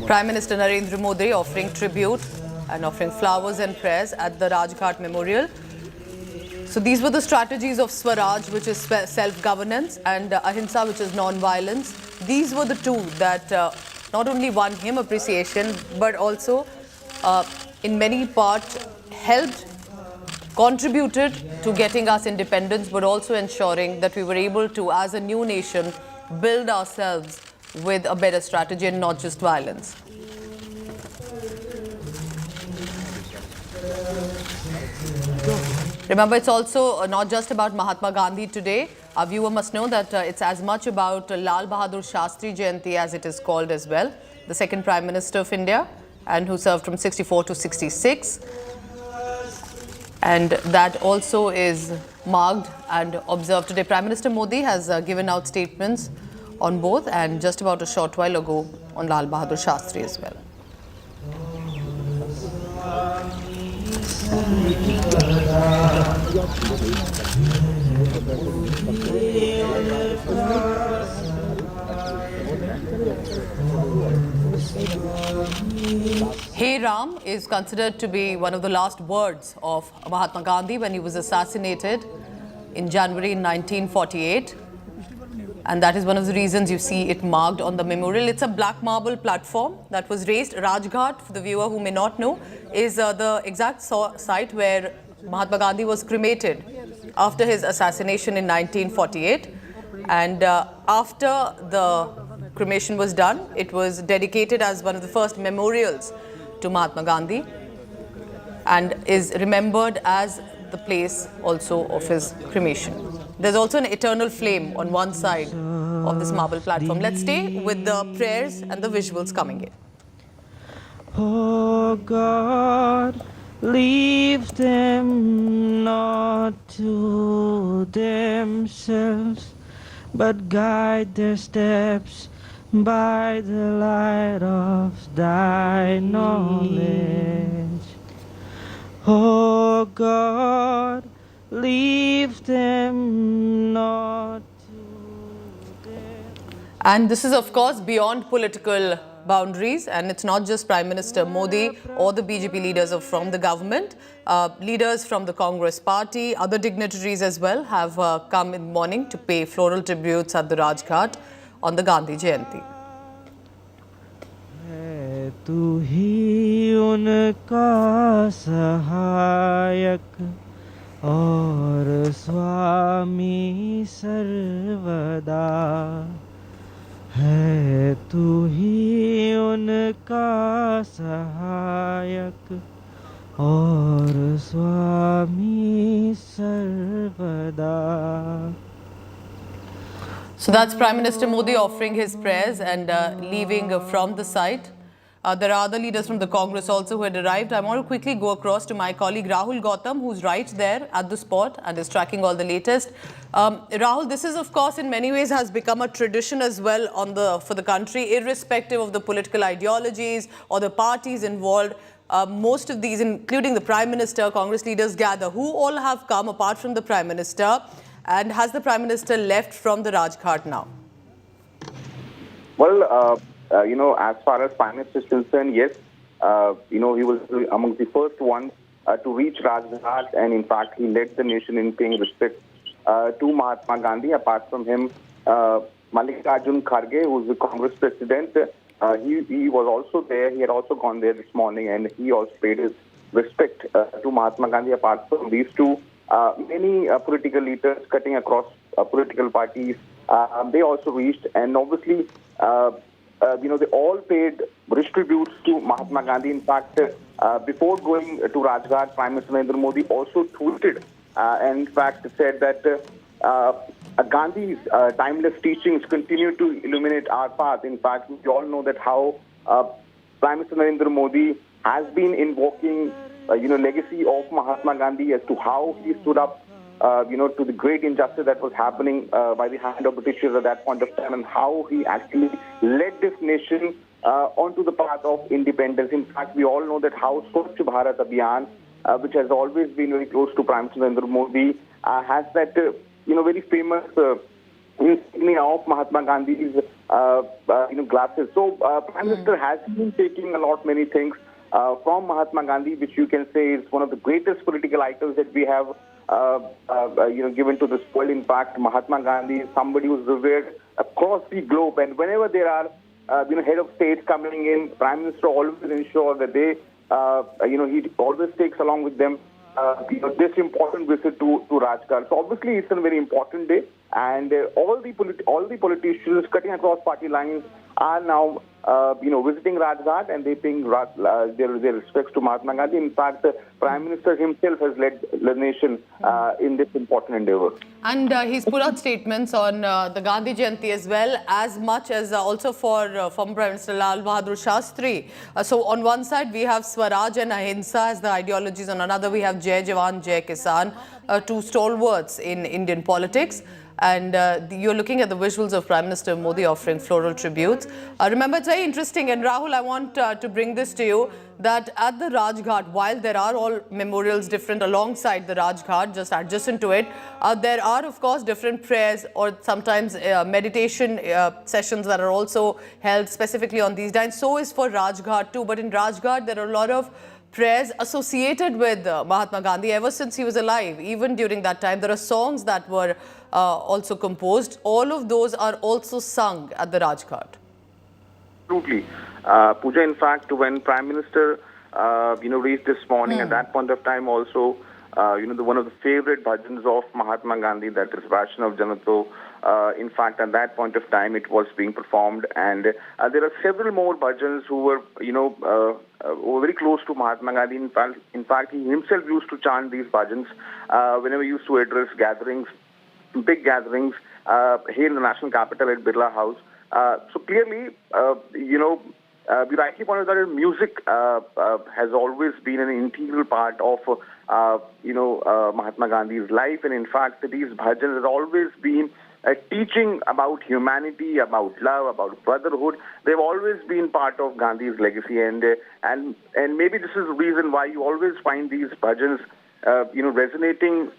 Prime Minister Narendra Modi offering tribute and offering flowers and prayers at the Rajghat Memorial. So these were the strategies of Swaraj, which is self-governance, and Ahimsa, which is non-violence. These were the two that not only won him appreciation, but also in many parts helped, contributed to getting us independence, but also ensuring that we were able to, as a new nation, build ourselves with a better strategy and not just violence. Remember, it's also not just about Mahatma Gandhi today. Our viewer must know that it's as much about Lal Bahadur Shastri Jayanti as it is called as well, the second Prime Minister of India, and who served from 64 to 66. And that also is marked and observed today. Prime Minister Modi has given out statements on both, and just about a short while ago on Lal Bahadur Shastri as well. Hey Ram is considered to be one of the last words of Mahatma Gandhi when he was assassinated in January 1948. And that is one of the reasons you see it marked on the memorial. It's a black marble platform that was raised. Rajghat, for the viewer who may not know, is the exact site where Mahatma Gandhi was cremated after his assassination in 1948. And after the cremation was done, it was dedicated as one of the first memorials to Mahatma Gandhi and is remembered as the place also of his cremation. There's also an eternal flame on one side of this marble platform. Let's stay with the prayers and the visuals coming in. Oh God, leave them not to themselves, but guide their steps by the light of thy knowledge. Oh God, leave them not to them. And this is, of course, beyond political boundaries, and it's not just Prime Minister Modi or the BJP leaders from the government. Leaders from the Congress party, other dignitaries as well have come in the morning to pay floral tributes at the Rajghat on the Gandhi Jayanti. तू ही उनका सहायक और स्वामी सर्वदा है, तू ही उनका सहायक और स्वामी सर्वदा. So that's Prime Minister Modi offering his prayers and leaving from the site. There are other leaders from the Congress also who had arrived. I want to quickly go across to my colleague Rahul Gautam, who's right there at the spot and is tracking all the latest. Rahul, this is, of course, in many ways has become a tradition as well for the country, irrespective of the political ideologies or the parties involved. Most of these, including the Prime Minister, Congress leaders gather. Who all have come apart from the Prime Minister? And has the Prime Minister left from the Rajghat now? Well, as far as Prime Minister is concerned, yes, he was among the first ones to reach Rajghat, and in fact, he led the nation in paying respect to Mahatma Gandhi. Apart from him, Mallikarjun Kharge, who is the Congress president, he was also there. He had also gone there this morning, and he also paid his respect to Mahatma Gandhi. Apart from these two, many political leaders cutting across political parties, they also reached, and obviously, they all paid rich tributes to Mahatma Gandhi. In fact, before going to Rajghat, Prime Minister Narendra Modi also tweeted and in fact said that Gandhi's timeless teachings continue to illuminate our path. In fact, we all know that how Prime Minister Narendra Modi has been invoking legacy of Mahatma Gandhi as to how he stood up to the great injustice that was happening by the hand of Britishers at that point of time, and how he actually led this nation onto the path of independence. In fact, we all know that how Swachh Bharat Abhiyan, which has always been very close to Prime Minister Narendra Modi, has that very famous insignia of Mahatma Gandhi's, glasses. So Prime Minister has been taking a lot many things from Mahatma Gandhi, which you can say is one of the greatest political icons that we have, given to this world. In fact, Mahatma Gandhi is somebody who's revered across the globe, and whenever there are, head of state coming in, Prime Minister always ensure that they, he always takes along with them, this important visit to Rajghat. So obviously, it's a very important day, and all the politicians cutting across party lines are now, visiting Rajghat, and they paying their respects to Mahatma Gandhi. In fact, the Prime Minister himself has led the nation in this important endeavor. And he's put out statements on the Gandhi Jayanti as well, as much as also for former Prime Minister Lal Bahadur Shastri. So on one side, we have Swaraj and Ahimsa as the ideologies. On another, we have Jai Jawan, Jai Kisan, two stalwarts in Indian politics. And you're looking at the visuals of Prime Minister Modi offering floral tributes. Remember, it's very interesting. And Rahul, I want to bring this to you, that at the Rajghat, while there are all memorials different alongside the Rajghat, just adjacent to it, there are, of course, different prayers or sometimes meditation sessions that are also held specifically on these days. So is for Rajghat too. But in Rajghat, there are a lot of prayers associated with Mahatma Gandhi ever since he was alive. Even during that time, there are songs that were also composed. All of those are also sung at the Rajghat. Absolutely. Pooja, in fact, when Prime Minister, reached this morning, at that point of time also, one of the favorite bhajans of Mahatma Gandhi, that is Vaishnav Janato. In fact, at that point of time, it was being performed, and there are several more bhajans who were, were very close to Mahatma Gandhi. In fact, he himself used to chant these bhajans whenever he used to address gatherings, big gatherings here in the national capital at Birla House. So clearly, we rightly pointed out that music has always been an integral part of, Mahatma Gandhi's life. And in fact, these bhajans have always been teaching about humanity, about love, about brotherhood. They've always been part of Gandhi's legacy. And maybe this is the reason why you always find these bhajans, resonating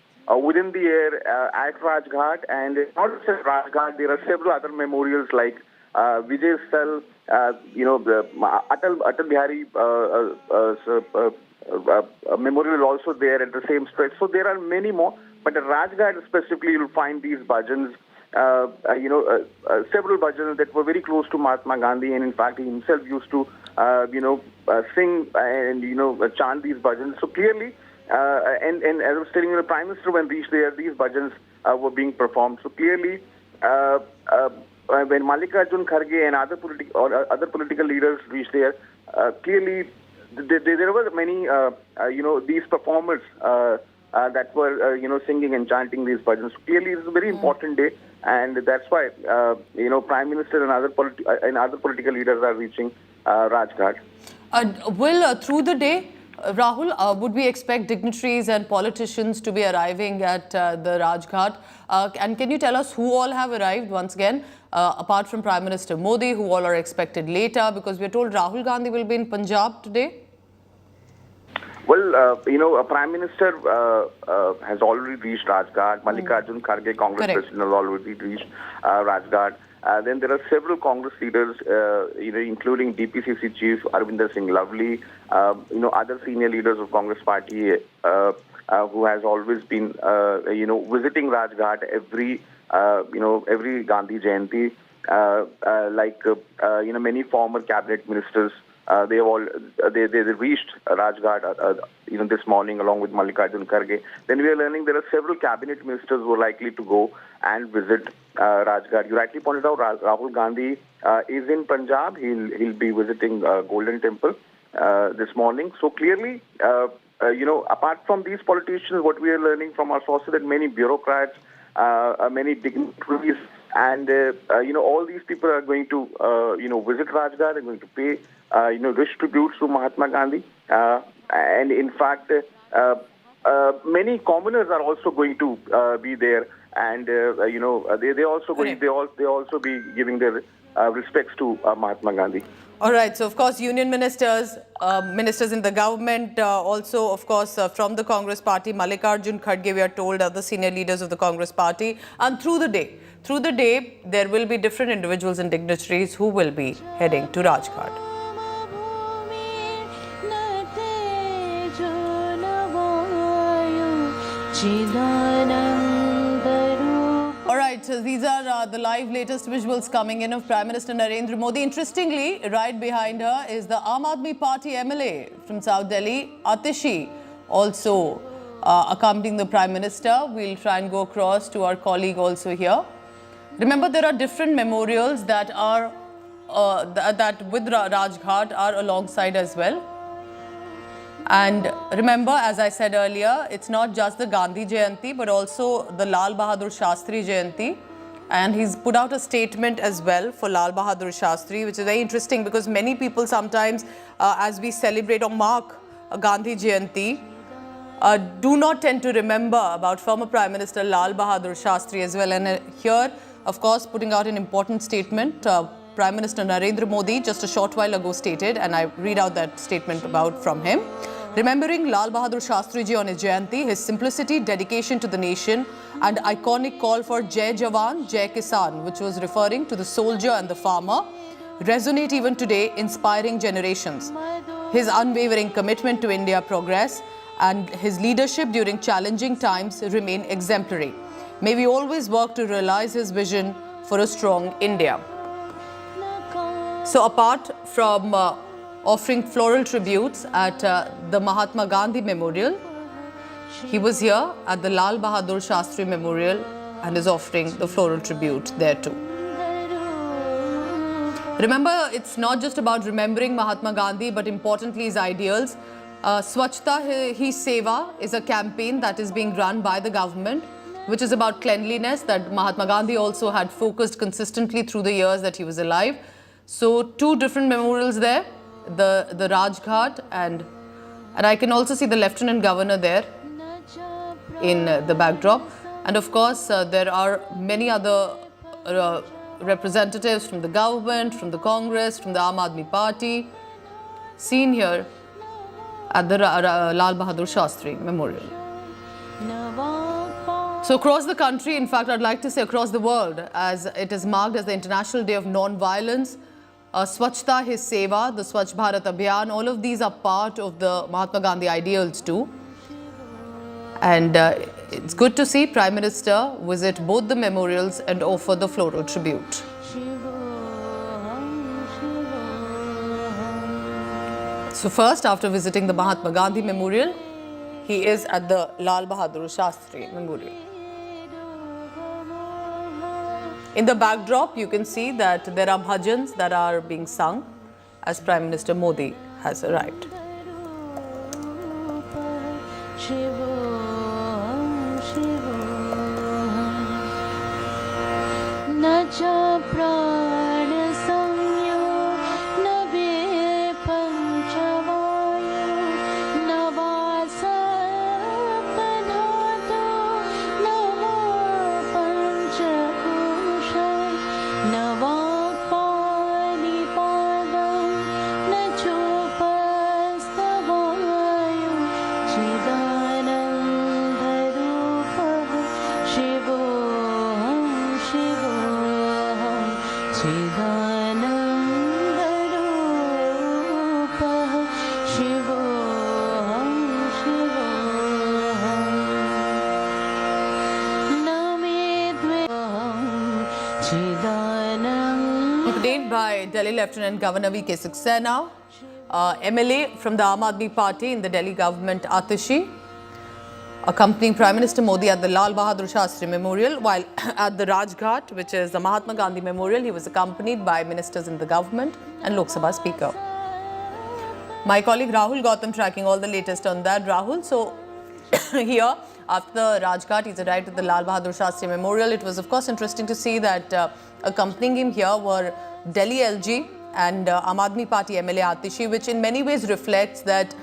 within the air at Rajghat. And not just at Rajghat, there are several other memorials like Vijay Sthal, the Atal Bihari memorial is also there at the same stretch. So there are many more. But at Rajghat specifically, you'll find these bhajans, several bhajans that were very close to Mahatma Gandhi. And in fact, he himself used to, sing and, chant these bhajans. So clearly, and as I was telling you, the Prime Minister, when reached there, these bhajans were being performed. So clearly, when Mallikarjun Kharge and other political leaders reached there, clearly there were many, these performers that were, singing and chanting these bhajans. So clearly, it's a very important day, and that's why, Prime Minister and other political leaders are reaching Rajghat. Through the day, Rahul, would we expect dignitaries and politicians to be arriving at the Rajghat? And can you tell us who all have arrived once again, apart from Prime Minister Modi, who all are expected later? Because we're told Rahul Gandhi will be in Punjab today. Well, Prime Minister has already reached Rajghat. Mallikarjun Kharge, Congress president, has already reached Rajghat. Then there are several Congress leaders, including DPCC Chief Arvinder Singh Lovely, other senior leaders of Congress Party, who has always been, visiting Rajghat every Gandhi Jayanti, many former cabinet ministers. They reached Rajghat, this morning along with Mallikarjun Kharge. Then we are learning there are several cabinet ministers who are likely to go and visit Rajghat. You rightly pointed out Rahul Gandhi is in Punjab. He'll be visiting Golden Temple this morning. So clearly, apart from these politicians, what we are learning from our sources that many bureaucrats, many dignitaries, and all these people are going to visit Rajghat. They're going to pay rich tributes to Mahatma Gandhi, and in fact many commoners are also going to be there and they also going, they also be giving their respects to Mahatma Gandhi. All right. So, of course, union ministers, ministers in the government, also, of course, from the Congress party, Mallikarjun Kharge, we are told, are the senior leaders of the Congress party. And through the day, there will be different individuals and dignitaries who will be heading to Rajghat. All right, so these are the live latest visuals coming in of Prime Minister Narendra Modi. Interestingly, right behind her is the Aam Aadmi Party MLA from South Delhi, Atishi, also accompanying the Prime Minister. We'll try and go across to our colleague also here. Remember, there are different memorials that are that with Rajghat are alongside as well. And remember, as I said earlier, it's not just the Gandhi Jayanti, but also the Lal Bahadur Shastri Jayanti. And he's put out a statement as well for Lal Bahadur Shastri, which is very interesting because many people sometimes, as we celebrate or mark Gandhi Jayanti, do not tend to remember about former Prime Minister Lal Bahadur Shastri as well. And here, of course, putting out an important statement, Prime Minister Narendra Modi just a short while ago stated, and I read out that statement from him. Remembering Lal Bahadur Shastri ji on his Jayanti, his simplicity, dedication to the nation and iconic call for Jai Jawan, Jai Kisan, which was referring to the soldier and the farmer, resonate even today, inspiring generations. His unwavering commitment to India progress and his leadership during challenging times remain exemplary. May we always work to realize his vision for a strong India. So apart from offering floral tributes at the Mahatma Gandhi Memorial, he was here at the Lal Bahadur Shastri Memorial and is offering the floral tribute there too. Remember, it's not just about remembering Mahatma Gandhi, but importantly his ideals. Swachhta Hi Seva is a campaign that is being run by the government, which is about cleanliness that Mahatma Gandhi also had focused consistently through the years that he was alive. So two different memorials there, the Rajghat and I can also see the Lieutenant Governor there in the backdrop. And of course, there are many other representatives from the government, from the Congress, from the Aam Aadmi Party, seen here at the Lal Bahadur Shastri Memorial. So across the country, in fact, I'd like to say across the world, as it is marked as the International Day of Non-Violence, Swachhta Hi Seva, the Swachh Bharat Abhiyan, all of these are part of the Mahatma Gandhi ideals too. And it's good to see Prime Minister visit both the memorials and offer the floral tribute. So first, after visiting the Mahatma Gandhi Memorial, he is at the Lal Bahadur Shastri Memorial. In the backdrop, you can see that there are bhajans that are being sung as Prime Minister Modi has arrived. Accompanied by Delhi Lieutenant Governor V.K. Saxena, MLA from the Aam Aadmi Party in the Delhi government, Atishi, accompanying Prime Minister Modi at the Lal Bahadur Shastri Memorial, while at the Rajghat, which is the Mahatma Gandhi Memorial, he was accompanied by ministers in the government and Lok Sabha Speaker. My colleague Rahul Gautam tracking all the latest on that. Rahul, so here after the Rajghat, he's arrived at the Lal Bahadur Shastri Memorial. It was of course interesting to see that accompanying him here were Delhi LG and Aam Aadmi Party MLA Atishi, which in many ways reflects that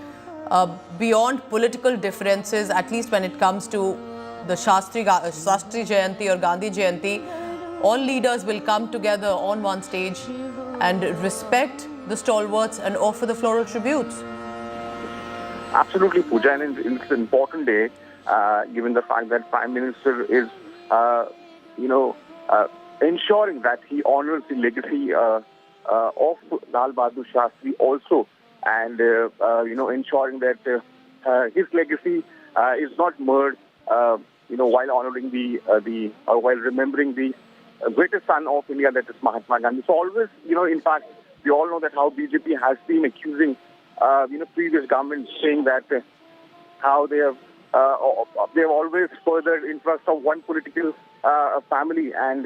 beyond political differences, at least when it comes to the Shastri Jayanti or Gandhi Jayanti, all leaders will come together on one stage and respect the stalwarts and offer the floral tributes. Absolutely, Pooja, and it's an important day, given the fact that Prime Minister is, ensuring that he honors the legacy of Lal Bahadur Shastri also, and ensuring that his legacy is not merged, while honoring while remembering the greatest son of India, that is Mahatma Gandhi. So always, in fact, we all know that how BJP has been accusing, previous governments, saying that how they have always furthered interests of one political family, and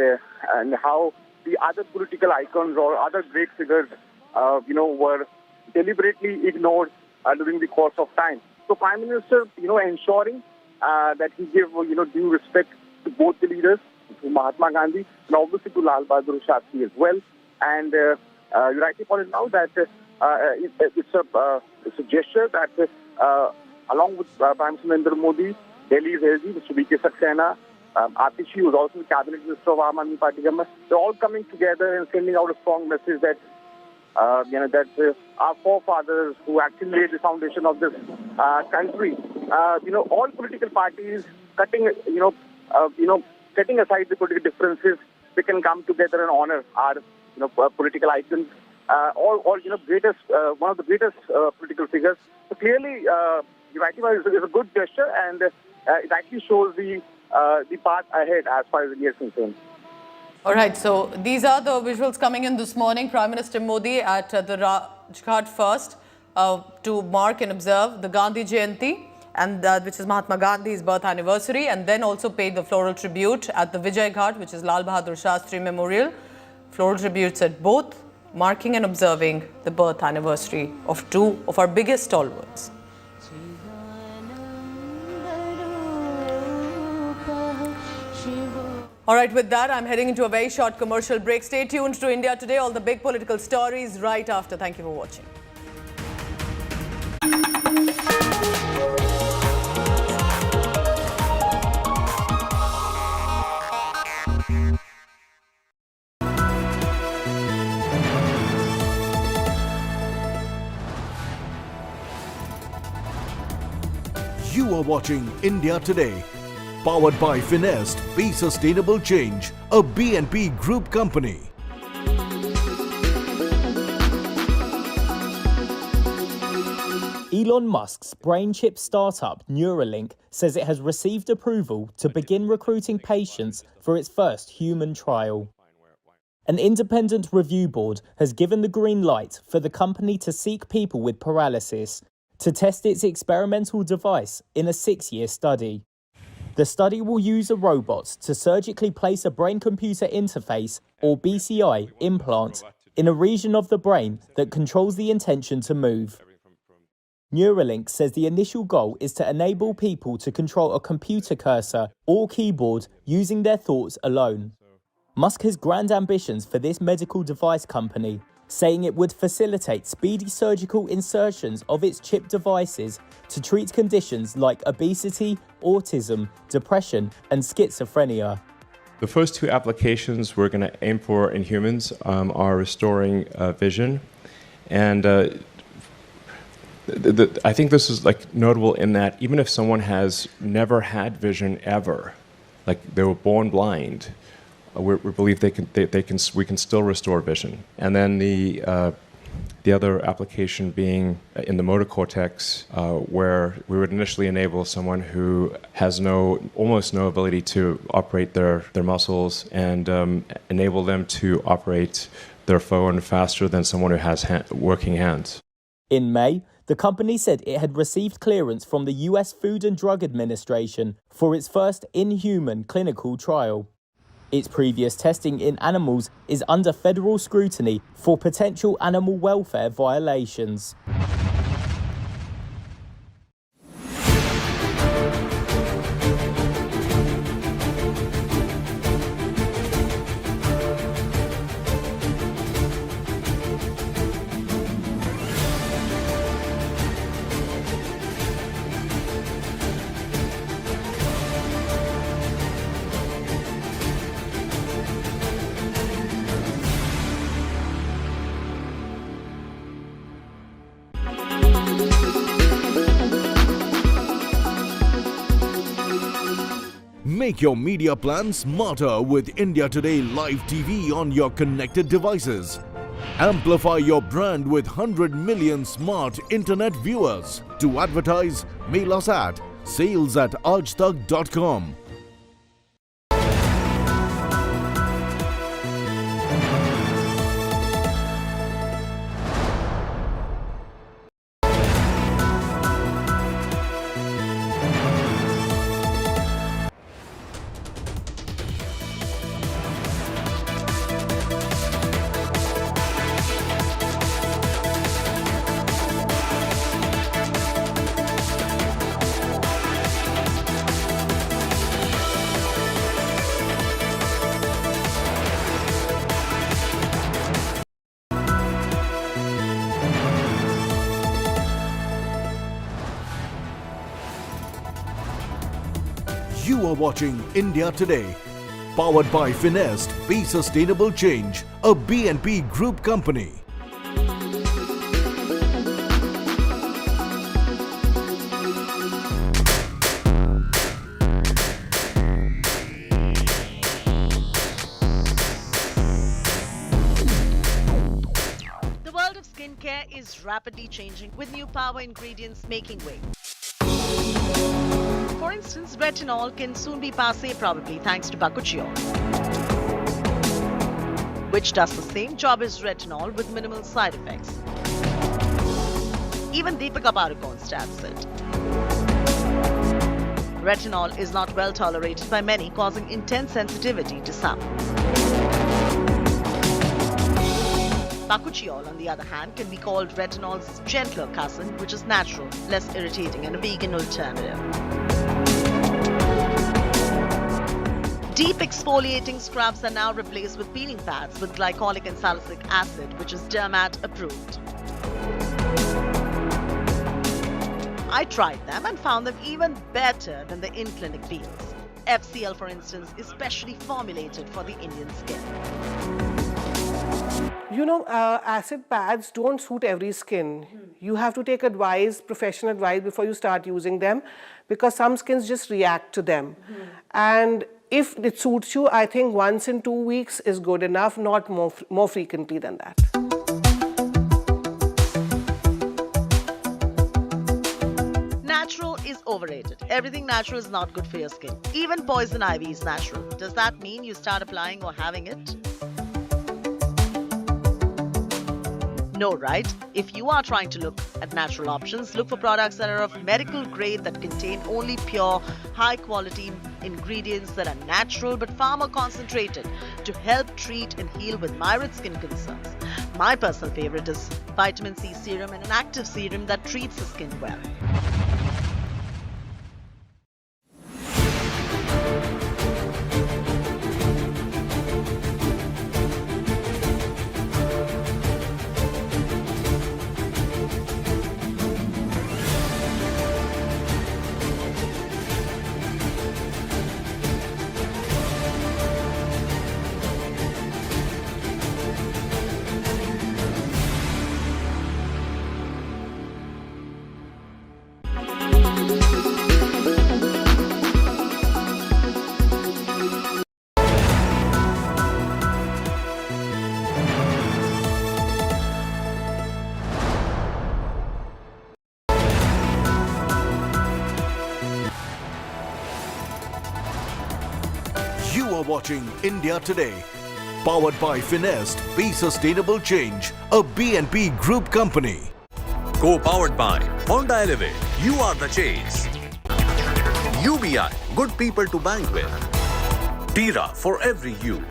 how the other political icons or other great figures, were deliberately ignored during the course of time. So Prime Minister, ensuring that he give, due respect to both the leaders, to Mahatma Gandhi and obviously to Lal Bahadur Shastri as well. And you rightly pointed out that it's a gesture that, along with Prime Minister Narendra Modi, Delhi's LG, Mr. V.K. Saxena, Atishi, who is also the Cabinet Minister of Aam Aadmi Party government, they're all coming together and sending out a strong message that our forefathers who actually laid the foundation of this country, all political parties setting aside the political differences, they can come together and honor our political icons, greatest one of the greatest political figures. So clearly, is a good gesture, and it actually shows the path ahead as far as India is concerned. All right, so these are the visuals coming in this morning. Prime Minister Modi at the Rajghat first to mark and observe the Gandhi Jayanti, and which is Mahatma Gandhi's birth anniversary, and then also paid the floral tribute at the Vijay Ghat, which is Lal Bahadur Shastri Memorial. Floral tributes at both, marking and observing the birth anniversary of two of our biggest stalwarts. All right, with that, I'm heading into a very short commercial break. Stay tuned to India Today, all the big political stories right after. Thank you for watching. You are watching India Today, powered by Finest, Be Sustainable Change, a BNP Group company. Elon Musk's brain chip startup Neuralink says it has received approval to begin recruiting patients for its first human trial. An independent review board has given the green light for the company to seek people with paralysis to test its experimental device in a 6-year study. The study will use a robot to surgically place a brain-computer interface, or BCI, implant in a region of the brain that controls the intention to move. Neuralink says the initial goal is to enable people to control a computer cursor or keyboard using their thoughts alone. Musk has grand ambitions for this medical device company, saying it would facilitate speedy surgical insertions of its chip devices to treat conditions like obesity, autism, depression, and schizophrenia. The first two applications we're going to aim for in humans are restoring vision. And I think this is notable in that even if someone has never had vision ever, like they were born blind, we believe we can still restore vision. And then the other application being in the motor cortex, where we would initially enable someone who has almost no ability to operate their muscles, and enable them to operate their phone faster than someone who has working hands. In May, the company said it had received clearance from the US Food and Drug Administration for its first in-human clinical trial. Its previous testing in animals is under federal scrutiny for potential animal welfare violations. Make your media plan smarter with India Today Live TV on your connected devices. Amplify your brand with 100 million smart internet viewers. To advertise, mail us at sales@aajtak.com. You are watching India Today, powered by Finest, Be Sustainable Change, a BNP Group company. The world of skincare is rapidly changing with new power ingredients making way. For instance, retinol can soon be passé probably thanks to bakuchiol, which does the same job as retinol with minimal side effects. Even Deepika Padukone stats it. Retinol is not well tolerated by many, causing intense sensitivity to some. Bakuchiol, on the other hand, can be called retinol's gentler cousin, which is natural, less irritating, and a vegan alternative. Deep exfoliating scrubs are now replaced with peeling pads with glycolic and salicylic acid, which is Dermat approved. I tried them and found them even better than the in-clinic peels. FCL, for instance, is specially formulated for the Indian skin. You know, acid pads don't suit every skin. You have to take advice, professional advice, before you start using them, because some skins just react to them. And if it suits you, I think once in 2 weeks is good enough, not more frequently than that. Natural is overrated. Everything natural is not good for your skin. Even poison ivy is natural. Does that mean you start applying or having it? No, right? If you are trying to look at natural options, look for products that are of medical grade that contain only pure, high-quality ingredients that are natural but far more concentrated to help treat and heal with myriad skin concerns. My personal favorite is vitamin C serum and an active serum that treats the skin well. You are watching India Today, powered by Finest, Be Sustainable Change, a BNP Group company. Co-powered by Honda Elevate, you are the chase. UBI, good people to bank with. Tira, for every you.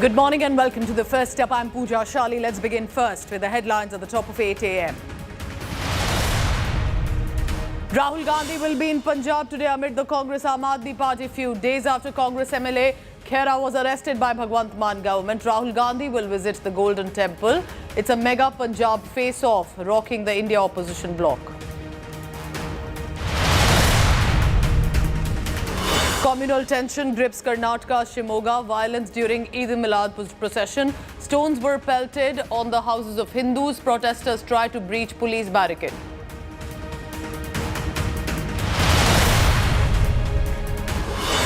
Good morning and welcome to the First Step. I'm Pooja Shali. Let's begin first with the headlines at the top of 8 a.m. Rahul Gandhi will be in Punjab today amid the Congress Aam Aadmi Party feud. Days after Congress MLA Khera was arrested by Bhagwant Mann government, Rahul Gandhi will visit the Golden Temple. It's a mega Punjab face-off rocking the India opposition bloc. Communal tension grips Karnataka, Shimoga. Violence during Eid-e-Milad procession. Stones were pelted on the houses of Hindus. Protesters tried to breach police barricade.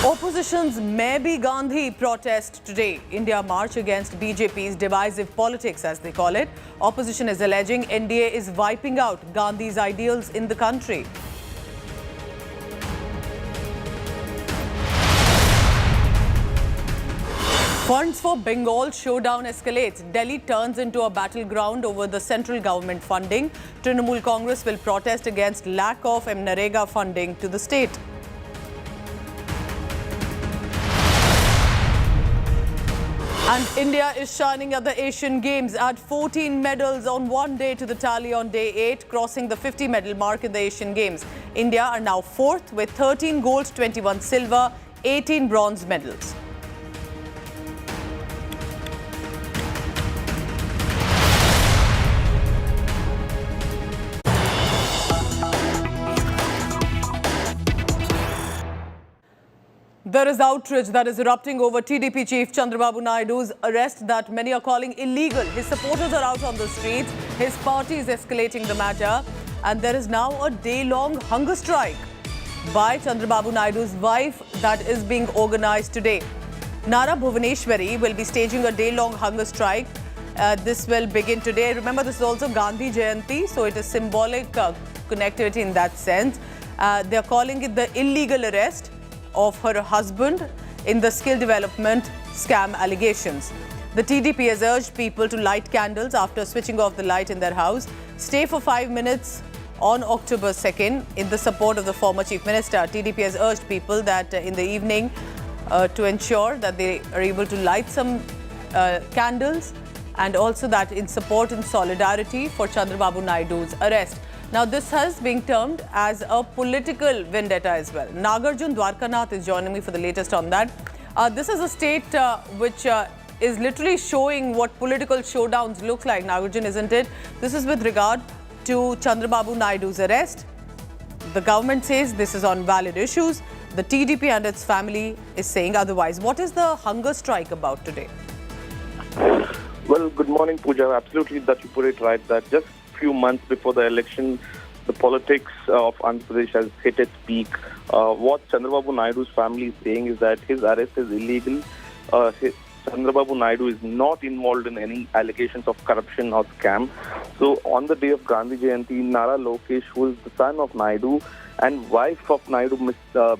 Opposition's Maybe Gandhi protest today. India march against BJP's divisive politics, as they call it. Opposition is alleging NDA is wiping out Gandhi's ideals in the country. Funds for Bengal showdown escalates. Delhi turns into a battleground over the central government funding. Trinamool Congress will protest against lack of Narega funding to the state. And India is shining at the Asian Games. Add 14 medals on one day to the tally on day 8, crossing the 50 medal mark in the Asian Games. India are now 4th with 13 gold, 21 silver, 18 bronze medals. There is outrage that is erupting over TDP chief Chandrababu Naidu's arrest that many are calling illegal. His supporters are out on the streets. His party is escalating the matter. And there is now a day-long hunger strike by Chandrababu Naidu's wife that is being organized today. Nara Bhuvaneshwari will be staging a day-long hunger strike. This will begin today. Remember, this is also Gandhi Jayanti, so it is symbolic connectivity in that sense. They are calling it the illegal arrest of her husband in the skill development scam allegations. The TDP has urged people to light candles after switching off the light in their house, stay for 5 minutes on October 2nd in the support of the former Chief Minister. TDP has urged people that in the evening to ensure that they are able to light some candles, and also that in support and solidarity for Chandrababu Naidu's arrest. Now, this has been termed as a political vendetta as well. Nagarjun Dwarkanath is joining me for the latest on that. This is a state which is literally showing what political showdowns look like, Nagarjun, isn't it? This is with regard to Chandrababu Naidu's arrest. The government says this is on valid issues. The TDP and its family is saying otherwise. What is the hunger strike about today? Well, good morning, Pooja. Absolutely, that you put it right. That just few months before the election, the politics of Andhra Pradesh has hit its peak. What Chandrababu Naidu's family is saying is that his arrest is illegal. Chandrababu Naidu is not involved in any allegations of corruption or scam. So on the day of Gandhi Jayanti, Nara Lokesh, who is the son of Naidu and wife of Naidu, Mrs.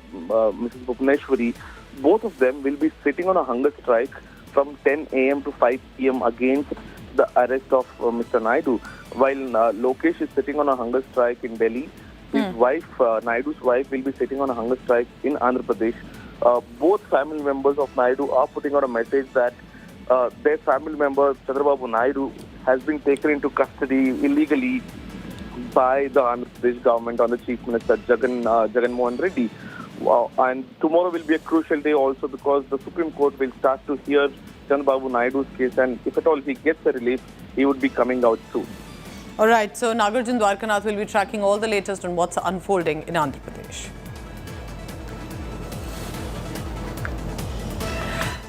Bhuvaneshwari, both of them will be sitting on a hunger strike from 10 a.m. to 5 p.m. against the arrest of Mr. Naidu. While Lokesh is sitting on a hunger strike in Delhi, his wife, Naidu's wife, will be sitting on a hunger strike in Andhra Pradesh. Both family members of Naidu are putting out a message that their family member, Chandrababu Naidu, has been taken into custody illegally by the Andhra Pradesh government on the Chief Minister, Jagan Mohan Reddy. And tomorrow will be a crucial day also because the Supreme Court will start to hear Chandrababu Naidu's case, and if at all he gets a relief, he would be coming out soon. All right, so Nagarjun Dwarkanath will be tracking all the latest on what's unfolding in Andhra Pradesh.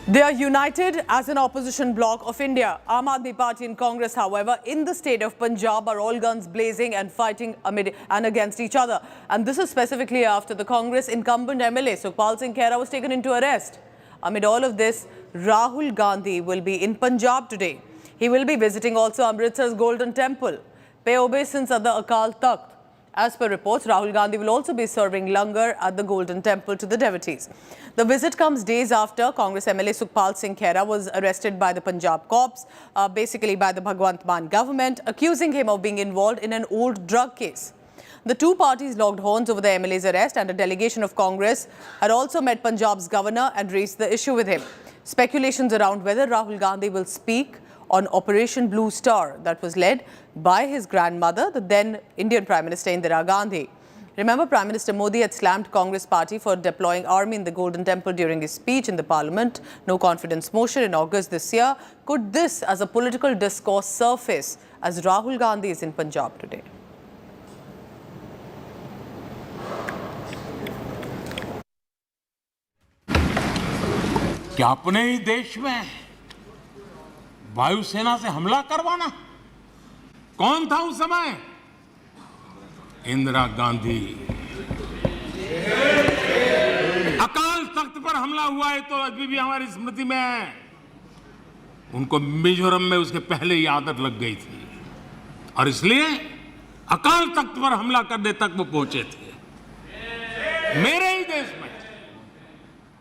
They are united as an opposition bloc of India. Aam Aadmi Party and Congress, however, in the state of Punjab are all guns blazing and fighting amid and against each other. And this is specifically after the Congress incumbent MLA Sukhpal Singh Khera was taken into arrest. Amid all of this, Rahul Gandhi will be in Punjab today. He will be visiting also Amritsar's Golden Temple, pay obeisance at the Akal Takht. As per reports, Rahul Gandhi will also be serving langar at the Golden Temple to the devotees. The visit comes days after Congress MLA Sukhpal Singh Khera was arrested by the Punjab cops, basically by the Bhagwant Mann government, accusing him of being involved in an old drug case. The two parties locked horns over the MLA's arrest, and a delegation of Congress had also met Punjab's governor and raised the issue with him. Speculations around whether Rahul Gandhi will speak on Operation Blue Star that was led by his grandmother, the then Indian Prime Minister Indira Gandhi. Remember, Prime Minister Modi had slammed Congress party for deploying army in the Golden Temple during his speech in the Parliament No Confidence motion in August this year. Could this as a political discourse surface as Rahul Gandhi is in Punjab today? कि अपने ही देश में वायुसेना से हमला करवाना? कौन था उस समय? इंदिरा गांधी। अकाल तख्त पर हमला हुआ है तो अभी भी हमारी स्मृति में है। उनको मिजोरम में उसके पहले ही आदत लग गई थी और इसलिए अकाल तख्त पर हमला करने तक वो पहुंचे थे, मेरे ही देश में।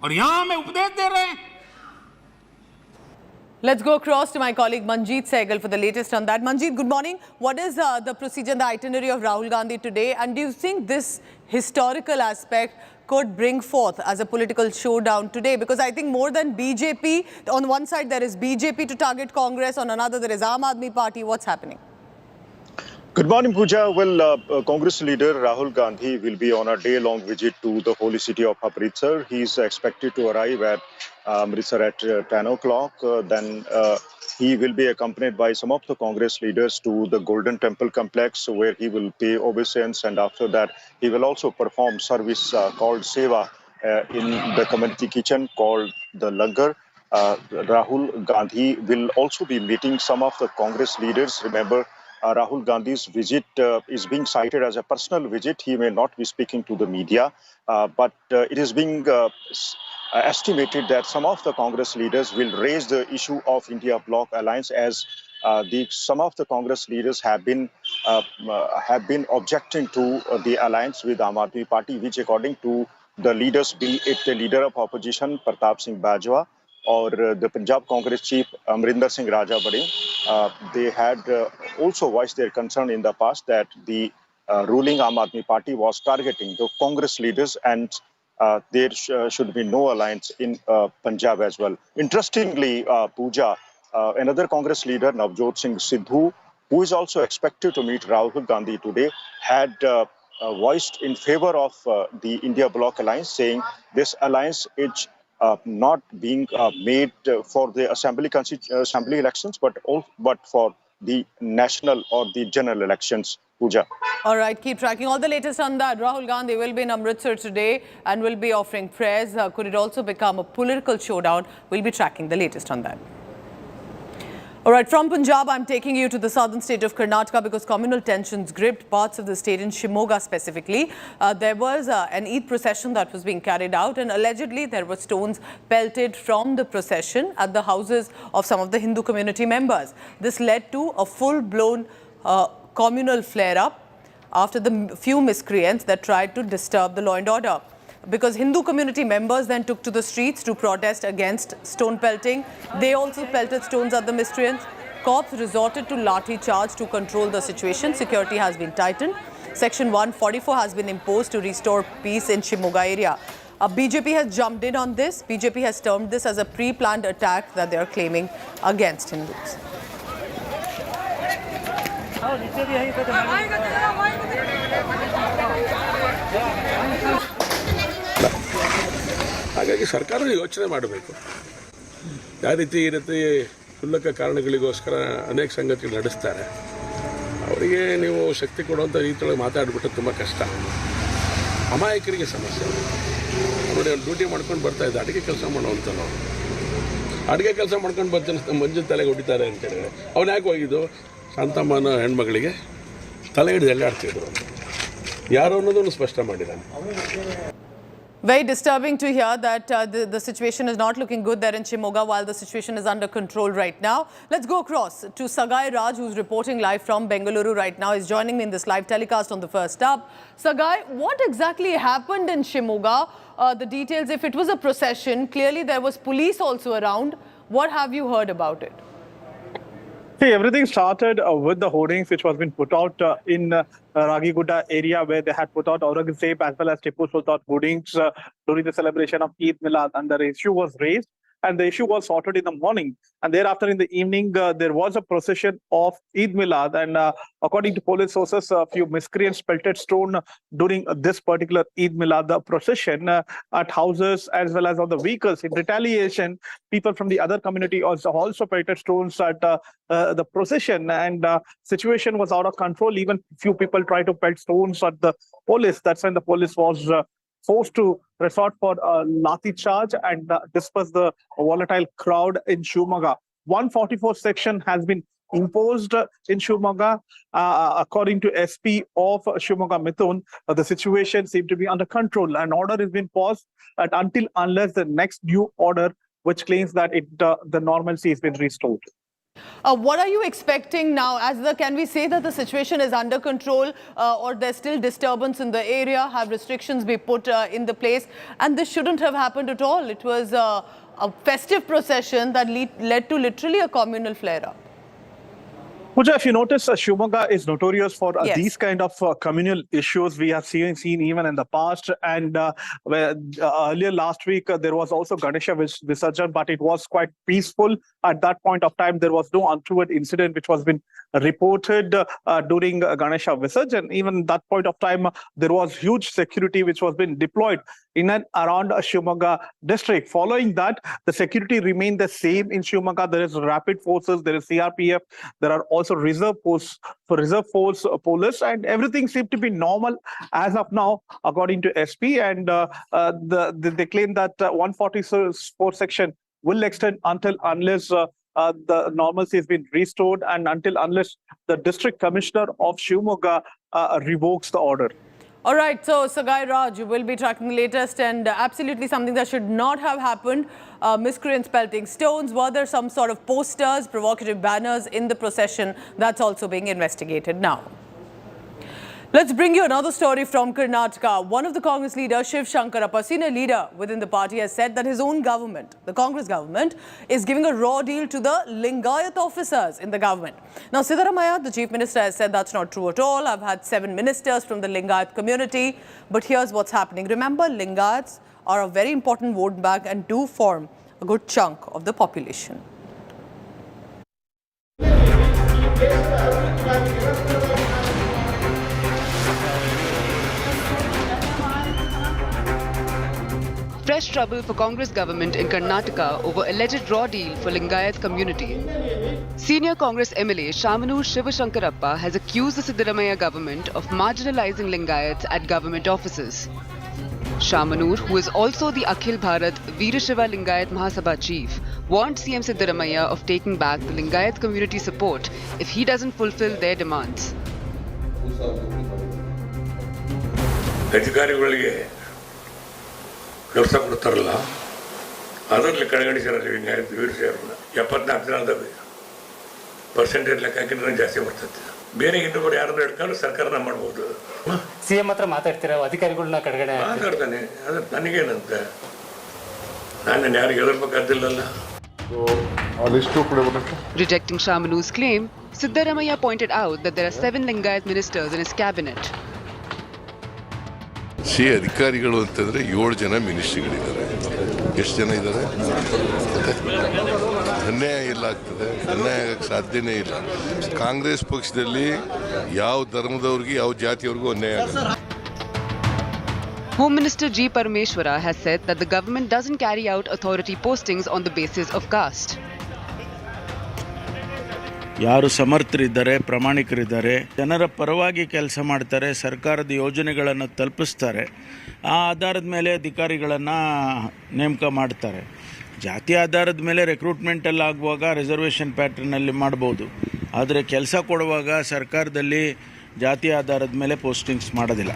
और यहां हमें उपदेश दे रहे हैं। Let's go across to my colleague Manjeet Sehgal for the latest on that. Manjeet, good morning. What is the procedure and the itinerary of Rahul Gandhi today? And do you think this historical aspect could bring forth as a political showdown today? Because I think more than BJP, on one side there is BJP to target Congress, on another there is Aam Aadmi Party. What's happening? Good morning, Pooja. Well, Congress leader Rahul Gandhi will be on a day-long visit to the holy city of Amritsar. He is expected to arrive at Amritsar at 10 o'clock. Then he will be accompanied by some of the Congress leaders to the Golden Temple complex, where he will pay obeisance, and after that he will also perform service called Seva in the community kitchen called the Langar. Rahul Gandhi will also be meeting some of the Congress leaders. Remember, Rahul Gandhi's visit is being cited as a personal visit. He may not be speaking to the media, but it is being estimated that some of the Congress leaders will raise the issue of India bloc alliance, as some of the Congress leaders have been objecting to the alliance with Aam Aadmi Party, which, according to the leaders, be it the leader of opposition Pratap Singh Bajwa or the Punjab Congress chief Amrinder Singh Raja Bade, they had also voiced their concern in the past that the ruling Aam Aadmi Party was targeting the Congress leaders, and there should be no alliance in Punjab as well. Interestingly, Pooja, another Congress leader, Navjot Singh Sidhu, who is also expected to meet Rahul Gandhi today, had voiced in favor of the India bloc alliance, saying this alliance is not being made for the assembly elections, but for the national or the general elections. Pooja. All right, keep tracking all the latest on that. Rahul Gandhi will be in Amritsar today and will be offering prayers. Could it also become a political showdown? We'll be tracking the latest on that. All right, from Punjab, I'm taking you to the southern state of Karnataka because communal tensions gripped parts of the state, in Shimoga specifically. There was an Eid procession that was being carried out, and allegedly there were stones pelted from the procession at the houses of some of the Hindu community members. This led to a full-blown communal flare-up after the few miscreants that tried to disturb the law and order. Because Hindu community members then took to the streets to protest against stone pelting. They also pelted stones at the miscreants. Cops resorted to lathi charge to control the situation. Security has been tightened. Section 144 has been imposed to restore peace in Shimoga area. BJP has jumped in on this. BJP has termed this as a pre-planned attack that they are claiming against Hindus. ಹಾಗಾಗಿ ಸರ್ಕಾರ ಯೋಚನೆ ಮಾಡಬೇಕು. ಯಾವ ರೀತಿ ಈ ರೀತಿ ಕ್ಷುಲ್ಲಕ ಕಾರಣಗಳಿಗೋಸ್ಕರ ಅನೇಕ ಸಂಗತಿಗಳು ನಡೆಸ್ತಾರೆ. ಅವರಿಗೆ ನೀವು ಶಕ್ತಿ ಕೊಡುವಂಥ ರೀತಿಯೊಳಗೆ ಮಾತಾಡಿಬಿಟ್ಟು ತುಂಬ ಕಷ್ಟ. ಅಮಾಯಕರಿಗೆ ಸಮಸ್ಯೆ. ನೋಡಿ, ಅವ್ನು ಡ್ಯೂಟಿ ಮಾಡ್ಕೊಂಡು ಬರ್ತಾ ಇದ್ದ, ಅಡುಗೆ ಕೆಲಸ ಮಾಡೋವಂಥ ನಾವು ಅಡುಗೆ ಕೆಲಸ ಮಾಡ್ಕೊಂಡು ಬರ್ತಾನೆ, ಮಂಜಿನ ತಲೆಗೆ ಹೊಡಿತಾರೆ ಅಂತೇಳಿ ಅವ್ನು ಯಾಕೆ ಹೋಗಿದ್ದು? ಶಾಂತಮ್ಮನ ಹೆಣ್ಮಗಳಿಗೆ ತಲೆ ಹಿಡಿದು ಎಲ್ಲಾಡ್ತಿದ್ರು. ಯಾರು ಅನ್ನೋದನ್ನು ಸ್ಪಷ್ಟ ಮಾಡಿದ್ದಾನೆ. Very disturbing to hear that the situation is not looking good there in Shimoga while the situation is under control right now. Let's go across to Sagai Raj, who's reporting live from Bengaluru right now. He's joining me in this live telecast on the first up. Sagai, what exactly happened in Shimoga? The details, if it was a procession, clearly there was police also around. What have you heard about it? See, everything started with the hoardings which was been put out in Ragiguda area, where they had put out Aurangzeb as well as Tipu Sultan hoardings during the celebration of Eid Milad, and the issue was raised and the issue was sorted in the morning, and thereafter in the evening there was a procession of Eid Milad, and according to police sources, a few miscreants pelted stone during this particular Eid Milad procession at houses as well as on the vehicles. In retaliation, people from the other community also pelted stones at the procession, and situation was out of control. Even few people tried to pelt stones at the police. That's when the police was forced to resort for a lathi charge and disperse the volatile crowd in Shimoga. 144 section has been imposed in Shimoga. According to SP of Shimoga Mithun, the situation seemed to be under control. An order has been paused until unless the next new order, which claims that the normalcy has been restored. What are you expecting now? Can we say that the situation is under control, or there's still disturbance in the area? Have restrictions be put in the place? And this shouldn't have happened at all. It was a festive procession that led to literally a communal flare-up. Pooja, if you notice, Shimoga is notorious for Yes. these kind of communal issues we have seen even in the past. And earlier last week, there was also Ganesha Visarjan, but it was quite peaceful. At that point of time, there was no untoward incident which was been reported during Ganesha Visarjan. Even at that point of time, there was huge security which was being deployed in and around Shimoga district. Following that, the security remained the same in Shimoga. There is rapid forces, there is CRPF, there are also reserve force police, and everything seemed to be normal as of now, according to SP. And they claim that 144 section will extend until unless the normalcy has been restored and until unless the district commissioner of Shimoga revokes the order. All right, so Sagai Raj will be tracking the latest, and absolutely something that should not have happened. Miscreants pelting stones. Were there some sort of posters, provocative banners in the procession? That's also being investigated now. Let's bring you another story from Karnataka. One of the Congress leaders, Shiv Shankarappa, senior leader within the party, has said that his own government, the Congress government, is giving a raw deal to the Lingayat officers in the government. Now, Siddaramaiah, the chief minister, has said that's not true at all. I've had 7 ministers from the Lingayat community. But here's what's happening. Remember, Lingayats are a very important vote bank and do form a good chunk of the population. Fresh trouble for Congress government in Karnataka over alleged raw deal for Lingayat community. Senior Congress MLA Shamanur Shivashankarappa has accused the Siddaramaiah government of marginalizing Lingayats at government offices. Shamanur, who is also the Akhil Bharat Veerashiva Lingayat Mahasabha chief, warned CM Siddaramaiah of taking back the Lingayat community support if he doesn't fulfill their demands. ಕೆಲಸ ಕೊಡ್ತಾರಲ್ಲ ಅದರಲ್ಲಿ ಕಡೆಗಣಿಸಿದ್ದಾರೆ ಲಿಂಗಾಯತ್ ವೀರಶೈವರನ್ನ 74 ಜನದ percentage ಲೆಕ್ಕ ಹಾಕಿದ್ರೆ ಜಾಸ್ತಿ ಬರ್ತದೆ. ಬೇರೆ ಇನ್ನೊಬ್ಬರು ಯಾರನ್ನ ಹಿಡ್ಕೊಂಡು ಸರ್ಕಾರನ ಮಾಡ್ಬೋದು. ಸಿಎಂ ಹತ್ರ ಮಾತಾಡ್ತೀರಾ, ಅಧಿಕಾರಿಗಳನ್ನ ಕಡೆಗಣೆ ಮಾತಾಡ್ತಾನೆ, ಅದು ನನಗೇನಂತೆ, ನಾನು ಯಾರಿಗೆ ಹೆದರ್ಬೇಕಾದಿಲ್ಲಲ್ಲ. Rejecting Shamanu's claim, Siddaramaiah pointed out that there are 7 Lingayat ministers in his cabinet. ಅಧಿಕಾರಿಗಳು ಅಂತಂದರೆ 7 ಜನ ಮಿನಿಸ್ಟ್ರಿಗಳಿದ್ದಾರೆ. ಎಷ್ಟು ಜನ ಇದ್ದಾರೆ? ಅನ್ಯಾಯ ಇಲ್ಲ ಆಗ್ತದೆ, ಅನ್ಯಾಯ ಆಗಕ್ಕೆ ಸಾಧ್ಯನೇ ಇಲ್ಲ. ಕಾಂಗ್ರೆಸ್ ಪಕ್ಷದಲ್ಲಿ ಯಾವ ಧರ್ಮದವ್ರಿಗೆ ಯಾವ ಜಾತಿಯವ್ರಿಗೂ ಅನ್ಯಾಯ ಆಗಲ್ಲ. Home Minister G. Parameshwara has said that the government doesn't carry out authority postings on the basis of caste. ಯಾರು ಸಮರ್ಥರಿದ್ದಾರೆ, ಪ್ರಾಮಾಣಿಕರಿದ್ದಾರೆ, ಜನರ ಪರವಾಗಿ ಕೆಲಸ ಮಾಡ್ತಾರೆ, ಸರ್ಕಾರದ ಯೋಜನೆಗಳನ್ನು ತಲುಪಿಸ್ತಾರೆ, ಆ ಆಧಾರದ ಮೇಲೆ ಅಧಿಕಾರಿಗಳನ್ನು ನೇಮಕ ಮಾಡ್ತಾರೆ. ಜಾತಿ ಆಧಾರದ ಮೇಲೆ ರಿಕ್ರೂಟ್ಮೆಂಟ್ ಎಲ್ಲ ಆಗುವಾಗ ರಿಸರ್ವೇಷನ್ ಪ್ಯಾಟರ್ನಲ್ಲಿ ಮಾಡ್ಬೋದು, ಆದರೆ ಕೆಲಸ ಕೊಡುವಾಗ ಸರ್ಕಾರದಲ್ಲಿ ಜಾತಿ ಆಧಾರದ ಮೇಲೆ ಪೋಸ್ಟಿಂಗ್ಸ್ ಮಾಡೋದಿಲ್ಲ.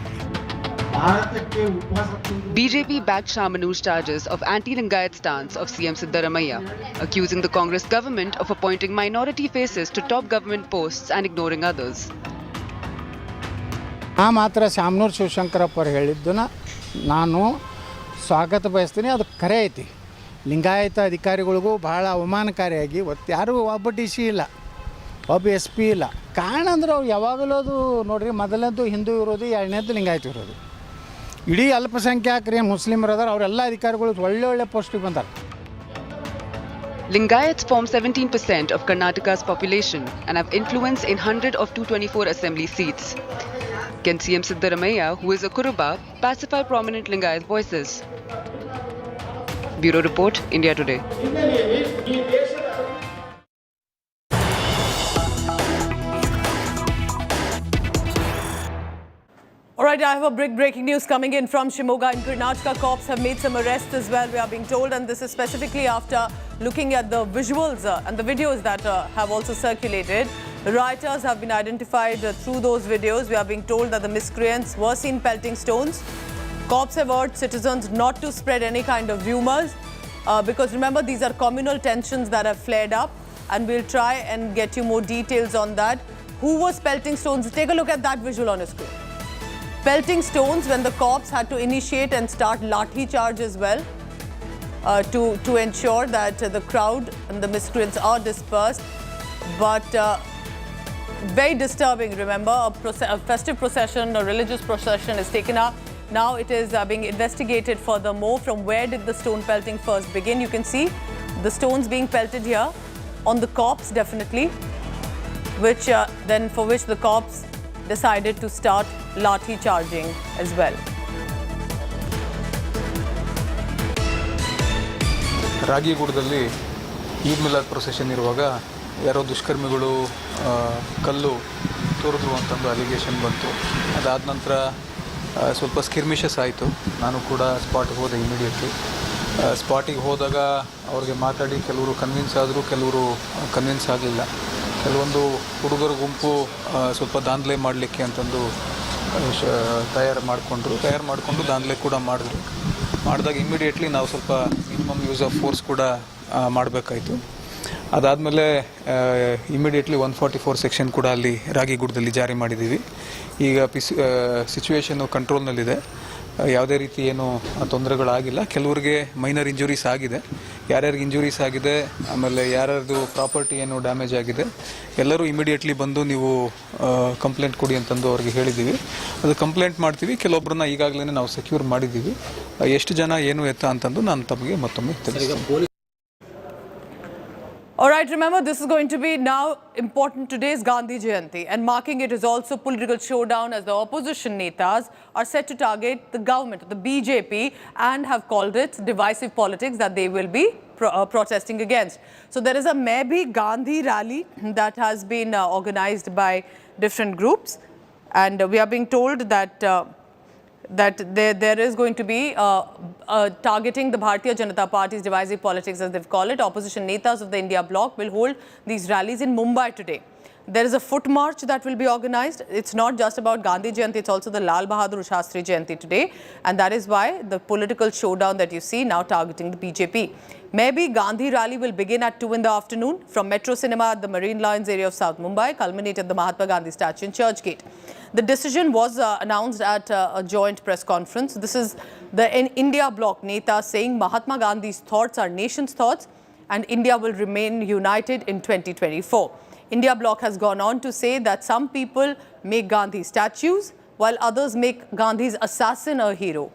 BJP backed Shamanu's charges of anti-Lingayat stance of CM Siddaramaiah, accusing the Congress government of appointing minority faces to top government posts and ignoring others. ಮಾತ್ರ ಶಾಮನೂರು ಶಿವಶಂಕರಪ್ಪರು ಹೇಳಿದ್ದನ್ನ ನಾನು ಸ್ವಾಗತ ಬಯಸ್ತೀನಿ. ಅದು ಖರೆ ಐತಿ. ಲಿಂಗಾಯತ ಅಧಿಕಾರಿಗಳಿಗೂ ಬಹಳ ಅವಮಾನಕಾರಿಯಾಗಿ ಯಾರೂ ಒಬ್ಬ ಡಿ ಸಿ ಇಲ್ಲ, ಒಬ್ಬ ಎಸ್ ಪಿ ಇಲ್ಲ. ಕಾರಣ ಅಂದ್ರೆ ಅವ್ರು ಯಾವಾಗಲೂ ಅದು ನೋಡ್ರಿ, ಮೊದಲನೇದು ಹಿಂದೂ ಇರೋದು, ಎರಡನೇದು ಲಿಂಗಾಯತ ಇರೋದು. ಇಡೀ ಅಲ್ಪಸಂಖ್ಯಾತರು ಏನು ಮುಸ್ಲಿಮರು ಅದಾರ, ಅವರೆಲ್ಲ ಅಧಿಕಾರಿಗಳು ಒಳ್ಳೆ ಪೋಸ್ಟಿಗೆ ಬಂದಾರೆ. Lingayats form 17% of Karnataka's population and have influence in 100 of 224 assembly seats. Can CM Siddaramaiah, who is a Kuruba, pacify prominent Lingayat voices? Bureau Report, India Today. All right. right, I have a breaking news coming in from Shimoga in Karnataka. Cops have made some arrests as well, we are being told, and this is specifically after looking at the visuals and the videos that have also circulated. The rioters have been identified through those videos. We are being told that the miscreants were seen pelting stones. Cops have urged citizens not to spread any kind of rumors because remember, these are communal tensions that have flared up, and we'll try and get you more details on that. Who was pelting stones? Take a look at that visual on your screen. Pelting stones when the cops had to initiate and start lathi charge as well to ensure that the crowd and the miscreants are dispersed. But very disturbing, remember, a festive procession, a religious procession is taken up. Now it is being investigated furthermore. From where did the stone pelting first begin? You can see the stones being pelted here on the cops, definitely, which for which the cops decided to start lathi charging as well. ರಾಗಿಗುಡದಲ್ಲಿ Eid Milad procession ಇರುವಾಗ ಯಾರೋ ದುಷ್ಕರ್ಮಿಗಳು ಕಲ್ಲು ತೋರಿದ್ರು ಅಂತಂದು allegation ಬಂತು. ಅದಾದ ನಂತರ ಸ್ವಲ್ಪ ಸ್ಕಿರ್ಮಿಷಸ್ ಆಯಿತು. ನಾನು ಕೂಡ ಸ್ಪಾಟ್ಗೆ ಹೋದೆ ಇಮಿಡಿಯೇಟ್ಲಿ. ಸ್ಪಾಟಿಗೆ ಹೋದಾಗ ಅವ್ರಿಗೆ ಮಾತಾಡಿ ಕೆಲವರು ಕನ್ವಿನ್ಸ್ ಆದರು, ಕೆಲವರು ಕನ್ವಿನ್ಸ್ ಆಗಲಿಲ್ಲ. ಕೆಲವೊಂದು ಹುಡುಗರ ಗುಂಪು ಸ್ವಲ್ಪ ದಾಂಧಲೆ ಮಾಡಲಿಕ್ಕೆ ಅಂತಂದು ತಯಾರು ಮಾಡಿಕೊಂಡು ದಾಂಧಲೆ ಕೂಡ ಮಾಡಿದಾಗ ಇಮ್ಮಿಡಿಯೇಟ್ಲಿ ನಾವು ಸ್ವಲ್ಪ ಮಿನಿಮಮ್ ಯೂಸ್ ಆಫ್ ಫೋರ್ಸ್ ಕೂಡ ಮಾಡಬೇಕಾಯಿತು. ಅದಾದಮೇಲೆ ಇಮಿಡಿಯೇಟ್ಲಿ 144 ಸೆಕ್ಷನ್ ಕೂಡ ಅಲ್ಲಿ ರಾಗಿಗುಡದಲ್ಲಿ ಜಾರಿ ಮಾಡಿದ್ದೀವಿ. ಈಗ ಸಿಚುವೇಶನ್ನು ಕಂಟ್ರೋಲ್ನಲ್ಲಿದೆ. ಯಾವುದೇ ರೀತಿ ಏನು ತೊಂದರೆಗಳಾಗಿಲ್ಲ. ಕೆಲವರಿಗೆ ಮೈನರ್ ಇಂಜುರೀಸ್ ಆಗಿದೆ. ಯಾರ್ಯಾರಿಗೆ ಇಂಜುರೀಸ್ ಆಗಿದೆ, ಆಮೇಲೆ ಯಾರ್ಯಾರ್ದು ಪ್ರಾಪರ್ಟಿ ಏನು ಡ್ಯಾಮೇಜ್ ಆಗಿದೆ, ಎಲ್ಲರೂ ಇಮಿಡಿಯೇಟ್ಲಿ ಬಂದು ನೀವು ಕಂಪ್ಲೇಂಟ್ ಕೊಡಿ ಅಂತಂದು ಅವ್ರಿಗೆ ಹೇಳಿದ್ದೀವಿ. ಅದು ಕಂಪ್ಲೇಂಟ್ ಮಾಡ್ತೀವಿ. ಕೆಲವೊಬ್ಬರನ್ನ ಈಗಾಗಲೇ ನಾವು ಸೆಕ್ಯೂರ್ ಮಾಡಿದ್ದೀವಿ. ಎಷ್ಟು ಜನ ಏನು ಎತ್ತ ಅಂತಂದು ನಾನು ತಮಗೆ ಮತ್ತೊಮ್ಮೆ ತಿಳಿಸ್ತೀನಿ. All right, remember, this is going to be now important. Today's Gandhi Jayanti, and marking it is also political showdown as the opposition netas are set to target the government, the BJP, and have called it divisive politics that they will be protesting against. So there is a maybe Gandhi rally that has been organized by different groups, and we are being told that there is going to be targeting the Bharatiya Janata Party's divisive politics, as they've called it. Opposition netas of the India bloc will hold these rallies in Mumbai today. There is a foot march that will be organized. It's not just about Gandhi Jayanti, it's also the Lal Bahadur Shastri Jayanti today. And that is why the political showdown that you see now targeting the BJP. Maybe Gandhi rally will begin at 2 in the afternoon from Metro Cinema at the Marine Lines area of South Mumbai, culminate at the Mahatma Gandhi statue in Churchgate. The decision was announced at a joint press conference. This is the India bloc neta saying Mahatma Gandhi's thoughts are nation's thoughts and India will remain united in 2024. India bloc has gone on to say that some people make Gandhi statues while others make Gandhi's assassin a hero.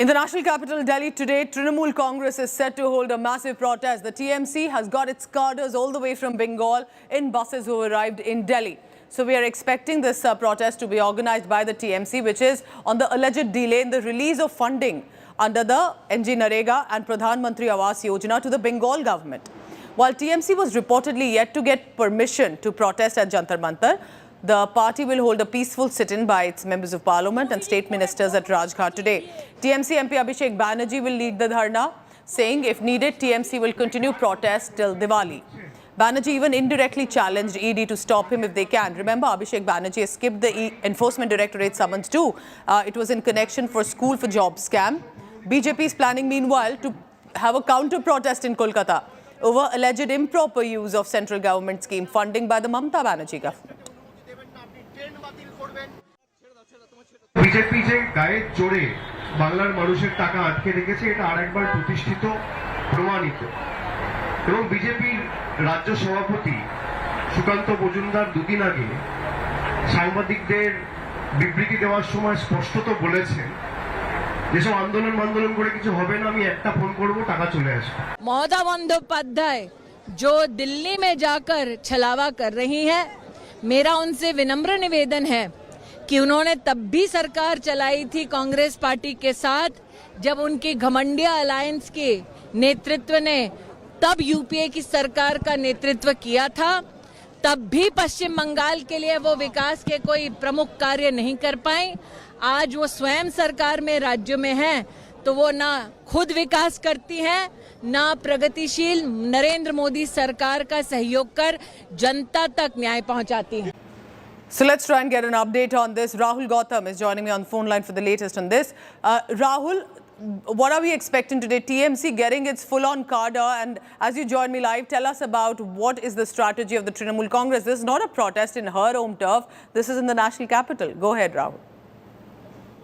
In the national capital, Delhi, today, Trinamool Congress is set to hold a massive protest. The TMC has got its cadres all the way from Bengal in buses who arrived in Delhi. So we are expecting this protest to be organized by the TMC, which is on the alleged delay in the release of funding under the NG-Narega and Pradhan Mantri Awas Yojana to the Bengal government. While TMC was reportedly yet to get permission to protest at Jantar Mantar, the party will hold a peaceful sit-in by its members of parliament and state ministers at Rajghat today. TMC MP Abhishek Banerjee will lead the dharna, saying if needed, TMC will continue protest till Diwali. Banerjee even indirectly challenged ED to stop him if they can. Remember, Abhishek Banerjee has skipped the Enforcement Directorate summons too. It was in connection for School for Jobs scam. BJP is planning, meanwhile, to have a counter-protest in Kolkata over alleged improper use of central government scheme funding by the Mamata Banerjee government. BJP যে গায়ের জোরে বাংলার মানুষের টাকা আটকে রেখেছে, এটা আরেকবার প্রতিষ্ঠিত, প্রমাণিত। এবং বিজেপির রাজ্য সভাপতি সুকান্ত মজুমদার দুদিন আগে সাংবাদিকদের বিবৃতি দেওয়ার সময় স্পষ্টত বলেছেন যেসব আন্দোলন করে কিছু হবে না, আমি একটা ফোন করব, টাকা চলে আসবে। ममता बंदोपाध्याय जो दिल्ली में जाकर छलावा कर रही हैं, मेरा उनसे विनम्र निवेदन है कि उन्होंने तब भी सरकार चलाई थी कांग्रेस पार्टी के साथ जब उनकी घमंडिया अलायंस के नेतृत्व ने तब यूपीए की सरकार का नेतृत्व किया था, तब भी पश्चिम बंगाल के लिए वो विकास के कोई प्रमुख कार्य नहीं कर पाए। आज वो स्वयं सरकार में राज्य में है तो वो ना खुद विकास करती है, ना प्रगतिशील नरेंद्र मोदी सरकार का सहयोग कर जनता तक न्याय पहुंचाती है। So let's try and get an update on this. Rahul Gautam is joining me on the phone line for the latest on this. Rahul, what are we expecting today? TMC getting its full-on cadre, and as you join me live, tell us about what is the strategy of the Trinamool Congress. This is not a protest in her home turf. This is in the national capital. Go ahead, Rahul.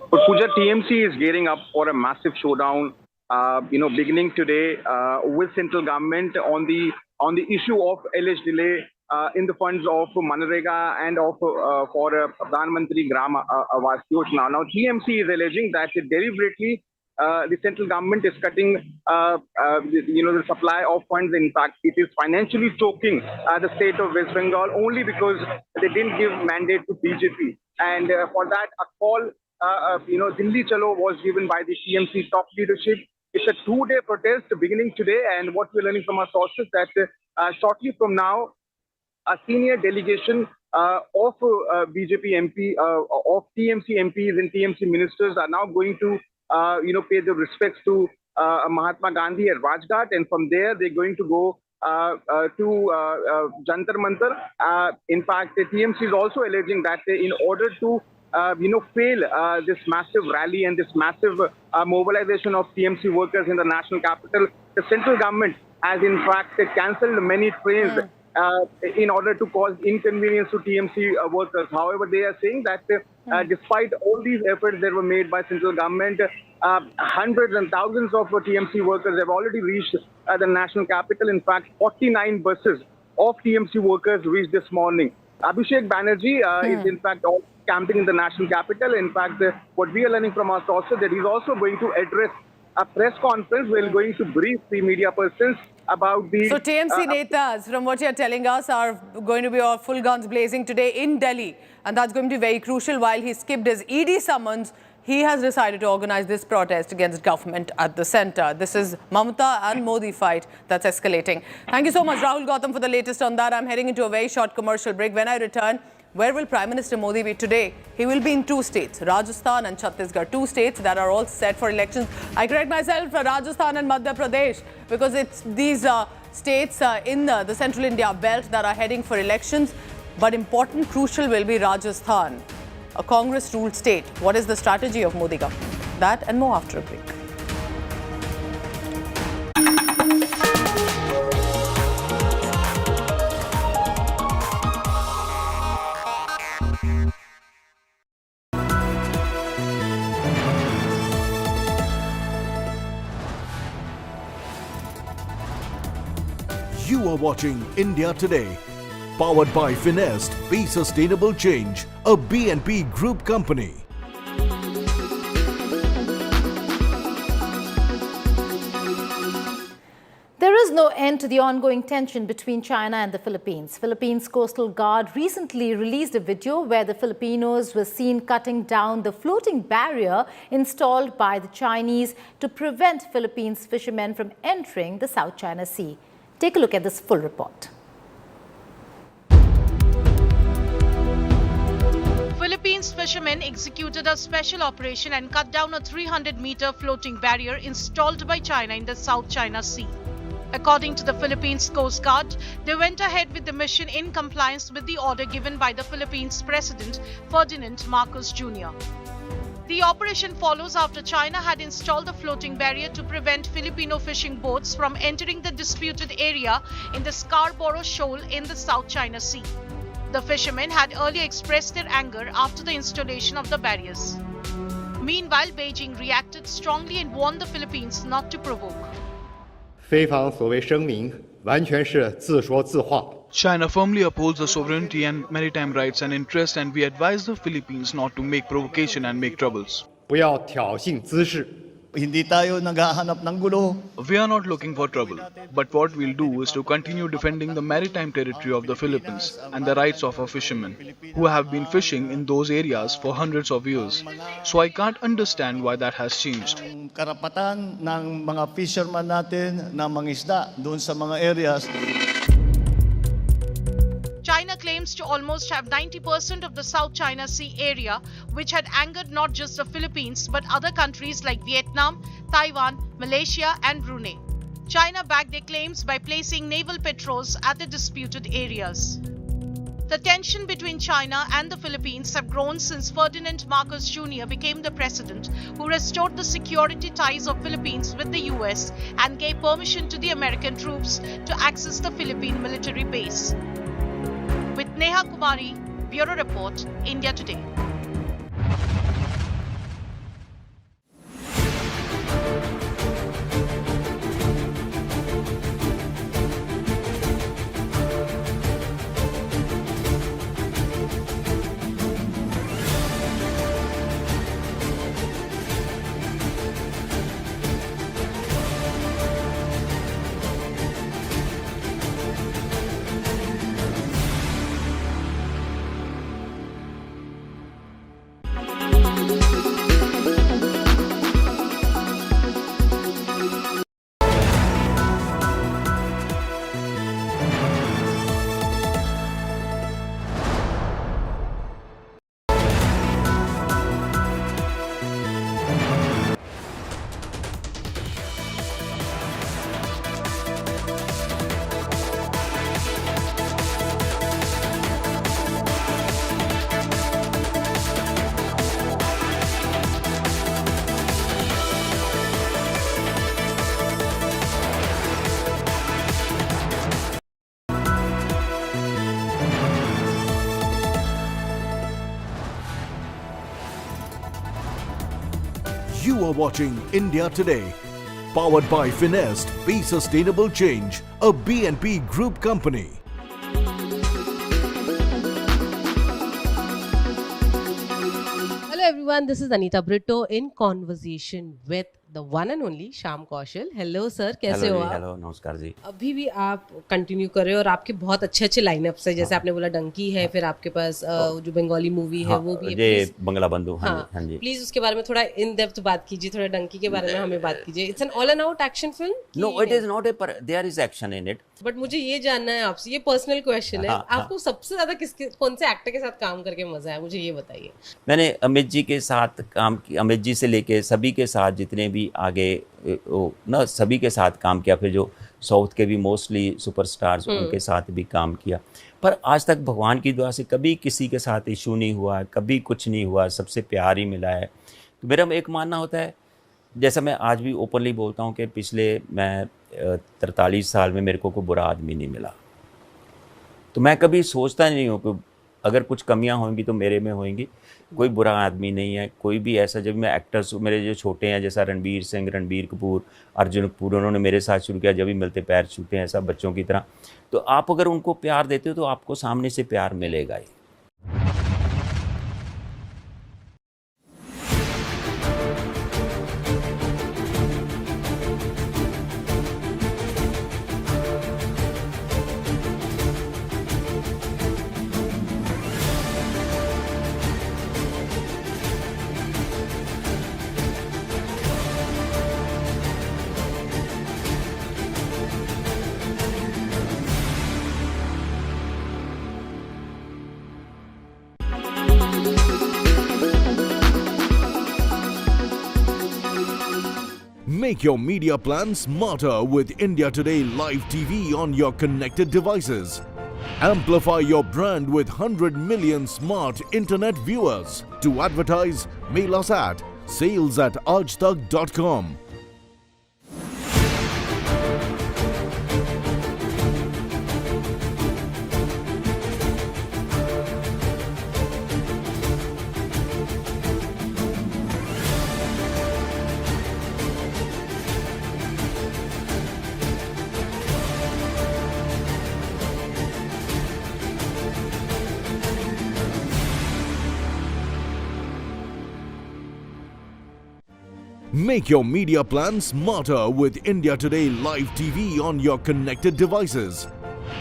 But Pooja, TMC is gearing up for a massive showdown. Beginning today with central government on the issue of alleged delay in the funds of Manrega and of for Pradhan Mantri Gram Awas Yojana. Now, TMC is alleging that deliberately the central government is cutting the supply of funds. In fact, it is financially choking the state of West Bengal only because they didn't give mandate to BJP. And for that, a call, Dilli Chalo was given by the TMC top leadership. It's a two-day protest beginning today, and what we're learning from our sources that shortly from now, a senior delegation of BJP MP, of TMC MPs and TMC ministers are now going to, pay their respects to Mahatma Gandhi at Rajghat, and from there they're going to go to Jantar Mantar. In fact, the TMC is also alleging that in order to fail this massive rally and this massive mobilization of TMC workers in the national capital, the central government has in fact cancelled many trains in order to cause inconvenience to TMC workers. However, they are saying that despite all these efforts that were made by central government, hundreds and thousands of TMC workers have already reached the national capital. In fact, 49 buses of TMC workers reached this morning. Abhishek Banerjee is in fact all camping in the national capital. In fact, what we are learning from our sources that he's also going to address a press conference where he's going to brief the media persons about the... So TMC netas, from what you're telling us, are going to be all full guns blazing today in Delhi. And that's going to be very crucial. While he skipped his ED summons, he has decided to organize this protest against government at the centre. This is Mamata and Modi fight that's escalating. Thank you so much, Rahul Gautam, for the latest on that. I'm heading into a very short commercial break. When I return, where will Prime Minister Modi be today? He will be in two states, Rajasthan and Chhattisgarh, two states that are all set for elections. I correct myself, Rajasthan and Madhya Pradesh, because it's these states in the central India belt that are heading for elections. But important, crucial will be Rajasthan, a Congress-ruled state. What is the strategy of Modi government? That and more after a break. You are watching India Today, powered by Finest, Be Sustainable Change, a BNP Group company. There is no end to the ongoing tension between China and the Philippines. Philippines Coastal Guard recently released a video where the Filipinos were seen cutting down the floating barrier installed by the Chinese to prevent Philippines fishermen from entering the South China Sea. Take a look at this full report. Philippines fishermen executed a special operation and cut down a 300-meter floating barrier installed by China in the South China Sea. According to the Philippines Coast Guard, they went ahead with the mission in compliance with the order given by the Philippines President Ferdinand Marcos Jr. The operation follows after China had installed a floating barrier to prevent Filipino fishing boats from entering the disputed area in the Scarborough Shoal in the South China Sea. The fishermen had earlier expressed their anger after the installation of the barriers. Meanwhile, Beijing reacted strongly and warned the Philippines not to provoke. 菲方所谓声明完全是自说自话。 China firmly upholds the sovereignty and maritime rights and interests, and we advise the Philippines not to make provocation and make troubles. 不要挑衅滋事， Hindi tayo naghahanap ng gulo. We are not looking for trouble, but what we'll do is to continue defending the maritime territory of the Philippines and the rights of our fishermen, who have been fishing in those areas for hundreds of years. So I can't understand why that has changed. Karapatan ng mga fisherman natin na mangisda doon sa mga areas. China claims to almost have 90% of the South China Sea area, which had angered not just the Philippines but other countries like Vietnam, Taiwan, Malaysia, and Brunei. China backed their claims by placing naval patrols at the disputed areas. The tension between China and the Philippines have grown since Ferdinand Marcos Jr. became the president, who restored the security ties of Philippines with the US and gave permission to the American troops to access the Philippine military base. With Neha Kumari, Bureau Report, India Today. You are watching India Today, powered by Finest, Be Sustainable Change, a BNP Group company. Hello everyone, this is Anita Brito in conversation with the one and only Shyam Kaushal. Hello sir, कैसे हो आप? Hello नमस्कार जी. अभी भी आप continue कर रहे हो और आपके बहुत अच्छे अच्छे लाइनअप्स है, जैसे आपने बोला डंकी है, फिर आपके पास जो बंगाली मूवी है वो भी है. ये बंगला बंधु. हाँ जी. प्लीज उसके बारे में थोड़ा इन डेप्थ बात कीजिए, थोड़ा डंकी के बारे में हमें बात कीजिए. It's an all and out action film? No, it is not a, there is action in it. But मुझे ये जानना है आपसे, ये पर्सनल क्वेश्चन है, आपको सबसे ज्यादा कौन से एक्टर के साथ काम करके मजा है, मुझे ये बताइए. मैंने अमित जी के साथ काम किया, अमित जी से लेके सभी के साथ जितने भी आगे ना सभी के साथ काम किया. फिर जो साउथ के भी मोस्टली सुपरस्टार्स उनके साथ भी काम किया. पर आज तक भगवान की दुआ से कभी किसी के साथ इशू नहीं हुआ, कभी कुछ नहीं हुआ, सबसे प्यार ही मिला है. तो मेरा एक मानना होता है, जैसा मैं आज भी ओपनली बोलता हूँ कि पिछले मैं 43 साल में मेरे को कोई बुरा आदमी नहीं मिला. तो मैं कभी सोचता नहीं हूँ कि अगर कुछ कमियां होंगी तो मेरे में होंगी. कोई बुरा आदमी नहीं है कोई भी ऐसा. जब मैं एक्टर्स मेरे जो छोटे हैं, जैसा रणबीर सिंह, रणबीर कपूर, अर्जुन कपूर, उन्होंने मेरे साथ शुरू किया, जब भी मिलते पैर छूते हैं, ऐसा बच्चों की तरह. तो आप अगर उनको प्यार देते हो तो आपको सामने से प्यार मिलेगा ही. Make your media plan smarter with India Today Live TV on your connected devices. Amplify your brand with 100 million smart internet viewers. To advertise, mail us at sales@aajtak.com. Make your media plan smarter with India Today Live TV on your connected devices.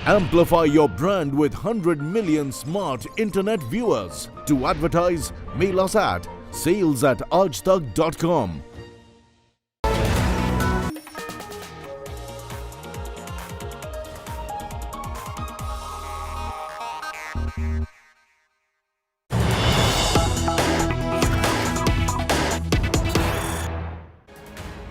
Amplify your brand with 100 million smart internet viewers. To advertise, mail us at sales@aajtak.com.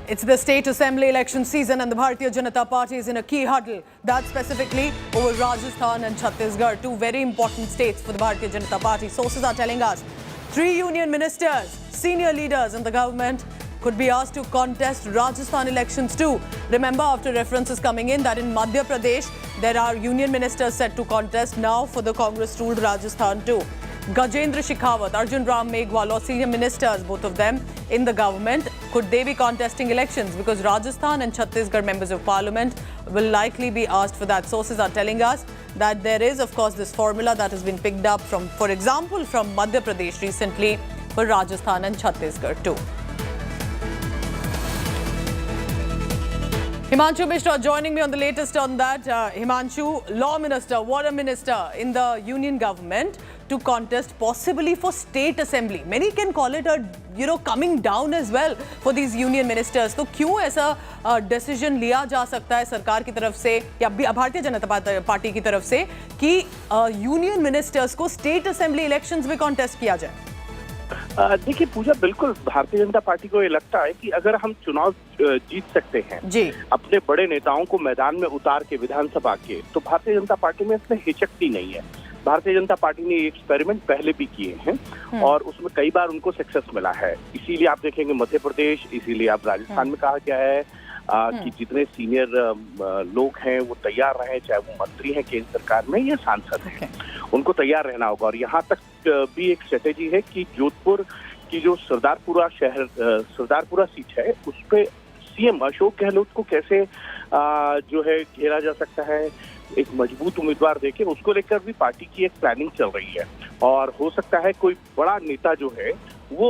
It's the state assembly election season and the Bharatiya Janata Party is in a key huddle. That's specifically over Rajasthan and Chhattisgarh, two very important states for the Bharatiya Janata Party. Sources are telling us 3 union ministers, senior leaders in the government could be asked to contest Rajasthan elections too. Remember, after references coming in that in Madhya Pradesh, there are union ministers set to contest now for the Congress-ruled Rajasthan too. Gajendra Shekhawat, Arjun Ram Meghwal, or senior ministers, both of them in the government, could they be contesting elections? Because Rajasthan and Chhattisgarh members of parliament will likely be asked for that. Sources are telling us that there is, of course, this formula that has been picked up from, for example, from Madhya Pradesh recently for Rajasthan and Chhattisgarh too. Himanshu Mishra joining me on the latest on that. Himanshu, law minister, water minister in the union government to contest possibly for state assembly. Many can call it a, coming down as well for these union ministers. तो क्यों ऐसा decision लिया जा सकता है सरकार की तरफ से या भारतीय जनता पार्टी की तरफ से कि union ministers को state assembly elections में contest किया जाए? देखिए पूजा, बिल्कुल भारतीय जनता पार्टी को ये लगता है कि अगर हम चुनाव जीत सकते हैं जी, अपने बड़े नेताओं को मैदान में उतार के विधानसभा के, तो भारतीय जनता पार्टी में इसमें हिचकती नहीं है। भारतीय जनता पार्टी ने ये एक्सपेरिमेंट पहले भी किए हैं और उसमें कई बार उनको सक्सेस मिला है। इसीलिए आप देखेंगे मध्य प्रदेश, इसीलिए आप राजस्थान में कहा गया है कि जितने सीनियर लोग हैं वो तैयार रहें, चाहे वो मंत्री हैं केंद्र सरकार में या सांसद हैं, उनको तैयार रहना होगा। और यहाँ तक भी एक स्ट्रेटेजी है कि जोधपुर की जो सरदारपुरा सीट है उस पे सीएम अशोक गहलोत को कैसे जो है घेरा जा सकता है, एक मजबूत उम्मीदवार देके, उसको लेकर भी पार्टी की एक प्लानिंग चल रही है। और हो सकता है कोई बड़ा नेता जो है वो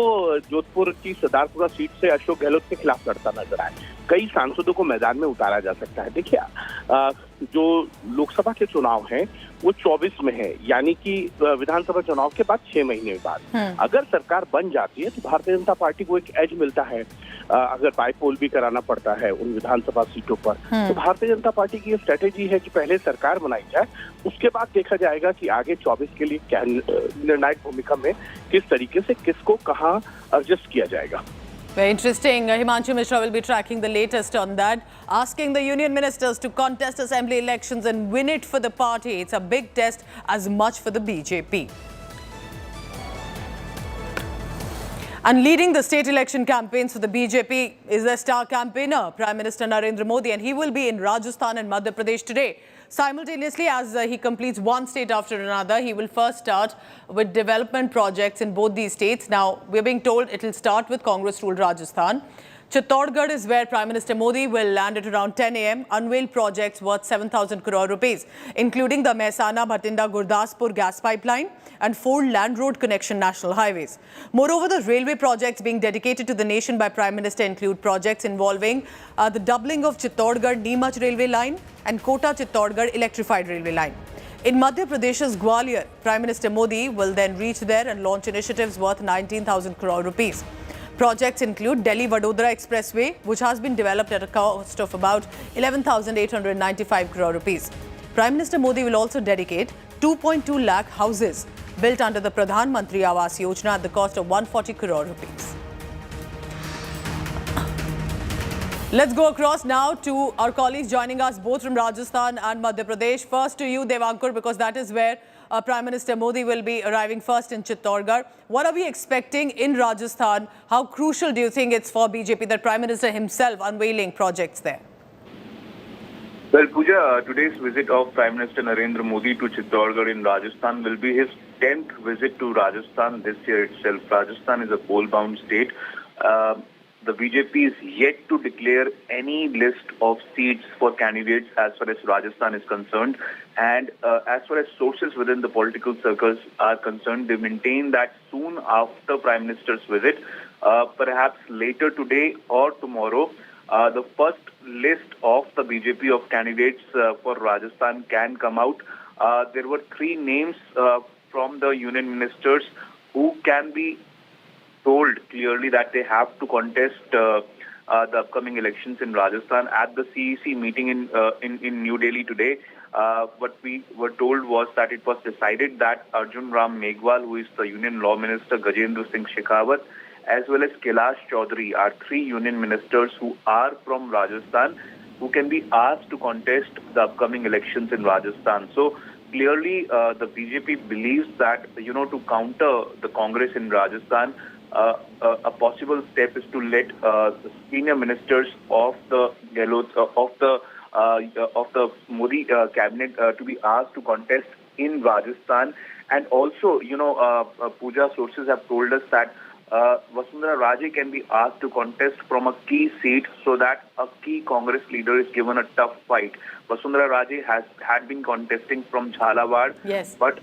जोधपुर की सरदारपुरा सीट से अशोक गहलोत के खिलाफ लड़ता नजर आए। कई सांसदों को मैदान में उतारा जा सकता है। देखिए, जो लोकसभा के चुनाव हैं वो 24 में है, यानी कि विधानसभा चुनाव के बाद 6 महीने बाद अगर सरकार बन जाती है तो भारतीय जनता पार्टी को एक एज मिलता है। अगर बाईपोल भी कराना पड़ता है उन विधानसभा सीटों पर, तो भारतीय जनता पार्टी की ये स्ट्रेटेजी है कि पहले सरकार बनाई जाए, उसके बाद देखा जाएगा कि आगे 24 के लिए क्या निर्णायक भूमिका में किस तरीके से किसको कहाँ एडजस्ट किया जाएगा। Very interesting. Himanshu Mishra will be tracking the latest on that, asking the union ministers to contest assembly elections and win it for the party. It's a big test as much for the BJP. And leading the state election campaigns for the BJP is their star campaigner, Prime Minister Narendra Modi, and he will be in Rajasthan and Madhya Pradesh today. Simultaneously, as he completes one state after another, he will first start with development projects in both these states. Now, we're being told it will start with Congress-ruled Rajasthan. Chittorgarh is where Prime Minister Modi will land at around 10 a.m. Unveil projects worth 7,000 crore rupees, including the Mehsana-Bhatinda-Gurdaspur gas pipeline and 4 land road connection national highways. Moreover, the railway projects being dedicated to the nation by Prime Minister include projects involving the doubling of Chittorgarh-Neemuch railway line and Kota-Chittorgarh electrified railway line. In Madhya Pradesh's Gwalior, Prime Minister Modi will then reach there and launch initiatives worth 19,000 crore rupees. Projects include Delhi-Vadodara Expressway, which has been developed at a cost of about 11,895 crore rupees. Prime Minister Modi will also dedicate 2.2 lakh houses built under the Pradhan Mantri Awas Yojana at the cost of 140 crore rupees. Let's go across now to our colleagues joining us both from Rajasthan and Madhya Pradesh. First to you, Devankur, because that is where Prime Minister Modi will be arriving first in Chittorgarh. What are we expecting in Rajasthan? How crucial do you think it's for BJP that Prime Minister himself unveiling projects there? Well, Pooja, today's visit of Prime Minister Narendra Modi to Chittorgarh in Rajasthan will be his 10th visit to Rajasthan this year itself. Rajasthan is a poll-bound state. The BJP is yet to declare any list of seats for candidates as far as Rajasthan is concerned. And as far as sources within the political circles are concerned, they maintain that soon after Prime Minister's visit, perhaps later today or tomorrow, the first list of the BJP of candidates for Rajasthan can come out. There were 3 names from the union ministers who can be told clearly that they have to contest the upcoming elections in Rajasthan. At the CEC meeting in New Delhi today, what we were told was that it was decided that Arjun Ram Meghwal, who is the Union Law Minister, Gajendra Singh Shekhawat, as well as Kailash Chaudhary are 3 union ministers who are from Rajasthan, who can be asked to contest the upcoming elections in Rajasthan. So clearly, the BJP believes that, to counter the Congress in Rajasthan, a possible step is to let the senior ministers of the Modi cabinet to be asked to contest in Rajasthan. And also, Pooja, sources have told us that Vasundhara Raje can be asked to contest from a key seat so that a key Congress leader is given a tough fight. Vasundhara Raje had been contesting from Jhalawad, yes, but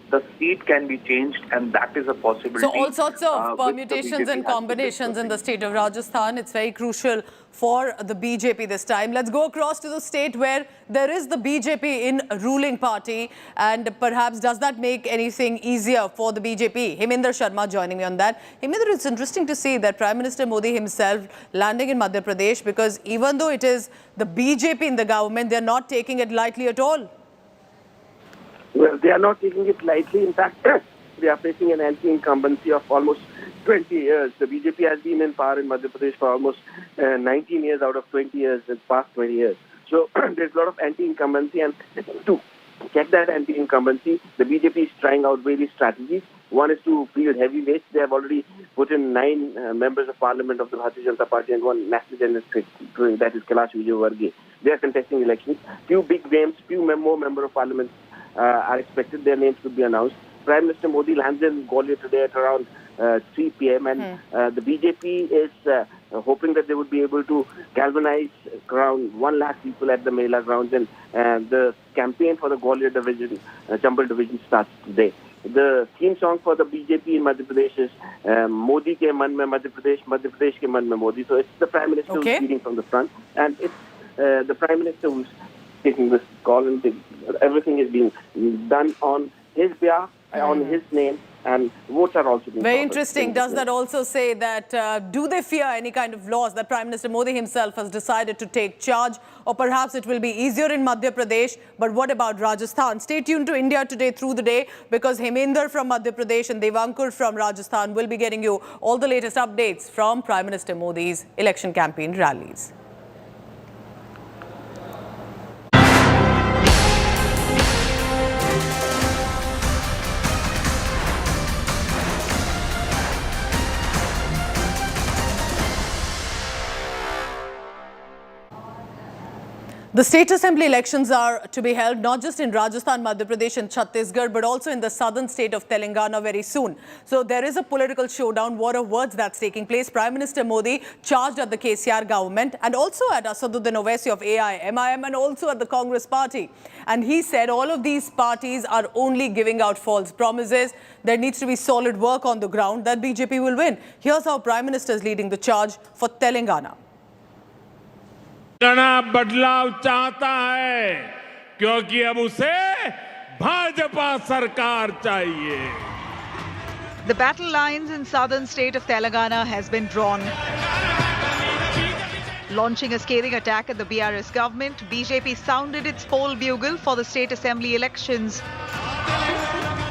the seat can be changed, and that is a possibility. So all sorts of permutations and combinations in the state of Rajasthan. It's very crucial for the BJP this time. Let's go across to the state where there is the BJP in ruling party, and perhaps does that make anything easier for the BJP? Heminder Sharma joining me on that. Heminder, it's interesting to see that Prime Minister Modi himself landing in Madhya Pradesh, because even though it is the BJP in the government, they're not taking it lightly at all. Well, they are not taking it lightly. In fact, they are facing an anti-incumbency of almost 20 years. The BJP has been in power in Madhya Pradesh for almost 19 years out of 20 years, the past 20 years. So there's a lot of anti-incumbency, and to check that anti-incumbency, the BJP is trying out various strategies. One is to field heavyweights. They have already put in 9 members of parliament of the Bharatiya Janata Party and 1 national general secretary, that is Kailash Vijaywargiya. They are contesting elections. Few big names, few more members of parliament are expected. Their names could be announced. Prime Minister Modi lands in Gwalior today at around 3 p.m. and the BJP is hoping that they would be able to galvanize around 1 lakh people at the Mela grounds, and the campaign for the Gwalior division, Chambal division, starts today. The theme song for the BJP in Madhya Pradesh is Modi ke man mein Madhya Pradesh ke man mein Modi. So it's the Prime Minister who's leading from the front, and it's the Prime Minister who's taking this call, and everything is being done on his behalf, on his name, and votes are also being very interesting. Does that also say that, do they fear any kind of laws that Prime Minister Modi himself has decided to take charge, or perhaps it will be easier in Madhya Pradesh, but what about Rajasthan? Stay tuned to India Today through the day, because Heminder from Madhya Pradesh and Devankur from Rajasthan will be getting you all the latest updates from Prime Minister Modi's election campaign rallies. The state assembly elections are to be held not just in Rajasthan, Madhya Pradesh and Chhattisgarh, but also in the southern state of Telangana very soon. So there is a political showdown, war of words that's taking place. Prime Minister Modi charged at the KCR government and also at Asaduddin Owaisi of AIMIM and also at the Congress party. And he said all of these parties are only giving out false promises. There needs to be solid work on the ground that BJP will win. Here's how Prime Minister is leading the charge for Telangana. Telangana बदलाव चाहता है क्योंकि अब उसे भाजपा सरकार चाहिए. The battle lines in southern state of Telangana has been drawn. Launching a scathing attack at the BRS government, BJP sounded its poll bugle for the state assembly elections.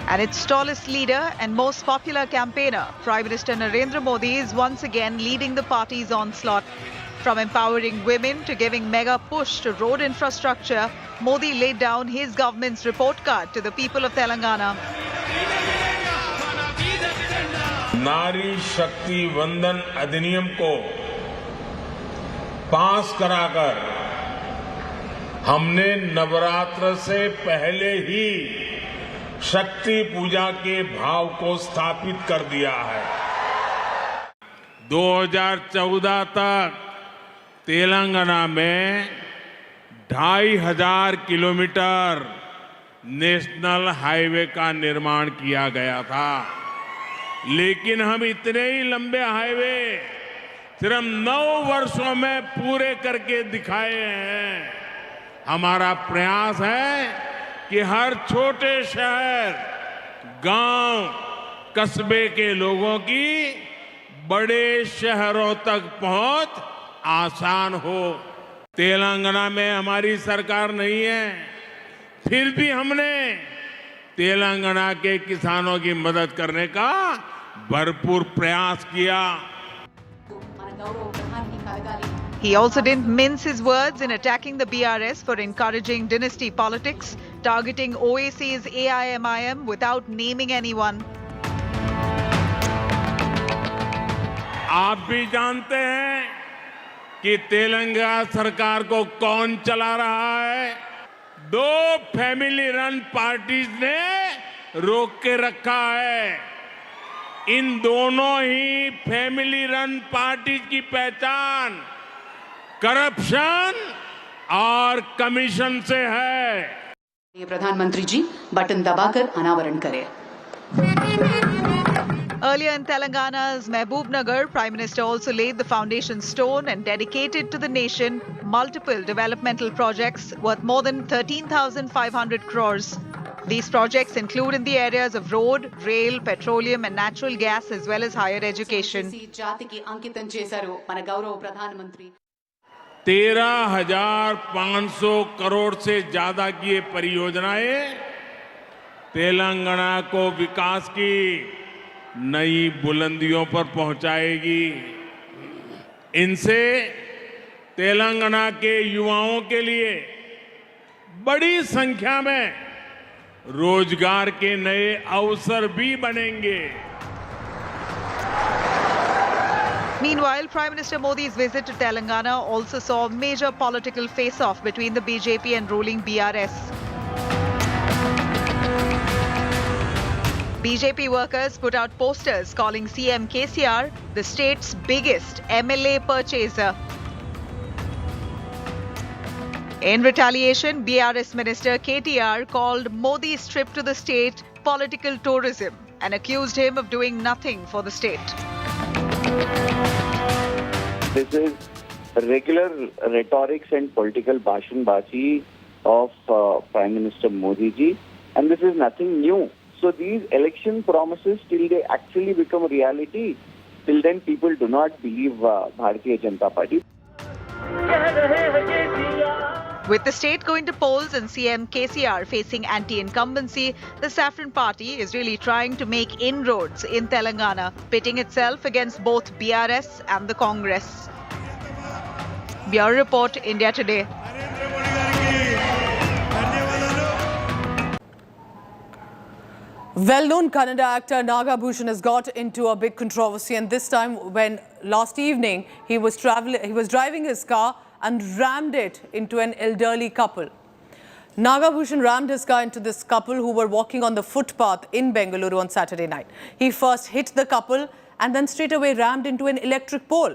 And its tallest leader and most popular campaigner, Prime Minister Narendra Modi, is once again leading the party's onslaught. From empowering women to giving mega push to road infrastructure, Modi laid down his government's report card to the people of Telangana. नारी शक्ति वंदन अधिनियम को पास कराकर हमने नवरात्र से पहले ही शक्ति पूजा के भाव को स्थापित कर दिया है. 2014 तक तेलंगाना में 2500 किलोमीटर नेशनल हाईवे का निर्माण किया गया था. लेकिन हम इतने ही लंबे हाईवे सिर्फ 9 वर्षों में पूरे करके दिखाए हैं। हमारा प्रयास है कि हर छोटे शहर, गांव, कस्बे के लोगों की बड़े शहरों तक पहुंच आसान हो। तेलंगाना में हमारी सरकार नहीं है, फिर भी हमने तेलंगाना के किसानों की मदद करने का भरपूर प्रयास किया। He also didn't mince his words in attacking the BRS for encouraging dynasty politics, targeting OAC's AIMIM without naming anyone. आप भी जानते हैं कि तेलंगाना सरकार को कौन चला रहा है। 2 फैमिली रन पार्टीज ने रोक के रखा है। इन दोनों ही फैमिली रन पार्टीज की पहचान करप्शन और कमीशन से है। ये प्रधानमंत्री जी बटन दबाकर अनावरण करें। Earlier in Telangana's Mehboob-Nagar, Prime Minister also laid the foundation stone and dedicated to the nation multiple developmental projects worth more than 13,500 crores. These projects include in the areas of road, rail, petroleum and natural gas as well as higher education. 13,500 crore से ज्यादा की ये परियोजनाएं तेलंगाना को विकास की नई बुलंदियों पर पहुंचाएगी। इनसे तेलंगाना के युवाओं के लिए बड़ी संख्या में रोजगार के नए अवसर भी बनेंगे। Meanwhile, Prime Minister Modi's visit to Telangana also saw a major political face-off between the BJP and ruling BRS. BJP workers put out posters calling CM KCR the state's biggest MLA purchaser. In retaliation, BRS Minister KTR called Modi's trip to the state political tourism and accused him of doing nothing for the state. This is regular rhetorics and political bashanbazi of Prime Minister Modi ji, and this is nothing new. So these election promises, till they actually become reality, till then people do not believe Bharatiya Janata Party. With the state going to polls and CM KCR facing anti-incumbency, the Saffron Party is really trying to make inroads in Telangana, pitting itself against both BRS and the Congress. Bureau Report, India Today. Well-known Kannada actor Nagabhushan has got into a big controversy, and this time when last evening he was driving his car and rammed it into an elderly couple. Nagabhushan rammed his car into this couple who were walking on the footpath in Bengaluru on Saturday night. He first hit the couple and then straight away rammed into an electric pole.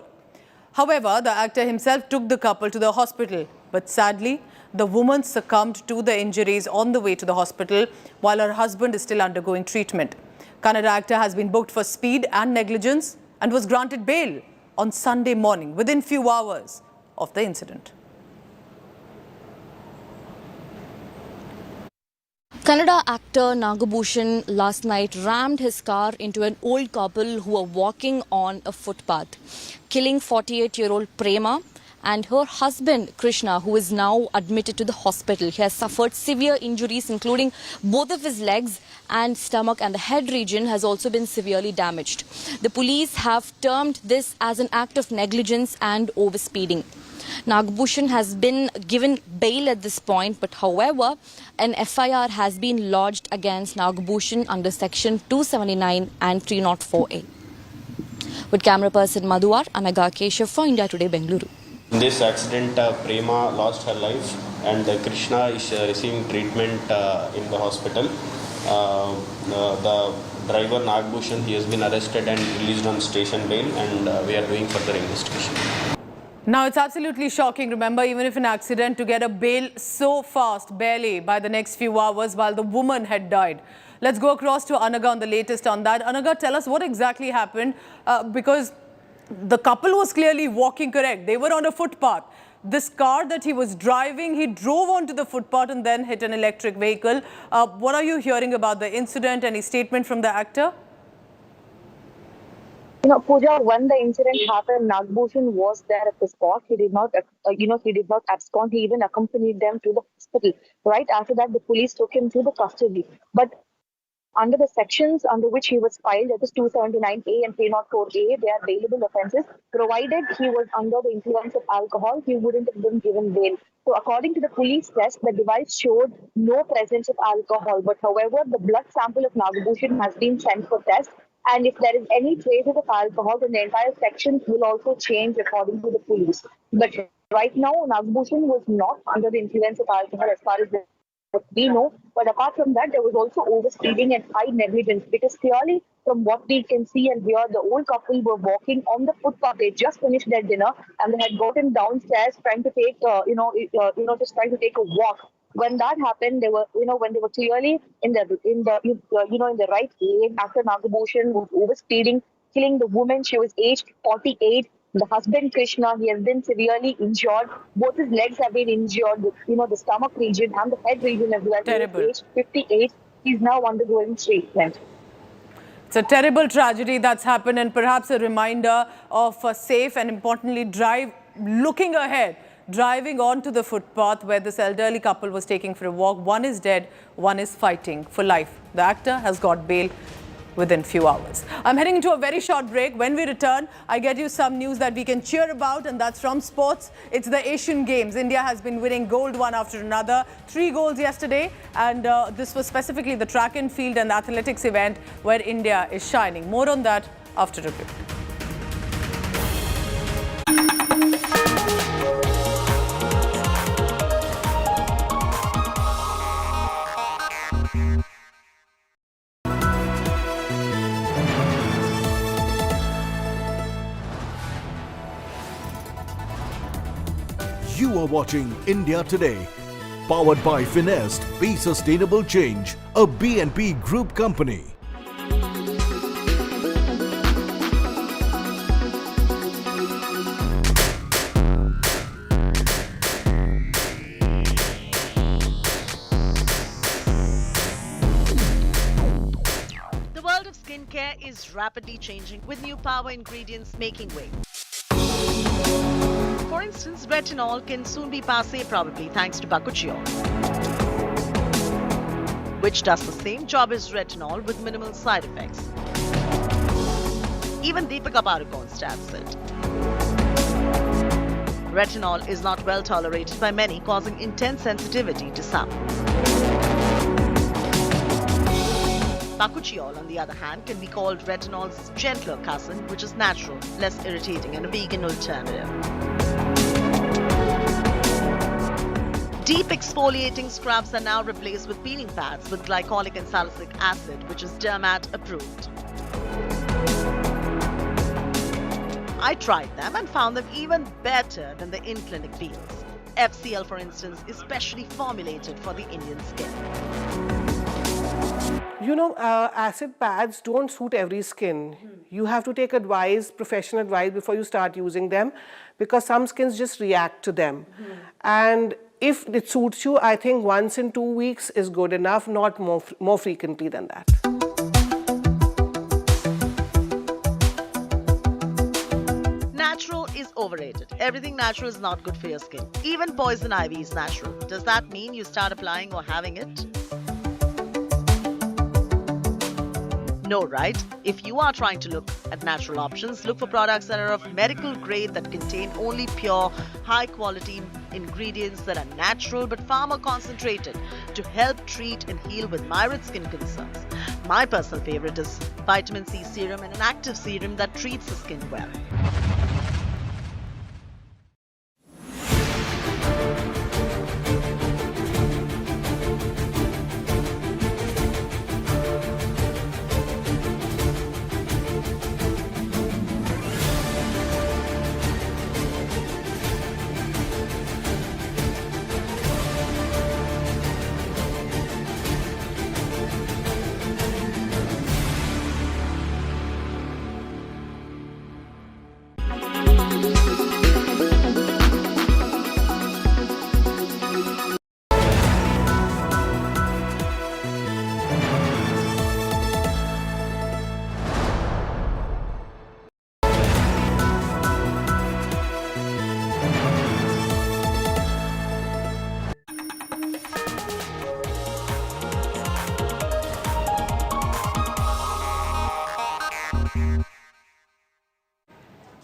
However, the actor himself took the couple to the hospital, but sadly, the woman succumbed to the injuries on the way to the hospital while her husband is still undergoing treatment. Kannada actor has been booked for speed and negligence and was granted bail on Sunday morning within few hours of the incident. Kannada actor Nagabhushan last night rammed his car into an old couple who were walking on a footpath, killing 48-year-old Prema and her husband Krishna, who is now admitted to the hospital. He has suffered severe injuries, including both of his legs and stomach, and the head region has also been severely damaged. The police have termed this as an act of negligence and overspeeding. Nagabhushan has been given bail at this point, but however, an FIR has been lodged against Nagabhushan under section 279 and 304A. With camera person Madhuar, Anaga Keshav for India Today, Bengaluru. In this accident, Prema lost her life and Krishna is receiving treatment in the hospital. The driver Nagabhushan, he has been arrested and released on station bail, and we are doing further investigation. Now, it's absolutely shocking. Remember, even if an accident, to get a bail so fast, barely by the next few hours while the woman had died. Let's go across to Anaga on the latest on that. Anaga, tell us what exactly happened, because the couple was clearly walking, correct? They were on a footpath. This car that he was driving, he drove onto the footpath and then hit an electric vehicle. What are you hearing about the incident? Any statement from the actor? Pooja, when the incident happened, Nagbhushan was there at the spot. He did not, he did not abscond. He even accompanied them to the hospital. Right after that, the police took him to the custody. But under the sections under which he was filed, that is 279A and 304A, they are bailable offences. Provided he was under the influence of alcohol, he wouldn't have been given bail. So according to the police test, the device showed no presence of alcohol. But however, the blood sample of Nagbhushan has been sent for test. And if there is any traces of alcohol, then the entire section will also change according to the police. But right now, Nagbhushan was not under the influence of alcohol as far as we know. But apart from that, there was also overspeeding and high negligence, because clearly from what we can see and hear, the old couple were walking on the footpath. They just finished their dinner and they had gotten downstairs trying to take, just trying to take a walk. When that happened, they were, when they were clearly in the right lane, after Nagbhushan was overspeeding, killing the woman. She was aged 48. The husband, Krishna, he has been severely injured. Both his legs have been injured, the stomach region and the head region as well. Terrible. He is aged 58. He's now undergoing treatment. It's a terrible tragedy that's happened, and perhaps a reminder of a safe and importantly looking ahead. Driving onto the footpath where this elderly couple was taking for a walk. One is dead, one is fighting for life. The actor has got bail within few hours. I'm heading into a very short break. When we return, I get you some news that we can cheer about, and that's from sports. It's the Asian Games. India has been winning gold one after another. 3 golds yesterday, and this was specifically the track and field and athletics event where India is shining. More on that after a break. You are watching India Today, powered by Finest, Be Sustainable Change, a BNP Group company. The world of skincare is rapidly changing, with new power ingredients making way. For instance, retinol can soon be passé probably thanks to bakuchiol, which does the same job as retinol with minimal side effects. Even Deepika Padukone stabs it. Retinol is not well tolerated by many, causing intense sensitivity to some. Bakuchiol, on the other hand, can be called retinol's gentler cousin, which is natural, less irritating, and a vegan alternative. Deep exfoliating scrubs are now replaced with peeling pads with glycolic and salicylic acid, which is Dermat approved. I tried them and found them even better than the in-clinic peels. FCL, for instance, is specially formulated for the Indian skin. Acid pads don't suit every skin. You have to take advice, professional advice, before you start using them, because some skins just react to them. And if it suits you, I think once in 2 weeks is good enough, not more frequently than that. Natural is overrated. Everything natural is not good for your skin. Even poison ivy is natural. Does that mean you start applying or having it? No, right? If you are trying to look at natural options, look for products that are of medical grade, that contain only pure, high-quality ingredients that are natural but far more concentrated to help treat and heal with myriad skin concerns. My personal favorite is vitamin C serum and an active serum that treats the skin well.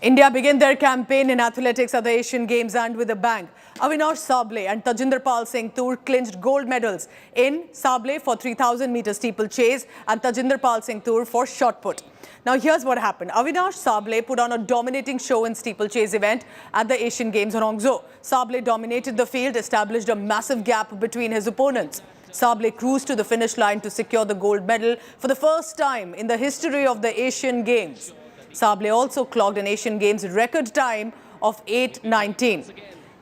India began their campaign in athletics at the Asian Games and with a bang. Avinash Sable and Tajinder Pal Singh Toor clinched gold medals in Sable for 3,000 meter steeplechase and Tajinder Pal Singh Toor for shot put. Now here's what happened. Avinash Sable put on a dominating show in steeplechase event at the Asian Games in Hangzhou. Sable dominated the field, established a massive gap between his opponents. Sable cruised to the finish line to secure the gold medal for the first time in the history of the Asian Games. Sable also clocked an Asian Games record time of 8:19.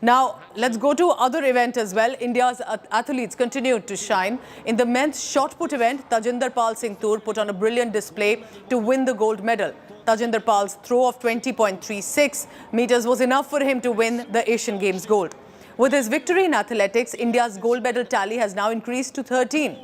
Now, let's go to other event as well. India's athletes continued to shine. In the men's shot put event, Tajinder Pal Singh Toor put on a brilliant display to win the gold medal. Tajinder Pal's throw of 20.36 meters was enough for him to win the Asian Games gold. With his victory in athletics, India's gold medal tally has now increased to 13.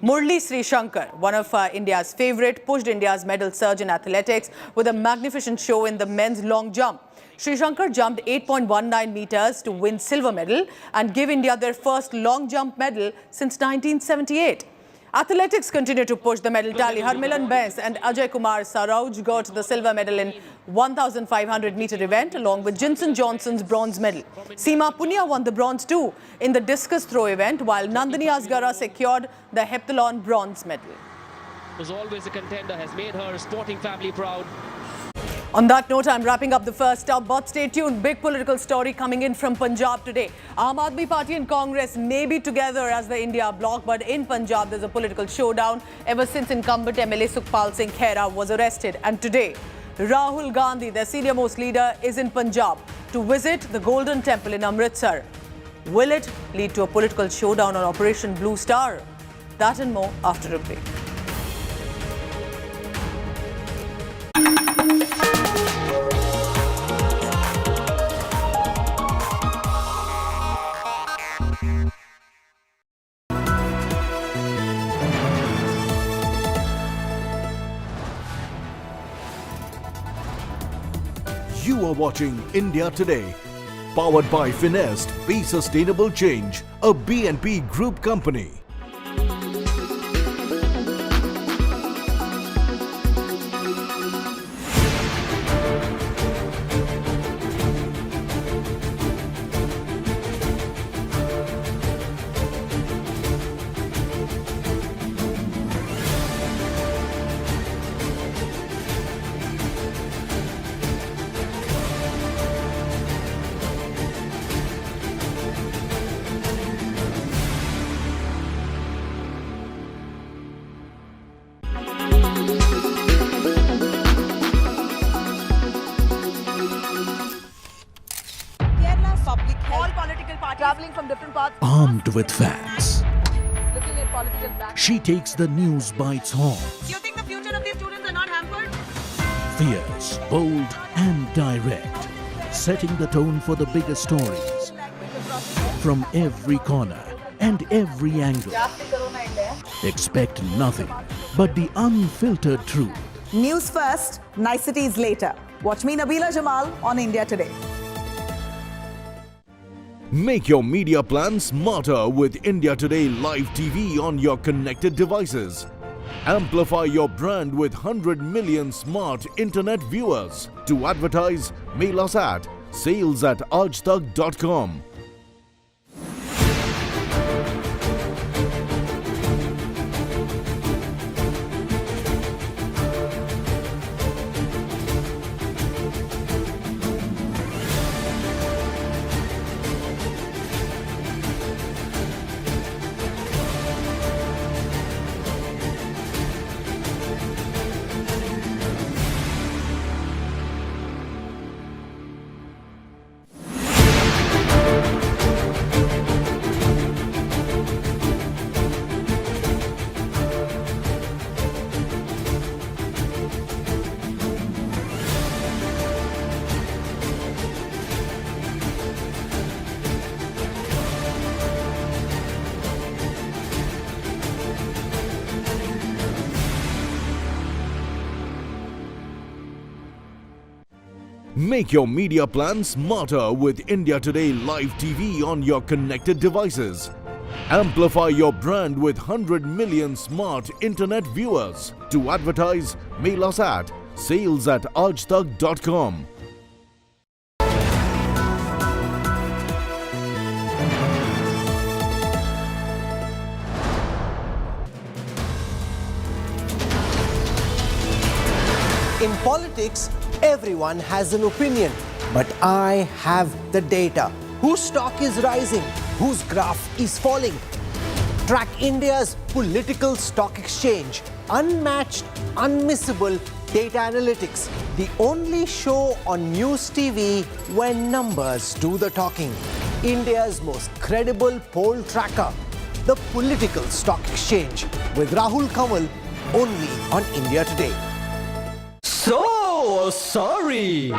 Murli Srishankar, one of India's favourite, pushed India's medal surge in athletics with a magnificent show in the men's long jump. Srishankar jumped 8.19 meters to win silver medal and give India their first long jump medal since 1978. Athletics continue to push the medal tally. Harmilan Bains and Ajay Kumar Sarauj got the silver medal in 1,500 meter event along with Jinson Johnson's bronze medal. Seema Punia won the bronze too in the discus throw event while Nandini Asgara secured the heptathlon bronze medal. Was always a contender, has made her sporting family proud. On that note, I'm wrapping up the first up, but stay tuned. Big political story coming in from Punjab today. Aam Aadmi Party and Congress may be together as the India bloc, but in Punjab there's a political showdown ever since incumbent MLA Sukhpal Singh Khera was arrested. And today, Rahul Gandhi, their senior most leader, is in Punjab to visit the Golden Temple in Amritsar. Will it lead to a political showdown on Operation Blue Star? That and more after a break. You are watching India Today, powered by Finest, Be Sustainable Change, a BNP Group company. Traveling from different parts. Armed with facts, Looking at political background. she takes the news by its horns. Do you think the future of these students are not hampered? Fierce, bold and direct, setting the tone for the biggest stories. From every corner and every angle. Expect nothing but the unfiltered truth. News first, niceties later. Watch me, Nabila Jamal, on India Today. Make your media plan smarter with India Today Live TV on your connected devices. Amplify your brand with 100 million smart internet viewers. To advertise, mail us at sales@aajtak.com. Make your media plan smarter with India Today Live TV on your connected devices. Amplify your brand with 100 million smart internet viewers. To advertise, mail us at sales@aajtak.com. politics, everyone has an opinion. But I have the data. Whose stock is rising? Whose graph is falling? Track India's political stock exchange. Unmatched, unmissable data analytics. The only show on News TV where numbers do the talking. India's most credible poll tracker. The Political Stock Exchange with Rahul Gandhi only on India Today. So sorry.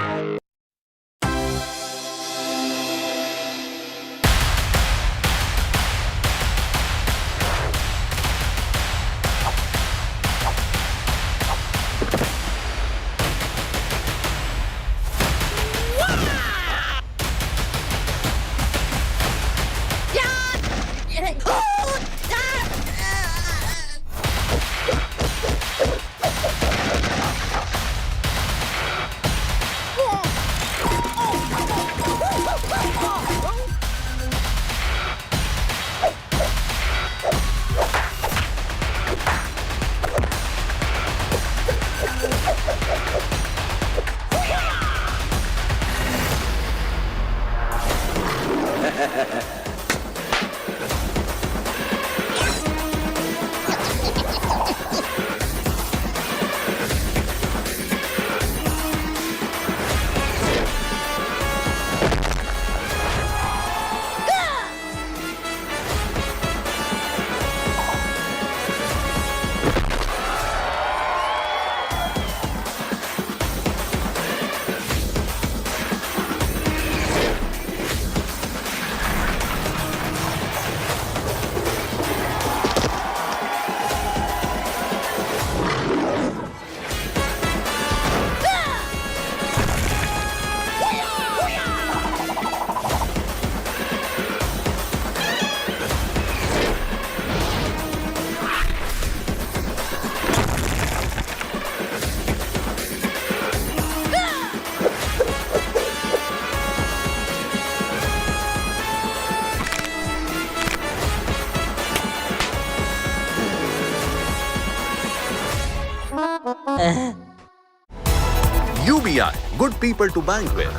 UBI, good people to bank with.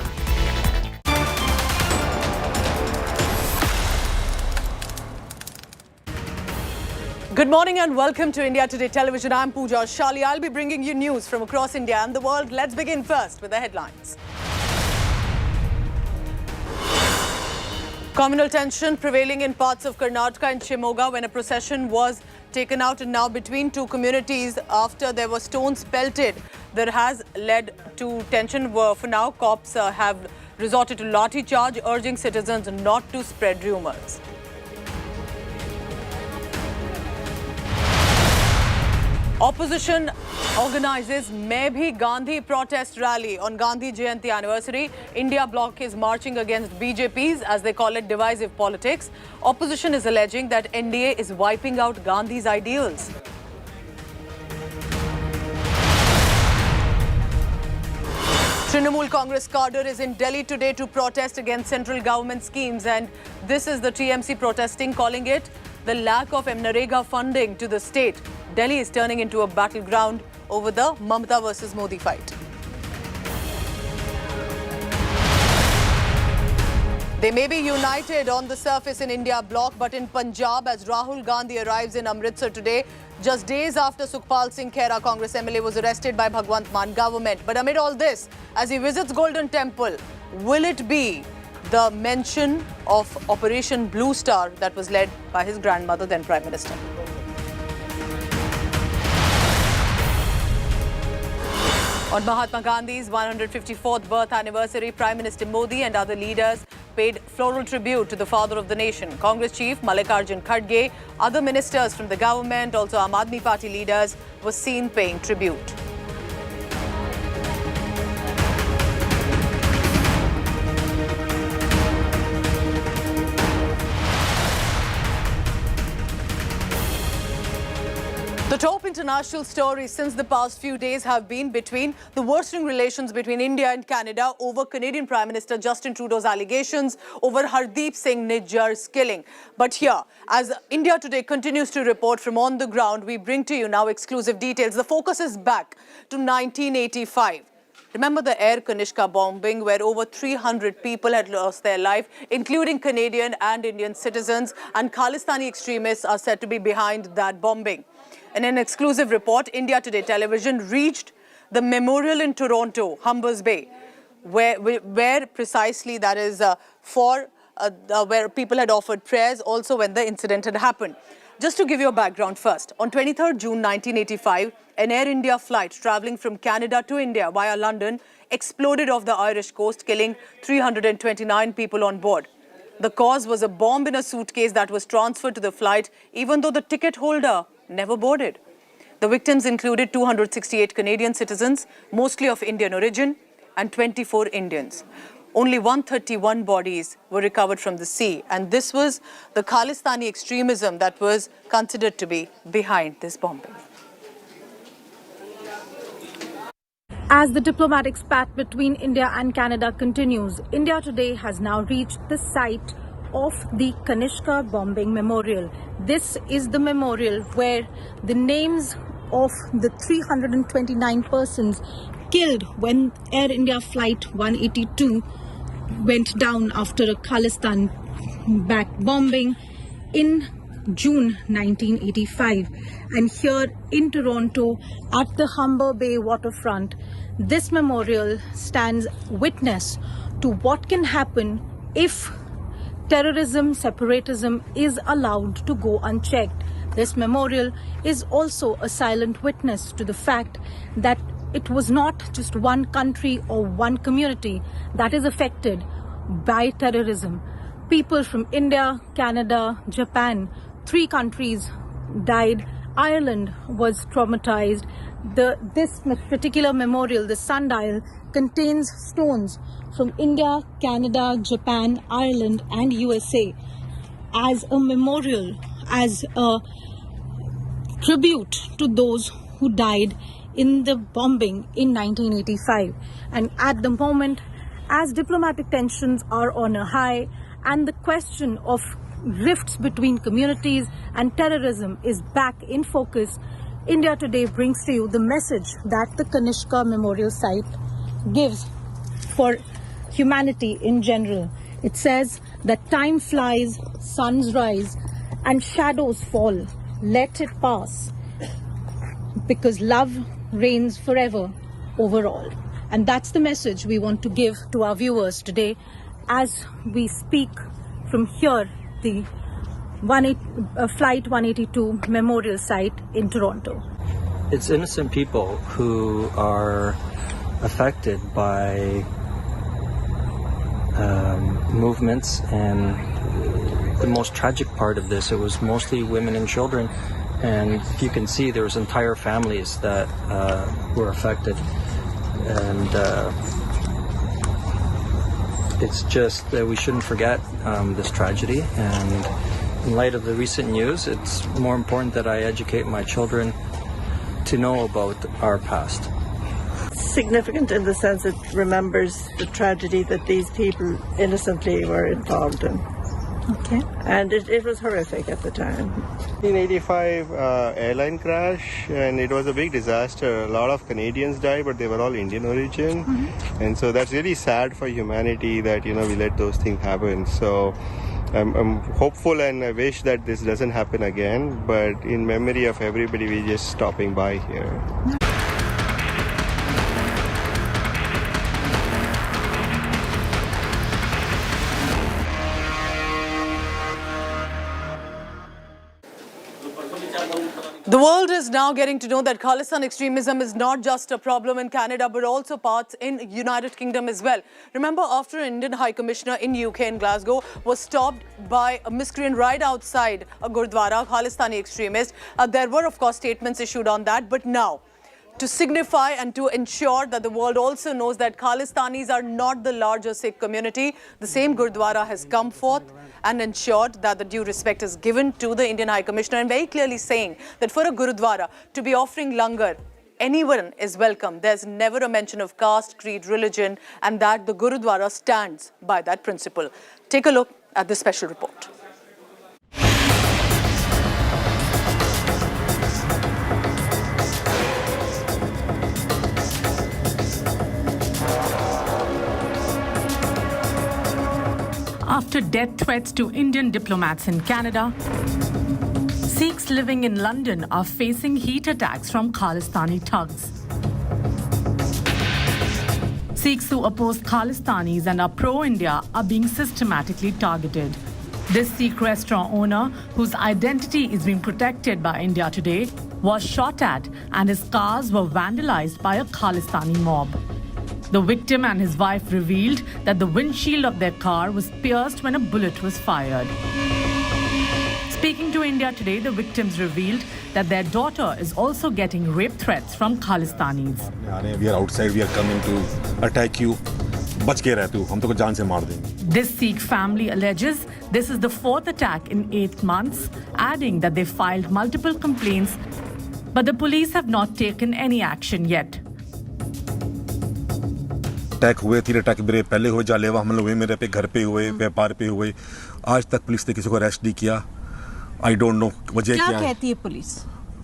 Good morning and welcome to India Today Television. I'm Pooja Shali. I'll be bringing you news from across India and the world. Let's begin first with the headlines. Communal tension prevailing in parts of Karnataka and Shimoga when a procession was taken out and now between two communities after there were stones pelted. That has led to tension. For now, cops have resorted to lathi charge, urging citizens not to spread rumours. Opposition organizes Main Bhi Gandhi protest rally on Gandhi Jayanti anniversary. India bloc is marching against BJP's, as they call it, divisive politics. Opposition is alleging that NDA is wiping out Gandhi's ideals. Trinamool Congress cadre is in Delhi today to protest against central government schemes, and this is the TMC protesting, calling it the lack of MNREGA funding to the state. Delhi is turning into a battleground over the Mamata versus Modi fight. They may be united on the surface in India bloc, but in Punjab, as Rahul Gandhi arrives in Amritsar today, just days after Sukhpal Singh Khera, Congress MLA, was arrested by Bhagwant Mann government. But amid all this, as he visits Golden Temple, will it be the mention of Operation Blue Star that was led by his grandmother, then Prime Minister? On Mahatma Gandhi's 154th birth anniversary, Prime Minister Modi and other leaders paid floral tribute to the father of the nation. Congress chief Mallikarjun Kharge, other ministers from the government, also Aam Aadmi Party leaders, were seen paying tribute. The top in international stories since the past few days have been between the worsening relations between India and Canada over Canadian Prime Minister Justin Trudeau's allegations over Hardeep Singh Nijjar's killing. But here, as India Today continues to report from on the ground, we bring to you now exclusive details. The focus is back to 1985. Remember the Air Kanishka bombing where over 300 people had lost their life, including Canadian and Indian citizens, and Khalistani extremists are said to be behind that bombing. In an exclusive report, India Today television reached the memorial in Toronto, Humbers Bay, where precisely that is where people had offered prayers also when the incident had happened. Just to give you a background first, on 23rd June 1985, an Air India flight travelling from Canada to India via London exploded off the Irish coast, killing 329 people on board. The cause was a bomb in a suitcase that was transferred to the flight, even though the ticket holder never boarded. The victims included 268 Canadian citizens, mostly of Indian origin, and 24 Indians. Only 131 bodies were recovered from the sea, and this was the Khalistani extremism that was considered to be behind this bombing. As the diplomatic spat between India and Canada continues, India Today has now reached the site of the Kanishka bombing memorial. This is the memorial where the names of the 329 persons killed when Air India Flight 182 went down after a Khalistan-backed bombing in June 1985. And here in Toronto, at the Humber Bay waterfront, this memorial stands witness to what can happen if terrorism, separatism is allowed to go unchecked. This memorial is also a silent witness to the fact that it was not just one country or one community that is affected by terrorism. People from India, Canada, Japan, 3 countries died. Ireland was traumatized. This particular memorial, the sundial, contains stones from India, Canada, Japan, Ireland, and USA as a memorial, as a tribute to those who died in the bombing in 1985. And at the moment, as diplomatic tensions are on a high and the question of rifts between communities and terrorism is back in focus, India Today brings to you the message that the Kanishka Memorial Site gives for humanity in general. It says that time flies, suns rise, and shadows fall. Let it pass, because love reigns forever over all. And that's the message we want to give to our viewers today as we speak from here, the Flight 182 Memorial Site in Toronto. It's innocent people who are affected by movements, and the most tragic part of this, it was mostly women and children, and you can see there was entire families that were affected, and it's just that we shouldn't forget this tragedy. And in light of the recent news, it's more important that I educate my children to know about our past. Significant in the sense it remembers the tragedy that these people innocently were involved in. Okay. And it was horrific at the time. 1985 airline crash, and it was a big disaster. A lot of Canadians died, but they were all Indian origin. And so that's really sad for humanity that, we let those things happen. So I'm hopeful and I wish that this doesn't happen again, but in memory of everybody, we're just stopping by here. The world is now getting to know that Khalistan extremism is not just a problem in Canada, but also parts in United Kingdom as well. Remember, after an Indian High Commissioner in UK in Glasgow was stopped by a miscreant right outside a Gurdwara, Khalistani extremist, there were, of course, statements issued on that. But now, to signify and to ensure that the world also knows that Khalistanis are not the larger Sikh community. The same Gurdwara has come forth and ensured that the due respect is given to the Indian High Commissioner, and very clearly saying that for a Gurudwara to be offering langar, anyone is welcome. There's never a mention of caste, creed, religion, and that the Gurudwara stands by that principle. Take a look at this special report. After death threats to Indian diplomats in Canada, Sikhs living in London are facing heat attacks from Khalistani thugs. Sikhs who oppose Khalistanis and are pro-India are being systematically targeted. This Sikh restaurant owner, whose identity is being protected by India Today, was shot at and his cars were vandalized by a Khalistani mob. The victim and his wife revealed that the windshield of their car was pierced when a bullet was fired. Speaking to India Today, the victims revealed that their daughter is also getting rape threats from Khalistanis. We are outside, we are coming to attack you. बच के रह तू, हम तो को जान से मार देंगे. This Sikh family alleges this is the fourth attack in 8 months, adding that they filed multiple complaints, but the police have not taken any action yet. Attack हुए, 3 अटैक मेरे पहले हुए, जालेवा हमले हुए मेरे पे, घर पे हुए, व्यापार पे हुए. आज तक पुलिस ने किसी को अरेस्ट नहीं किया. I don't know वजह क्या है. क्या कहती है police?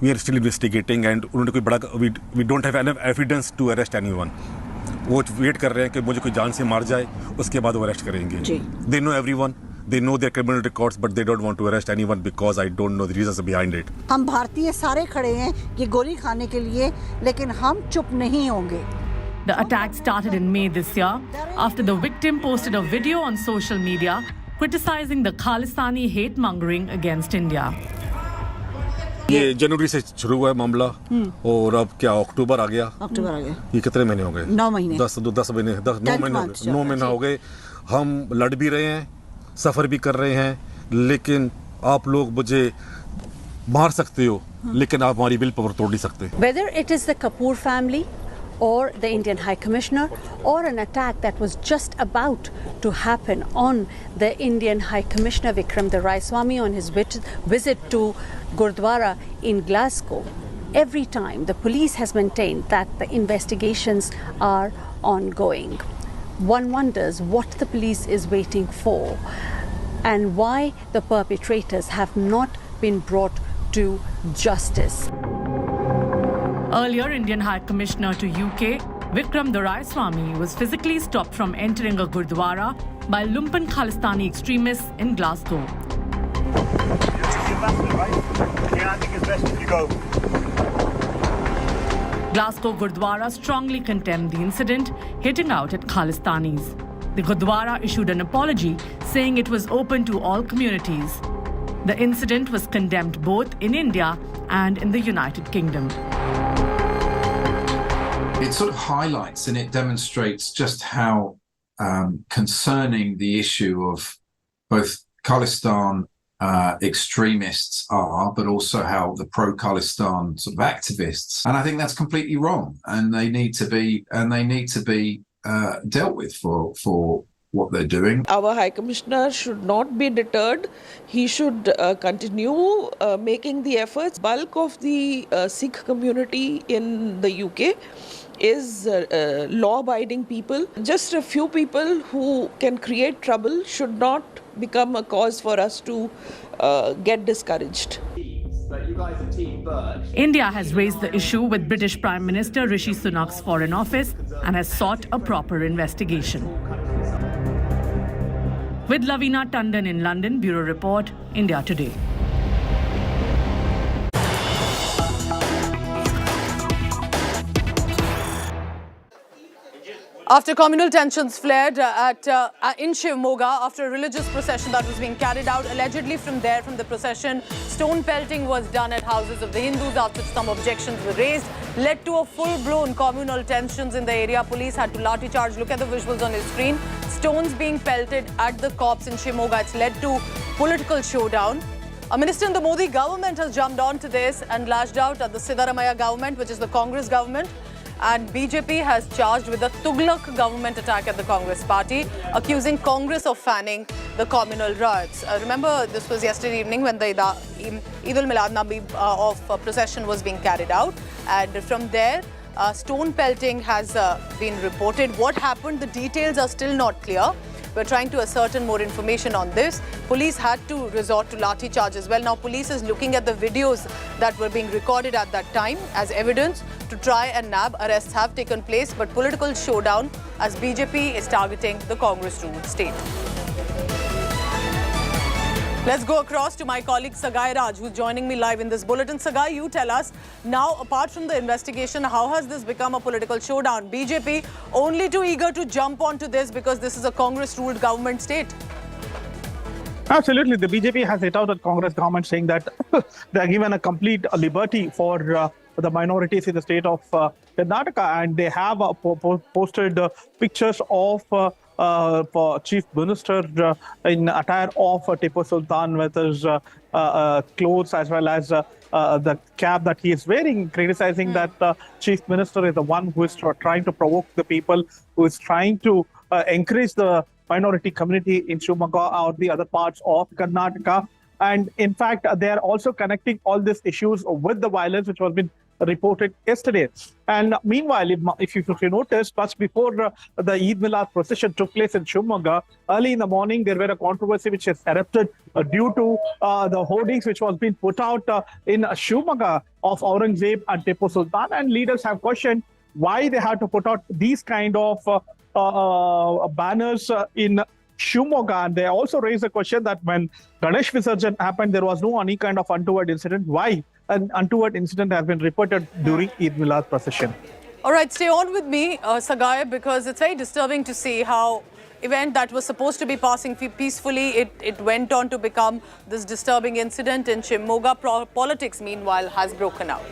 We are still investigating and उन्होंने कोई बड़ा we don't have enough evidence to arrest anyone. वो वेट कर रहे हैं कि मुझे कोई जान से मार जाए, उसके बाद वो अरेस्ट करेंगे. They know everyone. They know their criminal records, but they don't want to arrest anyone because I don't know the reasons behind it. हम भारतीय सारे खड़े हैं कि गोली खाने के लिए, लेकिन हम चुप नहीं होंगे. The attack started in May this year after the victim posted a video on social media criticizing the Khalistani hate-mongering against India. ये जनवरी से शुरू हुआ है मामला और अब क्या अक्टूबर आ गया. ये कितने महीने हो गए? 9 महीने. 10 महीने 9 महीने हो गए. हम लड़ भी रहे हैं, सफर भी कर रहे हैं, लेकिन आप लोग मुझे मार सकते हो, लेकिन आप हमारी विल पावर तोड़ नहीं सकते. Whether it is the Kapoor family or the Indian High Commissioner, or an attack that was just about to happen on the Indian High Commissioner Vikram Doraiswamy on his visit to Gurdwara in Glasgow, every time the police has maintained that the investigations are ongoing. One wonders what the police is waiting for and why the perpetrators have not been brought to justice. Earlier, Indian High Commissioner to UK, Vikram Doraiswamy, was physically stopped from entering a Gurdwara by lumpen Khalistani extremists in Glasgow. Glasgow Gurdwara strongly condemned the incident, hitting out at Khalistanis. The Gurdwara issued an apology, saying it was open to all communities. The incident was condemned both in India and in the United Kingdom. It sort of highlights and it demonstrates just how concerning the issue of both Khalistan extremists are, but also how the pro-Khalistan sort of activists. And I think that's completely wrong, and they need to be dealt with for what they're doing. Our High Commissioner should not be deterred. He should continue making the efforts. Bulk of the Sikh community in the UK is law-abiding people. Just a few people who can create trouble should not become a cause for us to get discouraged. India has raised the issue with British Prime Minister Rishi Sunak's Foreign Office and has sought a proper investigation. With Lavina Tandon in London, Bureau Report, India Today. After communal tensions flared in Shimoga after a religious procession that was being carried out, allegedly from the procession, stone pelting was done at houses of the Hindus after some objections were raised, led to a full-blown communal tensions in the area. Police had to lathi charge. Look at the visuals on your screen. Stones being pelted at the cops in Shimoga. It's led to political showdown. A minister in the Modi government has jumped onto this and lashed out at the Siddaramaiah government, which is the Congress government. And BJP has charged with a Tughlaq government attack at the Congress party, accusing Congress of fanning the communal riots. Remember, this was yesterday evening when the Eid al-Milad Nabi of procession was being carried out. And from there, stone pelting has been reported. What happened? The details are still not clear. We're trying to ascertain more information on this. Police had to resort to lathi charge as well. Now, police is looking at the videos that were being recorded at that time as evidence to try and nab. Arrests have taken place, but political showdown as BJP is targeting the Congress-ruled state. Let's go across to my colleague Sagai Raj, who's joining me live in this bulletin. Sagai, you tell us, now apart from the investigation, how has this become a political showdown? BJP only too eager to jump onto this because this is a Congress-ruled government state. Absolutely. The BJP has hit out at Congress government saying that they are given a complete liberty for the minorities in the state of Karnataka, and they have posted pictures of Chief Minister in attire of Tipu Sultan with his clothes as well as the cap that he is wearing, criticizing that Chief Minister is the one who is trying to provoke the people, who is trying to encourage the minority community in Shimoga or the other parts of Karnataka. And in fact, they are also connecting all these issues with the violence which was been reported yesterday. And meanwhile, if you notice, just before the Eid Milad procession took place in Shimoga, early in the morning, there were a controversy which has erupted due to the hoardings which was being put out in Shimoga of Aurangzeb and Tipu Sultan. And leaders have questioned why they had to put out these kind of banners in Shimoga. And they also raised the question that when Ganesh Visarjan happened, there was no any kind of untoward incident. Why an untoward incident has been reported during Eid Milad procession? All right, stay on with me, Sagai, because it's very disturbing to see how event that was supposed to be passing peacefully, it went on to become this disturbing incident in Shimoga. Politics, meanwhile, has broken out.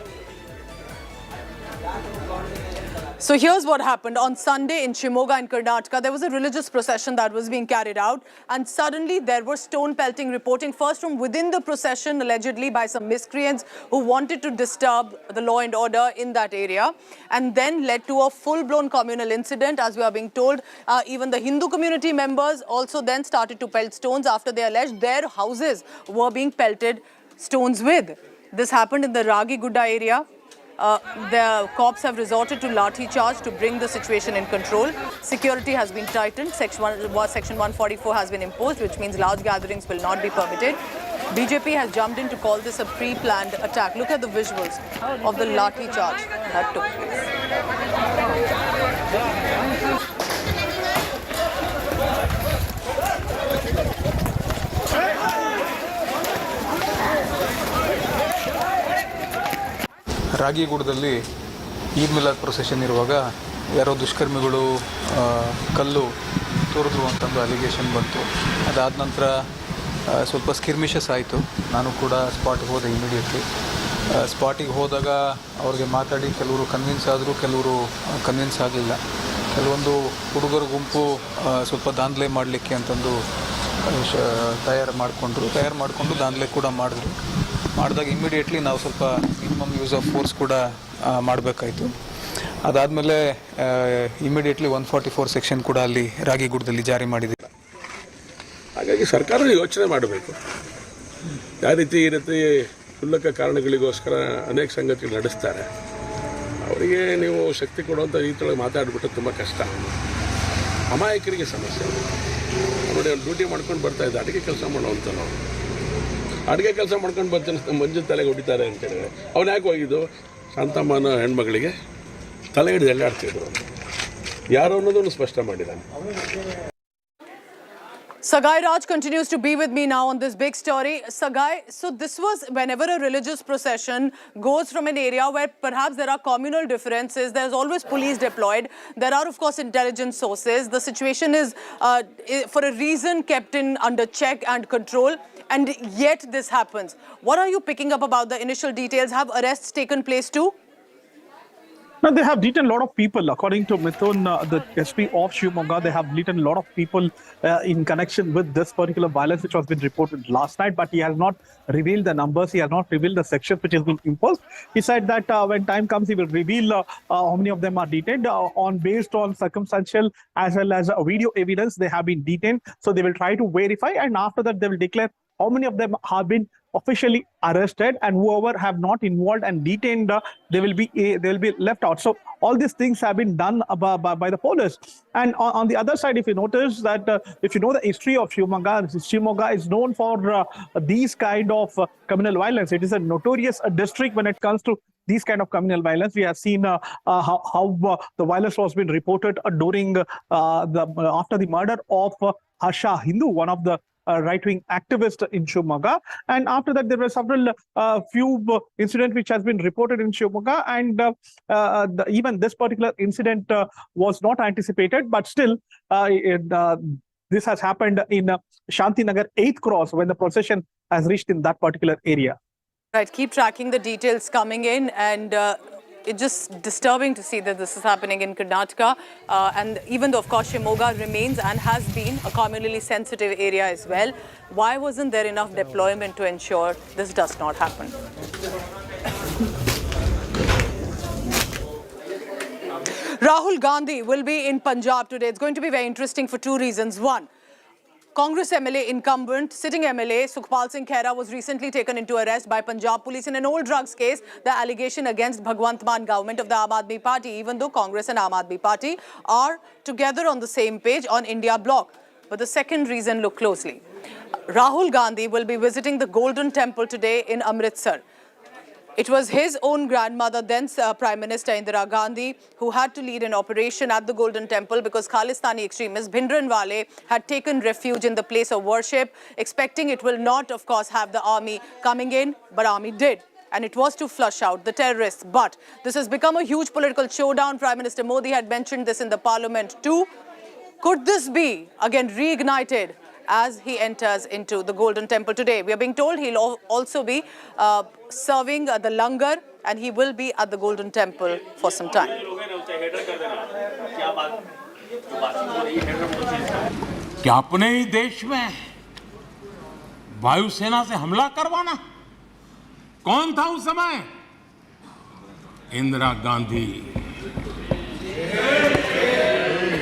So here's what happened. On Sunday in Shimoga in Karnataka, there was a religious procession that was being carried out, and suddenly there was stone pelting reporting first from within the procession, allegedly by some miscreants who wanted to disturb the law and order in that area, and then led to a full-blown communal incident. As we are being told, even the Hindu community members also then started to pelt stones after they alleged their houses were being pelted stones with. This happened in the Ragigudda area. The cops have resorted to lathi charge to bring the situation in control. Security has been tightened. Section 144 has been imposed, which means large gatherings will not be permitted. BJP has jumped in to call this a pre-planned attack. Look at the visuals of the lathi charge that took place. ರಾಗಿಗುಡದಲ್ಲಿ Eid Milad procession ಇರುವಾಗ ಯಾರೋ ದುಷ್ಕರ್ಮಿಗಳು ಕಲ್ಲು ತೋರಿದ್ರು ಅಂತಂದು allegation ಬಂತು. ಅದಾದ ನಂತರ ಸ್ವಲ್ಪ ಸ್ಕಿರ್ಮಿಷಸ್ ಆಯಿತು. ನಾನು ಕೂಡ ಸ್ಪಾಟಿಗೆ ಹೋದೆ ಇಮಿಡಿಯೇಟ್ಲಿ. ಸ್ಪಾಟಿಗೆ ಹೋದಾಗ ಅವ್ರಿಗೆ ಮಾತಾಡಿ ಕೆಲವರು ಕನ್ವಿನ್ಸ್ ಆದರು, ಕೆಲವರು ಕನ್ವಿನ್ಸ್ ಆಗಲಿಲ್ಲ. ಕೆಲವೊಂದು ಹುಡುಗರ ಗುಂಪು ಸ್ವಲ್ಪ ದಾಂಧಲೆ ಮಾಡಲಿಕ್ಕೆ ಅಂತಂದು ತಯಾರು ಮಾಡಿಕೊಂಡು ದಾಂಧಲೆ ಕೂಡ ಮಾಡಿದ್ರು. ಮಾಡಿದಾಗ ಇಮಿಡಿಯೇಟ್ಲಿ ನಾವು ಸ್ವಲ್ಪ ಮಿನಿಮಮ್ ಯೂಸ್ ಆಫ್ ಫೋರ್ಸ್ ಕೂಡ ಮಾಡಬೇಕಾಯಿತು. ಅದಾದಮೇಲೆ ಇಮಿಡಿಯೇಟ್ಲಿ 144 ಸೆಕ್ಷನ್ ಕೂಡ ಅಲ್ಲಿ ರಾಗಿಗುಡದಲ್ಲಿ ಜಾರಿ ಮಾಡಿದ್ದೀವಿ. ಹಾಗಾಗಿ ಸರ್ಕಾರ ಯೋಚನೆ ಮಾಡಬೇಕು. ಯಾವ ರೀತಿ ಈ ರೀತಿ ಕ್ಷುಲ್ಲಕ ಕಾರಣಗಳಿಗೋಸ್ಕರ ಅನೇಕ ಸಂಗತಿಗಳು ನಡೆಸ್ತಾರೆ. ಅವರಿಗೆ ನೀವು ಶಕ್ತಿ ಕೊಡುವಂಥ ರೀತಿಯೊಳಗೆ ಮಾತಾಡಿಬಿಟ್ಟು ತುಂಬ ಕಷ್ಟ. ಅಮಾಯಕರಿಗೆ ಸಮಸ್ಯೆ. ನೋಡಿ, ಅವ್ನು ಡ್ಯೂಟಿ ಮಾಡ್ಕೊಂಡು ಬರ್ತಾಯಿದ್ದ, ಅಡುಗೆ ಕೆಲಸ ಮಾಡೋವಂಥ ನಾವು ಅಡುಗೆ ಕೆಲಸ ಮಾಡ್ಕೊಂಡು ಬರ್ತಾನೆ, ಮಂಜು ತಲೆಗೆ ಹೊಡಿತಾರೆ ಅಂತೇಳಿ ಅವ್ನು ಯಾಕೆ ಹೋಗಿದ್ದು? ಶಾಂತಮ್ಮನ ಹೆಣ್ಮಗಳಿಗೆ ತಲೆ ಹಿಡಿದು ಎಲ್ಲಾಡ್ತಿದ್ರು. ಯಾರು ಅನ್ನೋದನ್ನು ಸ್ಪಷ್ಟ ಮಾಡಿದ್ದಾನೆ. Sagai Raj continues to be with me now on this big story. Sagai, so this was whenever a religious procession goes from an area where perhaps there are communal differences, there's always police deployed. There are, of course, intelligence sources. The situation is, for a reason, kept under check and control. And yet this happens. What are you picking up about the initial details? Have arrests taken place too? Now, they have detained a lot of people. According to Mithun, the SP of Shimoga, they have detained a lot of people in connection with this particular violence, which has been reported last night, but he has not revealed the numbers. He has not revealed the sections which has been imposed. He said that when time comes, he will reveal how many of them are detained based on circumstantial as well as video evidence. They have been detained. So they will try to verify, and after that, they will declare how many of them have been officially arrested, and whoever have not involved and detained, they will be left out. So all these things have been done by the police. And on the other side, if you notice that if you know the history of Shimoga is known for these kind of communal violence. It is a notorious district when it comes to these kind of communal violence. We have seen how the violence was being reported during after the murder of Harsha Hindu, one of the right-wing activist in Shimoga, and after that there were several few incidents which has been reported in Shimoga, and even this particular incident was not anticipated, but still this has happened in Shantinagar 8th Cross when the procession has reached in that particular area. Right, keep tracking the details coming in, and it's just disturbing to see that this is happening in Karnataka. And even though, of course, Shimoga remains and has been a communally sensitive area as well, why wasn't there enough deployment to ensure this does not happen? Rahul Gandhi will be in Punjab today. It's going to be very interesting for two reasons. One, Congress MLA incumbent, sitting MLA, Sukhpal Singh Khera was recently taken into arrest by Punjab police in an old drugs case, the allegation against Bhagwant Mann government of the Aam Aadmi Party, even though Congress and Aam Aadmi Party are together on the same page on India bloc. But the second reason, look closely. Rahul Gandhi will be visiting the Golden Temple today in Amritsar. It was his own grandmother, then Prime Minister Indira Gandhi, who had to lead an operation at the Golden Temple because Khalistani extremists Bhindranwale had taken refuge in the place of worship, expecting it will not, of course, have the army coming in, but army did. And it was to flush out the terrorists. But this has become a huge political showdown. Prime Minister Modi had mentioned this in the parliament too. Could this be, again, reignited as he enters into the Golden Temple today? We are being told he'll also be serving the langar, and he will be at the Golden Temple for some time. क्या अपने ही देश में वायुसेना से हमला करवाना? कौन था उस समय? इंदिरा गांधी।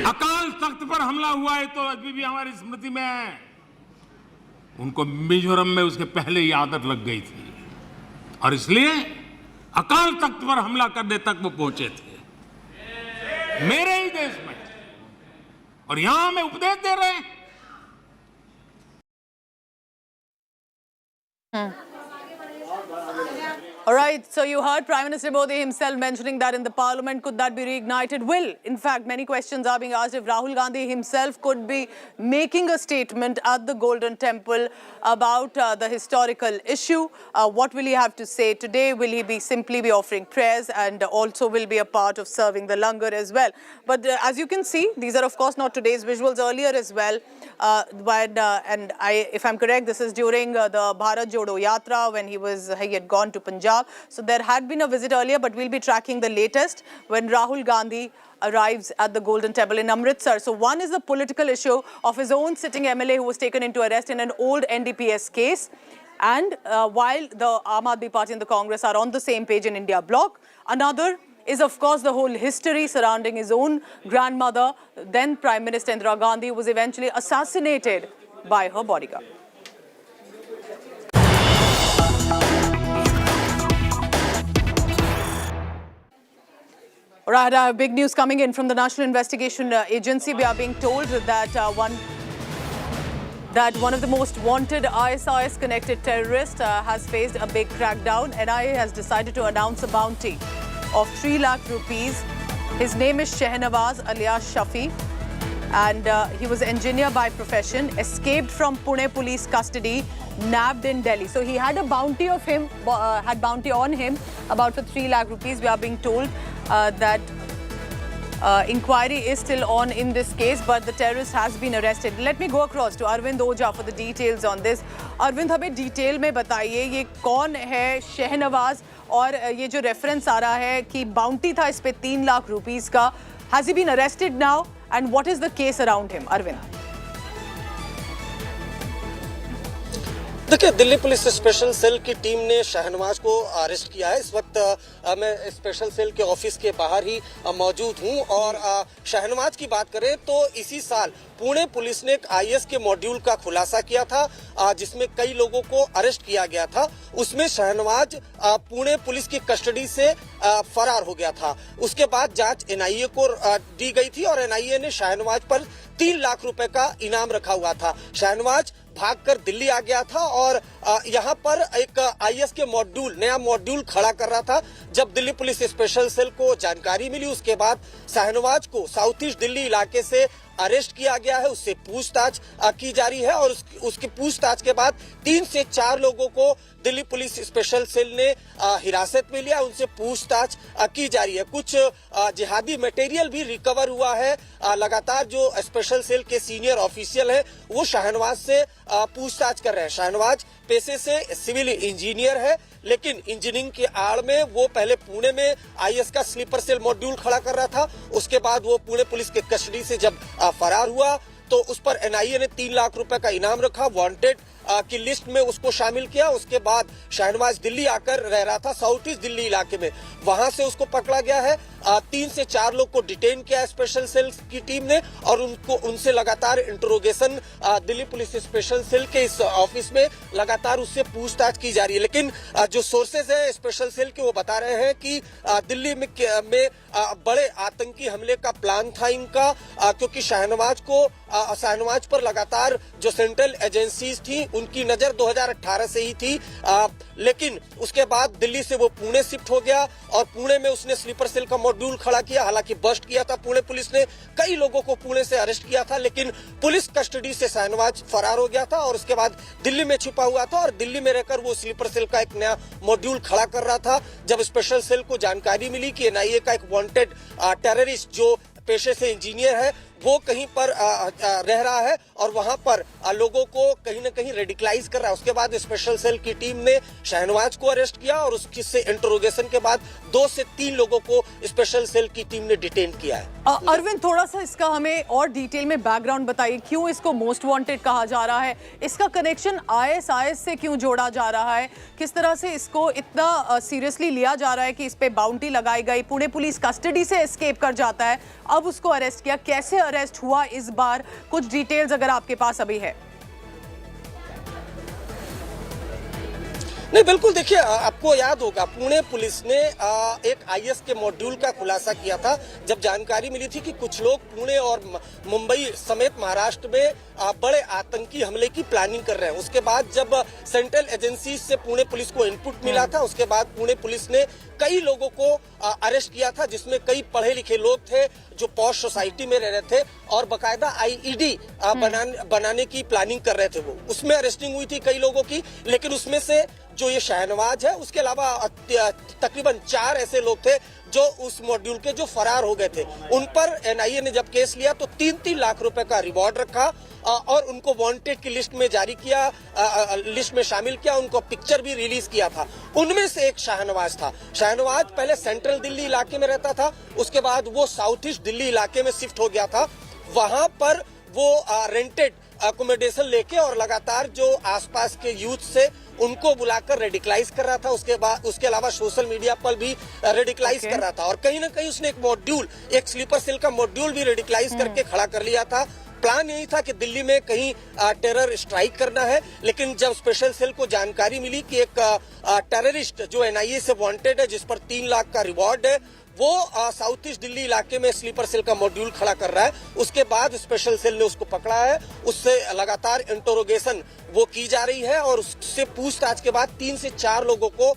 अकाल तख्त पर हमला हुआ है तो अभी भी हमारी स्मृति में है। उनको मिजोरम में उसके पहले ही आदत लग गई थी, और इसलिए अकाल तख्त पर हमला करने तक वो पहुंचे थे, मेरे ही देश में, और यहां में उपदेश दे रहे हैं। All right, so you heard Prime Minister Modi himself mentioning that in the parliament. Could that be reignited? Will, in fact, many questions are being asked if Rahul Gandhi himself could be making a statement at the Golden Temple about the historical issue. What will he have to say today? Will he simply be offering prayers, and also will be a part of serving the langar as well? But as you can see, these are of course not today's visuals, earlier as well. If I'm correct, this is during the Bharat Jodo Yatra when he had gone to Punjab. So there had been a visit earlier, but we'll be tracking the latest when Rahul Gandhi arrives at the Golden Temple in Amritsar. So one is the political issue of his own sitting MLA who was taken into arrest in an old NDPS case. And while the Aam Aadmi Party and the Congress are on the same page in India bloc, another is of course the whole history surrounding his own grandmother, then Prime Minister Indira Gandhi, who was eventually assassinated by her bodyguard. All right, big news coming in from the National Investigation Agency. We are being told that one of the most wanted ISIS-connected terrorists has faced a big crackdown. NIA has decided to announce a bounty of 3 lakh rupees. His name is Shahnawaz, alias Shafi, and he was an engineer by profession, escaped from Pune police custody, nabbed in Delhi. So he had a bounty of him, on him about for 3 lakh rupees. We are being told that Inquiry is still on in this case, but the terrorist has been arrested. Let me go across to Arvind Oja for the details on this. Arvind, हमें detail में बताइए ये कौन है शहनवाज, और ये जो reference आ रहा है कि बाउंटी था इस पे 3 लाख रुपीस का. Has he been arrested now and what is the case around him? Arvind. देखिए, दिल्ली पुलिस स्पेशल सेल की टीम ने शहनवाज को अरेस्ट किया है. इस वक्त मैं स्पेशल सेल के ऑफिस के बाहर ही मौजूद हूं. और शहनवाज की बात करें तो इसी साल पुणे पुलिस ने एक IAS के मॉड्यूल का खुलासा किया था जिसमें कई लोगों को अरेस्ट किया गया था. उसमें शहनवाज पुणे पुलिस की कस्टडी से फरार हो गया था. उसके बाद जांच NIA को दी गई थी और NIA ने शहनवाज पर 3 लाख रुपए का इनाम रखा हुआ था. शहनवाज भागकर दिल्ली आ गया था और यहाँ पर एक IAS के नया मॉड्यूल खड़ा कर रहा था. जब दिल्ली पुलिस स्पेशल सेल को जानकारी मिली, उसके बाद शहनवाज को साउथ ईस्ट दिल्ली इलाके से अरेस्ट किया गया है. उससे पूछताछ की जा रही है और उसकी पूछताछ के बाद 3 से 4 लोगों को दिल्ली पुलिस स्पेशल सेल ने हिरासत में लिया. उनसे पूछताछ की जा रही है. कुछ जिहादी मटेरियल भी रिकवर हुआ है. लगातार जो स्पेशल सेल के सीनियर ऑफिशियल हैं वो शहनवाज से पूछताछ कर रहे हैं. शहनवाज पेशे से सिविल इंजीनियर है, लेकिन इंजीनियरिंग की आड़ में वो पहले पुणे में IAS का स्लीपर सेल मॉड्यूल खड़ा कर रहा था. उसके बाद वो पुणे पुलिस के कस्टडी से जब फरार हुआ तो उस पर NIA ने 3 लाख रुपए का इनाम रखा, वांटेड की लिस्ट में उसको शामिल किया. उसके बाद शहनवाज दिल्ली आकर रह रहा था साउथ ईस्ट दिल्ली इलाके में, वहां से उसको पकड़ा गया है. 3 से 4 लोग को डिटेन किया स्पेशल सेल की टीम ने और उनसे लगातार interrogation Delhi police special cell के इस ऑफिस में लगातार उससे पूछताछ की जा रही है. लेकिन जो सोर्सेज है स्पेशल सेल के वो बता रहे हैं कि दिल्ली में बड़े आतंकी हमले का प्लान था इनका, क्योंकि शहनवाज पर लगातार जो सेंट्रल एजेंसीज थी उनकी नजर 2018 से ही थी. लेकिन उसके बाद दिल्ली से वो पुणे शिफ्ट हो गया और पुणे में उसने स्लीपर सेल का मॉड्यूल खड़ा किया. हालांकि बस्ट किया था पुणे पुलिस ने, कई लोगों को पुणे से अरेस्ट किया था, लेकिन पुलिस कस्टडी से शहनवाज फरार हो गया था और उसके बाद दिल्ली में छिपा हुआ था और दिल्ली में रहकर वो स्लीपर सेल का एक नया मॉड्यूल खड़ा कर रहा था. जब स्पेशल सेल को जानकारी मिली कि NIA का एक वांटेड टेररिस्ट जो पेशे से इंजीनियर है वो कहीं पर रह रहा है और वहां पर लोगों को कहीं ना कहीं रेडिकलाइज कर रहा है, उसके बाद स्पेशल सेल की टीम ने शहनवाज को अरेस्ट किया और उससे इंटरोगेशन के बाद 2 से 3 लोगों को स्पेशल सेल की टीम ने डिटेन किया है. अरविंद, थोड़ा सा इसका हमें और डिटेल में बैकग्राउंड बताइए. क्यों इसको मोस्ट वांटेड कहा जा रहा है? इसका कनेक्शन IS से क्यों जोड़ा जा रहा है? किस तरह से इसको इतना सीरियसली लिया जा रहा है कि इस पे बाउंटी लगाई गई? पुणे पुलिस कस्टडी से एस्केप कर जाता है, अब उसको अरेस्ट किया. कैसे अरेस्ट हुआ इस बार? कुछ डिटेल्स अगर आपके पास अभी है. नहीं, बिल्कुल. देखिए, आपको याद होगा पुणे पुलिस ने एक IAS के मॉड्यूल का खुलासा किया था जब जानकारी मिली थी कि कुछ लोग पुणे और मुंबई समेत महाराष्ट्र में बड़े आतंकी हमले की प्लानिंग कर रहे हैं. उसके बाद जब सेंट्रल एजेंसी से पुणे पुलिस को इनपुट मिला था, उसके बाद पुणे पुलिस ने कई लोगों को अरेस्ट किया था, जिसमें कई पढ़े लिखे लोग थे जो पॉश सोसाइटी में रह रहे थे और बकायदा IED बनाने की प्लानिंग कर रहे थे. वो उसमें अरेस्टिंग हुई थी कई लोगों की, लेकिन उसमें से जो ये शहनवाज है उसके अलावा तकरीबन 4 ऐसे लोग थे जो उस मॉड्यूल के जो फरार हो गए थे. उन पर NIA ने जब केस लिया तो 3-3 लाख रुपए का रिवॉर्ड रखा और उनको वांटेड की लिस्ट में जारी किया, लिस्ट में शामिल किया, उनको पिक्चर भी रिलीज किया था. उनमें से एक शहनवाज था. शहनवाज पहले सेंट्रल दिल्ली इलाके में रहता था, उसके बाद वो साउथ ईस्ट दिल्ली इलाके में शिफ्ट हो गया था. वहां पर वो रेंटेड अकोमोडेशन लेके और लगातार जो आसपास के यूथ से उनको बुलाकर रेडिकलाइज कर रहा था. उसके अलावा सोशल मीडिया पर भी रेडिकलाइज कर रहा था और कहीं ना कहीं उसने एक स्लीपर सेल का मॉड्यूल भी रेडिकलाइज करके खड़ा कर लिया था. प्लान यही था कि दिल्ली में कहीं टेरर स्ट्राइक करना है, लेकिन जब स्पेशल सेल को जानकारी मिली कि एक टेररिस्ट जो NIA से वांटेड है जिस पर 3 लाख का रिवॉर्ड है वो साउथ ईस्ट दिल्ली इलाके में स्लीपर सेल का मॉड्यूल खड़ा कर रहा है, उसके बाद स्पेशल सेल ने उसको पकड़ा है. उससे लगातार इंटरोगेशन वो की जा रही है और उससे पूछताछ के बाद 3 से 4 लोगों को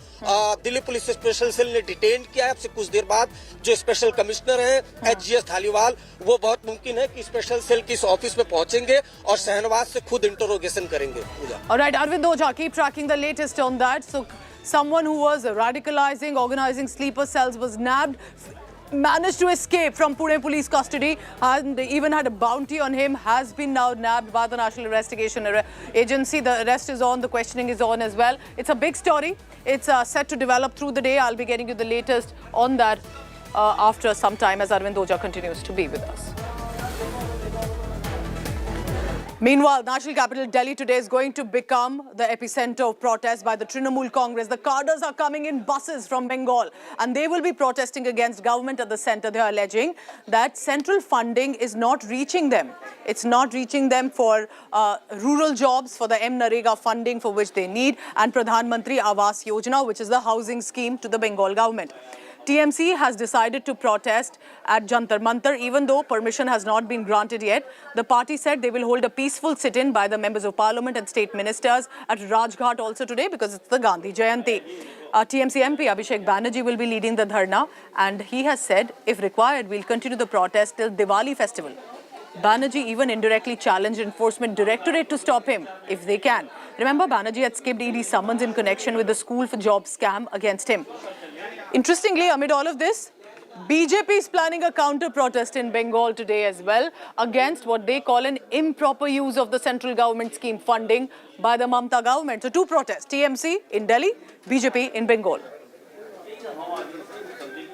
दिल्ली पुलिस स्पेशल सेल ने डिटेन किया है. अब से कुछ देर बाद जो स्पेशल कमिश्नर है HGS धालीवाल, वो बहुत मुमकिन है कि स्पेशल सेल की ऑफिस में पहुंचेंगे और शहनवाज से खुद इंटरोगेशन करेंगे. Alright, Arvind Oja, keep tracking the latest on that. So someone who was radicalizing, organizing sleeper cells was nabbed. managed to escape from Pune police custody and even had a bounty on him, has been now nabbed by the National Investigation Agency. The arrest is on, the questioning is on as well. It's a big story. It's set to develop through the day. I'll be getting you the latest on that after some time as Arvind Oja continues to be with us. Meanwhile, national capital Delhi today is going to become the epicenter of protests by the Trinamool Congress. The cadres are coming in buses from Bengal and they will be protesting against government at the centre. They are alleging that central funding is not reaching them. It's not reaching them for rural jobs, for the M-Narega funding for which they need, and Pradhan Mantri Awas Yojana, which is the housing scheme to the Bengal government. TMC has decided to protest at Jantar Mantar, even though permission has not been granted yet. The party said they will hold a peaceful sit-in by the members of parliament and state ministers at Rajghat also today because it's the Gandhi Jayanti. TMC MP Abhishek Banerjee will be leading the dharna, and he has said, if required, we'll continue the protest till Diwali festival. Banerjee even indirectly challenged Enforcement Directorate to stop him, if they can. Remember, Banerjee had skipped ED summons in connection with the school for jobs scam against him. Interestingly, amid all of this, BJP is planning a counter-protest in Bengal today as well against what they call an improper use of the central government scheme funding by the Mamata government. So two protests, TMC in Delhi, BJP in Bengal.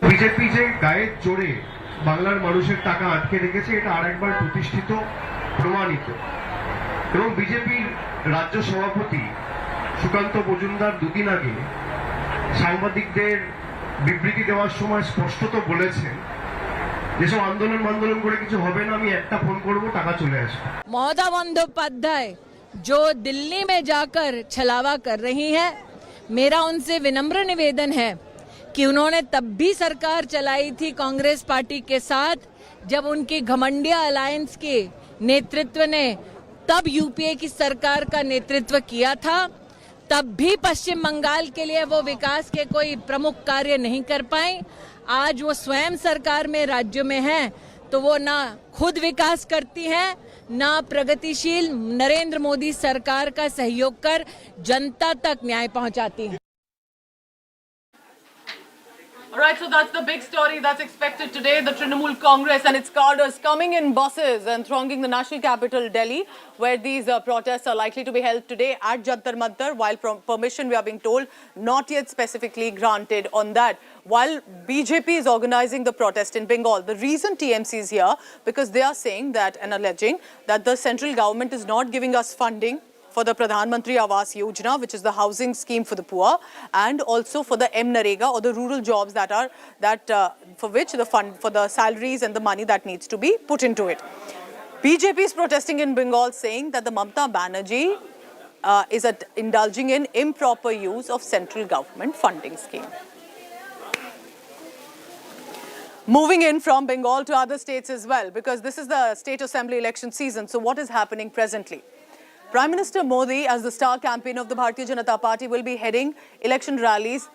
BJP যে গায়ের জোরে বাংলার মানুষের টাকা আটকে রেখেছে এটা আরেকবার প্রতিষ্ঠিত প্রমাণিত এবং বিজেপির রাজ্য সভাপতি সুকান্ত মজুমদার দুদিন আগে সাংবাদিকদের বিবৃতি দেওয়ার সময় স্পষ্টত বলেছেন যেসব আন্দোলন করে কিছু হবে না আমি একটা ফোন করব টাকা চলে আসবে। ममता बंदोपाध्याय जो दिल्ली में जाकर छलावा कर रही हैं, मेरा उनसे विनम्र निवेदन है कि उन्होंने तब भी सरकार चलाई थी कांग्रेस पार्टी के साथ जब उनकी घमंडिया अलायंस के नेतृत्व ने तब यूपीए की सरकार का नेतृत्व किया था। तब भी पश्चिम बंगाल के लिए वो विकास के कोई प्रमुख कार्य नहीं कर पाई। आज वो स्वयं सरकार में राज्य में हैं तो वो ना खुद विकास करती हैं, ना प्रगतिशील नरेंद्र मोदी सरकार का सहयोग कर जनता तक न्याय पहुंचाती हैं। All right, so that's the big story that's expected today. The Trinamool Congress and its cadres coming in buses and thronging the national capital, Delhi, where these protests are likely to be held today at Jantar Mantar, while permission, we are being told, not yet specifically granted on that. While BJP is organizing the protest in Bengal, the reason TMC is here, because they are saying that and alleging that the central government is not giving us funding for the Pradhan Mantri Awas Yojana, which is the housing scheme for the poor, and also for the M-Narega or the rural jobs for which the fund for the salaries and the money that needs to be put into it. BJP is protesting in Bengal, saying that the Mamata Banerjee is indulging in improper use of central government funding scheme. Moving in from Bengal to other states as well, because this is the state assembly election season. So what is happening presently? Prime Minister Modi, as the star campaign of the Bharatiya Janata Party, will be heading election rallies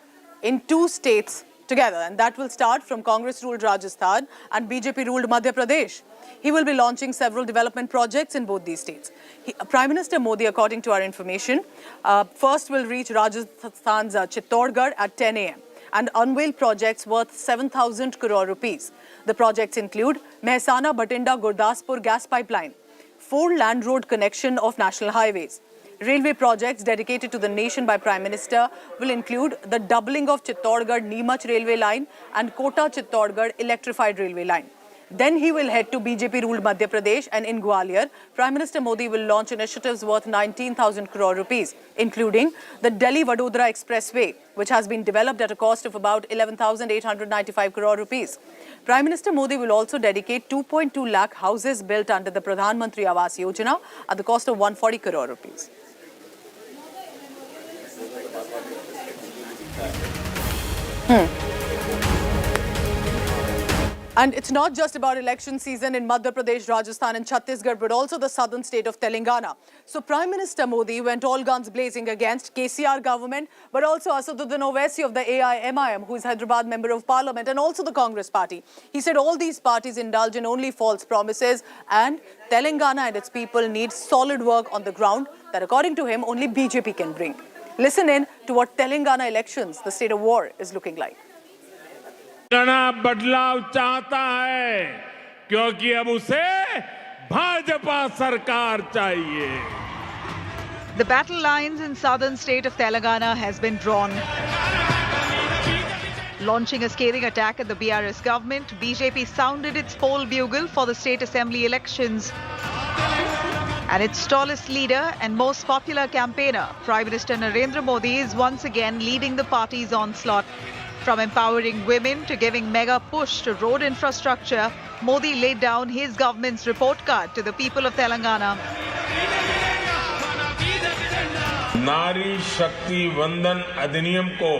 in two states together, and that will start from Congress-ruled Rajasthan and BJP-ruled Madhya Pradesh. He will be launching several development projects in both these states. Prime Minister Modi, according to our information, first will reach Rajasthan's Chittorgarh at 10 a.m. and unveil projects worth 7,000 crore rupees. The projects include Mehsana-Batinda-Gurdaspur gas pipeline, 4 land road connection of national highways. Railway projects dedicated to the nation by Prime Minister will include the doubling of Chittorgarh-Neemuch railway line and Kota-Chittorgarh electrified railway line. Then he will head to BJP-ruled Madhya Pradesh, and in Gwalior, Prime Minister Modi will launch initiatives worth 19,000 crore rupees, including the Delhi-Vadodara Expressway, which has been developed at a cost of about 11,895 crore rupees. Prime Minister Modi will also dedicate 2.2 lakh houses built under the Pradhan Mantri Awas Yojana at the cost of 140 crore rupees. And it's not just about election season in Madhya Pradesh, Rajasthan and Chhattisgarh, but also the southern state of Telangana. So Prime Minister Modi went all guns blazing against KCR government, but also Asaduddin Owaisi of the AIMIM, who is Hyderabad Member of Parliament, and also the Congress party. He said all these parties indulge in only false promises, and Telangana and its people need solid work on the ground that, according to him, only BJP can bring. Listen in to what Telangana elections, the state of war, is looking like. Telangana बदलाव चाहता है क्योंकि अब उसे भाजपा सरकार चाहिए. The battle lines in southern state of Telangana has been drawn. Launching a scathing attack at the BRS government, BJP sounded its poll bugle for the state assembly elections. And its tallest leader and most popular campaigner, Prime Minister Narendra Modi, is once again leading the party's onslaught. From empowering women to giving mega push to road infrastructure, Modi laid down his government's report card to the people of Telangana. नारी शक्ति वंदन अधिनियम को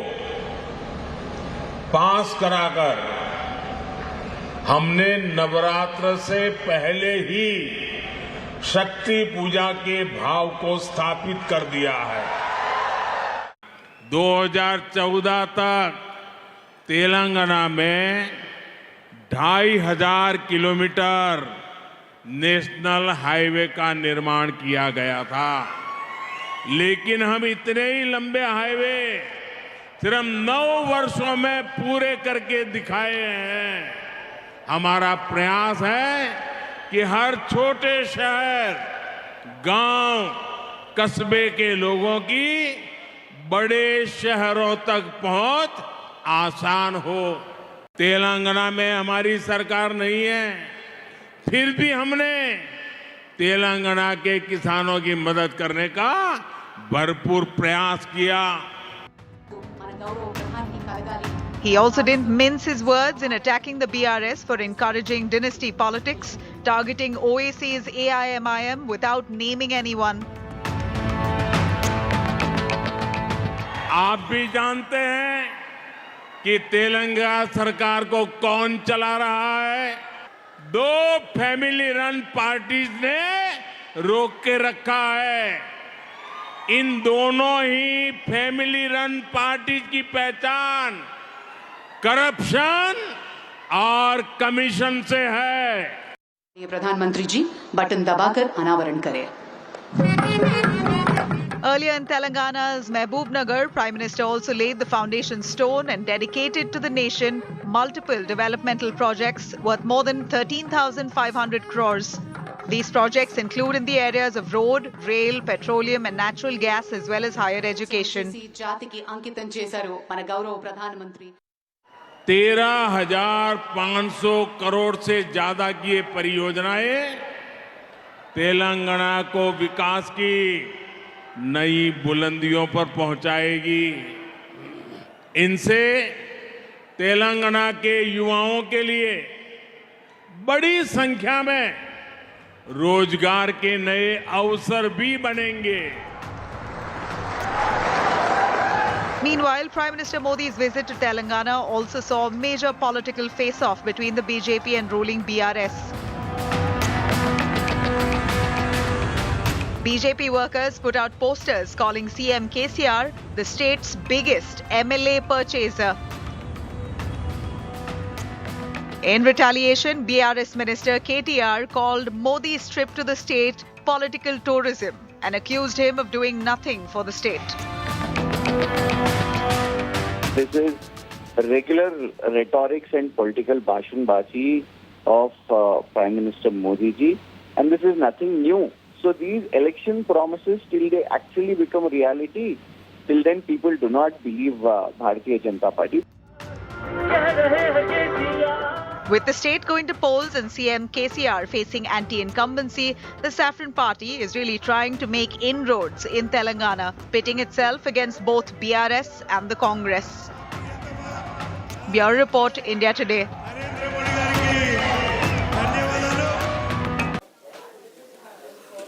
पास कराकर हमने नवरात्र से पहले ही शक्ति पूजा के भाव को स्थापित कर दिया है. 2014 तक तेलंगाना में 2500 किलोमीटर नेशनल हाईवे का निर्माण किया गया था. लेकिन हम इतने ही लंबे हाईवे सिर्फ 9 वर्षों में पूरे करके दिखाए हैं. हमारा प्रयास है कि हर छोटे शहर, गांव, कस्बे के लोगों की बड़े शहरों तक पहुंच आसान हो. तेलंगाना में हमारी सरकार नहीं है, फिर भी हमने तेलंगाना के किसानों की मदद करने का भरपूर प्रयास किया. He also didn't mince his words in attacking the BRS for encouraging dynasty politics, targeting OAC's AIMIM without naming anyone. आप भी जानते हैं कि तेलंगाना सरकार को कौन चला रहा है. 2 फैमिली रन पार्टीज ने रोक के रखा है. इन दोनों ही फैमिली रन पार्टीज की पहचान करप्शन और कमीशन से है. प्रधानमंत्री जी बटन दबाकर अनावरण करें. Earlier in Telangana's Mehboob-nagar, Prime Minister also laid the foundation stone and dedicated to the nation multiple developmental projects worth more than 13,500 crores. These projects include in the areas of road, rail, petroleum and natural gas as well as higher education. 13,500 crore से ज्यादा की ये परियोजनाएं तेलंगाना को विकास की नई बुलंदियों पर पहुंचाएगी. इनसे तेलंगाना के युवाओं के लिए बड़ी संख्या में रोजगार के नए अवसर भी बनेंगे. Meanwhile, Prime Minister Modi's visit to Telangana also saw a major political face-off between the BJP and ruling BRS. BJP workers put out posters calling CM KCR the state's biggest MLA purchaser. In retaliation, BRS Minister KTR called Modi's trip to the state political tourism and accused him of doing nothing for the state. This is regular rhetorics and political bashanbazi of Prime Minister Modi ji, and this is nothing new. So these election promises, till they actually become reality, till then people do not believe Bharatiya Janata Party. With the state going to polls and CM KCR facing anti-incumbency, the Saffron Party is really trying to make inroads in Telangana, pitting itself against both BRS and the Congress. Bureau Report, India Today.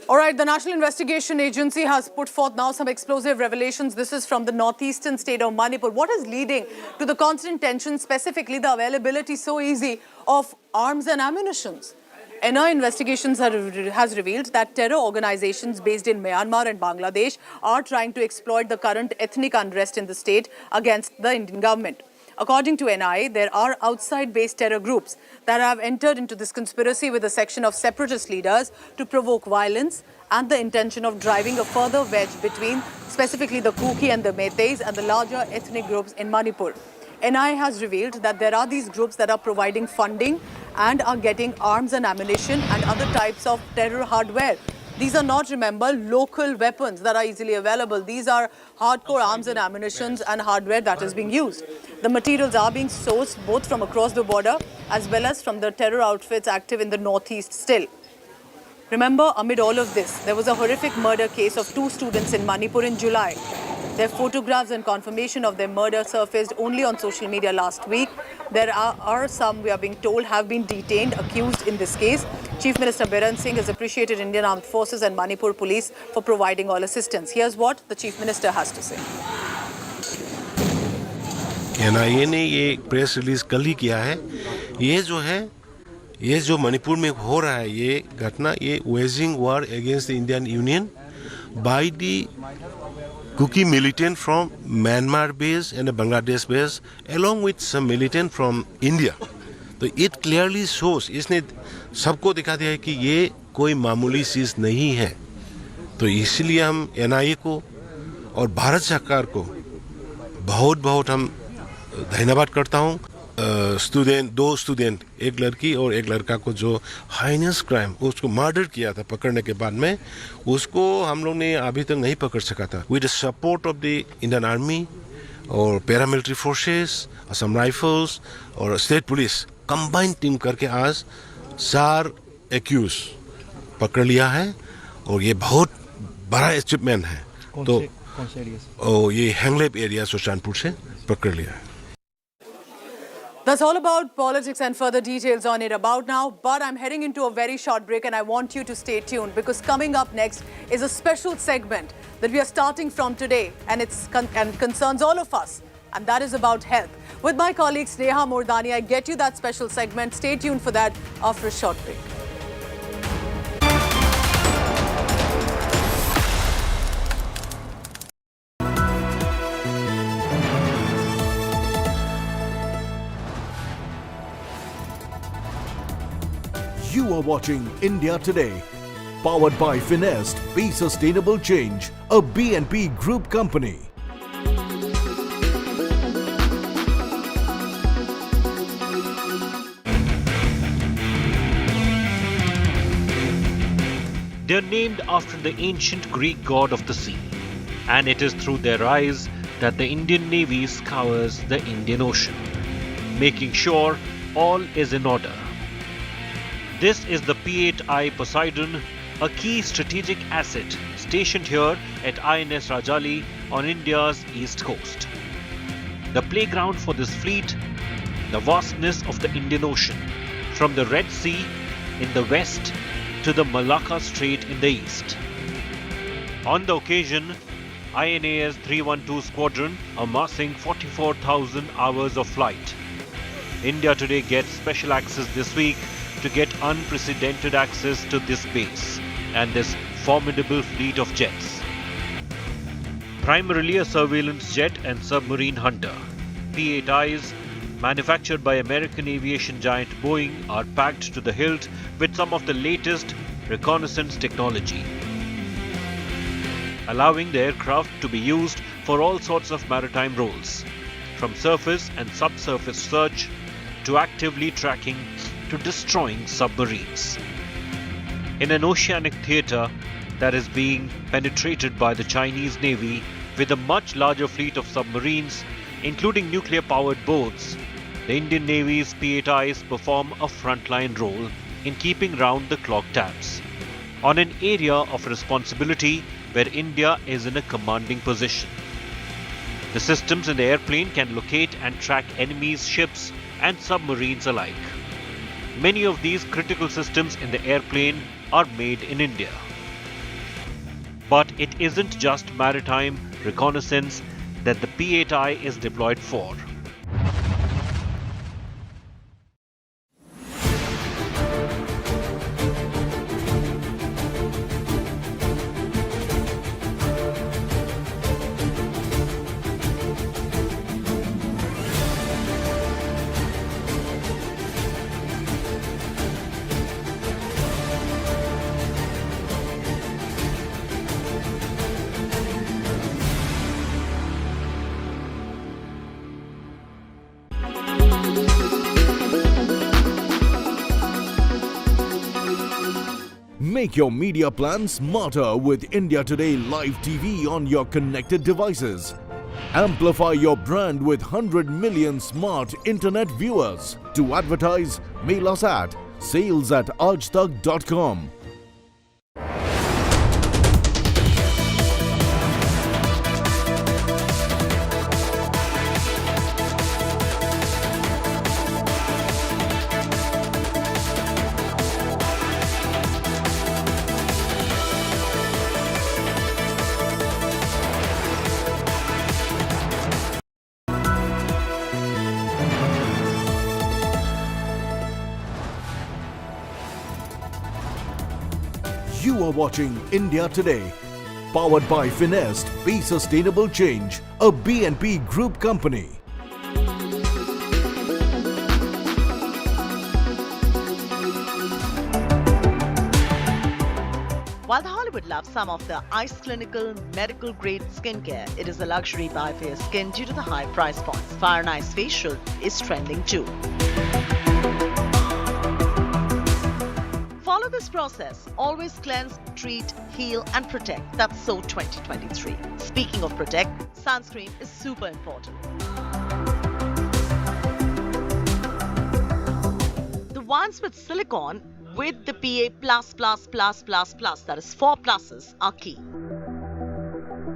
All right, the National Investigation Agency has put forth now some explosive revelations. This is from the northeastern state of Manipur. What is leading to the constant tension, specifically the availability so easy of arms and ammunitions? NI investigations has revealed that terror organizations based in Myanmar and Bangladesh are trying to exploit the current ethnic unrest in the state against the Indian government. According to NI, there are outside-based terror groups that have entered into this conspiracy with a section of separatist leaders to provoke violence and the intention of driving a further wedge between specifically the Kuki and the Meiteis and the larger ethnic groups in Manipur. NIA has revealed that there are these groups that are providing funding and are getting arms and ammunition and other types of terror hardware. These are not, remember, local weapons that are easily available. These are hardcore arms and ammunitions and hardware that is being used. The materials are being sourced both from across the border as well as from the terror outfits active in the northeast still. Remember, amid all of this, there was a horrific murder case of 2 students in Manipur in July. Their photographs and confirmation of their murder surfaced only on social media last week. There are some, we are being told, have been detained, accused in this case. Chief Minister Biren Singh has appreciated Indian Armed Forces and Manipur Police for providing all assistance. Here's what the Chief Minister has to say. NIA ने ये press release कल ही किया है. ये जो मणिपुर में हो रहा है, ये घटना, ये waging war against the Indian Union by the Kuki militant from Myanmar base and a Bangladesh base, along with some militant from India. तो it clearly shows, इसने सबको दिखा दिया है कि ये कोई मामूली चीज़ नहीं है. तो इसलिए हम NIA को और भारत सरकार को बहुत बहुत हम धन्यवाद करता हूँ. दो स्टूडेंट, एक लड़की और एक लड़का को जो हाइनेस क्राइम, उसको मर्डर किया था पकड़ने के बाद में, उसको हम लोग ने अभी तक नहीं पकड़ सका था. With the support of the Indian army और पैरामिलिट्री फोर्सेस, असम राइफल्स और स्टेट पुलिस कंबाइंड टीम करके आज 4 एक्यूज पकड़ लिया है और ये बहुत बड़ा अचीवमेंट है. तो ये हैंगलेप एरिया सुल्तानपुर से पकड़ लिया है. That's all about politics and further details on it about now. But I'm heading into a very short break and I want you to stay tuned because coming up next is a special segment that we are starting from today and it concerns all of us. And that is about health. With my colleague Sneha Mordani, I get you that special segment. Stay tuned for that after a short break. You are watching India Today, powered by Finest, Be Sustainable Change, a BNP Group company. They are named after the ancient Greek god of the sea, and it is through their eyes that the Indian Navy scours the Indian Ocean, making sure all is in order. This is the P-8I Poseidon, a key strategic asset stationed here at INS Rajali on India's east coast. The playground for this fleet, the vastness of the Indian Ocean, from the Red Sea in the west to the Malacca Strait in the east. On the occasion, INA's 312 Squadron amassing 44,000 hours of flight. India Today gets special access this week to get unprecedented access to this base and this formidable fleet of jets. Primarily a surveillance jet and submarine hunter, P-8Is manufactured by American aviation giant Boeing are packed to the hilt with some of the latest reconnaissance technology, allowing the aircraft to be used for all sorts of maritime roles, from surface and subsurface search to actively tracking to destroying submarines. In an oceanic theatre that is being penetrated by the Chinese Navy with a much larger fleet of submarines, including nuclear-powered boats, the Indian Navy's P-8Is perform a frontline role in keeping round-the-clock tabs on an area of responsibility where India is in a commanding position. The systems in the airplane can locate and track enemies' ships and submarines alike. Many of these critical systems in the airplane are made in India. But it isn't just maritime reconnaissance that the P-8I is deployed for. Make your media plan smarter with India Today Live TV on your connected devices. Amplify your brand with 100 million smart internet viewers. To advertise, mail us at sales@aajtak.com. You are watching India Today, powered by Finest, Be Sustainable Change, a BNP Group company. While the Hollywood loves some of the ice clinical medical grade skincare, it is a luxury buy for your skin due to the high price points. Fire and Ice Facial is trending too. Follow this process. Always cleanse, treat, heal and protect. That's so 2023. Speaking of protect, sunscreen is super important. The ones with silicone with the PA+++++, that is 4 pluses, are key.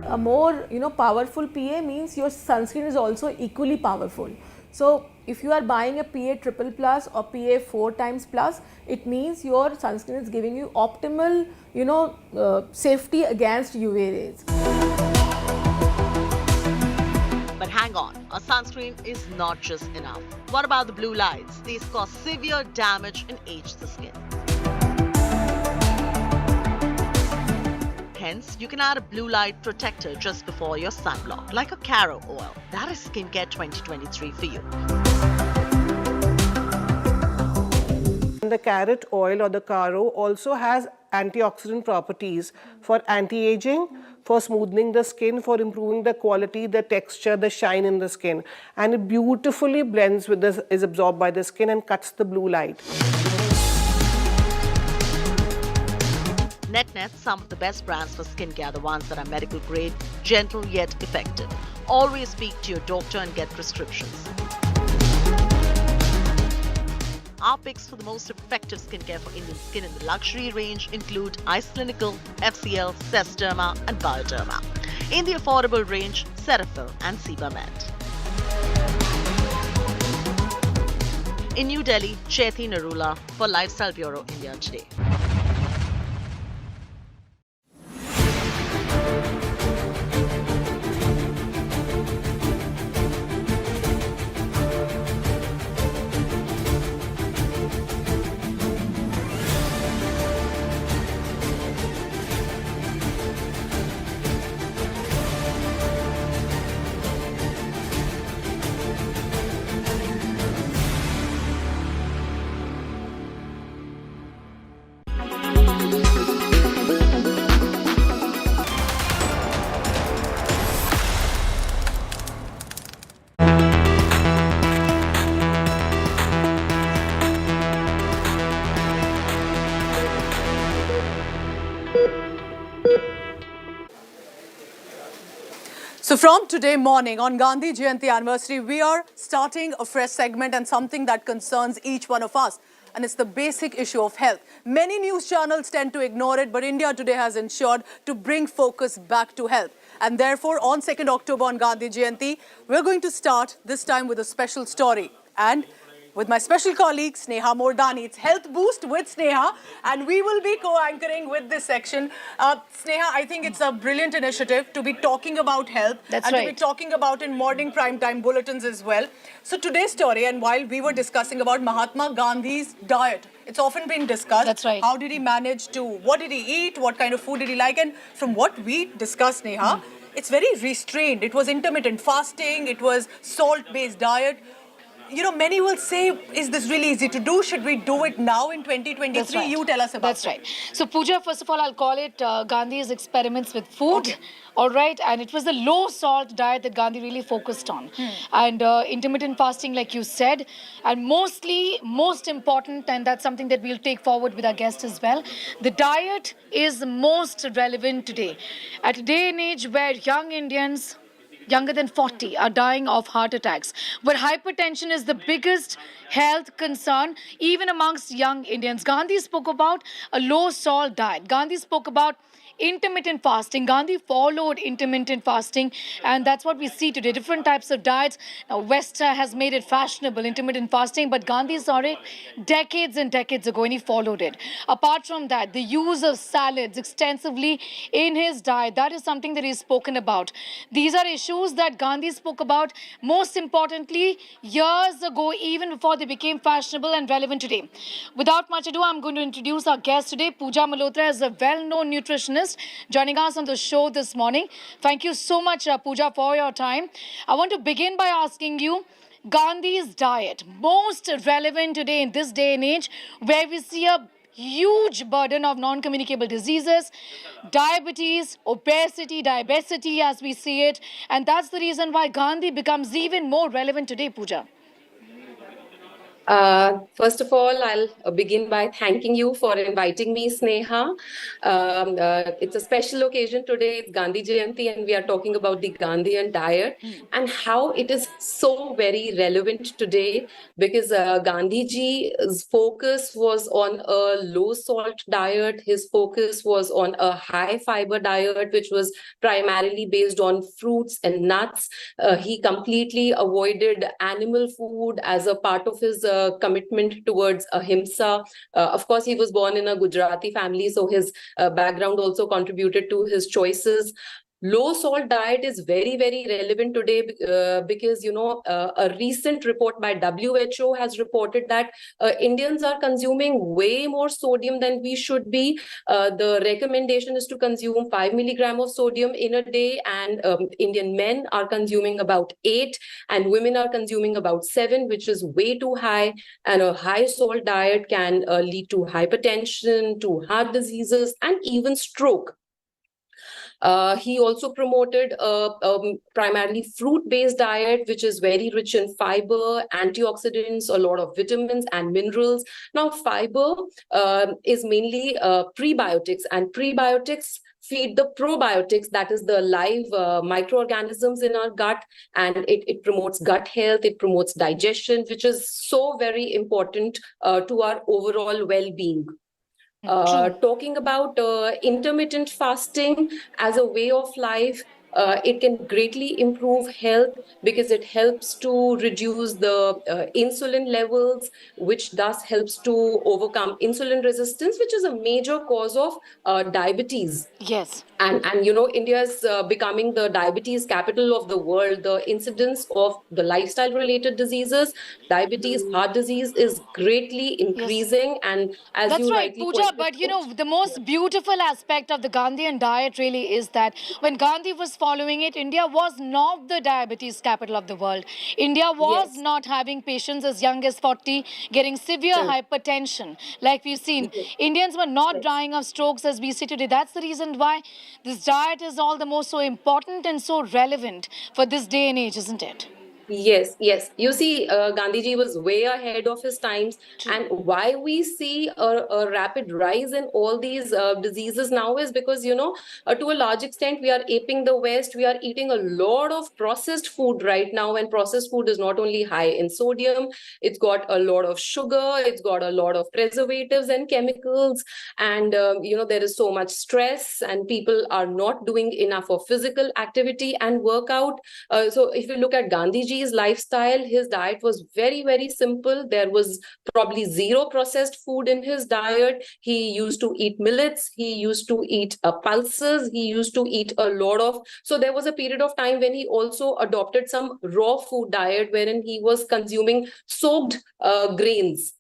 A more powerful PA means your sunscreen is also equally powerful. So if you are buying a PA triple plus or PA 4 times plus, it means your sunscreen is giving you optimal safety against UV rays. But hang on, a sunscreen is not just enough. What about the blue lights? These cause severe damage and age the skin. Hence, you can add a blue light protector just before your sunblock, like a Caro oil. That is Skincare 2023 for you. The carrot oil or the Caro also has antioxidant properties for anti-aging, for smoothing the skin, for improving the quality, the texture, the shine in the skin. And it beautifully blends with this, is absorbed by the skin and cuts the blue light. Net, some of the best brands for skincare are the ones that are medical grade, gentle yet effective. Always speak to your doctor and get prescriptions. Our picks for the most effective skincare for Indian skin in the luxury range include Ice Clinical, FCL, Sesderma and Bioderma. In the affordable range, Cetaphil and Sebamed. In New Delhi, Chethi Narula for Lifestyle Bureau India Today. So from today morning on Gandhi Jayanti anniversary, we are starting a fresh segment and something that concerns each one of us. And it's the basic issue of health. Many news channels tend to ignore it, but India Today has ensured to bring focus back to health. And therefore, on 2nd October on Gandhi Jayanti, we're going to start this time with a special story. And with my special colleague, Sneha Mordani. It's Health Boost with Sneha, and we will be co-anchoring with this section. Sneha, I think it's a brilliant initiative to be talking about health. That's and right. to be talking about in morning prime time bulletins as well. So today's story, and while we were discussing about Mahatma Gandhi's diet, it's often been discussed. That's right. How did he manage to, what did he eat, what kind of food did he like? And from what we discussed, Sneha, it's very restrained. It was intermittent fasting, it was salt-based diet. many will say, is this really easy to do? Should we do it now in 2023? That's right. You tell us about That's right. So, Pooja, first of all, I'll call it Gandhi's experiments with food. Okay. All right. And it was the low salt diet that Gandhi really focused on. And intermittent fasting, like you said. And most important, and that's something that we'll take forward with our guest as well, the diet is most relevant today. At a day and age where young Indians, younger than 40, are dying of heart attacks, where hypertension is the biggest health concern even amongst young Indians. Gandhi spoke about a low salt diet. Gandhi spoke about intermittent fasting. Gandhi followed intermittent fasting, and that's what we see today. Different types of diets. Now, West has made it fashionable, intermittent fasting, but Gandhi saw it decades and decades ago, and he followed it. Apart from that, the use of salads extensively in his diet, that is something that he's spoken about. These are issues that Gandhi spoke about, most importantly, years ago, even before they became fashionable and relevant today. Without much ado, I'm going to introduce our guest today. Pooja Malhotra is a well-known nutritionist joining us on the show this morning. Thank you so much, Pooja, for your time. I want to begin by asking you, Gandhi's diet, most relevant today in this day and age, where we see a huge burden of non-communicable diseases, diabetes, obesity, diabesity as we see it. And that's the reason why Gandhi becomes even more relevant today, Pooja. First of all, I'll begin by thanking you for inviting me, Sneha. It's a special occasion today. It's Gandhi Jayanti, and we are talking about the Gandhian diet and how it is so very relevant today, because Gandhiji's focus was on a low salt diet. His focus was on a high fiber diet, which was primarily based on fruits and nuts. He completely avoided animal food as a part of his commitment towards ahimsa. Of course, he was born in a Gujarati family, so his background also contributed to his choices. Low salt diet is very, very relevant today because, a recent report by WHO has reported that Indians are consuming way more sodium than we should be. The recommendation is to consume 5 milligrams of sodium in a day, and Indian men are consuming about 8, and women are consuming about 7, which is way too high. And a high salt diet can lead to hypertension, to heart diseases, and even stroke. He also promoted a primarily fruit-based diet, which is very rich in fiber, antioxidants, a lot of vitamins and minerals. Now, fiber is mainly prebiotics, and prebiotics feed the probiotics, that is the live microorganisms in our gut, and it promotes gut health, it promotes digestion, which is so very important to our overall well-being. Talking about intermittent fasting as a way of life, it can greatly improve health because it helps to reduce the insulin levels, which thus helps to overcome insulin resistance, which is a major cause of diabetes. Yes. And India is becoming the diabetes capital of the world. The incidence of the lifestyle related diseases, diabetes, heart disease, is greatly increasing. Yes. And as that's you right, rightly Pooja, but the most beautiful aspect of the Gandhian diet really is that when Gandhi was following it, India was not the diabetes capital of the world. India was not having patients as young as 40 getting severe hypertension like we've seen. Indians were not dying of strokes as we see today. That's the reason why this diet is all the more so important and so relevant for this day and age, isn't it? Yes, yes. You see, Gandhiji was way ahead of his times. And why we see a rapid rise in all these diseases now is because, to a large extent, we are aping the West. We are eating a lot of processed food right now. And processed food is not only high in sodium, it's got a lot of sugar, it's got a lot of preservatives and chemicals. And, there is so much stress, and people are not doing enough of physical activity and workout. So if you look at Gandhiji, lifestyle, his diet was very, very simple. There was probably zero processed food in his diet. He used to eat millets. He used to eat pulses. He used to eat a lot of. So there was a period of time when he also adopted some raw food diet, wherein he was consuming soaked grains.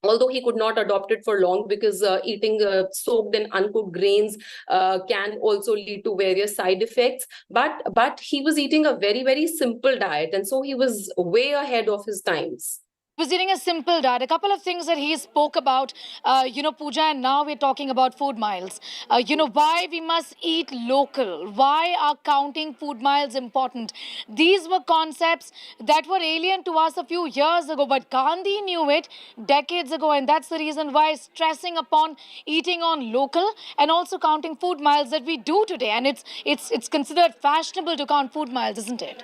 although he could not adopt it for long because eating soaked and uncooked grains can also lead to various side effects. But he was eating a very, very simple diet, and so he was way ahead of his times. Was eating a simple diet. A couple of things that he spoke about, Pooja, and now we're talking about food miles. Why we must eat local. Why are counting food miles important? These were concepts that were alien to us a few years ago, but Gandhi knew it decades ago, and that's the reason why stressing upon eating on local and also counting food miles that we do today. And it's considered fashionable to count food miles, isn't it?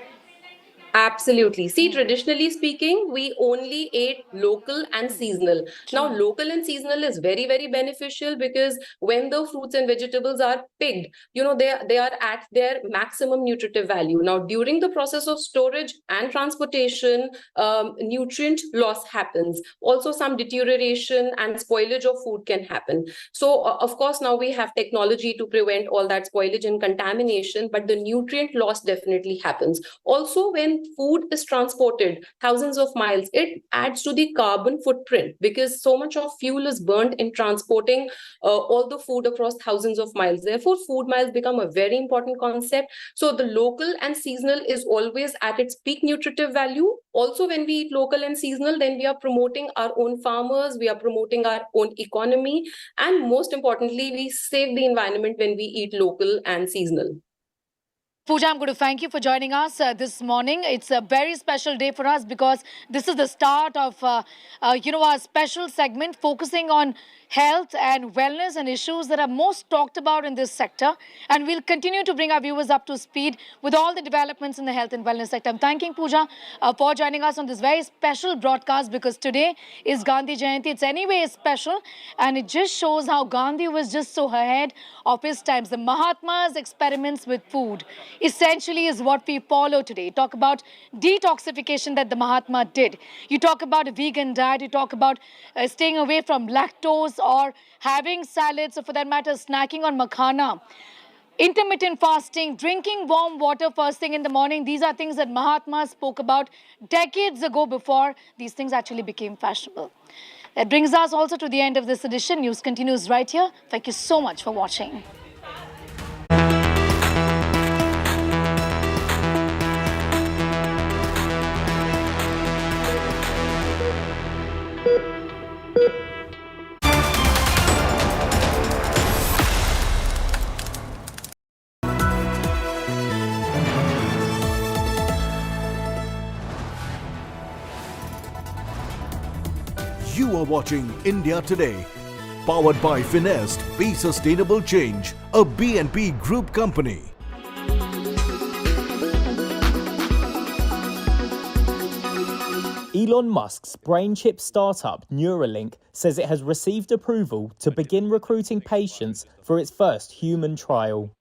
Absolutely. See, traditionally speaking, we only ate local and seasonal. Now, local and seasonal is very, very beneficial because when the fruits and vegetables are picked, they are at their maximum nutritive value. Now, during the process of storage and transportation, nutrient loss happens. Also, some deterioration and spoilage of food can happen. So, of course, now we have technology to prevent all that spoilage and contamination, but the nutrient loss definitely happens. Also, when food is transported thousands of miles, it adds to the carbon footprint because so much of fuel is burnt in transporting all the food across thousands of miles. Therefore, food miles become a very important concept. So the local and seasonal is always at its peak nutritive value. Also, when we eat local and seasonal, then we are promoting our own farmers, we are promoting our own economy, and most importantly, we save the environment when we eat local and seasonal. Pooja, I'm going to thank you for joining us this morning. It's a very special day for us because this is the start of, our special segment focusing on health and wellness and issues that are most talked about in this sector. And we'll continue to bring our viewers up to speed with all the developments in the health and wellness sector. I'm thanking Pooja for joining us on this very special broadcast because today is Gandhi Jayanti. It's anyway special and it just shows how Gandhi was just so ahead of his times. The Mahatma's experiments with food essentially is what we follow today. Talk about detoxification that the Mahatma did. You talk about a vegan diet. You talk about staying away from lactose or having salads, or for that matter, snacking on makhana. Intermittent fasting, drinking warm water first thing in the morning. These are things that Mahatma spoke about decades ago before these things actually became fashionable. That brings us also to the end of this edition. News continues right here. Thank you so much for watching. You are watching India Today, powered by Finest, Be Sustainable Change, a BNP Group company. Elon Musk's brain chip startup Neuralink says it has received approval to begin recruiting patients for its first human trial.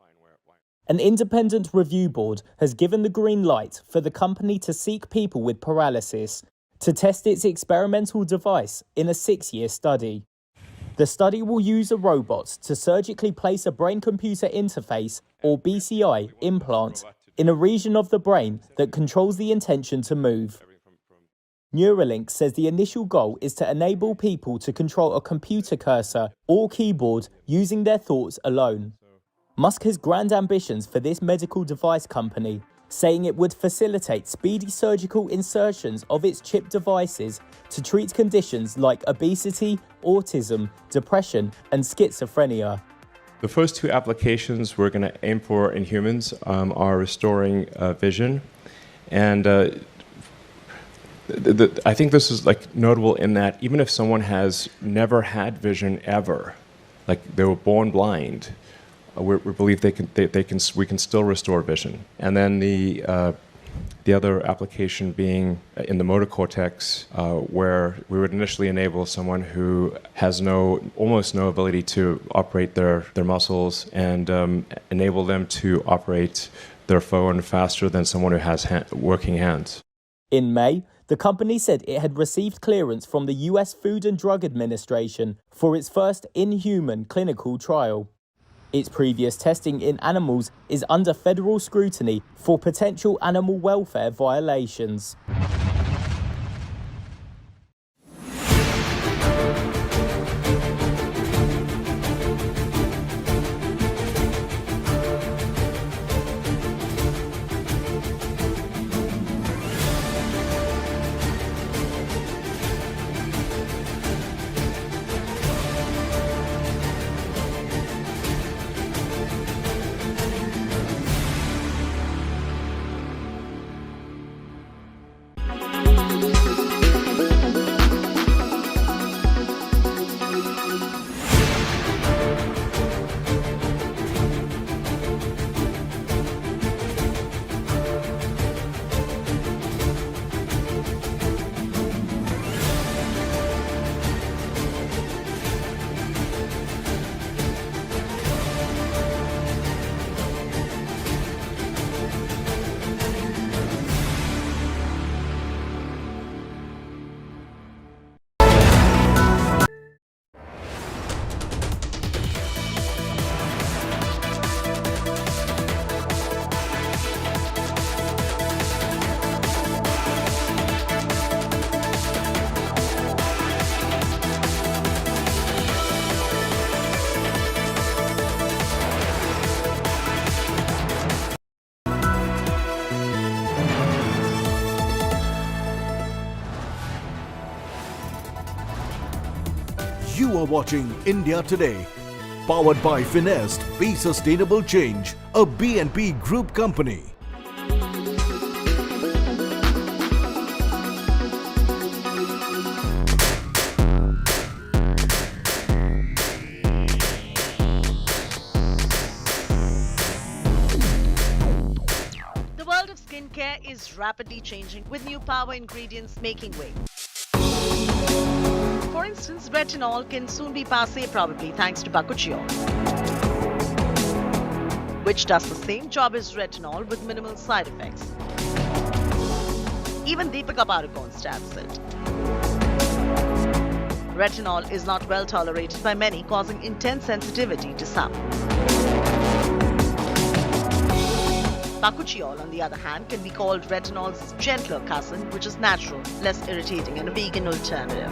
An independent review board has given the green light for the company to seek people with paralysis to test its experimental device in a 6-year study. The study will use a robot to surgically place a brain-computer interface, or BCI, implant in a region of the brain that controls the intention to move. Neuralink says the initial goal is to enable people to control a computer cursor or keyboard using their thoughts alone. Musk has grand ambitions for this medical device company, saying it would facilitate speedy surgical insertions of its chip devices to treat conditions like obesity, autism, depression, and schizophrenia. The first two applications we're going to aim for in humans are restoring vision. And I think this is notable in that even if someone has never had vision ever, like they were born blind, we believe we can still restore vision. And then the other application being in the motor cortex, where we would initially enable someone who has almost no ability to operate their muscles and enable them to operate their phone faster than someone who has working hands. In May, the company said it had received clearance from the US Food and Drug Administration for its first in-human clinical trial. Its previous testing in animals is under federal scrutiny for potential animal welfare violations. You are watching India Today. Powered by Finest, Be Sustainable Change, a BNP Group company. The world of skincare is rapidly changing with new power ingredients making way. For instance, retinol can soon be passé probably thanks to bakuchiol, which does the same job as retinol with minimal side effects. Even Deepika Padukone stabs it. Retinol is not well tolerated by many, causing intense sensitivity to some. Bakuchiol, on the other hand, can be called retinol's gentler cousin, which is natural, less irritating, and a vegan alternative.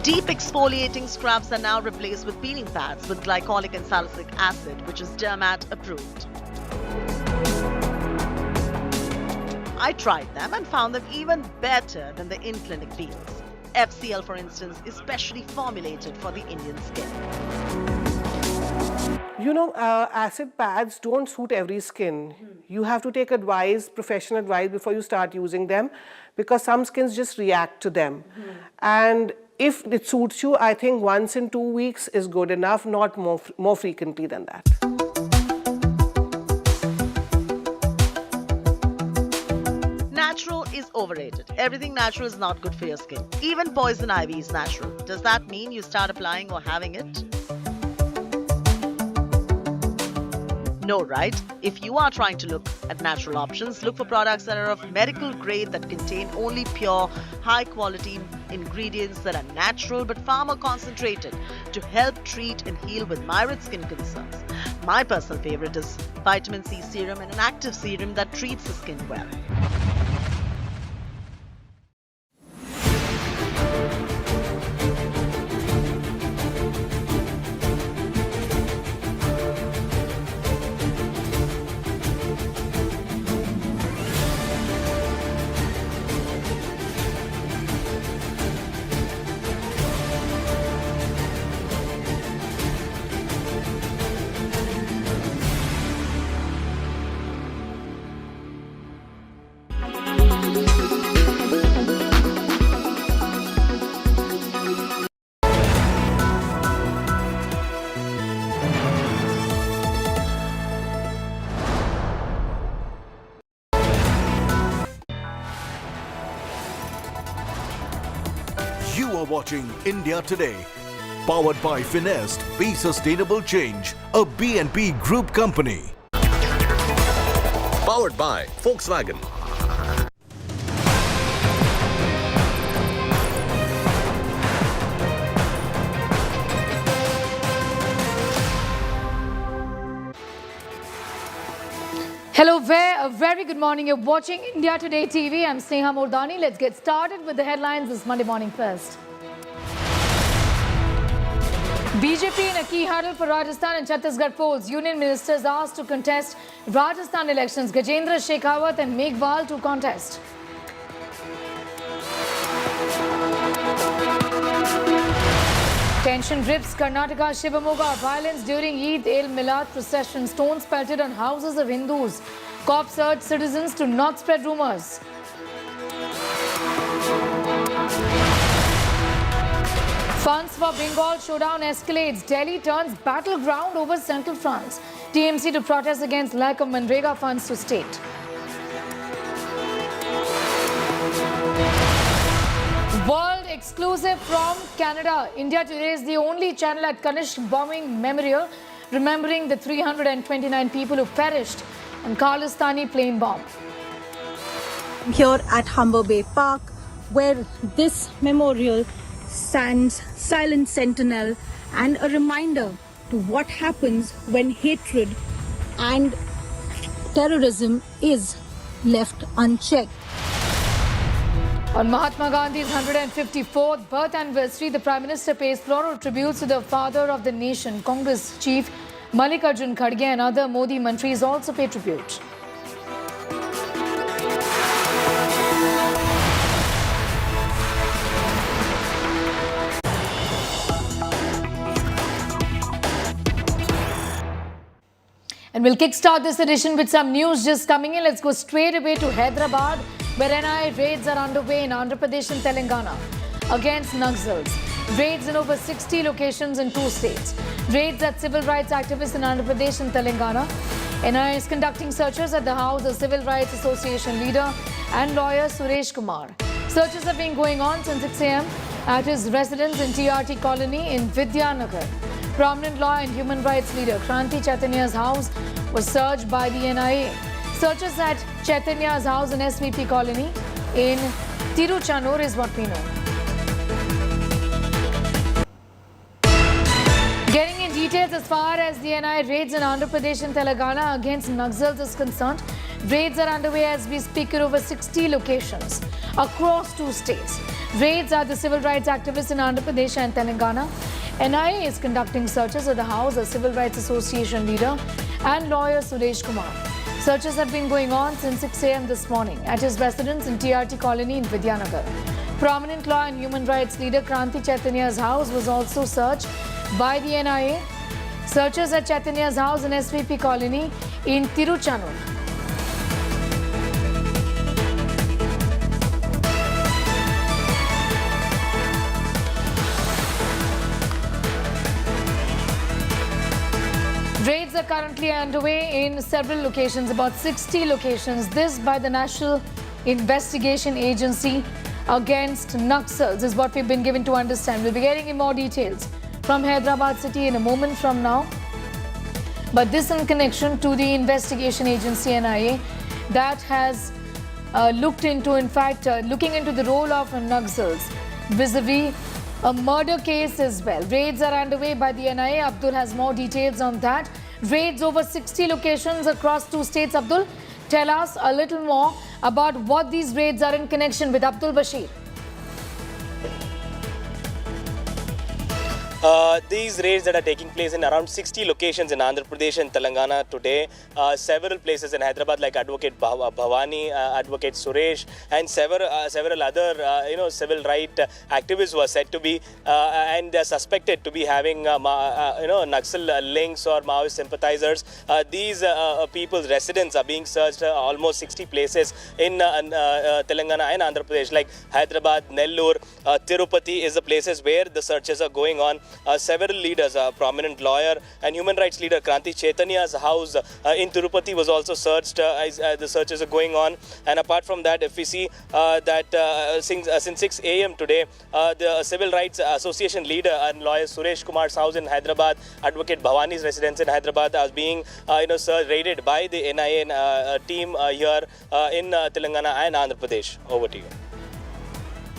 Deep exfoliating scrubs are now replaced with peeling pads with glycolic and salicylic acid, which is Dermat approved. I tried them and found them even better than the in-clinic peels. FCL, for instance, is specially formulated for the Indian skin. You know, acid pads don't suit every skin. You have to take advice, professional advice, before you start using them, because some skins just react to them. And if it suits you, I think once in 2 weeks is good enough, not more frequently than that. Natural is overrated. Everything natural is not good for your skin. Even poison ivy is natural. Does that mean you start applying or having it? No, right? If you are trying to look at natural options, look for products that are of medical grade that contain only pure, high quality ingredients that are natural but far more concentrated to help treat and heal with myriad skin concerns. My personal favorite is vitamin C serum and an active serum that treats the skin well. You are watching India Today. Powered by Finest, Be Sustainable Change, a BNP Group company. Powered by Volkswagen. Hello, a very good morning. You're watching India Today TV. I'm Sneha Mordani. Let's get started with the headlines this Monday morning first. BJP in a key hurdle for Rajasthan and Chhattisgarh polls. Union ministers asked to contest Rajasthan elections. Gajendra Shekhawat and Meghwal to contest. Tension grips Karnataka, Shimoga. Violence during Eid el-Milad procession. Stones pelted on houses of Hindus. Cops urged citizens to not spread rumours. Funds for Bengal showdown escalates. Delhi turns battleground over central France. TMC to protest against lack of Manrega funds to state. World exclusive from Canada. India Today is the only channel at Kanishk bombing memorial, remembering the 329 people who perished in Khalistani plane bomb. Here at Humber Bay Park, where this memorial stands silent sentinel and a reminder to what happens when hatred and terrorism is left unchecked. On Mahatma Gandhi's 154th birth anniversary, the Prime Minister pays floral tributes to the father of the nation. Congress Chief Mallikarjun Kharge and other Modi mantris also pay tribute. And we'll kickstart this edition with some news just coming in. Let's go straight away to Hyderabad, where NIA raids are underway in Andhra Pradesh and Telangana against Naxals. Raids in over 60 locations in 2 states. Raids at civil rights activists in Andhra Pradesh and Telangana. NIA is conducting searches at the house of Civil Rights Association leader and lawyer Suresh Kumar. Searches have been going on since 6 a.m. at his residence in TRT Colony in Vidyanagar. Prominent law and human rights leader Kranti Chaitanya's house was searched by the NIA. Searches at Chaitanya's house in SVP Colony in Tiruchanur is what we know. Getting in details as far as the NIA raids in Andhra Pradesh and Telangana against Naxals is concerned. Raids are underway as we speak in over 60 locations across 2 states. Raids are the civil rights activists in Andhra Pradesh and Telangana. NIA is conducting searches at the house of Civil Rights Association leader and lawyer Suresh Kumar. Searches have been going on since 6 a.m. this morning at his residence in TRT Colony in Vidyanagar. Prominent law and human rights leader Kranti Chaitanya's house was also searched by the NIA. Searches at Chaitanya's house in SVP Colony in Tiruchanur. Raids are currently underway in several locations, about 60 locations. This by the National Investigation Agency against Naxals is what we've been given to understand. We'll be getting in more details from Hyderabad city in a moment from now. But this in connection to the investigation agency NIA that has looked into, looking into the role of Naxals vis-a-vis a murder case as well. Raids are underway by the NIA. Abdul has more details on that. Raids over 60 locations across 2 states. Abdul, tell us a little more about what these raids are in connection with. Abdul Bashir. These raids that are taking place in around 60 locations in Andhra Pradesh and Telangana today, several places in Hyderabad like Advocate Bhavani, Advocate Suresh, and several other civil right activists were said to be and suspected to be having Naxal links or Maoist sympathizers. These people's residents are being searched almost 60 places in Telangana and Andhra Pradesh, like Hyderabad, Nellore, Tirupati is the places where the searches are going on. Several leaders, prominent lawyer and human rights leader Kranti Chaitanya's house in Tirupati was also searched. The searches are going on. And apart from that, if we see that since 6 a.m. today, the Civil Rights Association leader and lawyer Suresh Kumar's house in Hyderabad, Advocate Bhavani's residence in Hyderabad, are being raided by the NIA team here in Telangana and Andhra Pradesh. Over to you.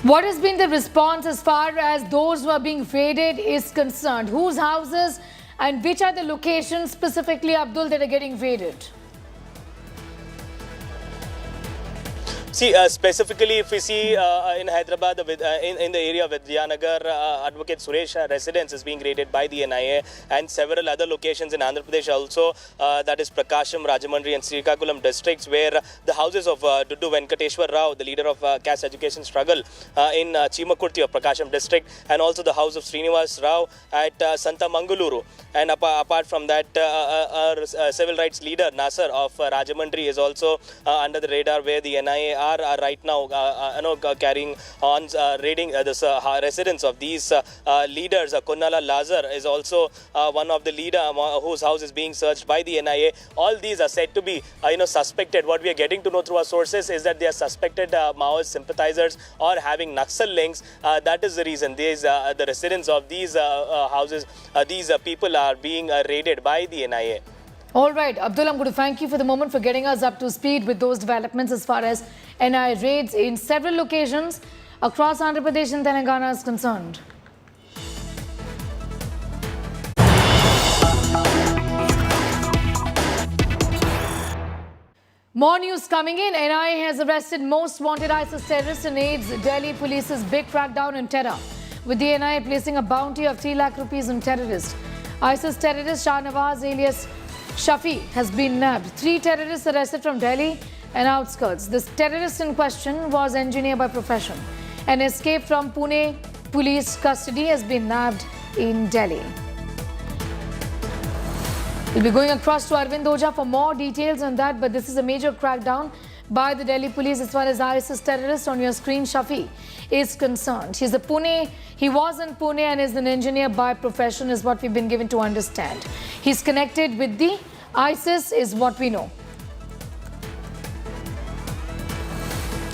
What has been the response as far as those who are being raided is concerned? Whose houses and which are the locations specifically, Abdul, that are getting raided? See, specifically if we see in Hyderabad, in the area of Vidyanagar, Advocate Suresh residence is being raided by the NIA, and several other locations in Andhra Pradesh also, that is Prakasham, Rajamandri and Srikakulam districts, where the houses of Duddu Venkateshwar Rao, the leader of caste education struggle in Chimakurti of Prakasham district, and also the house of Srinivas Rao at Santa Mangaluru. And apart from that, our civil rights leader Nasser of Rajamandri is also under the radar, where the NIA are right now carrying on raiding the residence of these leaders. Kunnala Lazar is also one of the leader whose house is being searched by the NIA. All these are said to be suspected. What we are getting to know through our sources is that they are suspected Maoist sympathizers or having Naxal links. That is the reason these the residents of these houses, these people are being raided by the NIA. All right, Abdul, I'm going to thank you for the moment for getting us up to speed with those developments as far as NIA raids in several locations across Andhra Pradesh and Telangana is concerned. More news coming in. NIA has arrested most wanted ISIS terrorists and aids Delhi police's big crackdown on terror, with the NIA placing a bounty of 3 lakh rupees on terrorists. ISIS terrorist Shahnawaz alias Shafi has been nabbed. 3 terrorists arrested from Delhi and outskirts. This terrorist in question was engineer by profession. An escape from Pune police custody has been nabbed in Delhi. We'll be going across to Arvind Oja for more details on that, but this is a major crackdown by the Delhi police as far as ISIS terrorist on your screen, Shafi, is concerned. He was in Pune and is an engineer by profession is what we've been given to understand. He's connected with the ISIS is what we know.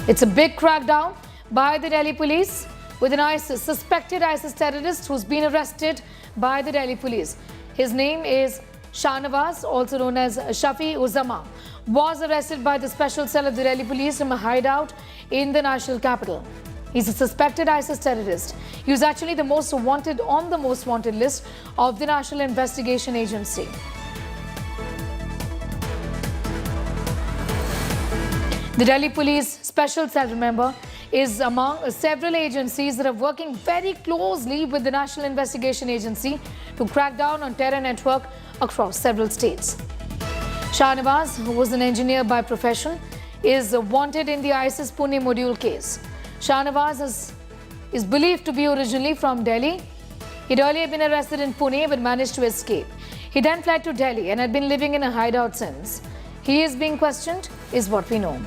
It's a big crackdown by the Delhi police with an suspected ISIS terrorist who's been arrested by the Delhi police. His name is Shahnawaz, also known as Shafi Ujjama, was arrested by the special cell of the Delhi police from a hideout in the national capital. He's a suspected ISIS terrorist. He was actually the most wanted on the most wanted list of the National Investigation Agency. The Delhi Police Special Cell, remember, is among several agencies that are working very closely with the National Investigation Agency to crack down on terror network across several states. Shahnawaz, who was an engineer by profession, is wanted in the ISIS Pune module case. Shahnawaz is believed to be originally from Delhi. He'd earlier been arrested in Pune but managed to escape. He then fled to Delhi and had been living in a hideout since. He is being questioned, is what we know.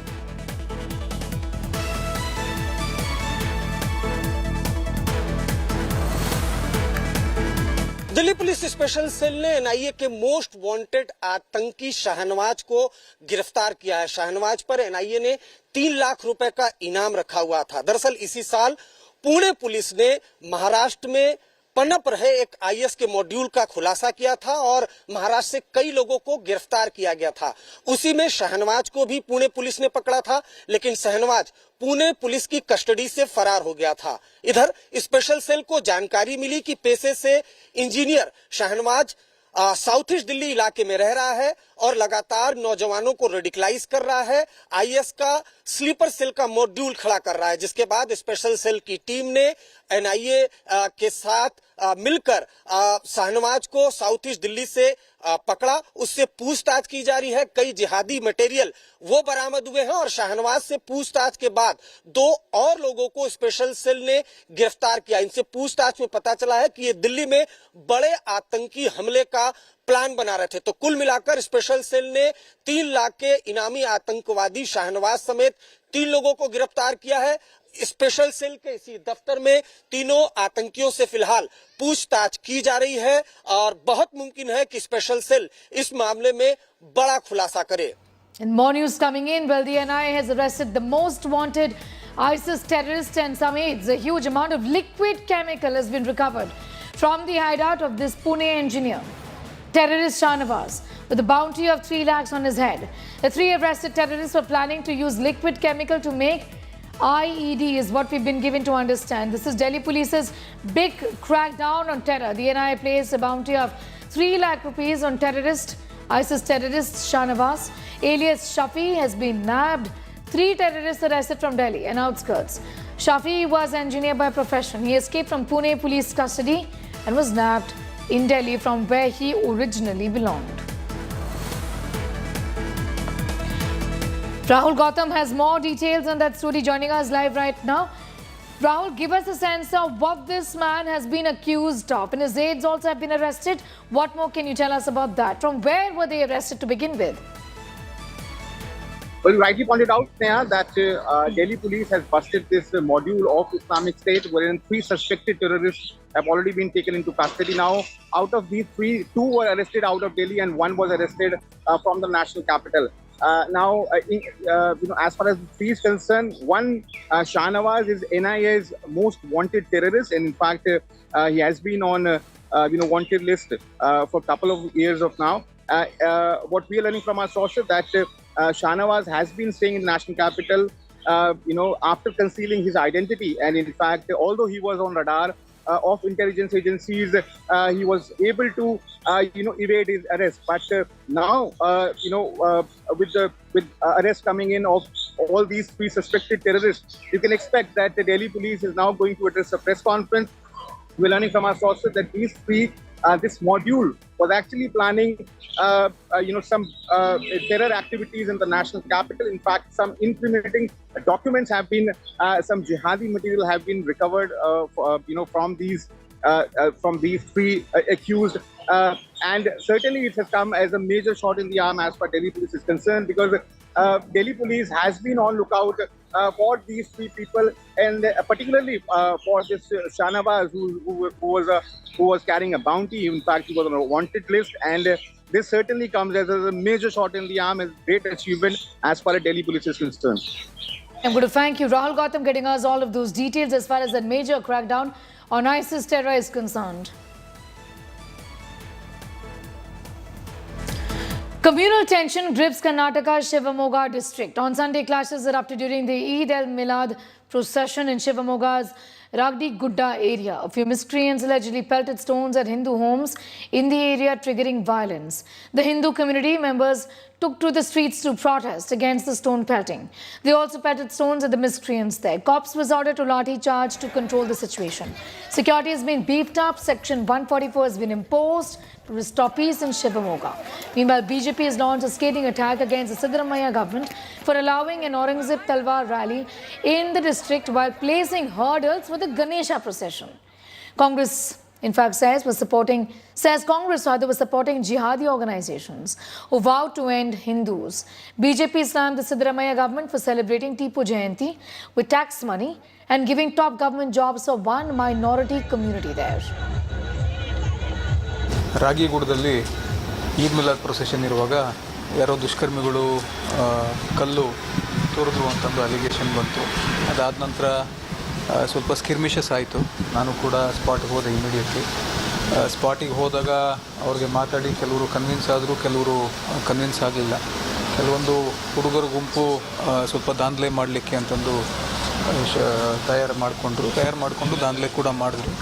Delhi police special cell ने NIA के most wanted आतंकी शाहनवाज को गिरफ्तार किया है। शाहनवाज पर NIA ने 3 लाख रुपए का इनाम रखा हुआ था। दरअसल इसी साल पुणे पुलिस ने महाराष्ट्र में पनप रहे एक आईएस के मॉड्यूल का खुलासा किया था और महाराष्ट्र से कई लोगों को गिरफ्तार किया गया था। उसी में शाहनवाज को भी पुणे पुलिस ने पकड़ा था, लेकिन शाहनवाज पुणे पुलिस की कस्टडी से फरार हो गया था। इधर स्पेशल सेल को जानकारी मिली कि पेशे से engineer Shahnawaz south east Delhi इलाके में रह रहा है और लगातार नौजवानों को रेडिकलाइज कर रहा है। आईएस का स्लीपर सेल का मॉड्यूल खड़ा कर रहा है, जिसके बाद स्पेशल सेल की टीम ने एनआईए के साथ मिलकर शाहनवाज को साउथ ईस्ट दिल्ली से पकड़ा। उससे पूछताछ की जा रही है। कई जिहादी मटेरियल वो बरामद हुए हैं और शाहनवाज से पूछताछ के बाद 2 और लोगों को स्पेशल सेल ने गिरफ्तार किया। इनसे पूछताछ में पता चला है कि ये दिल्ली में बड़े आतंकी हमले का प्लान बना रहे थे। तो कुल मिलाकर स्पेशल सेल ने 3 लाख के इनामी आतंकवादी शाहनवाज समेत 3 लोगों को गिरफ्तार किया है। स्पेशल सेल के इसी दफ्तर में तीनों आतंकियों से फिलहाल पूछताछ की जा रही है और बहुत मुमकिन है कि स्पेशल सेल इस मामले में बड़ा खुलासा करे। And more news coming in. Well, the NIA has arrested the most wanted ISIS terrorist and some aides. A huge amount of liquid chemical has been recovered from the hideout of this Pune engineer, terrorist Shahnawaz, with a bounty of 3 lakhs on his head. The 3 arrested terrorists were planning to use liquid chemical to make IED, is what we've been given to understand. This is Delhi Police's big crackdown on terror. The NIA placed a bounty of 3 lakh rupees on ISIS terrorist Shahnawaz, alias Shafi, has been nabbed. 3 terrorists arrested from Delhi and outskirts. Shafi was an engineer by profession. He escaped from Pune police custody and was nabbed in Delhi from where he originally belonged. Rahul Gautam has more details on that story, joining us live right now. Rahul, give us a sense of what this man has been accused of, and his aides also have been arrested. What more can you tell us about that? From where were they arrested to begin with? Well, you rightly pointed out, Sneha, that Delhi police has busted this module of Islamic State, wherein 3 suspected terrorists have already been taken into custody now. Out of these 3, 2 were arrested out of Delhi and 1 was arrested from the national capital. As far as the 3 is concerned, one, Shahnawaz is NIA's most wanted terrorist, and in fact, he has been on wanted list for a couple of years of now. What we are learning from our sources that Shahnawaz has been staying in the national capital, after concealing his identity, and in fact, although he was on radar of intelligence agencies, he was able to evade his arrest. But now, with arrest coming in of all these 3 suspected terrorists, you can expect that the Delhi police is now going to address a press conference. We're learning from our sources that these 3, this module was actually planning, some terror activities in the national capital. In fact, some incriminating documents have been, some jihadi material have been recovered, from these 3 accused And certainly it has come as a major shot in the arm as far as Delhi police is concerned, because Delhi police has been on lookout for these three people, and particularly for this Shahnawaz, who was carrying a bounty. In fact, he was on a wanted list, and this certainly comes as a major shot in the arm, as great achievement as far as Delhi police is concerned. I'm going to thank you, Rahul Gautam, getting us all of those details as far as that major crackdown on ISIS terror is concerned. Communal tension grips Karnataka's Shimoga district. On Sunday, clashes erupted during the Eid al-Milad procession in Shimoga's Ragdi Gudda area. A few miscreants allegedly pelted stones at Hindu homes in the area, triggering violence. The Hindu community members took to the streets to protest against the stone pelting. They also pelted stones at the miscreants there. Cops resorted to lathi charge to control the situation. Security has been beefed up. Section 144 has been imposed to restore peace in Shimoga. Meanwhile, BJP has launched a scathing attack against the Siddaramaiah government for allowing an Aurangzeb Talwar rally in the district while placing hurdles for the Ganesha procession. Congress, in fact, says Congress was supporting jihadi organizations who vowed to end Hindus. BJP slammed the Siddaramaiah government for celebrating Tipu Jayanti with tax money and giving top government jobs for one minority community there. ರಾಗಿಗುಡದಲ್ಲಿ Eid Milad procession ಇರುವಾಗ ಯಾರೋ ದುಷ್ಕರ್ಮಿಗಳು ಕಲ್ಲು ತೋರಿದ್ರು ಅಂತಂದು allegation ಬಂತು. ಅದಾದ ನಂತರ ಸ್ವಲ್ಪ ಸ್ಕಿರ್ಮಿಷಸ್ ಆಯಿತು. ನಾನು ಕೂಡ ಸ್ಪಾಟಿಗೆ ಹೋದೆ ಇಮಿಡಿಯೇಟ್ಲಿ. ಸ್ಪಾಟಿಗೆ ಹೋದಾಗ ಅವ್ರಿಗೆ ಮಾತಾಡಿ ಕೆಲವರು ಕನ್ವಿನ್ಸ್ ಆದರು, ಕೆಲವರು ಕನ್ವಿನ್ಸ್ ಆಗಲಿಲ್ಲ. ಕೆಲವೊಂದು ಹುಡುಗರ ಗುಂಪು ಸ್ವಲ್ಪ ದಾಂಧಲೆ ಮಾಡಲಿಕ್ಕೆ ಅಂತಂದು ತಯಾರು ಮಾಡಿಕೊಂಡು ದಾಂಧಲೆ ಕೂಡ ಮಾಡಿದ್ರು.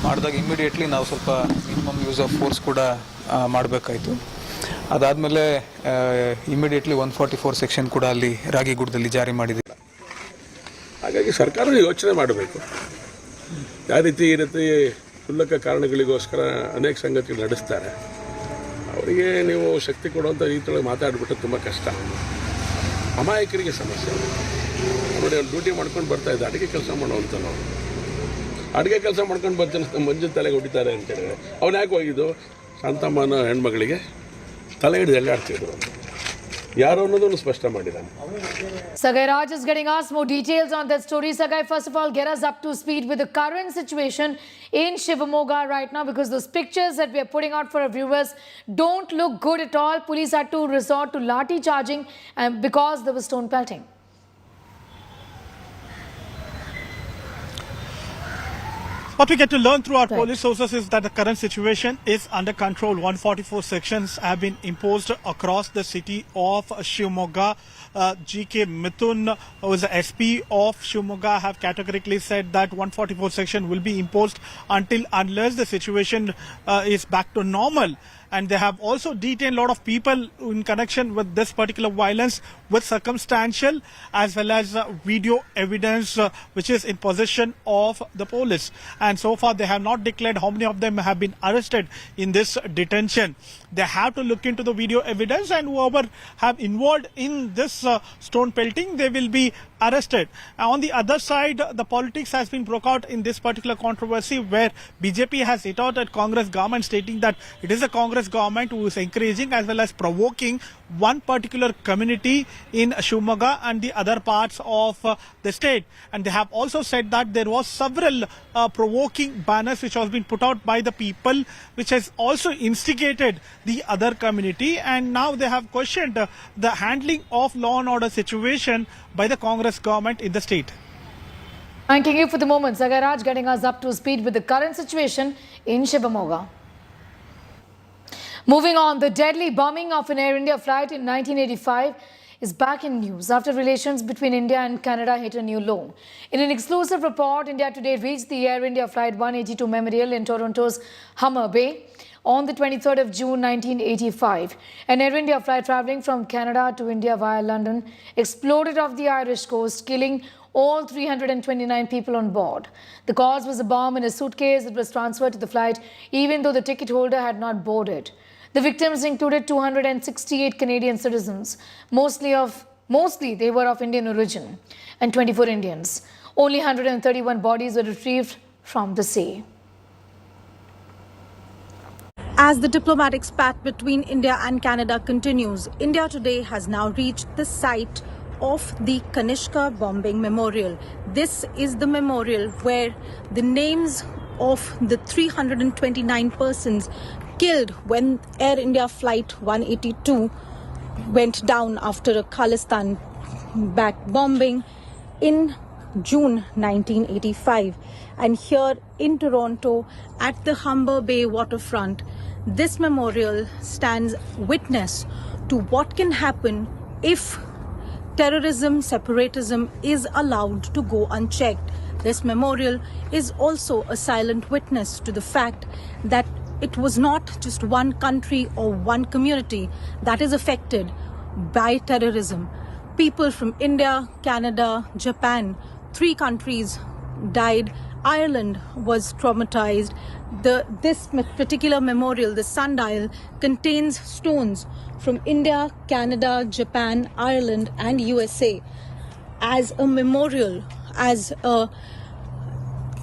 ಮಾಡಿದಾಗ ಇಮಿಡಿಯೇಟ್ಲಿ ನಾವು ಸ್ವಲ್ಪ ಮಿನಿಮಮ್ ಯೂಸ್ ಆಫ್ ಫೋರ್ಸ್ ಕೂಡ ಮಾಡಬೇಕಾಯಿತು. ಅದಾದಮೇಲೆ ಇಮಿಡಿಯೇಟ್ಲಿ 144 ಸೆಕ್ಷನ್ ಕೂಡ ಅಲ್ಲಿ ರಾಗಿಗುಡದಲ್ಲಿ ಜಾರಿ ಮಾಡಿದ್ದೀವಿ. ಹಾಗಾಗಿ ಸರ್ಕಾರ ಯೋಚನೆ ಮಾಡಬೇಕು. ಯಾವ ರೀತಿ ಈ ರೀತಿ ಕ್ಷುಲ್ಲಕ ಕಾರಣಗಳಿಗೋಸ್ಕರ ಅನೇಕ ಸಂಗತಿಗಳು ನಡೆಸ್ತಾರೆ. ಅವರಿಗೆ ನೀವು ಶಕ್ತಿ ಕೊಡುವಂಥ ರೀತಿಯೊಳಗೆ ಮಾತಾಡಿಬಿಟ್ಟು ತುಂಬ ಕಷ್ಟ. ಅಮಾಯಕರಿಗೆ ಸಮಸ್ಯೆ. ನೋಡಿ, ಅವ್ನು ಡ್ಯೂಟಿ ಮಾಡ್ಕೊಂಡು ಬರ್ತಾಯಿದ್ದ, ಅಡುಗೆ ಕೆಲಸ ಮಾಡುವಂಥ ನಾವು ಅಡುಗೆ ಕೆಲಸ ಮಾಡ್ಕೊಂಡು ಬರ್ತಾನೆ, ನಮ್ಮ ಮಂಜು ತಲೆಗೆ ಹೊಡಿತಾರೆ ಅಂತೇಳಿದ್ರೆ ಅವ್ನು ಯಾಕೆ ಹೋಗಿದ್ದು? ಶಾಂತಮ್ಮನ ಹೆಣ್ಮಗಳಿಗೆ ತಲೆ ಹಿಡಿದು ಎಲ್ಲಾಡ್ತಿದ್ರು. ಯಾರು ಅನ್ನೋದನ್ನು ಸ್ಪಷ್ಟ ಮಾಡಿದ್ದಾನೆ. Sagai Raj is getting us more details on that story. Sagai, first of all, get us up to speed with the current situation in Shimoga right now, because those pictures that we are putting out for our viewers don't look good at all. Police had to resort to lathi charging because there was stone pelting. What we get to learn through our police sources is that the current situation is under control. 144 sections have been imposed across the city of Shimoga. GK Mithun, who is the SP of Shimoga, have categorically said that 144 section will be imposed unless the situation is back to normal. And they have also detained a lot of people in connection with this particular violence with circumstantial as well as video evidence which is in possession of the police. And so far they have not declared how many of them have been arrested in this detention. They have to look into the video evidence, and whoever have involved in this stone pelting, they will be arrested. On the other side, the politics has been broke out in this particular controversy, where BJP has hit out at Congress government, stating that it is a Congress government who is encouraging as well as provoking one particular community in Shimoga and the other parts of the state. And they have also said that there was several provoking banners which has been put out by the people, which has also instigated the other community. And now they have questioned the handling of law and order situation by the Congress government in the state. Thanking you for the moment, Sagai Raj, getting us up to speed with the current situation in Shimoga. Moving on, the deadly bombing of an Air India flight in 1985 is back in news after relations between India and Canada hit a new low. In an exclusive report, India today reached the Air India Flight 182 memorial in Toronto's Humber Bay on the 23rd of June 1985. An Air India flight travelling from Canada to India via London exploded off the Irish coast, killing all 329 people on board. The cause was a bomb in a suitcase that was transferred to the flight, even though the ticket holder had not boarded. The victims included 268 Canadian citizens, mostly they were of Indian origin, and 24 Indians. Only 131 bodies were retrieved from the sea. As the diplomatic spat between India and Canada continues, India today has now reached the site of the Kanishka bombing memorial. This is the memorial where the names of the 329 persons killed when Air India Flight 182 went down after a Khalistani-backed bombing in June 1985. And here in Toronto, at the Humber Bay waterfront, this memorial stands witness to what can happen if terrorism, separatism is allowed to go unchecked. This memorial is also a silent witness to the fact that it was not just one country or one community that is affected by terrorism. People from India, Canada, Japan, 3 countries died. Ireland was traumatized. This particular memorial, the sundial, contains stones from India, Canada, Japan, Ireland and USA as a memorial, as a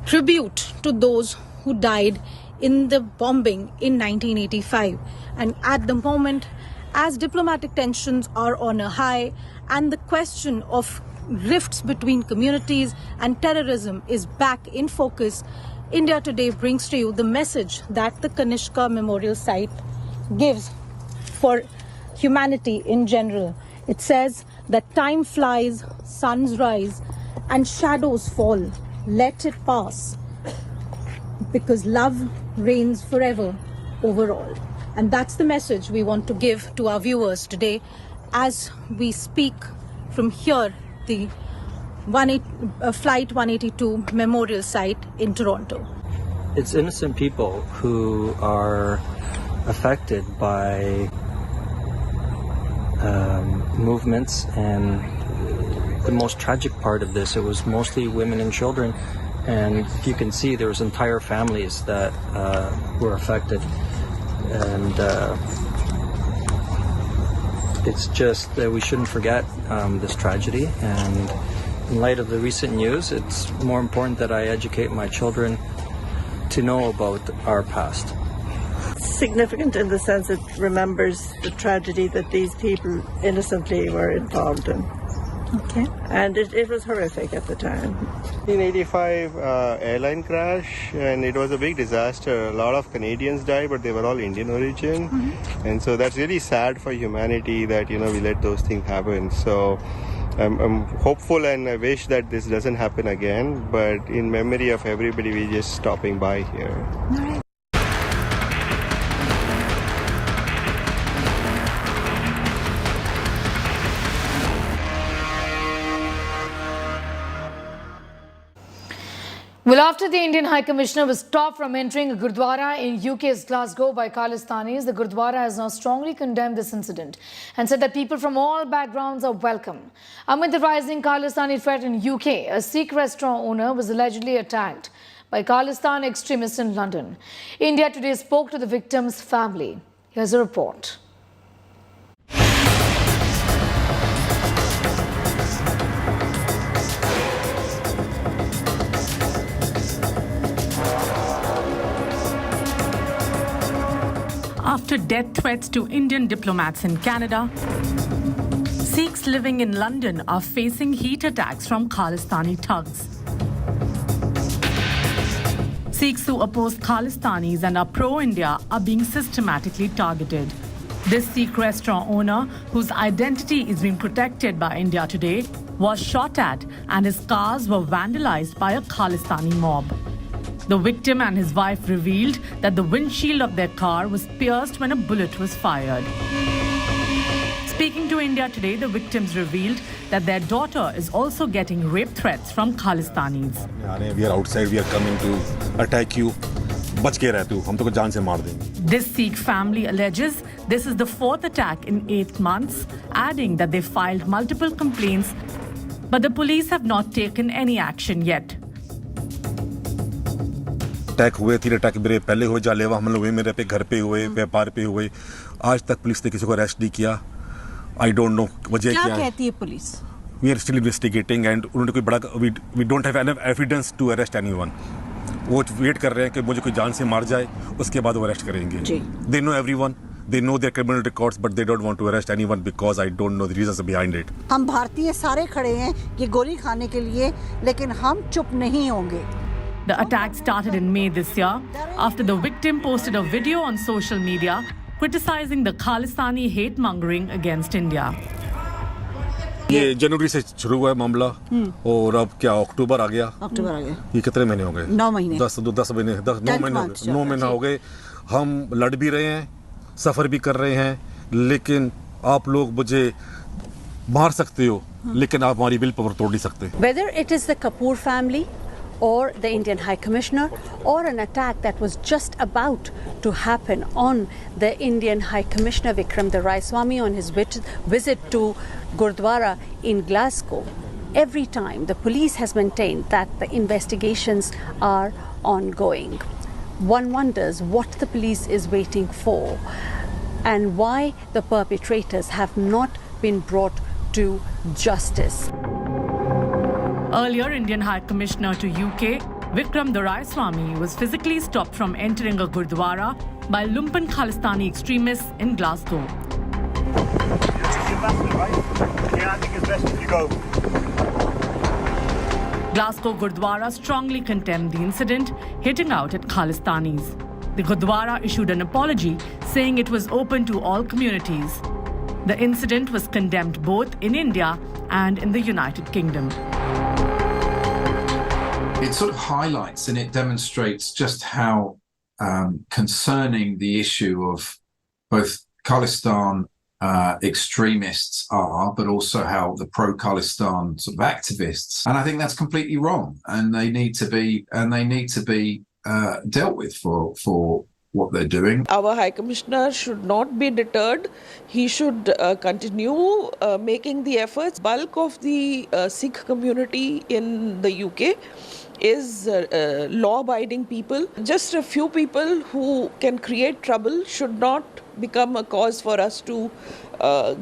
tribute to those who died in the bombing in 1985. And at the moment, as diplomatic tensions are on a high and the question of rifts between communities and terrorism is back in focus, India Today brings to you the message that the Kanishka Memorial Site gives for humanity in general. It says that time flies, suns rise, and shadows fall. Let it pass, because love reigns forever over all. And that's the message we want to give to our viewers today as we speak from here, the Flight 182 Memorial Site in Toronto. It's innocent people who are affected by movements, and the most tragic part of this, it was mostly women and children, and you can see there was entire families that were affected, and it's just that we shouldn't forget this tragedy. And in light of the recent news, it's more important that I educate my children to know about our past. Significant in the sense it remembers the tragedy that these people innocently were involved in. Okay. And it was horrific at the time. 1985 airline crash, and it was a big disaster. A lot of Canadians died, but they were all Indian origin. And so that's really sad for humanity that, we let those things happen. So I'm hopeful and I wish that this doesn't happen again, but in memory of everybody, we're just stopping by here. Well, after the Indian High Commissioner was stopped from entering a Gurdwara in UK's Glasgow by Khalistanis, the Gurdwara has now strongly condemned this incident and said that people from all backgrounds are welcome. Amid the rising Khalistani threat in UK, a Sikh restaurant owner was allegedly attacked by Khalistan extremists in London. India Today spoke to the victim's family. Here's a report. After death threats to Indian diplomats in Canada, Sikhs living in London are facing heat attacks from Khalistani thugs. Sikhs who oppose Khalistanis and are pro-India are being systematically targeted. This Sikh restaurant owner, whose identity is being protected by India Today, was shot at and his cars were vandalized by a Khalistani mob. The victim and his wife revealed that the windshield of their car was pierced when a bullet was fired. Speaking to India Today, the victims revealed that their daughter is also getting rape threats from Khalistanis. We are outside, we are coming to attack you. बच के रह तू, हम तो को जान से मार देंगे. This Sikh family alleges this is the 4th attack in 8 months, adding that they filed multiple complaints, but the police have not taken any action yet. Attack हुए 3 अटैक मेरे पहले हुए, जालेवा हमले हुए मेरे पे, घर पे हुए, व्यापार पे हुए. आज तक पुलिस ने किसी को अरेस्ट नहीं किया. I don't know वजह क्या है. क्या कहती है police? We are still investigating and उन्होंने कोई बड़ा we don't have enough evidence to arrest anyone. वो वेट कर रहे हैं कि मुझे कोई जान से मार जाए, उसके बाद वो अरेस्ट करेंगे। They know everyone, they know their criminal records, but they don't want to arrest anyone because I don't know the reasons behind it. हम भारतीय सारे खड़े हैं कि गोली खाने के लिए, लेकिन हम चुप नहीं होंगे। The attack started in May this year after the victim posted a video on social media criticizing the Khalistani hate-mongering against India. ये जनवरी से शुरू हुआ है मामला और अब क्या अक्टूबर आ गया। ये कितने महीने हो गए? 9 महीने। 10 महीने 9 महीने हो गए। हम लड़ भी रहे हैं, सफर भी कर रहे हैं, लेकिन आप लोग मुझे मार सकते हो, लेकिन आप हमारी विल पावर तोड़ नहीं सकते। Whether it is the Kapoor family or the Indian High Commissioner or an attack that was just about to happen on the Indian High Commissioner Vikram Doraiswamy on his visit to Gurdwara in Glasgow, every time the police has maintained that the investigations are ongoing. One wonders what the police is waiting for and why the perpetrators have not been brought to justice. Earlier, Indian High Commissioner to UK, Vikram Doraiswamy, was physically stopped from entering a Gurdwara by lumpen Khalistani extremists in Glasgow. Glasgow Gurdwara strongly condemned the incident, hitting out at Khalistanis. The Gurdwara issued an apology, saying it was open to all communities. The incident was condemned both in India and in the United Kingdom. It sort of highlights and it demonstrates just how concerning the issue of both Khalistan extremists are, but also how the pro-Khalistan sort of activists. And I think that's completely wrong, and they need to be dealt with for what they're doing. Our High Commissioner should not be deterred. He should continue making the efforts. Bulk of the Sikh community in the UK is law-abiding people. Just a few people who can create trouble should not become a cause for us to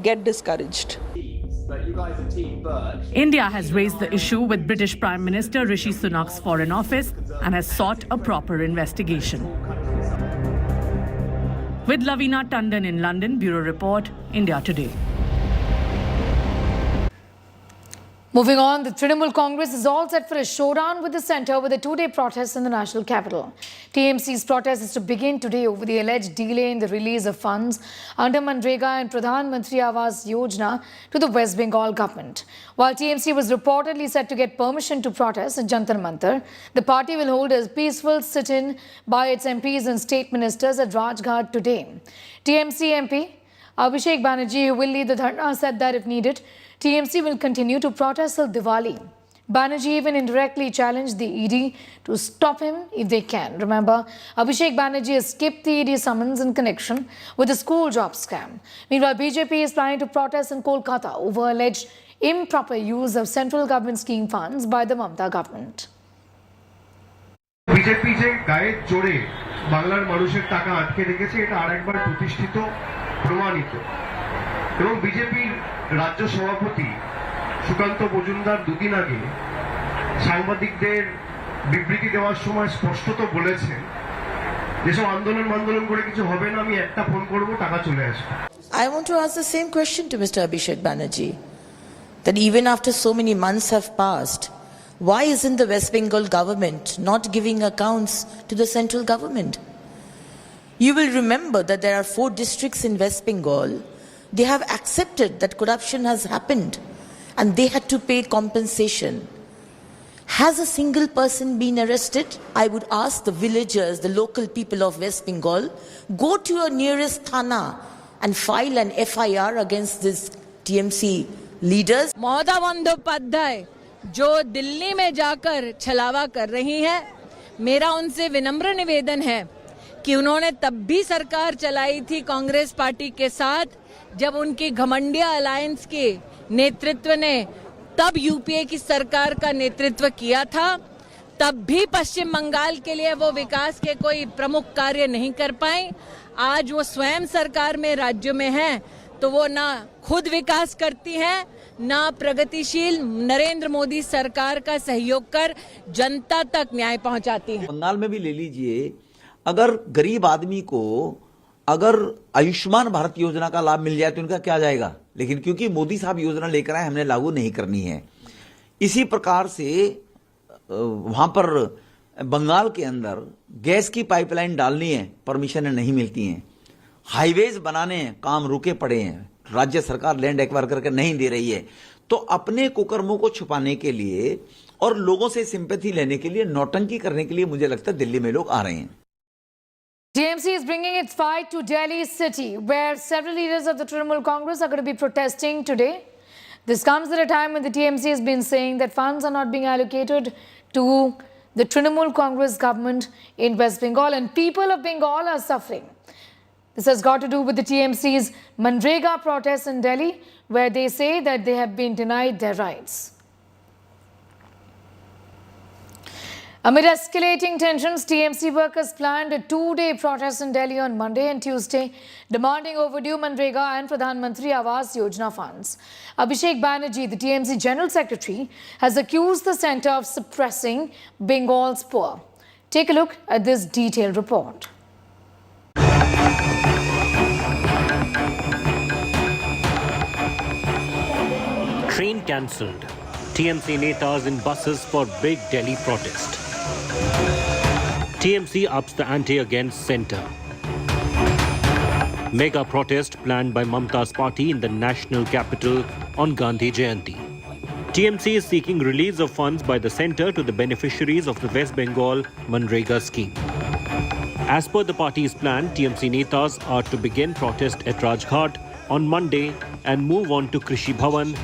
get discouraged. India has raised the issue with British Prime Minister Rishi Sunak's Foreign Office and has sought a proper investigation. With Lavina Tandon in London, Bureau Report, India Today. Moving on, the Trinamool Congress is all set for a showdown with the centre with a two-day protest in the national capital. TMC's protest is to begin today over the alleged delay in the release of funds under Manrega and Pradhan Mantri Awas Yojana to the West Bengal government. While TMC was reportedly set to get permission to protest at Jantar Mantar, the party will hold a peaceful sit-in by its MPs and state ministers at Rajghat today. TMC MP Abhishek Banerjee, who will lead the dharna, said that if needed, TMC will continue to protest till Diwali. Banerjee even indirectly challenged the ED to stop him if they can. Remember, Abhishek Banerjee has skipped the ED summons in connection with the school job scam. Meanwhile, BJP is planning to protest in Kolkata over alleged improper use of central government scheme funds by the Mamata government. BJP যে গায়ের জোরে বাংলার মানুষের টাকা আটকে রেখেছে এটা আরেকবার প্রতিষ্ঠিত প্রমাণিত এবং বিজেপির রাজ্য সভাপতি সুকান্ত মজুমদার দুদিন আগে সাংবাদিকদের বিবৃতি দেওয়ার সময় স্পষ্টত বলেছেন যেসব আন্দোলন করে কিছু হবে না আমি একটা ফোন করব টাকা চলে আসবে I want to ask the same question to Mr. Abhishek Banerjee, that even after so many months have passed, why isn't the West Bengal government not giving accounts to the central government? You will remember that there are 4 districts in West Bengal. They have accepted that corruption has happened and they had to pay compensation. Has a single person been arrested? I would ask the villagers, the local people of West Bengal, go to your nearest thana and file an FIR against these TMC leaders. ममता बंदोपाध्याय जो दिल्ली में जाकर छलावा कर रही हैं, मेरा उनसे विनम्र निवेदन है कि उन्होंने तब भी सरकार चलाई थी कांग्रेस पार्टी के साथ जब उनकी घमंडिया अलायंस के नेतृत्व ने तब यूपीए की सरकार का नेतृत्व किया था, तब भी पश्चिम बंगाल के लिए वो विकास के कोई प्रमुख कार्य नहीं कर पाए। आज वो स्वयं सरकार में राज्य में हैं, तो वो ना खुद विकास करती हैं, ना प्रगतिशील नरेंद्र मोदी सरकार का सहयोग कर जनता तक न्याय पहुंचाती हैं। बंगाल में भी ले लीजिए, अगर गरीब आदमी को अगर आयुष्मान भारत योजना का लाभ मिल जाए तो उनका क्या जाएगा, लेकिन क्योंकि मोदी साहब योजना लेकर आए, हमने लागू नहीं करनी है। इसी प्रकार से वहां पर बंगाल के अंदर गैस की पाइपलाइन डालनी है, परमिशन नहीं मिलती हैं। हाईवेज बनाने हैं, काम रुके पड़े हैं, राज्य सरकार लैंड एक्वायर करके नहीं दे रही है। तो अपने कुकर्मों को छुपाने के लिए और लोगों से सिंपैथी लेने के लिए, नौटंकी करने के लिए मुझे लगता है दिल्ली में लोग आ रहे हैं। TMC is bringing its fight to Delhi city, where several leaders of the Trinamool Congress are going to be protesting today. This comes at a time when the TMC has been saying that funds are not being allocated to the Trinamool Congress government in West Bengal, and people of Bengal are suffering. This has got to do with the TMC's Manrega protests in Delhi, where they say that they have been denied their rights. Amid escalating tensions, TMC workers planned a 2-day protest in Delhi on Monday and Tuesday, demanding overdue Manrega and Pradhan Mantri Awas Yojana funds. Abhishek Banerjee, the TMC General Secretary, has accused the centre of suppressing Bengal's poor. Take a look at this detailed report. Train cancelled. TMC netas in buses for big Delhi protest. TMC ups the ante against centre. Mega protest planned by Mamta's party in the national capital on Gandhi Jayanti. TMC is seeking release of funds by the centre to the beneficiaries of the West Bengal Manrega scheme. As per the party's plan, TMC netas are to begin protest at Rajghat on Monday and move on to Krishi Bhavan,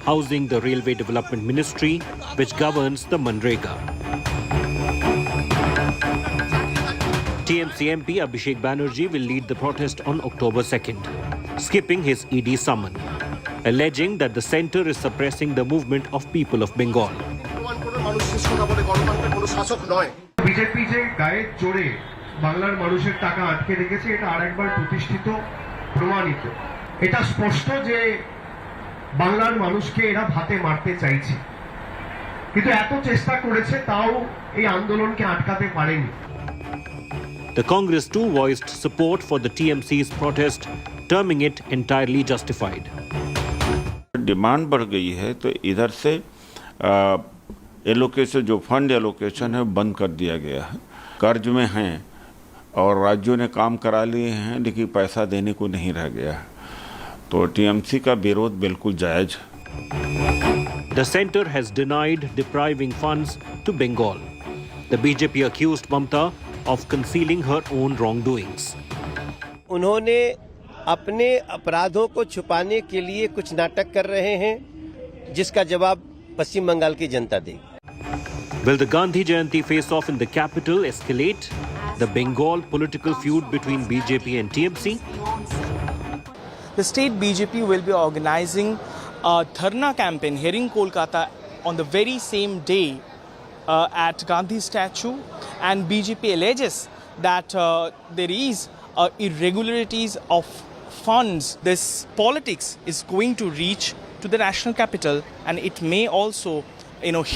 housing the Railway Development Ministry, which governs the Manrega. TMC MP Abhishek Banerjee will lead the protest on October 2nd, skipping his ED summon, alleging that the centre is suppressing the movement of people of Bengal. BJP যে গায়ের জোরে বাংলার মানুষের টাকা আটকে রেখেছে, এটা আরেকবার প্রতিষ্ঠিত, প্রমাণিত। এটা স্পষ্ট যে বাংলার মানুষকে এরা ভাতে মারতে চাইছে, কিন্তু এত চেষ্টা করেছে তাও এই আন্দোলনকে আটকাতে পারেনি। The Congress too voiced support for the TMC's protest, terming it entirely justified. Demand बढ़ गई है तो इधर से एलोकेशन, जो फंड एलोकेशन है बंद कर दिया गया है। कर्ज में हैं और राज्यों ने काम करा लिए हैं, लेकिन पैसा देने को नहीं रह गया है, तो टीएमसी का विरोध बिल्कुल जायज है। The centre has denied depriving funds to Bengal. The BJP accused Mamta of concealing her own wrongdoings. उन्होंने अपने अपराधों को छुपाने के लिए कुछ नाटक कर रहे हैं, जिसका जवाब पश्चिम बंगाल की जनता देगी। Will the Gandhi Jayanti face-off in the capital escalate the Bengal political feud between BJP and TMC? The state BJP will be organizing a dharna campaign here in Kolkata on the very same day at Gandhi statue, and BJP alleges that there is irregularities of funds. This politics is going to reach to the national capital, and it may also,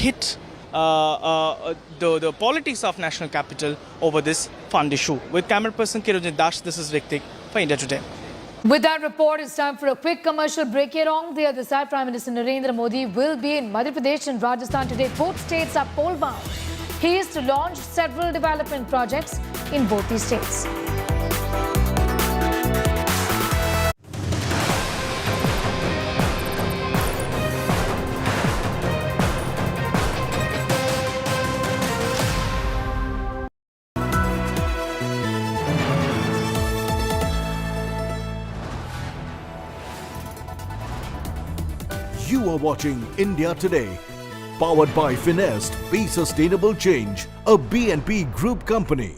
hit the politics of national capital over this fund issue. With camera person Kiranjan Dash, this is Ritik for India Today. With that report, it's time for a quick commercial break. Here on the other side, Prime Minister Narendra Modi will be in Madhya Pradesh and Rajasthan today. Both states are poll-bound. He is to launch several development projects in both these states. You are watching India Today, powered by Finest, Be Sustainable Change, a BNP Group company.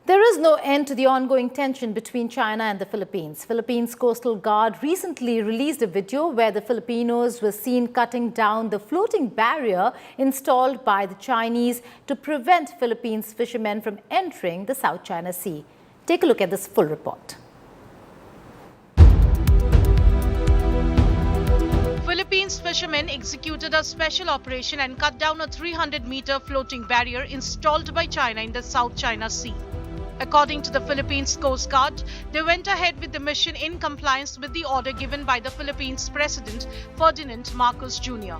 There is no end to the ongoing tension between China and the Philippines. Philippines Coastal Guard recently released a video where the Filipinos were seen cutting down the floating barrier installed by the Chinese to prevent Philippines fishermen from entering the South China Sea. Take a look at this full report. Philippines fishermen executed a special operation and cut down a 300-meter floating barrier installed by China in the South China Sea. According to the Philippines Coast Guard, they went ahead with the mission in compliance with the order given by the Philippines President Ferdinand Marcos Jr.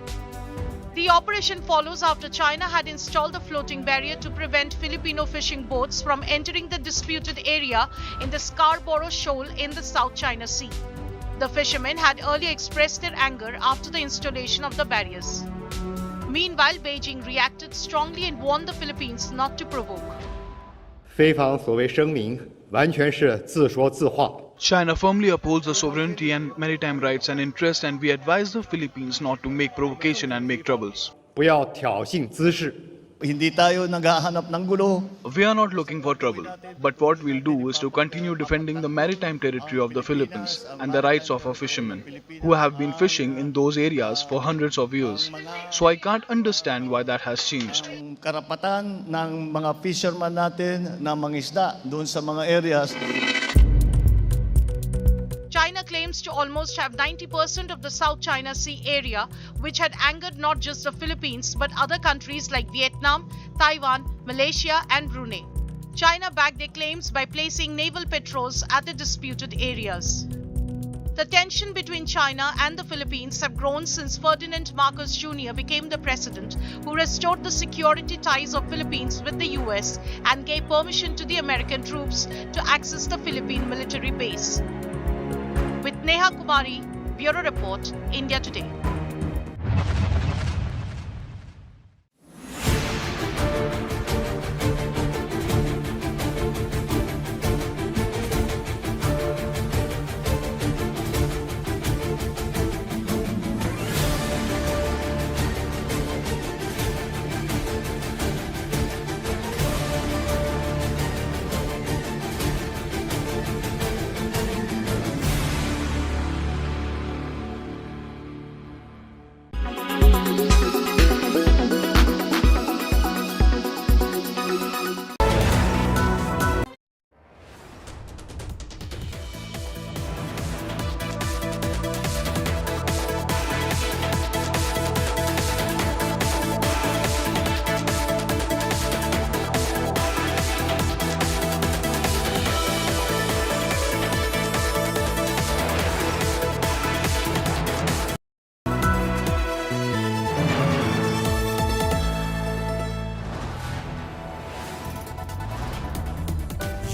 The operation follows after China had installed a floating barrier to prevent Filipino fishing boats from entering the disputed area in the Scarborough Shoal in the South China Sea. The fishermen had earlier expressed their anger after the installation of the barriers. Meanwhile, Beijing reacted strongly and warned the Philippines not to provoke. 非方所谓声明完全是自说自话。 China firmly upholds the sovereignty and maritime rights and interests, and we advise the Philippines not to make provocation and make troubles. 不要挑衅滋事。 Hindi tayo naghahanap ng gulo. We are not looking for trouble, but what we'll do is to continue defending the maritime territory of the Philippines and the rights of our fishermen, who have been fishing in those areas for hundreds of years. So I can't understand why that has changed. Karapatan ng mga fishermen natin na mangisda doon sa mga areas. China claims to almost have 90% of the South China Sea area, which had angered not just the Philippines but other countries like Vietnam, Taiwan, Malaysia and Brunei. China backed their claims by placing naval patrols at the disputed areas. The tension between China and the Philippines have grown since Ferdinand Marcos Jr. became the president, who restored the security ties of Philippines with the US and gave permission to the American troops to access the Philippine military base. With Neha Kumari, Bureau Report, India Today.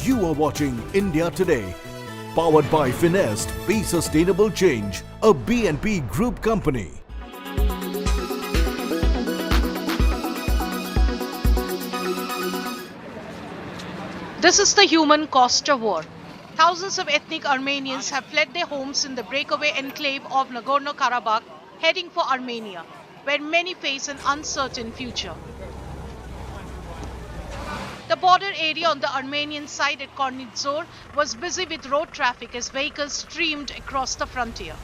You are watching India Today, powered by Finest, Be Sustainable Change, a BNP Group company. This is the human cost of war. Thousands of ethnic Armenians have fled their homes in the breakaway enclave of Nagorno-Karabakh, heading for Armenia, where many face an uncertain future. The border area on the Armenian side at Kornizor was busy with road traffic as vehicles streamed across the frontier.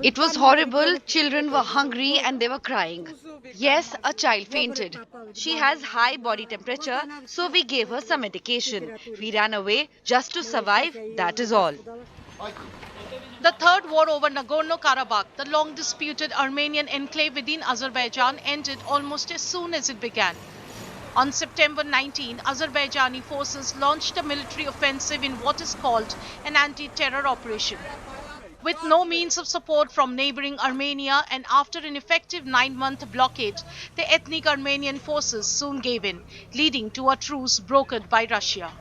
It was horrible. Children were hungry and they were crying. Yes, a child fainted. She has high body temperature, so we gave her some medication. We ran away just to survive, that is all. The third war over Nagorno-Karabakh, the long-disputed Armenian enclave within Azerbaijan, ended almost as soon as it began. On September 19, Azerbaijani forces launched a military offensive in what is called an anti-terror operation. With no means of support from neighboring Armenia and after an effective 9-month blockade, the ethnic Armenian forces soon gave in, leading to a truce brokered by Russia.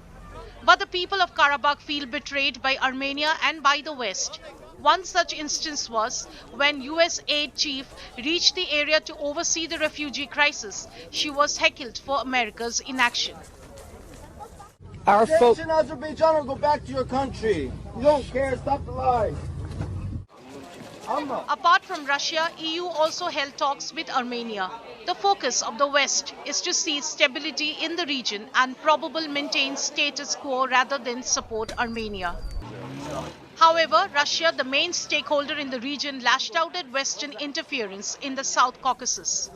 But the people of Karabakh feel betrayed by Armenia and by the West. One such instance was when US aid chief reached the area to oversee the refugee crisis. She was heckled for America's inaction. Our folks in Azerbaijan will go back to your country. You don't care, stop the lies. Apart from Russia, EU also held talks with Armenia. The focus of the West is to see stability in the region and probably maintain status quo rather than support Armenia. However, Russia, the main stakeholder in the region, lashed out at Western interference in the South Caucasus.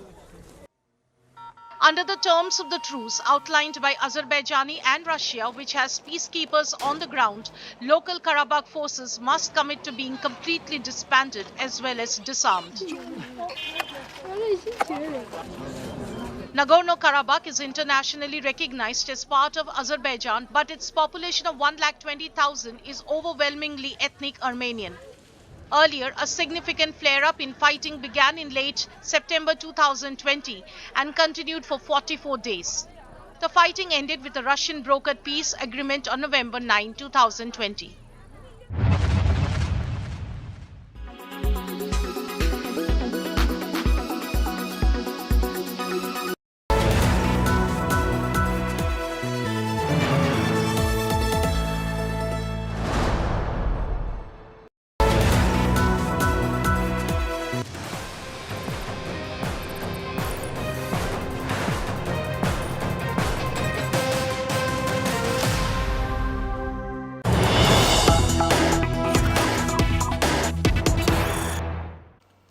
Under the terms of the truce outlined by Azerbaijani and Russia, which has peacekeepers on the ground, local Karabakh forces must commit to being completely disbanded as well as disarmed. Nagorno-Karabakh is internationally recognized as part of Azerbaijan, but its population of 120,000 is overwhelmingly ethnic Armenian. Earlier, a significant flare-up in fighting began in late September 2020 and continued for 44 days. The fighting ended with a Russian-brokered peace agreement on November 9, 2020.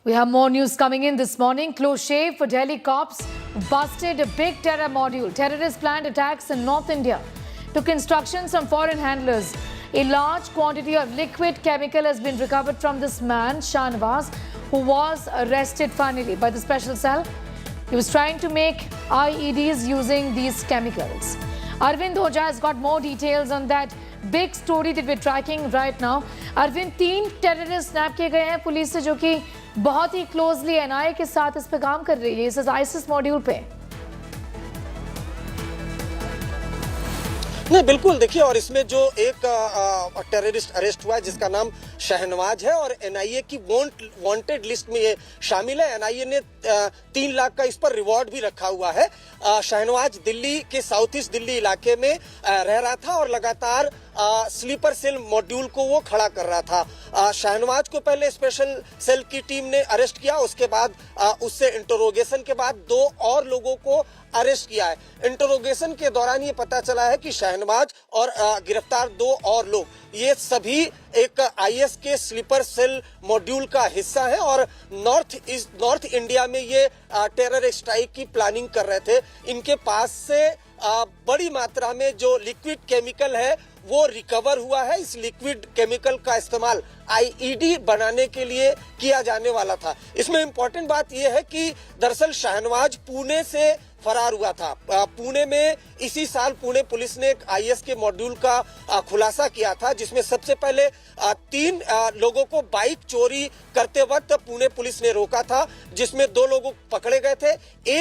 We have more news coming in this morning. Close shave for Delhi cops. Busted a big terror module. Terrorists planned attacks in North India. Took instructions from foreign handlers. A large quantity of liquid chemical has been recovered from this man, Shahnawaz, who was arrested finally by the special cell. He was trying to make IEDs using these chemicals. Arvind Hoja has got more details on that big story that we're tracking right now. Arvind, 3 terrorists snap किए गए हैं police से, जो कि बहुत ही closely NIA के साथ इस पे काम कर रही है, इस आईसिस मॉड्यूल पे। नहीं, बिल्कुल देखिए, और इसमें जो एक टेररिस्ट अरेस्ट हुआ है जिसका नाम शहनवाज है और एनआईए की वांटेड लिस्ट में ये शामिल है। एनआईए ने 3 लाख का इस पर रिवॉर्ड भी रखा हुआ है। शहनवाज दिल्ली के साउथ ईस्ट दिल्ली इलाके में रह रहा था और लगातार स्लीपर सेल मॉड्यूल को वो खड़ा कर रहा था। शहनवाज को पहले स्पेशल सेल की टीम ने अरेस्ट किया, उसके बाद उससे इंटरोगेशन के बाद 2 और लोगों को अरेस्ट किया है। इंटरोगेशन के दौरान ये पता चला है कि शहनवाज और गिरफ्तार 2 और लोग, ये सभी एक आईएस के स्लीपर सेल मॉड्यूल का हिस्सा है और नॉर्थ इंडिया में ये टेरर स्ट्राइक की प्लानिंग कर रहे थे। इनके पास से बड़ी मात्रा में जो लिक्विड केमिकल है वो रिकवर हुआ है। इस लिक्विड केमिकल का इस्तेमाल आईईडी बनाने के लिए किया जाने वाला था। इसमें इंपॉर्टेंट बात यह है कि दरअसल शहनवाज पुणे से फरार हुआ था। पुणे में इसी साल पुणे पुलिस ने एक आईएस के मॉड्यूल का खुलासा किया था, जिसमें सबसे पहले 3 लोगों को बाइक चोरी करते वक्त पुणे पुलिस ने रोका था, जिसमें 2 लोग पकड़े गए थे।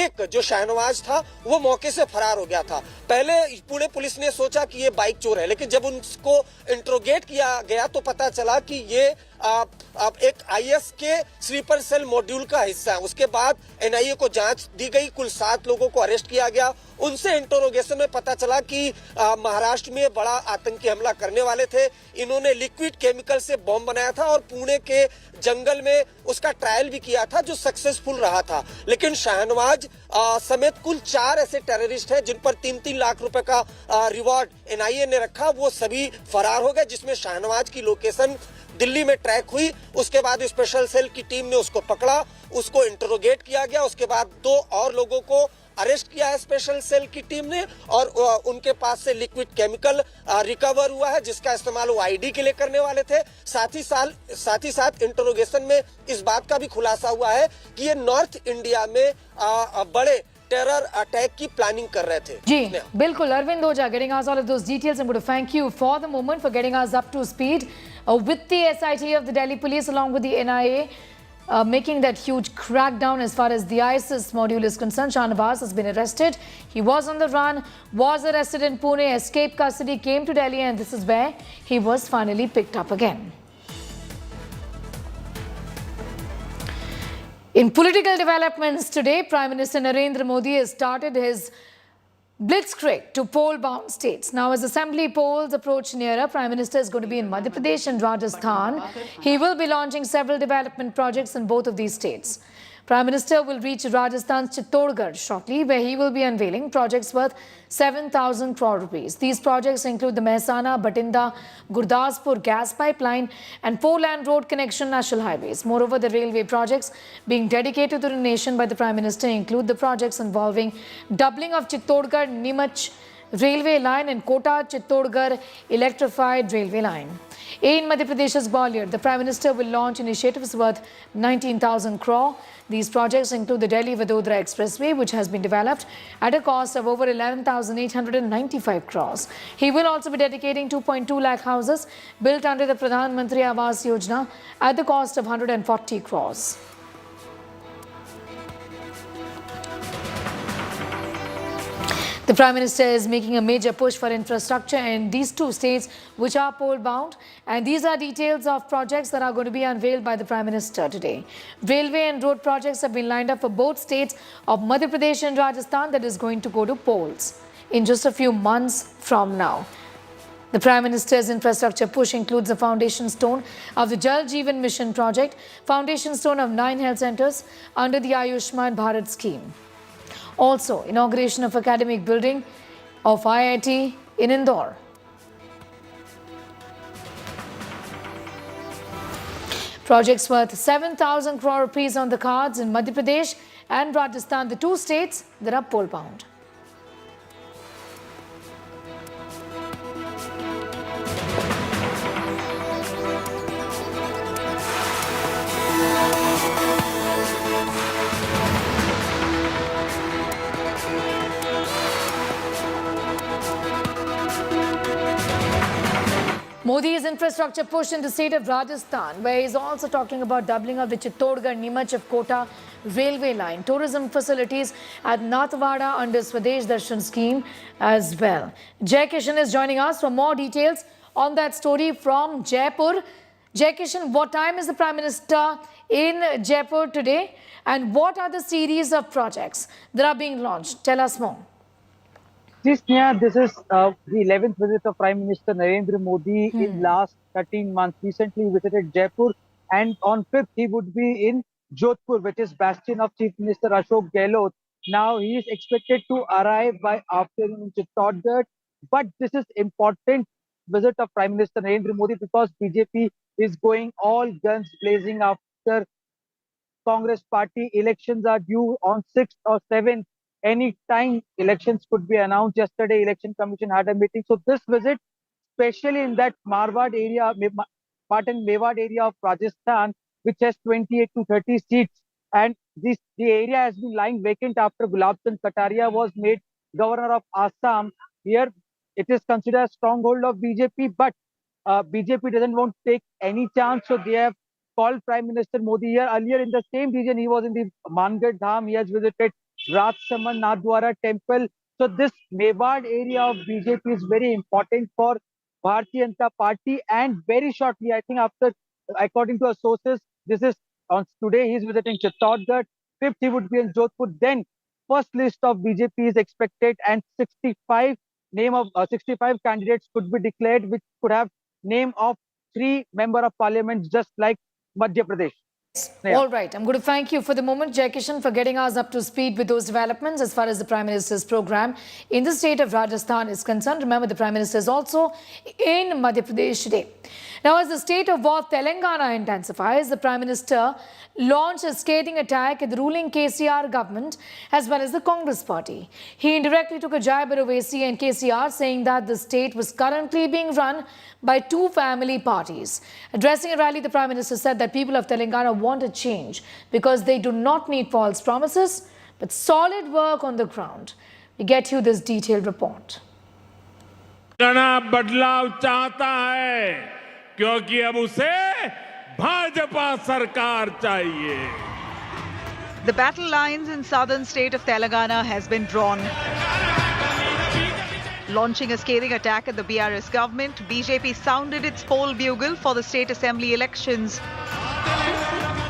एक जो शहनवाज था वो मौके से फरार हो गया था। पहले पुणे पुलिस ने सोचा कि ये बाइक चोर है, लेकिन जब उनको इंट्रोगेट किया गया तो पता चला कि ये एक आईएस के स्लीपर सेल मॉड्यूल का हिस्सा है। उसके बाद एनआईए को जांच दी गई, कुल 7 लोगों को अरेस्ट किया गया। उनसे इंटरोगेशन में पता चला कि महाराष्ट्र में बड़ा आतंकी हमला करने वाले थे। इन्होंने लिक्विड केमिकल से बॉम्ब बनाया था और पुणे के जंगल में उसका ट्रायल भी किया था, जो सक्सेसफुल रहा था। लेकिन शहनवाज समेत कुल 4 ऐसे टेररिस्ट हैं जिन पर 3-3 लाख रुपए का रिवॉर्ड एनआईए ने रखा, वो सभी फरार हो गए, जिसमें शहनवाज की लोकेशन दिल्ली में ट्रैक हुई। उसके बाद स्पेशल सेल की टीम ने उसको पकड़ा, उसको इंटरोगेट किया गया। उसके बाद 2 और लोगों को अरेस्ट किया है स्पेशल सेल की टीम ने और उनके पास से लिक्विड केमिकल रिकवर हुआ है, जिसका इस्तेमाल वो आईडी के लिए करने वाले थे। साथ ही साथ इंटरोगेशन में इस बात का भी खुलासा हुआ है कि ये नॉर्थ इंडिया में बड़े टेरर अटैक की प्लानिंग कर रहे थे। जी बिल्कुल, अरविंद ओझा getting us all of those details. I'm going to thank you for the moment for getting us up to speed with the SIT of the Delhi police along with the NIA making that huge crackdown as far as the ISIS module is concerned. Shahnawaz has been arrested. He was on the run, was arrested in Pune, escaped custody, came to Delhi, and this is where he was finally picked up again. In political developments today, Prime Minister Narendra Modi has started his Blitzkrieg to poll-bound states. Now, as assembly polls approach nearer, Prime Minister is going to be in Madhya Pradesh and Rajasthan. He will be launching several development projects in both of these states. Prime Minister will reach Rajasthan's Chittorgarh shortly, where he will be unveiling projects worth 7,000 crore rupees. These projects include the Mehsana, Batinda, Gurdaspur gas pipeline and 4-lane road connection national highways. Moreover, the railway projects being dedicated to the nation by the Prime Minister include the projects involving doubling of Chittorgarh-Nimach railway line and Kota-Chittorgarh electrified railway line. In Madhya Pradesh's Gwalior, the Prime Minister will launch initiatives worth 19,000 crore. These projects include the Delhi-Vadodara Expressway, which has been developed at a cost of over 11,895 crores. He will also be dedicating 2.2 lakh houses built under the Pradhan Mantri Awas Yojana at the cost of 140 crores. The Prime Minister is making a major push for infrastructure in these two states which are poll-bound, and these are details of projects that are going to be unveiled by the Prime Minister today. Railway and road projects have been lined up for both states of Madhya Pradesh and Rajasthan that is going to go to polls in just a few months from now. The Prime Minister's infrastructure push includes the foundation stone of the Jal Jeevan Mission project, foundation stone of 9 health centres under the Ayushman Bharat scheme. Also, inauguration of academic building of IIT in Indore. Projects worth 7,000 crore rupees on the cards in Madhya Pradesh and Rajasthan, the two states that are poll-bound. Modi's infrastructure push in the state of Rajasthan, where he's also talking about doubling of the Chittorgarh-Nimach of Kota railway line, tourism facilities at Nathwada under Swadesh Darshan scheme as well. Jai Kishan is joining us for more details on that story from Jaipur. Jai Kishan, what time is the Prime Minister in Jaipur today, and what are the series of projects that are being launched? Tell us more. This is the 11th visit of Prime Minister Narendra Modi in last 13 months. Recently visited Jaipur, and on 5th he would be in Jodhpur, which is bastion of Chief Minister Ashok Gehlot. Now he is expected to arrive by afternoon in Chittorgarh, but this is important visit of Prime Minister Narendra Modi because BJP is going all guns blazing after Congress party elections are due on 6th or 7th. Any time elections could be announced. Yesterday, Election Commission had a meeting. So this visit, especially in that Marwad area, Mewad area of Rajasthan, which has 28 to 30 seats, and the area has been lying vacant after Gulab Chand Kataria was made governor of Assam. Here, it is considered a stronghold of BJP, but BJP doesn't want to take any chance, so they have called Prime Minister Modi here. Earlier in the same region, he was in the Mangad Dham. He has visited Rajsaman Nadwara temple. So this Mewad area of BJP is very important for Bharatiya Janata Party, and very shortly, I think after, according to our sources, this is on today he is visiting Chittorgarh. 5th he would be in Jodhpur. Then first list of BJP is expected, and 65 candidates could be declared, which could have name of 3 member of parliament, just like Madhya Pradesh. Yeah. All right. I'm going to thank you for the moment, Jai Kishan, for getting us up to speed with those developments as far as the Prime Minister's program in the state of Rajasthan is concerned. Remember, the Prime Minister is also in Madhya Pradesh today. Now, as the state of war Telangana intensifies, the Prime Minister launched a scathing attack at the ruling KCR government as well as the Congress party. He indirectly took a jab at Owaisi and KCR, saying that the state was currently being run by 2 family parties. Addressing a rally, the Prime Minister said that people of Telangana want a change because they do not need false promises but solid work on the ground. We get you this detailed report. बदलाव चाहता है क्योंकि अब उसे भाजपा सरकार चाहिए. The battle lines in southern state of Telangana has been drawn. Launching a scathing attack at the BRS government, BJP sounded its poll bugle for the state assembly elections.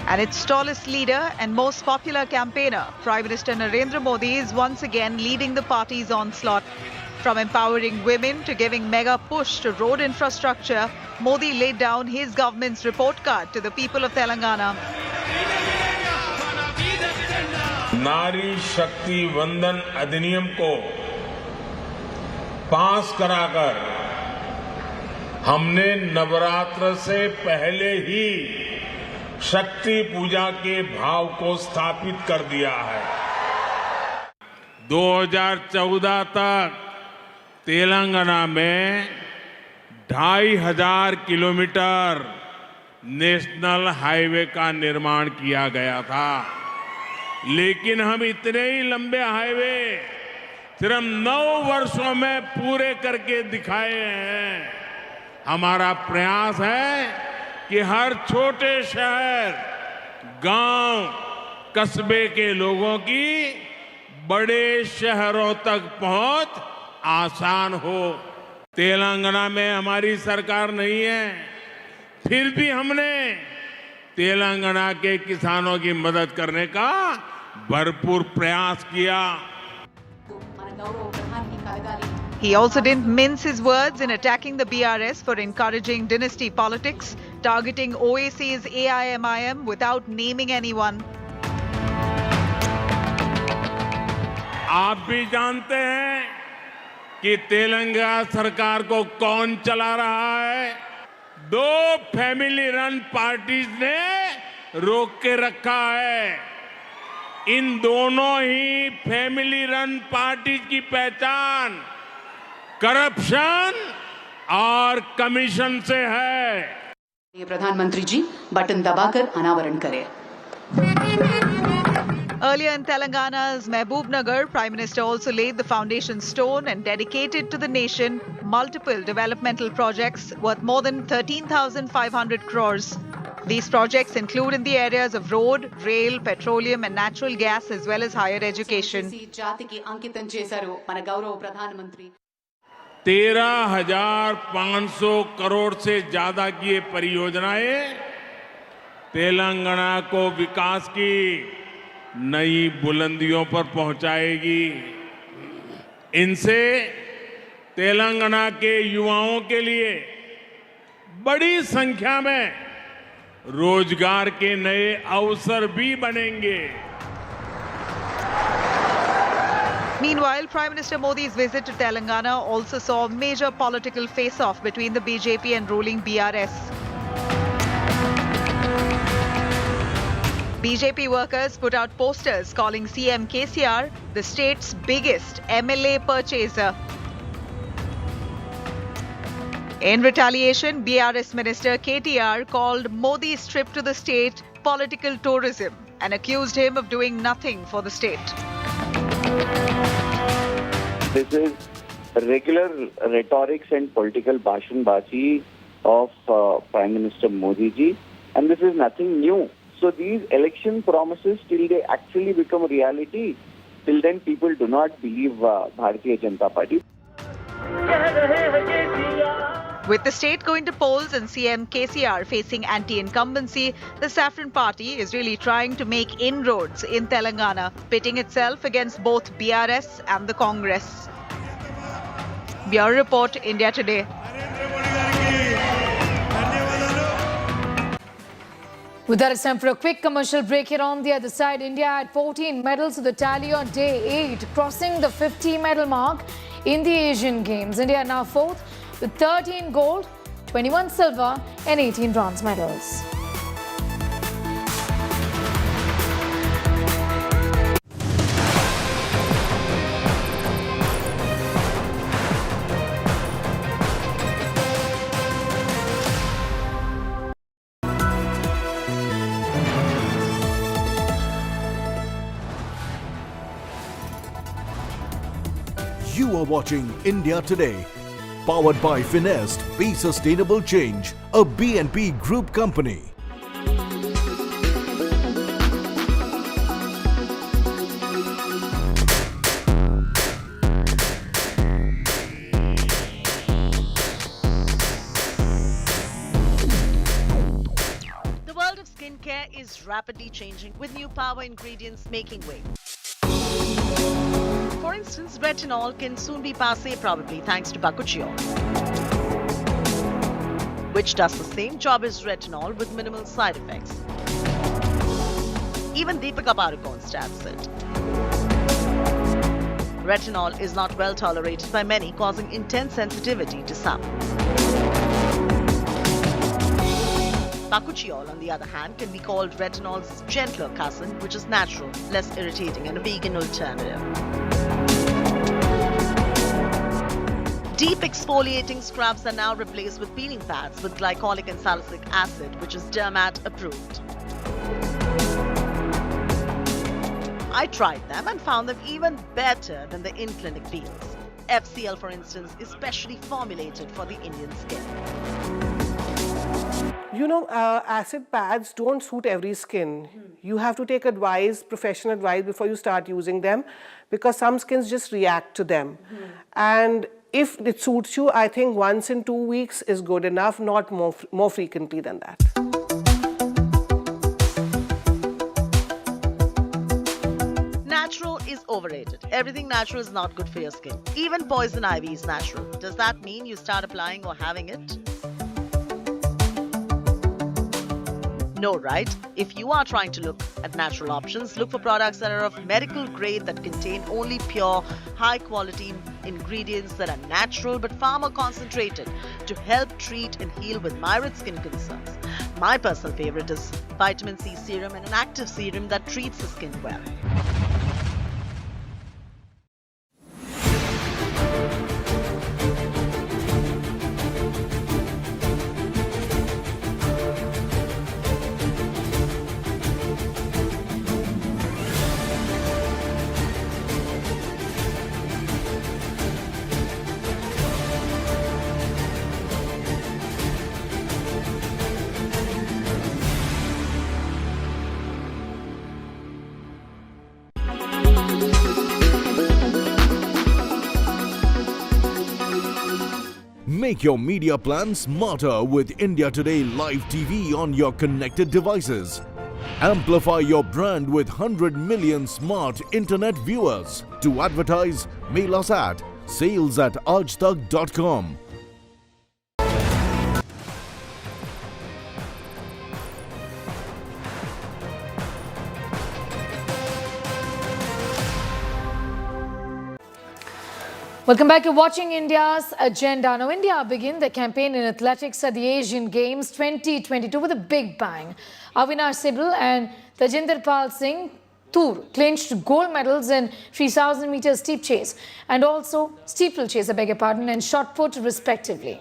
And its tallest leader and most popular campaigner, Prime Minister Narendra Modi, is once again leading the party's onslaught. From empowering women to giving mega push to road infrastructure, Modi laid down his government's report card to the people of Telangana. नारी शक्ति वंदन अधिनियम को पास कराकर हमने नवरात्र से पहले ही शक्ति पूजा के भाव को स्थापित कर दिया है। 2014 तक तेलंगाना में 2500 किलोमीटर नेशनल हाईवे का निर्माण किया गया था, लेकिन हम इतने ही लंबे हाईवे सिर्फ 9 वर्षों में पूरे करके दिखाए हैं। हमारा प्रयास है कि हर छोटे शहर, गांव, कस्बे के लोगों की बड़े शहरों तक पहुंच आसान हो। तेलंगाना में हमारी सरकार नहीं है, फिर भी हमने तेलंगाना के किसानों की मदद करने का भरपूर प्रयास किया। He also didn't mince his words in attacking the BRS for encouraging dynasty politics, targeting OAC's AIMIM without naming anyone. आप भी जानते हैं कि तेलंगाना सरकार को कौन चला रहा है। 2 फैमिली रन पार्टीज ने रोक के रखा है। इन दोनों ही फैमिली रन पार्टीज की पहचान करप्शन और कमीशन से है। ये प्रधानमंत्री जी बटन दबाकर अनावरण करें। Earlier in Telangana's Mehboob-nagar, Prime Minister also laid the foundation stone and dedicated to the nation multiple developmental projects worth more than 13,500 crores. These projects include in the areas of road, rail, petroleum and natural gas as well as higher education. 13,500 crore से ज्यादा की ये परियोजनाएं तेलंगाना को विकास की नई बुलंदियों पर पहुंचाएगी। इनसे तेलंगाना के युवाओं के लिए बड़ी संख्या में रोजगार के नए अवसर भी बनेंगे। Meanwhile, Prime Minister Modi's visit to Telangana also saw a major political face-off between the BJP and ruling BRS. BJP workers put out posters calling CM KCR the state's biggest MLA purchaser. In retaliation, BRS Minister KTR called Modi's trip to the state political tourism and accused him of doing nothing for the state. This is regular rhetorics and political bashanbazi of Prime Minister Modi ji, and this is nothing new. So these election promises, till they actually become reality, till then people do not believe Bharatiya Janata Party. With the state going to polls and CM KCR facing anti-incumbency, the Saffron Party is really trying to make inroads in Telangana, pitting itself against both BRS and the Congress. Bureau Report, India Today. With that, it's time for a quick commercial break. Here on the other side, India had 14 medals to the tally on day 8, crossing the 50-medal mark in the Asian Games. India now 4th with 13 gold, 21 silver and 18 bronze medals. You are watching India Today, powered by Finest, Be Sustainable Change, a BNP Group company. The world of skincare is rapidly changing with new power ingredients making way. For instance, retinol can soon be passé probably thanks to bakuchiol, which does the same job as retinol with minimal side effects. Even Deepika Padukone stats it. Retinol is not well tolerated by many, causing intense sensitivity to some. Bakuchiol, on the other hand, can be called retinol's gentler cousin, which is natural, less irritating, and a vegan alternative. Deep exfoliating scrubs are now replaced with peeling pads with glycolic and salicylic acid, which is Dermat approved. I tried them and found them even better than the in-clinic peels. FCL, for instance, is specially formulated for the Indian skin. You know, acid pads don't suit every skin. You have to take advice, professional advice, before you start using them, because some skins just react to them. And if it suits you, I think once in 2 weeks is good enough, not more frequently than that. Natural is overrated. Everything natural is not good for your skin. Even poison ivy is natural. Does that mean you start applying or having it? No, right? If you are trying to look at natural options, look for products that are of medical grade that contain only pure, high-quality ingredients that are natural but far more concentrated to help treat and heal with myriad skin concerns. My personal favorite is vitamin C serum and an active serum that treats the skin well. Make your media plan smarter with India Today Live TV on your connected devices. Amplify your brand with 100 million smart internet viewers. To advertise, mail us at sales@aajtak.com. Welcome back. You're watching India's Agenda. Now, India began the campaign in athletics at the Asian Games 2022 with a big bang. Avinash Sibal and Tajinder Pal Singh Toor clinched gold medals in 3,000 meter steep chase and also steeplechase, and shot put respectively.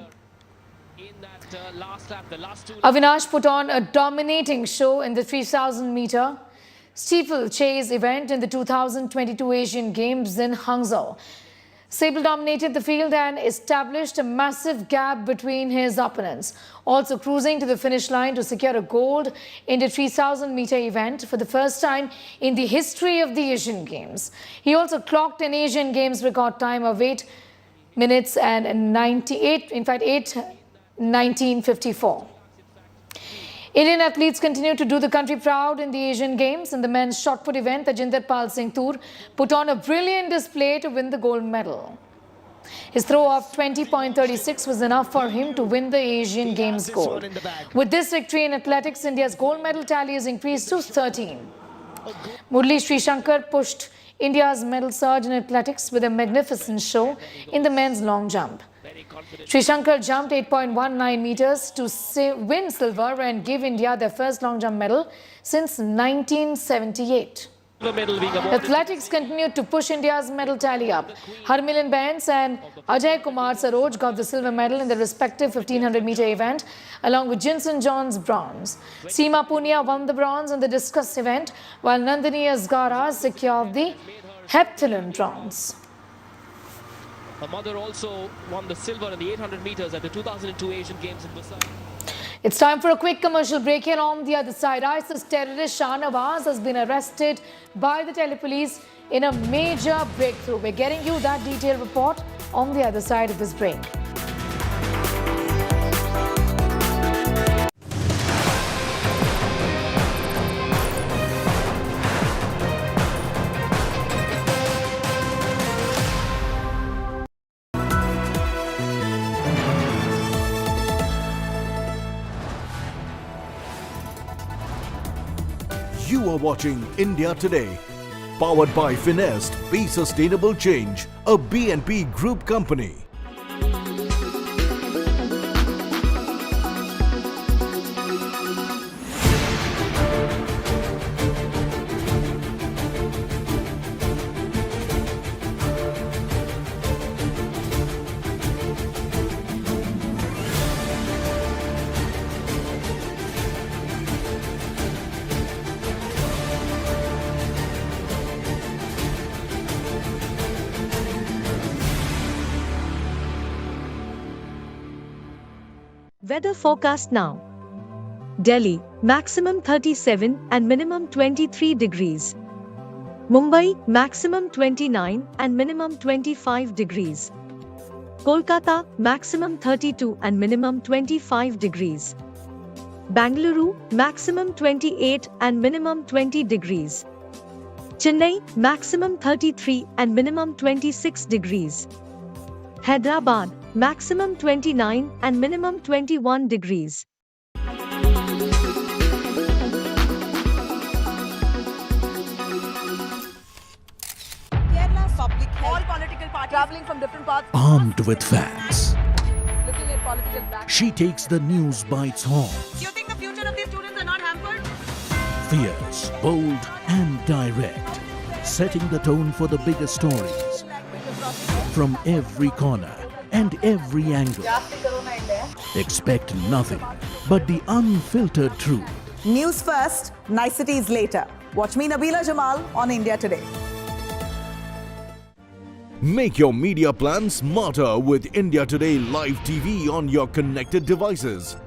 Avinash put on a dominating show in the 3,000 meter steeplechase event in the 2022 Asian Games in Hangzhou. Sable dominated the field and established a massive gap between his opponents, also cruising to the finish line to secure a gold in the 3,000 meter event for the first time in the history of the Asian Games. He also clocked an Asian Games record time of 8 minutes and 8:19:54. Indian athletes continue to do the country proud in the Asian Games. In the men's shot put event, Tajinder Pal Singh Toor put on a brilliant display to win the gold medal. His throw of 20.36 was enough for him to win the Asian Games gold. With this victory in athletics, India's gold medal tally has increased to 13. Murli Srishankar pushed India's medal surge in athletics with a magnificent show in the men's long jump. Srishankar jumped 8.19 meters to win silver and give India their first long jump medal since 1978. Athletics continued to push India's medal tally up. Harmilan Bains and Ajay Kumar Saroj got the silver medal in the respective 1500 meter event, along with Jinson John's bronze. Seema Punia won the bronze in the discus event, while Nandini Asgara secured the heptathlon bronze. Her mother also won the silver in the 800 meters at the 2002 Asian Games in Busan. It's time for a quick commercial break. Here on the other side, ISIS terrorist Shahnawaz has been arrested by the telepolice in a major breakthrough. We're getting you that detailed report on the other side of this break. You are watching India Today, powered by Finest, Be Sustainable Change, a BNP Group company. Weather forecast now. Delhi, maximum 37 and minimum 23 degrees. Mumbai, maximum 29 and minimum 25 degrees. Kolkata, maximum 32 and minimum 25 degrees. Bengaluru, maximum 28 and minimum 20 degrees. Chennai, maximum 33 and minimum 26 degrees. Hyderabad, maximum 29 and minimum 21 degrees. Kerala's public health. All political parties traveling from different parts. Armed with facts, Looking at political back. she takes the news by its horns. You think the future of these students are not hampered? Fierce, bold, and direct, setting the tone for the biggest stories from every corner and every angle. Expect nothing but the unfiltered truth. News first, niceties later. Watch me, Nabila Jamal, on India Today. Make your media plan smarter with India Today Live TV on your connected devices.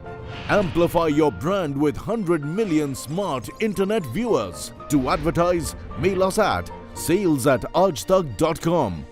Amplify your brand with 100 million smart internet viewers. To advertise, mail us at sales@aajtak.com.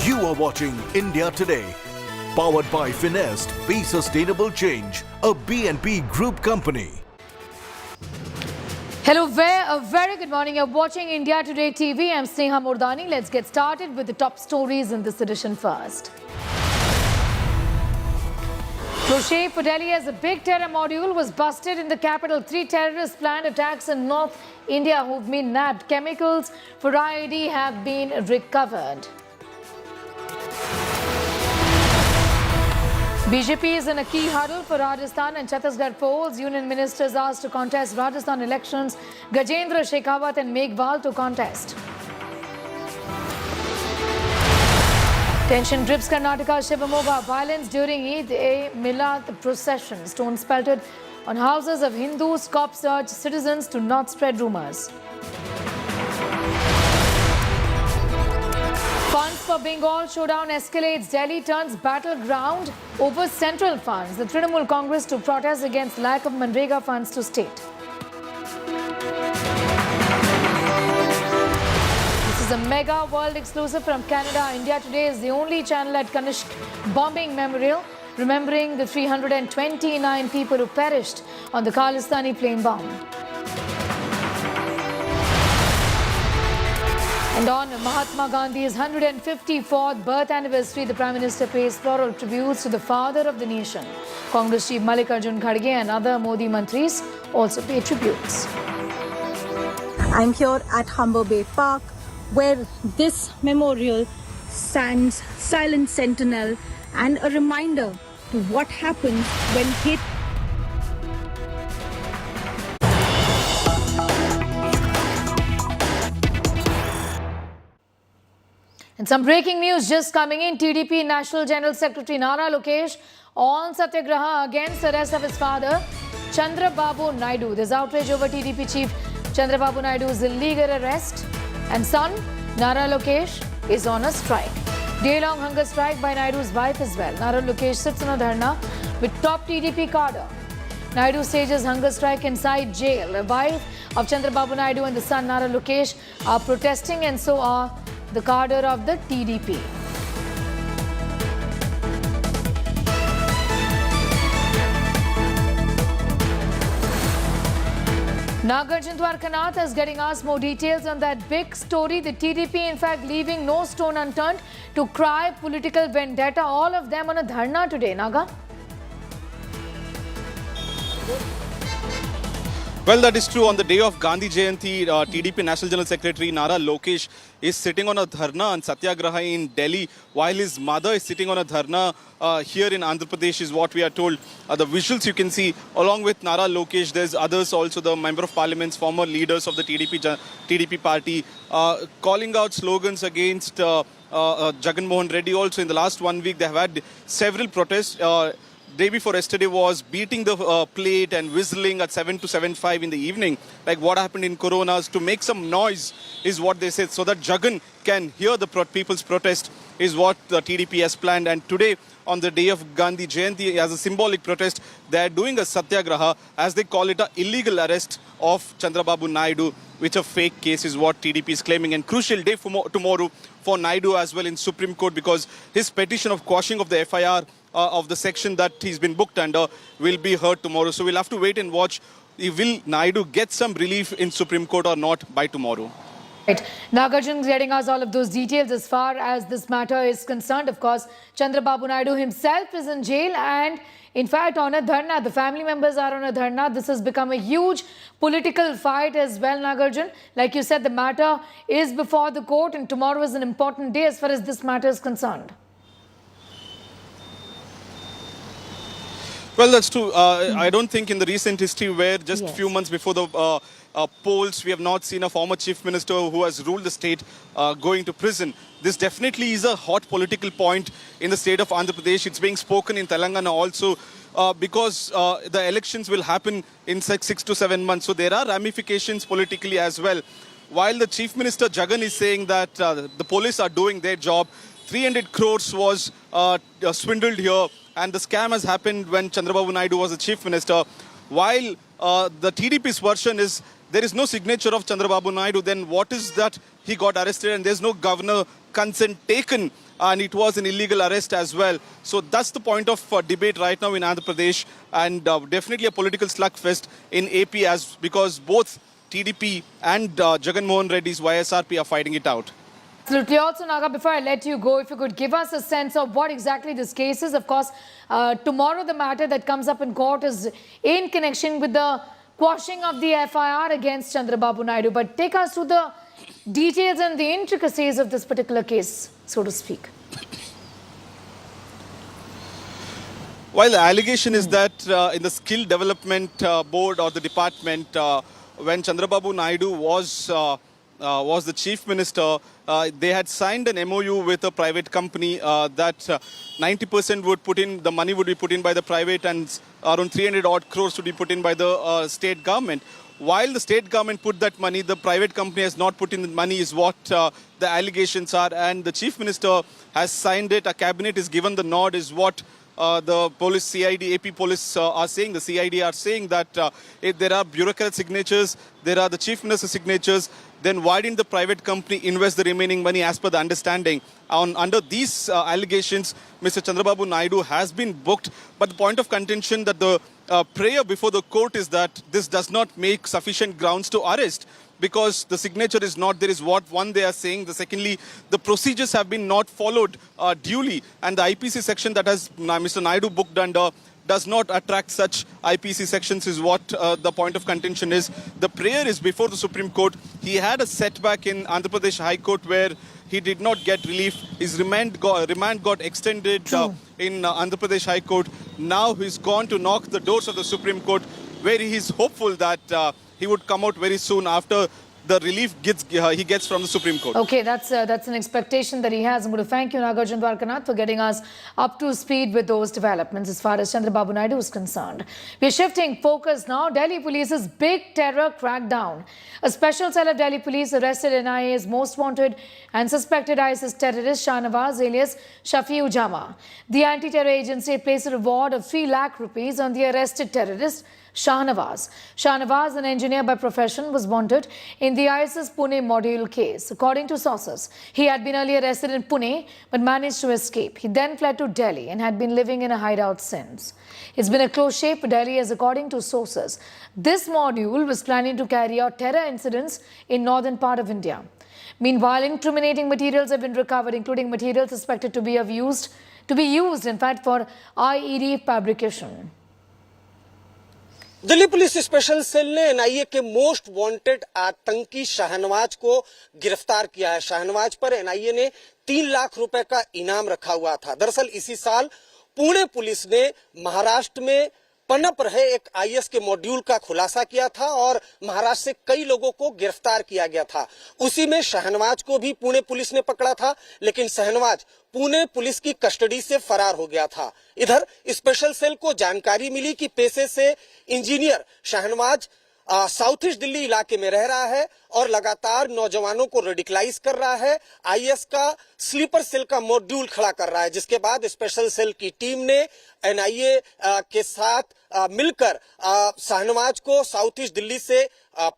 You are watching India Today, powered by Finest, Be Sustainable Change, a BNP Group company. Hello, a very good morning. You're watching India Today TV. I'm Sneha Murdani. Let's get started with the top stories in this edition first. Crochet for Delhi as a big terror module was busted in the capital. 3 terrorists planned attacks in North India who've been nabbed. Chemicals for IED have been recovered. BJP is in a key huddle for Rajasthan and Chhattisgarh polls. Union ministers asked to contest Rajasthan elections. Gajendra Shekhawat and Meghwal to contest. Tension grips Karnataka, Shimoga. Violence during Eid-e-Milad procession. Stones pelted on houses of Hindus. Cops urge citizens to not spread rumours. Funds for Bengal showdown escalates. Delhi turns battleground over central funds. The Trinamool Congress to protest against lack of Manrega funds to state. This is a mega world exclusive from Canada. India Today is the only channel at Kanishk bombing memorial, remembering the 329 people who perished on the Khalistani plane bomb. And on Mahatma Gandhi's 154th birth anniversary, the Prime Minister pays floral tributes to the father of the nation. Congress Chief Mallikarjun Kharge and other Modi mantris also pay tributes. I'm here at Humber Bay Park, where this memorial stands silent sentinel and a reminder to what happens when hate. And some breaking news just coming in. TDP National General Secretary Nara Lokesh on Satyagraha against the arrest of his father, Chandrababu Naidu. There's outrage over TDP Chief Chandrababu Naidu's illegal arrest. And son, Nara Lokesh, is on a strike. Day-long hunger strike by Naidu's wife as well. Nara Lokesh sits on a dharna with top TDP cadre. Naidu stages hunger strike inside jail. The wife of Chandrababu Naidu and the son Nara Lokesh are protesting, and so are the cadre of the TDP. Nagarjun Dwarkanath is getting us more details on that big story. The TDP, in fact, leaving no stone unturned to cry political vendetta. All of them on a dharna today. Naga? Well, that is true. On the day of Gandhi Jayanti, TDP National General Secretary Nara Lokesh is sitting on a dharna on Satyagraha in Delhi, while his mother is sitting on a dharna here in Andhra Pradesh, is what we are told. The visuals you can see, along with Nara Lokesh, there's others also, the Member of Parliament's former leaders of the TDP party, calling out slogans against Jagan Mohan Reddy. Also, in the last 1 week, they have had several protests. Day before yesterday was beating the plate and whistling at 7 to 7:05 in the evening, like what happened in Coronas, to make some noise is what they said, so that Jagan can hear the people's protest is what the TDP has planned. And today, on the day of Gandhi Jayanti, as a symbolic protest, they are doing a satyagraha, as they call it, an illegal arrest of Chandrababu Naidu, which a fake case is what TDP is claiming. And crucial day tomorrow for Naidu as well in Supreme Court, because his petition of quashing of the FIR of the section that he's been booked under will be heard tomorrow. So we'll have to wait and watch. Will Naidu get some relief in Supreme Court or not by tomorrow? Right. Nagarjun is getting us all of those details as far as this matter is concerned. Of course, Chandrababu Naidu himself is in jail, and in fact on a dharna. The family members are on a dharna. This has become a huge political fight as well, Nagarjun. Like you said, the matter is before the court, and tomorrow is an important day as far as this matter is concerned. Well, that's true. I don't think in the recent history where just a few months before the polls, we have not seen a former chief minister who has ruled the state going to prison. This definitely is a hot political point in the state of Andhra Pradesh. It's being spoken in Telangana also because the elections will happen in 6 to 7 months. So there are ramifications politically as well. While the chief minister Jagan is saying that the police are doing their job, 300 crores was swindled here, and the scam has happened when Chandrababu Naidu was the chief minister. While the TDP's version is there is no signature of Chandrababu Naidu, then what is that he got arrested and there's no governor consent taken, and it was an illegal arrest as well. So that's the point of debate right now in Andhra Pradesh, and definitely a political slugfest in AP because both TDP and Jagan Mohan Reddy's YSRP are fighting it out. Absolutely. Also, Naga, before I let you go, if you could give us a sense of what exactly this case is. Of course, tomorrow the matter that comes up in court is in connection with the quashing of the FIR against Chandrababu Naidu. But take us through the details and the intricacies of this particular case, so to speak. While the allegation is that in the Skill Development Board or the department, when Chandrababu Naidu was the chief minister, they had signed an MOU with a private company that 90% would put in, the money would be put in by the private, and around 300 odd crores would be put in by the state government. while the state government put that money, the private company has not put in the money is what the allegations are. And the Chief Minister has signed it. A cabinet is given the nod is what the police, CID, AP police are saying. The CID are saying that if there are bureaucrat signatures, there are the Chief Minister's signatures, then why didn't the private company invest the remaining money as per the understanding? Under these allegations, Mr. Chandrababu Naidu has been booked. But the point of contention that the prayer before the court is that this does not make sufficient grounds to arrest, because the signature is not there is what one they are saying. Secondly, the procedures have been not followed duly, and the IPC section that has Mr. Naidu booked under does not attract such IPC sections is what the point of contention is. The prayer is before the Supreme Court. He had a setback in Andhra Pradesh High Court where he did not get relief. His remand got extended in Andhra Pradesh High Court. Now he's gone to knock the doors of the Supreme Court, where he is hopeful that he would come out very soon after the relief he gets from the Supreme Court. Okay, that's an expectation that he has. I'm going to thank you, Nagarjun Dwarkanath, for getting us up to speed with those developments as far as Chandrababu Naidu is concerned. We're shifting focus now. Delhi Police's big terror crackdown. A special cell of Delhi Police arrested NIA's most wanted and suspected ISIS terrorist Shahnawaz, alias Shafi Ujjama. The anti-terror agency placed a reward of 3 lakh rupees on the arrested terrorist Shahnawaz. Shahnawaz, an engineer by profession, was wanted in the ISIS Pune module case. According to sources, he had been earlier arrested in Pune but managed to escape. He then fled to Delhi and had been living in a hideout since. It's been a close shave for Delhi, as according to sources, this module was planning to carry out terror incidents in northern part of India. Meanwhile, incriminating materials have been recovered, including materials suspected to be used in fact for IED fabrication. Delhi police special cell ने NIA के most wanted आतंकी शाहनवाज को गिरफ्तार किया है। शाहनवाज पर NIA ने 3 लाख रुपए का इनाम रखा हुआ था। दरअसल इसी साल पुणे पुलिस ने महाराष्ट्र में पनप रहे एक आईएस के मॉड्यूल का खुलासा किया था और महाराष्ट्र से कई लोगों को गिरफ्तार किया गया था। उसी में शाहनवाज को भी पुणे पुलिस ने पकड़ा था, लेकिन शाहनवाज पुणे पुलिस की कस्टडी से फरार हो गया था। इधर स्पेशल सेल को जानकारी मिली कि पेशे से engineer Shahnawaz south east Delhi इलाके में रह रहा है और लगातार नौजवानों को रेडिकलाइज कर रहा है। आईएस का स्लीपर सेल का मॉड्यूल खड़ा कर रहा है, जिसके बाद स्पेशल सेल की टीम ने एनआईए के साथ मिलकर शाहनवाज को साउथ ईस्ट दिल्ली से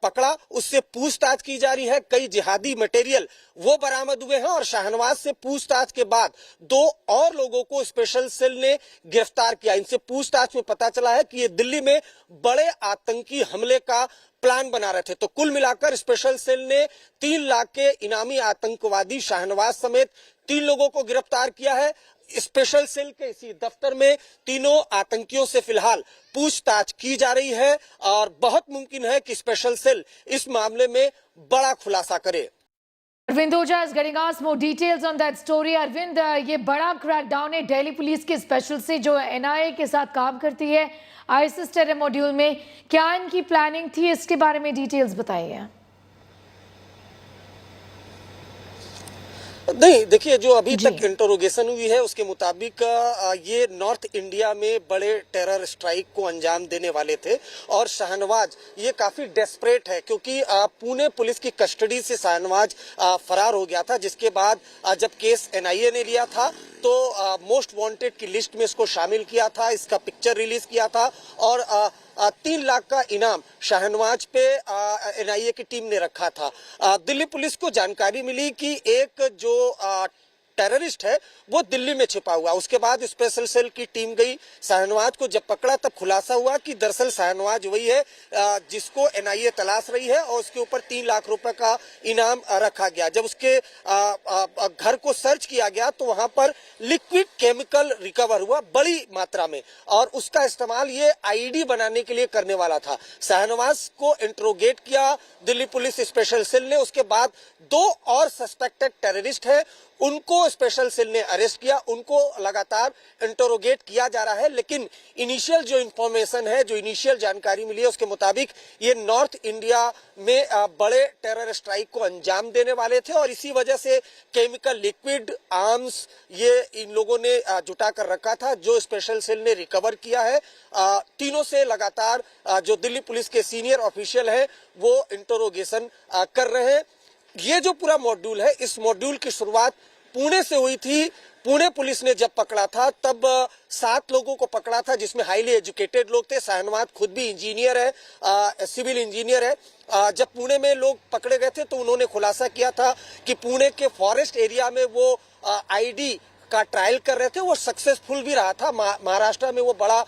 पकड़ा। उससे पूछताछ की जा रही है। कई जिहादी मटेरियल वो बरामद हुए हैं और शाहनवाज से पूछताछ के बाद 2 और लोगों को स्पेशल सेल ने गिरफ्तार किया। इनसे पूछताछ में पता चला है कि ये दिल्ली में बड़े आतंकी हमले का प्लान बना रहे थे। तो कुल मिलाकर स्पेशल सेल ने 3 लाख के इनामी आतंकवादी शाहनवाज समेत 3 लोगों को गिरफ्तार किया है। स्पेशल सेल के इसी दफ्तर में तीनों आतंकियों से फिलहाल पूछताछ की जा रही है और बहुत मुमकिन है कि स्पेशल सेल इस मामले में बड़ा खुलासा करे। Arvind Oja is getting us more details on that story. Arvind, ये बड़ा क्रैकडाउन है दिल्ली पुलिस के स्पेशल से जो एनआईए के साथ काम करती है आईएसआईएस टेरर मॉड्यूल में, क्या इनकी प्लानिंग थी, इसके बारे में डिटेल्स बताइए। नहीं, देखिए, जो अभी तक इंटरोगेशन हुई है उसके मुताबिक ये नॉर्थ इंडिया में बड़े टेरर स्ट्राइक को अंजाम देने वाले थे और शाहनवाज ये काफी डेस्परेट है क्योंकि पुणे पुलिस की कस्टडी से शाहनवाज फरार हो गया था, जिसके बाद जब केस एनआईए ने लिया था तो मोस्ट वांटेड की लिस्ट में इसको शामिल किया था, इसका पिक्चर रिलीज किया था और 3 लाख का इनाम शाहनवाज पे एनआईए की टीम ने रखा था। दिल्ली पुलिस को जानकारी मिली कि एक जो टेररिस्ट है वो दिल्ली में छिपा हुआ। उसके बाद स्पेशल सेल की टीम गई, शाहनवाज को जब पकड़ा तब खुलासा हुआ कि दरअसल शाहनवाज वही है जिसको एनआईए तलाश रही है और उसके ऊपर 3 लाख रुपए का इनाम रखा गया। जब उसके घर को सर्च किया गया तो वहां पर लिक्विड केमिकल रिकवर हुआ बड़ी मात्रा में और उसका इस्तेमाल ये आईडी बनाने के लिए करने वाला था। शाहनवाज को इंट्रोगेट किया दिल्ली पुलिस स्पेशल सेल ने। उसके बाद 2 और सस्पेक्टेड टेररिस्ट है उनको जिनको स्पेशल सेल ने अरेस्ट किया उनको लगातार इंटरोगेट किया जा रहा है, लेकिन इनिशियल जो इंफॉर्मेशन है, जो इनिशियल जानकारी मिली है उसके मुताबिक ये नॉर्थ इंडिया में बड़े टेरर स्ट्राइक को अंजाम देने वाले थे और इसी वजह से केमिकल लिक्विड आर्म्स ये इन लोगों ने जुटा कर रखा था, जो स्पेशल सेल ने रिकवर किया है। तीनों से लगातार जो दिल्ली पुलिस के सीनियर ऑफिशियल हैं वो इंटरोगेशन कर रहे हैं। ये जो पूरा मॉड्यूल है, इस मॉड्यूल की शुरुआत पुणे से हुई थी। पुणे पुलिस ने जब पकड़ा था तब 7 लोगों को पकड़ा था, जिसमें हाईली एजुकेटेड लोग थे। शाहनवाज खुद भी इंजीनियर है, सिविल इंजीनियर है। जब पुणे में लोग पकड़े गए थे तो उन्होंने खुलासा किया था कि पुणे के फॉरेस्ट एरिया में वो आईडी का ट्रायल कर रहे थे, वो सक्सेसफुल भी रहा था। महाराष्ट्र में वो बड़ा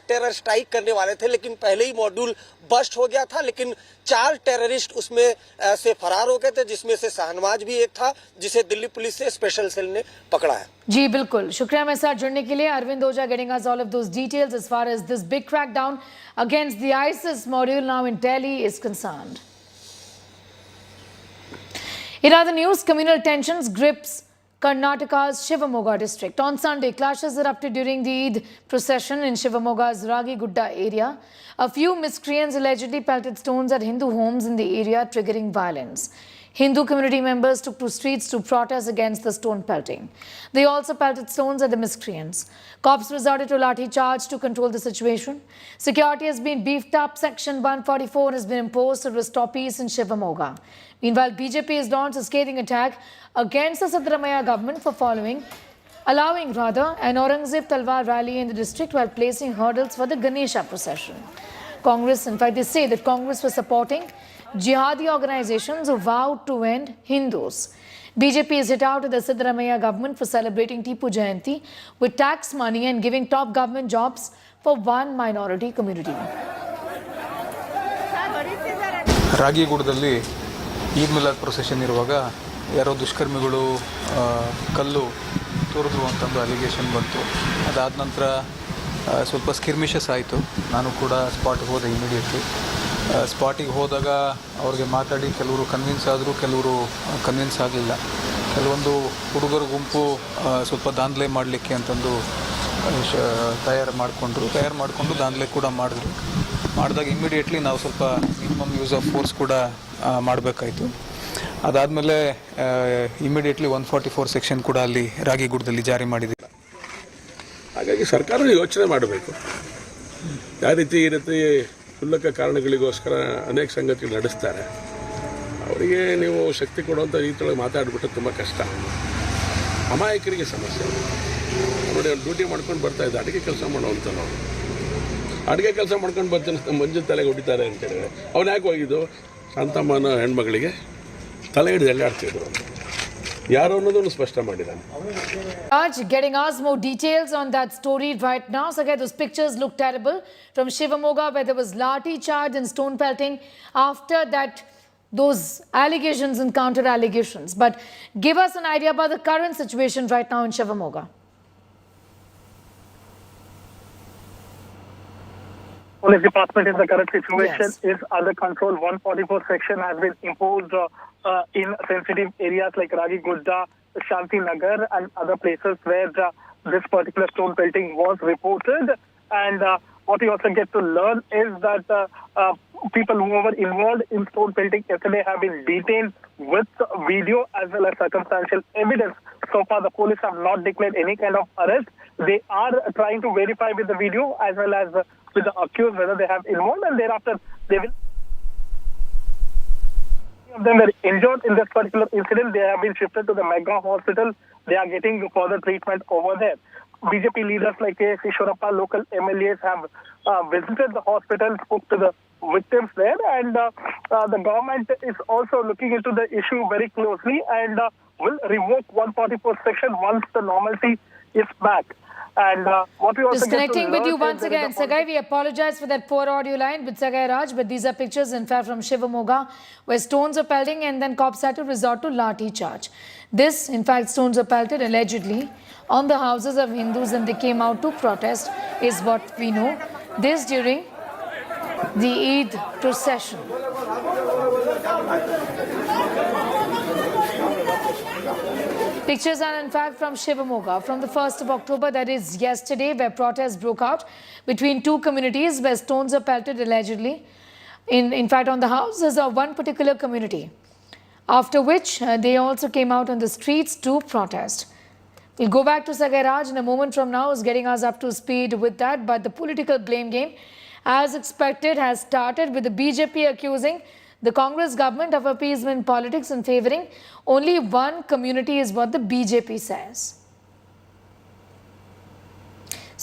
टेरर स्ट्राइक करने वाले थे, लेकिन पहले ही मॉड्यूल बस्ट हो गया था। लेकिन 4 टेररिस्ट उसमें से फरार हो गए थे, जिसमें से शाहनवाज भी एक था, जिसे दिल्ली पुलिस से स्पेशल सेल ने पकड़ा है। जी बिल्कुल, शुक्रिया मेरे साथ जुड़ने के लिए। अरविंद ओझा getting us all of those details as far as this big crackdown against the ISIS module now in Delhi is concerned. In other news, communal tensions grips Karnataka's Shimoga district. On Sunday, clashes erupted during the Eid procession in Shimoga's Ragigudda area. A few miscreants allegedly pelted stones at Hindu homes in the area, triggering violence. Hindu community members took to streets to protest against the stone pelting. They also pelted stones at the miscreants. Cops resorted to lathi charge to control the situation. Security has been beefed up. Section 144 has been imposed to restore peace in Shimoga. Meanwhile, BJP has launched a scathing attack against the Siddaramaiah government for allowing an Aurangzeb Talwar rally in the district while placing hurdles for the Ganesha procession. Congress, in fact, they say that Congress was supporting jihadi organizations who vowed to end Hindus. BJP is hit out at the Siddaramaiah government for celebrating Tipu Jayanti with tax money and giving top government jobs for one minority community. ರಾಗಿಗುಡದಲ್ಲಿ Eid Milad procession ಇರುವಾಗ ಯಾರೋ ದುಷ್ಕರ್ಮಿಗಳು ಕಲ್ಲು ತೋರಿದ್ರು ಅಂತಂದು allegation ಬಂತು. ಅದಾದ ನಂತರ ಸ್ವಲ್ಪ ಸ್ಕಿರ್ಮಿಷಸ್ ಆಯಿತು. ನಾನು ಕೂಡ ಸ್ಪಾಟ್ಗೆ ಹೋದೆ ಇಮಿಡಿಯೇಟ್ಲಿ. ಸ್ಪಾಟಿಗೆ ಹೋದಾಗ ಅವ್ರಿಗೆ ಮಾತಾಡಿ ಕೆಲವರು ಕನ್ವಿನ್ಸ್ ಆದರು, ಕೆಲವರು ಕನ್ವಿನ್ಸ್ ಆಗಲಿಲ್ಲ. ಕೆಲವೊಂದು ಹುಡುಗರ ಗುಂಪು ಸ್ವಲ್ಪ ದಾಂಧಲೆ ಮಾಡಲಿಕ್ಕೆ ಅಂತಂದು ತಯಾರು ಮಾಡಿಕೊಂಡು ದಾಂಧಲೆ ಕೂಡ ಮಾಡಿದಾಗ ಇಮಿಡಿಯೇಟ್ಲಿ ನಾವು ಸ್ವಲ್ಪ ಮಿನಿಮಮ್ ಯೂಸ್ ಆಫ್ ಫೋರ್ಸ್ ಕೂಡ ಮಾಡಬೇಕಾಯಿತು. ಅದಾದಮೇಲೆ ಇಮಿಡಿಯೇಟ್ಲಿ 144 ಸೆಕ್ಷನ್ ಕೂಡ ಅಲ್ಲಿ ರಾಗಿಗುಡದಲ್ಲಿ ಜಾರಿ ಮಾಡಿದ್ದೀವಿ. ಹಾಗಾಗಿ ಸರ್ಕಾರ ಯೋಚನೆ ಮಾಡಬೇಕು. ಯಾವ ರೀತಿ ಈ ರೀತಿ ಕ್ಷುಲ್ಲಕ ಕಾರಣಗಳಿಗೋಸ್ಕರ ಅನೇಕ ಸಂಗತಿಗಳು ನಡೆಸ್ತಾರೆ. ಅವರಿಗೆ ನೀವು ಶಕ್ತಿ ಕೊಡುವಂಥ ರೀತಿಯೊಳಗೆ ಮಾತಾಡಿಬಿಟ್ರೆ ತುಂಬ ಕಷ್ಟ. ಅಮಾಯಕರಿಗೆ ಸಮಸ್ಯೆ. ನೋಡಿ, ಅವ್ನು ಡ್ಯೂಟಿ ಮಾಡ್ಕೊಂಡು ಬರ್ತಾ ಇದ್ದ, ಅಡುಗೆ ಕೆಲಸ ಮಾಡೋವಂಥ ನಾವು ಅಡುಗೆ ಕೆಲಸ ಮಾಡ್ಕೊಂಡು ಬರ್ತಾನೆ, ಮಂಜು ತಲೆಗೆ ಹೊಡಿತಾರೆ ಅಂತೇಳಿದ್ರೆ ಅವ್ನು ಯಾಕೆ ಹೋಗಿದ್ದು? ಶಾಂತಮ್ಮನ ಹೆಣ್ಮಗಳಿಗೆ ತಲೆ ಹಿಡಿದು ಎಲ್ಲಾಡ್ತಿದ್ರು ಅಂತ ಯಾರು ಅನ್ನೋದನ್ನು ಸ್ಪಷ್ಟ ಮಾಡಿದ್ದಾನೆ. Raj getting us more details on that story right now. So again, those pictures look terrible from Shimoga where there was lathi charge and stone pelting after that, those allegations and counter allegations. But give us an idea about the current situation right now in Shimoga. Police department in the current situation is under control. 144 section has been imposed in sensitive areas like Ragigudda, Shanti Nagar and other places where this particular stone pelting was reported. And what we also get to learn is that people who were involved in stone pelting yesterday have been detained with video as well as circumstantial evidence. So far, the police have not declared any kind of arrest. They are trying to verify with the video as well as with the accused whether they have involved, and thereafter they will. Many of them were injured in this particular incident. They have been shifted to the Mega Hospital. They are getting further treatment over there. BJP leaders like A.S. Ishwarappa, local MLAs have visited the hospital, spoke to the victims there, and the government is also looking into the issue very closely and will revoke 144 section once the normalcy is back. And what we also disconnecting with you once again, Sagai, we apologize for that poor audio line with Sagai Raj, but these are pictures in fact from Shimoga where stones are pelting and then cops had to resort to lathi charge. This, in fact, stones are pelted allegedly on the houses of Hindus and they came out to protest is what we know. This during the Eid procession. Pictures are in fact from Shimoga from the 1st of October, that is yesterday, where protests broke out between two communities where stones are pelted allegedly, in fact on the houses of one particular community. After which they also came out on the streets to protest. We'll go back to Sagai Raj in a moment from now, is getting us up to speed with that. But the political blame game, as expected, has started with the BJP accusing the Congress government of appeasement politics and favouring only one community is what the BJP says.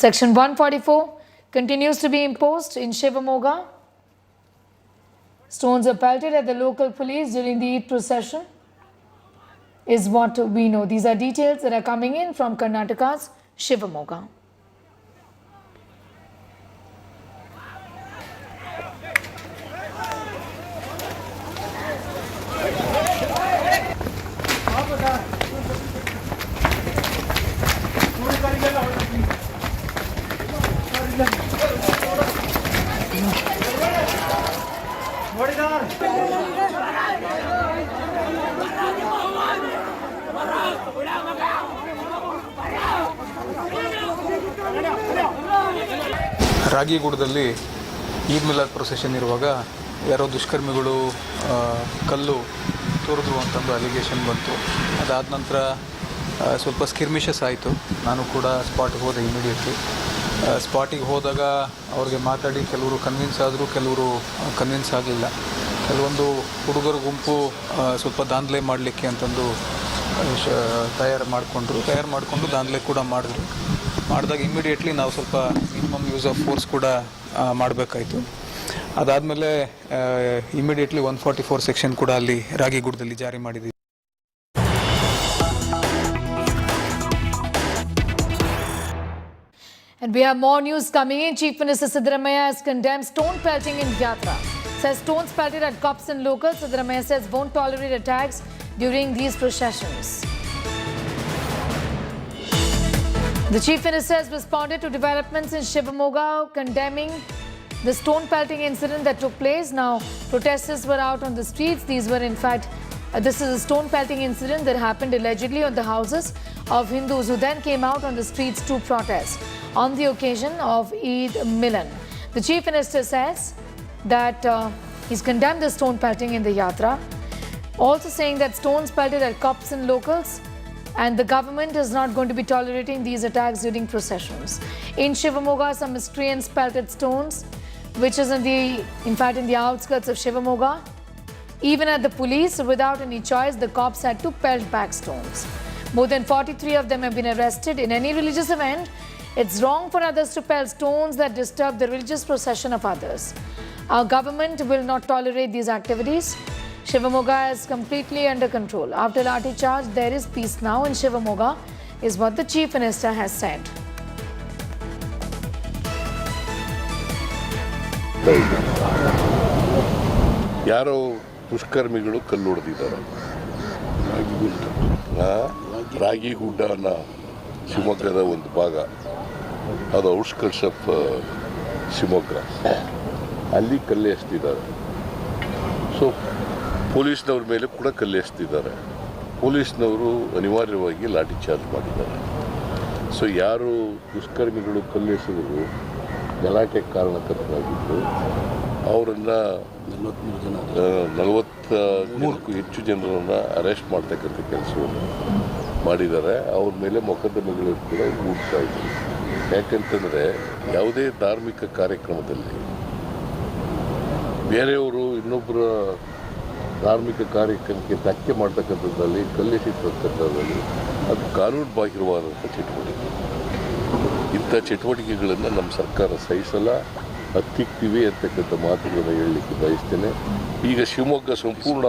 Section 144 continues to be imposed in Shimoga. Stones are pelted at the local police during the Eid procession is what we know. These are details that are coming in from Karnataka's Shimoga. ರಾಗಿಗುಡದಲ್ಲಿ Eid Milad procession ಇರುವಾಗ ಯಾರೋ ದುಷ್ಕರ್ಮಿಗಳು ಕಲ್ಲು ತೋರಿದ್ರು ಅಂತಂದು allegation ಬಂತು. ಅದಾದ ನಂತರ ಸ್ವಲ್ಪ ಸ್ಕಿರ್ಮಿಷಸ್ ಆಯಿತು. ನಾನು ಕೂಡ ಸ್ಪಾಟಿಗೆ ಹೋದೆ ಇಮಿಡಿಯೇಟ್ಲಿ. ಸ್ಪಾಟಿಗೆ ಹೋದಾಗ ಅವ್ರಿಗೆ ಮಾತಾಡಿ ಕೆಲವರು ಕನ್ವಿನ್ಸ್ ಆದರು, ಕೆಲವರು ಕನ್ವಿನ್ಸ್ ಆಗಲಿಲ್ಲ. ಕೆಲವೊಂದು ಹುಡುಗರ ಗುಂಪು ಸ್ವಲ್ಪ ದಾಂಧಲೆ ಮಾಡಲಿಕ್ಕೆ ಅಂತಂದು ತಯಾರು ಮಾಡಿಕೊಂಡು ದಾಂಧಲೆ ಕೂಡ ಮಾಡಿದಾಗ ಇಮಿಡಿಯೇಟ್ಲಿ ನಾವು ಸ್ವಲ್ಪ ಮಿನಿಮಮ್ ಯೂಸ್ ಆಫ್ ಫೋರ್ಸ್ ಕೂಡ ಮಾಡಬೇಕಾಯಿತು. ಅದಾದಮೇಲೆ ಇಮಿಡಿಯೇಟ್ಲಿ 144 ಸೆಕ್ಷನ್ ಕೂಡ ಅಲ್ಲಿ ರಾಗಿಗುಡದಲ್ಲಿ ಜಾರಿ ಮಾಡಿದ್ದೀವಿ. And we have more news coming in. Chief Minister Siddaramaiah has condemned stone pelting in Yatra. Says stones pelted at cops and locals. Siddaramaiah says won't tolerate attacks during these processions. The Chief Minister has responded to developments in Shimoga, condemning the stone pelting incident that took place. Now, protesters were out on the streets. These were, in fact, this is a stone pelting incident that happened allegedly on the houses of Hindus who then came out on the streets to protest on the occasion of Eid Milan. The Chief Minister says that he's condemned the stone pelting in the Yatra, also saying that stones pelted at cops and locals, and the government is not going to be tolerating these attacks during processions. In Shimoga, some miscreants pelted stones, which is in fact in the outskirts of Shimoga. Even at the police, without any choice, the cops had to pelt back stones. More than 43 of them have been arrested. In any religious event, it's wrong for others to pelt stones that disturb the religious procession of others. Our government will not tolerate these activities. Shimoga is completely under control. After Lathi charge, there is peace now in Shimoga, is what the Chief Minister has said. ಯಾರೋ ದುಷ್ಕರ್ಮಿಗಳು ಕಲ್ಲು ಹೊಡೆದಿದ್ದಾರೆ. ರಾಗಿಗುಡ್ಡ ಅನ್ನೋ ಶಿವಮೊಗ್ಗದ ಒಂದು ಭಾಗ, ಅದು outskirts of Shivamogga, ಅಲ್ಲಿ ಕಲ್ಲು ಎಸ್ತಿದ್ದಾರೆ. ಸೊ ಪೊಲೀಸ್ನವ್ರ ಮೇಲೆ ಕೂಡ ಕಲ್ಲು ಎಸ್ತಿದ್ದಾರೆ. ಪೊಲೀಸ್ನವರು ಅನಿವಾರ್ಯವಾಗಿ ಲಾಠಿ ಚಾರ್ಜ್ ಮಾಡಿದ್ದಾರೆ. ಸೊ ಯಾರು ದುಷ್ಕರ್ಮಿಗಳು ಕಲ್ಲು ಎಸೆದರು ಗಲಾಟೆ ಕಾರಣಕರ್ತರಾಗಿದ್ದು ಅವರನ್ನು 43 ಹೆಚ್ಚು ಜನರನ್ನು ಅರೆಸ್ಟ್ ಮಾಡ್ತಕ್ಕಂಥ ಕೆಲಸವನ್ನು ಮಾಡಿದ್ದಾರೆ. ಅವ್ರ ಮೇಲೆ ಮೊಕದ್ದಮೆಗಳು ಕೂಡ ಹೂಡ್ತಾ ಇದ್ದಾರೆ. ಯಾಕಂತಂದರೆ ಯಾವುದೇ ಧಾರ್ಮಿಕ ಕಾರ್ಯಕ್ರಮದಲ್ಲಿ ಬೇರೆಯವರು ಇನ್ನೊಬ್ಬರ ಧಾರ್ಮಿಕ ಕಾರ್ಯಕ್ರಮಕ್ಕೆ ಧಕ್ಕೆ ಮಾಡ್ತಕ್ಕಂಥದ್ದಲ್ಲಿ ಕಲ್ಲೆಸಿರ್ತಕ್ಕಂಥದ್ದಲ್ಲಿ ಅದು ಕಾನೂನು ಬಾಹಿರವಾದಂಥ ಚಟುವಟಿಕೆ. ಇಂಥ ಚಟುವಟಿಕೆಗಳನ್ನು ನಮ್ಮ ಸರ್ಕಾರ ಸಹಿಸಲ್ಲ, ಹತ್ತಿಕ್ತೀವಿ ಅಂತಕ್ಕಂಥ ಮಾತುಗಳನ್ನು ಹೇಳಲಿಕ್ಕೆ ಬಯಸ್ತೇನೆ. ಈಗ ಶಿವಮೊಗ್ಗ ಸಂಪೂರ್ಣ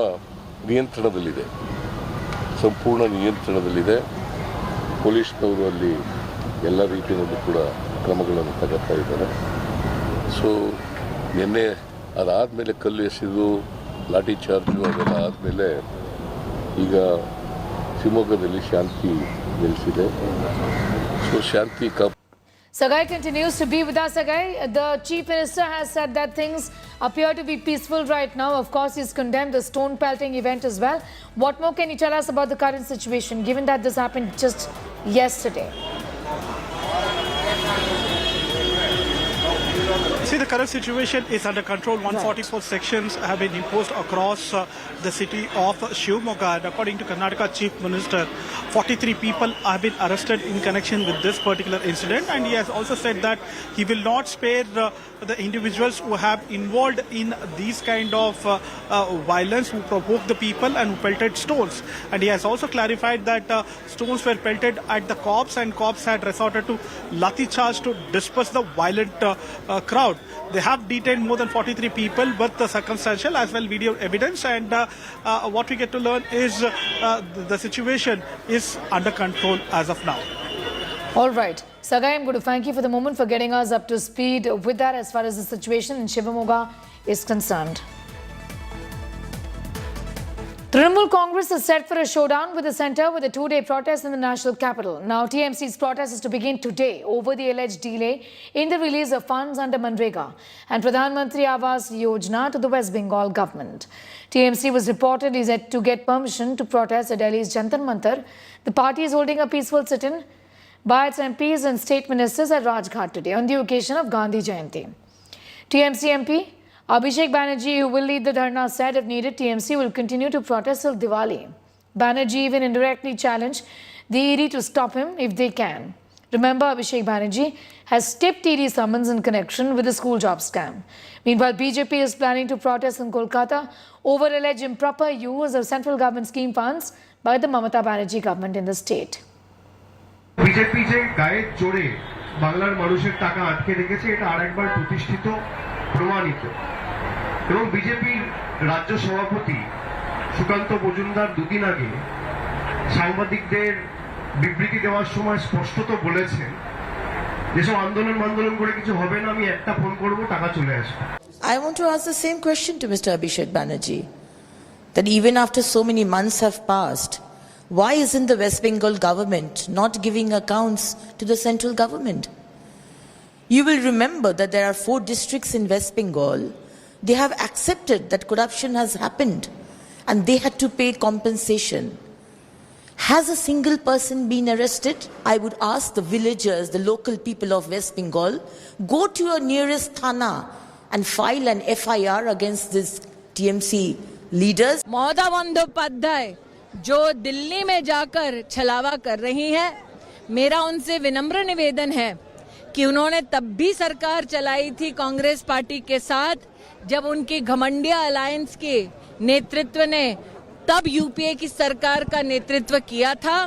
ನಿಯಂತ್ರಣದಲ್ಲಿದೆ. ಪೊಲೀಸ್ನವರು ಅಲ್ಲಿ ಎಲ್ಲ ರೀತಿಯಲ್ಲೂ ಕೂಡ ಕ್ರಮಗಳನ್ನು ತಗೋತಾ ಇದ್ದಾರೆ. ಸೊ ನಿನ್ನೆ ಅದಾದಮೇಲೆ ಕಲ್ಲು ಎಸೆದು ಲಾಠಿ ಚಾರ್ಜು ಅದೆಲ್ಲ ಆದಮೇಲೆ ಈಗ ಶಿವಮೊಗ್ಗದಲ್ಲಿ ಶಾಂತಿ ನೆಲೆಸಿದೆ. So shanti Sagai continues to be with us. Sagai, the Chief Minister has said that things appear to be peaceful right now. Of course, he's condemned the stone pelting event as well. What more can you tell us about the current situation, given that this happened just yesterday? See, the current situation is under control. 144 sections have been imposed across the city of Shimoga. And according to Karnataka Chief Minister, 43 people have been arrested in connection with this particular incident. And he has also said that he will not spare the individuals who have involved in these kind of violence, who provoked the people and who pelted stones. And he has also clarified that stones were pelted at the cops, and cops had resorted to lathi charge to disperse the violent crowd. They have detained more than 43 people with the circumstantial as well video evidence, and what we get to learn is the situation is under control as of now. All right. Sagai, I'm going to thank you for the moment, for getting us up to speed with that as far as the situation in Shimoga is concerned. Trinamool Congress is set for a showdown with the centre with a two-day protest in the national capital. Now, TMC's protest is to begin today over the alleged delay in the release of funds under Manrega and Pradhan Mantri Awas Yojana to the West Bengal government. TMC was reportedly set to get permission to protest at Delhi's Jantar Mantar. The party is holding a peaceful sit-in by its MPs and state ministers at Rajghat today on the occasion of Gandhi Jayanti. TMC MP Abhishek Banerjee, who will lead the dharna, said if needed, TMC will continue to protest till Diwali. Banerjee even indirectly challenged the ED to stop him if they can. Remember, Abhishek Banerjee has tipped ED summons in connection with the school job scam. Meanwhile, BJP is planning to protest in Kolkata over alleged improper use of central government scheme funds by the Mamata Banerjee government in the state. BJP যে গায়ের জোরে বাংলার মানুষের টাকা আটকে রেখেছে, এটা আরেকবার প্রতিষ্ঠিত প্রমাণিত। এবং বিজেপির রাজ্য সভাপতি সুকান্ত মজুমদার দুদিন আগে সাংবাদিকদের বিবৃতি দেওয়ার সময় স্পষ্টত বলেছেন যেসব আন্দোলন করে কিছু হবে না, আমি একটা ফোন করব, টাকা চলে আসবে। I want to ask the same question to Mr. Abhishek Banerjee, that even after so many months have passed, why isn't the West Bengal government not giving accounts to the central government? You will remember that there are 4 districts in West Bengal. They have accepted that corruption has happened and they had to pay compensation. Has a single person been arrested? I would ask the villagers, the local people of West Bengal, go to your nearest thana and file an FIR against these TMC leaders. ममता बंदोपाध्याय जो दिल्ली में जाकर छलावा कर रही हैं, मेरा उनसे विनम्र निवेदन है कि उन्होंने तब भी सरकार चलाई थी कांग्रेस पार्टी के साथ जब उनकी घमंडिया अलायंस के नेतृत्व ने तब यूपीए की सरकार का नेतृत्व किया था।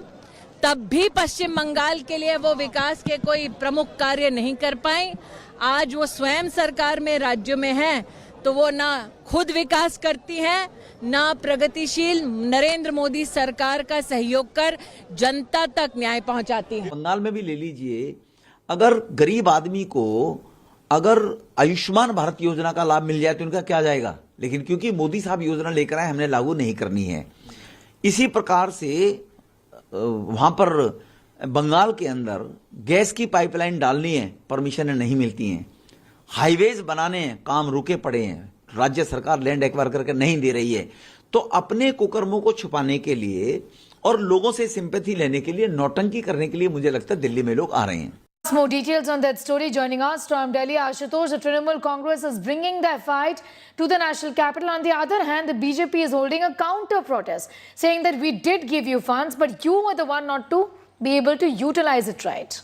तब भी पश्चिम बंगाल के लिए वो विकास के कोई प्रमुख कार्य नहीं कर पाई। आज वो स्वयं सरकार में राज्य में हैं तो वो ना खुद विकास करती हैं, ना प्रगतिशील नरेंद्र मोदी सरकार का सहयोग कर जनता तक न्याय पहुंचाती हैं। बंगाल में भी ले लीजिए, अगर गरीब आदमी को अगर आयुष्मान भारत योजना का लाभ मिल जाए तो उनका क्या जाएगा, लेकिन क्योंकि मोदी साहब योजना लेकर आए, हमने लागू नहीं करनी है। इसी प्रकार से वहां पर बंगाल के अंदर गैस की पाइपलाइन डालनी है, परमिशन नहीं मिलती हैं। हाईवेज बनाने हैं, काम रुके पड़े हैं, राज्य सरकार लैंड एक्वायर करके नहीं दे रही है। तो अपने कुकर्मों को छुपाने के लिए और लोगों से सिंपैथी लेने के लिए, नौटंकी करने के लिए मुझे लगता है दिल्ली में लोग आ रहे हैं। More details on that story joining us from Delhi. Ashutosh, the Trinamool Congress is bringing their fight to the national capital. On the other hand, the BJP is holding a counter protest, saying that we did give you funds, but you were the one not to be able to utilize it right.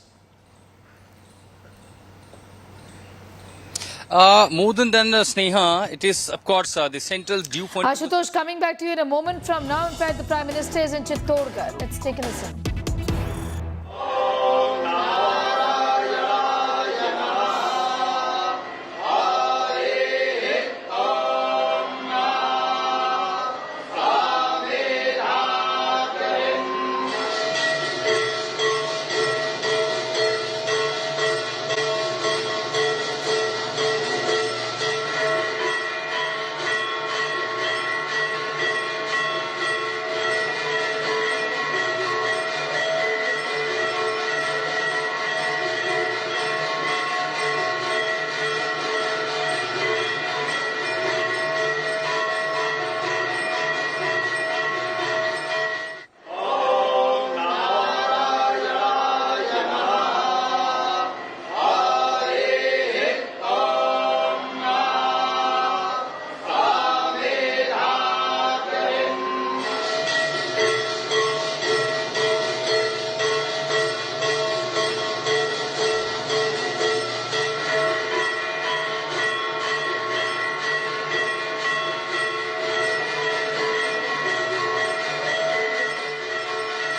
More than Sneha, it is of course the central due point. Ashutosh, coming back to you in a moment from now. In fact, the Prime Minister is in Chittorgarh. Let's take a listen.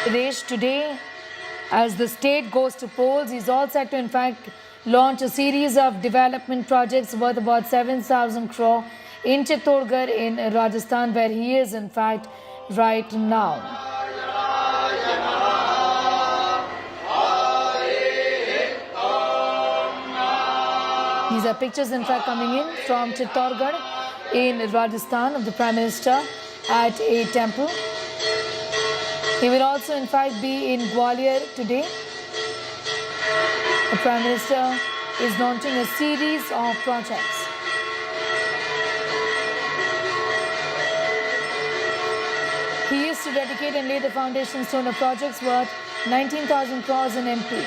Pradesh today, as the state goes to polls, is all set to in fact launch a series of development projects worth about 7,000 crore in Chittorgarh in Rajasthan, where he is in fact right now. These are pictures in fact coming in from Chittorgarh in Rajasthan of the Prime Minister at a temple. He will also in fact be in Gwalior today. The Prime Minister is launching a series of projects. He is to dedicate and lay the foundation stone of projects worth 19,000 crores in MP.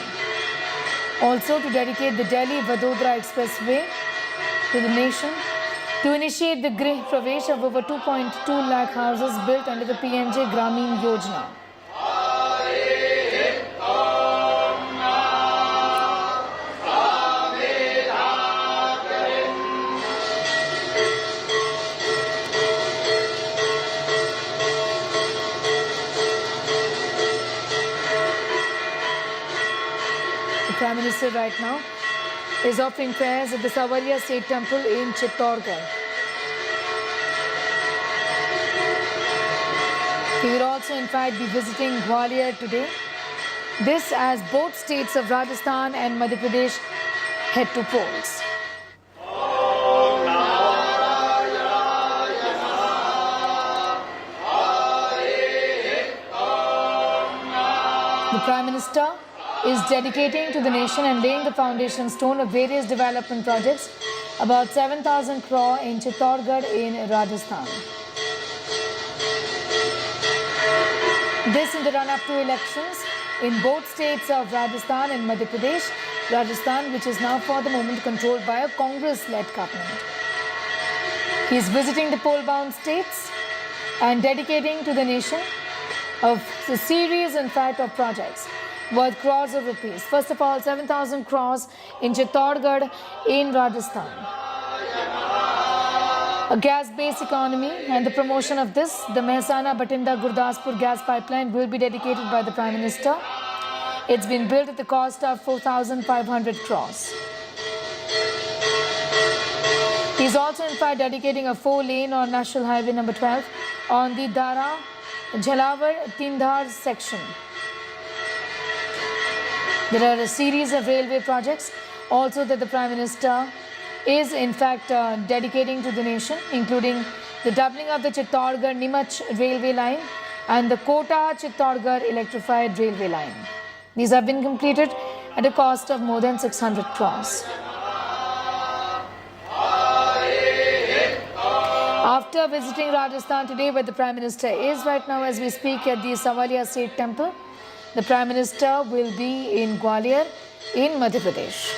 Also to dedicate the Delhi-Vadodara Expressway to the nation, to initiate the Grih Pravesh of over 2.2 lakh houses built under the PMJ Gramin Yojana. The Prime Minister right now is offering prayers at the Shafi State Temple in Chittorgarh. He will also in fact be visiting Gwalior today. This as both states of Rajasthan and Madhya Pradesh head to polls. The Prime Minister is dedicating to the nation and laying the foundation stone of various development projects, about 7,000 crore in Chittorgarh in Rajasthan. This in the run-up to elections in both states of Rajasthan and Madhya Pradesh. Rajasthan, which is now for the moment controlled by a Congress-led government. He is visiting the poll-bound states and dedicating to the nation of a series, in fact, of projects worth crores of rupees. First of all, 7,000 crores in Chittorgarh in Rajasthan. A gas-based economy and the promotion of this, the Mehsana-Batinda-Gurdaspur gas pipeline will be dedicated by the Prime Minister. It's been built at the cost of 4,500 crores. He's also in fact dedicating a 4-lane on National Highway number 12 on the Dara Jhalawar Tindhar section. There are a series of railway projects also that the Prime Minister is in fact dedicating to the nation, including the doubling of the Chittorgarh-Nimach railway line and the Kota-Chittorgarh electrified railway line. These have been completed at a cost of more than 600 crores. After visiting Rajasthan today, where the Prime Minister is right now as we speak at the Shafi State Temple, the Prime Minister will be in Gwalior in Madhya Pradesh.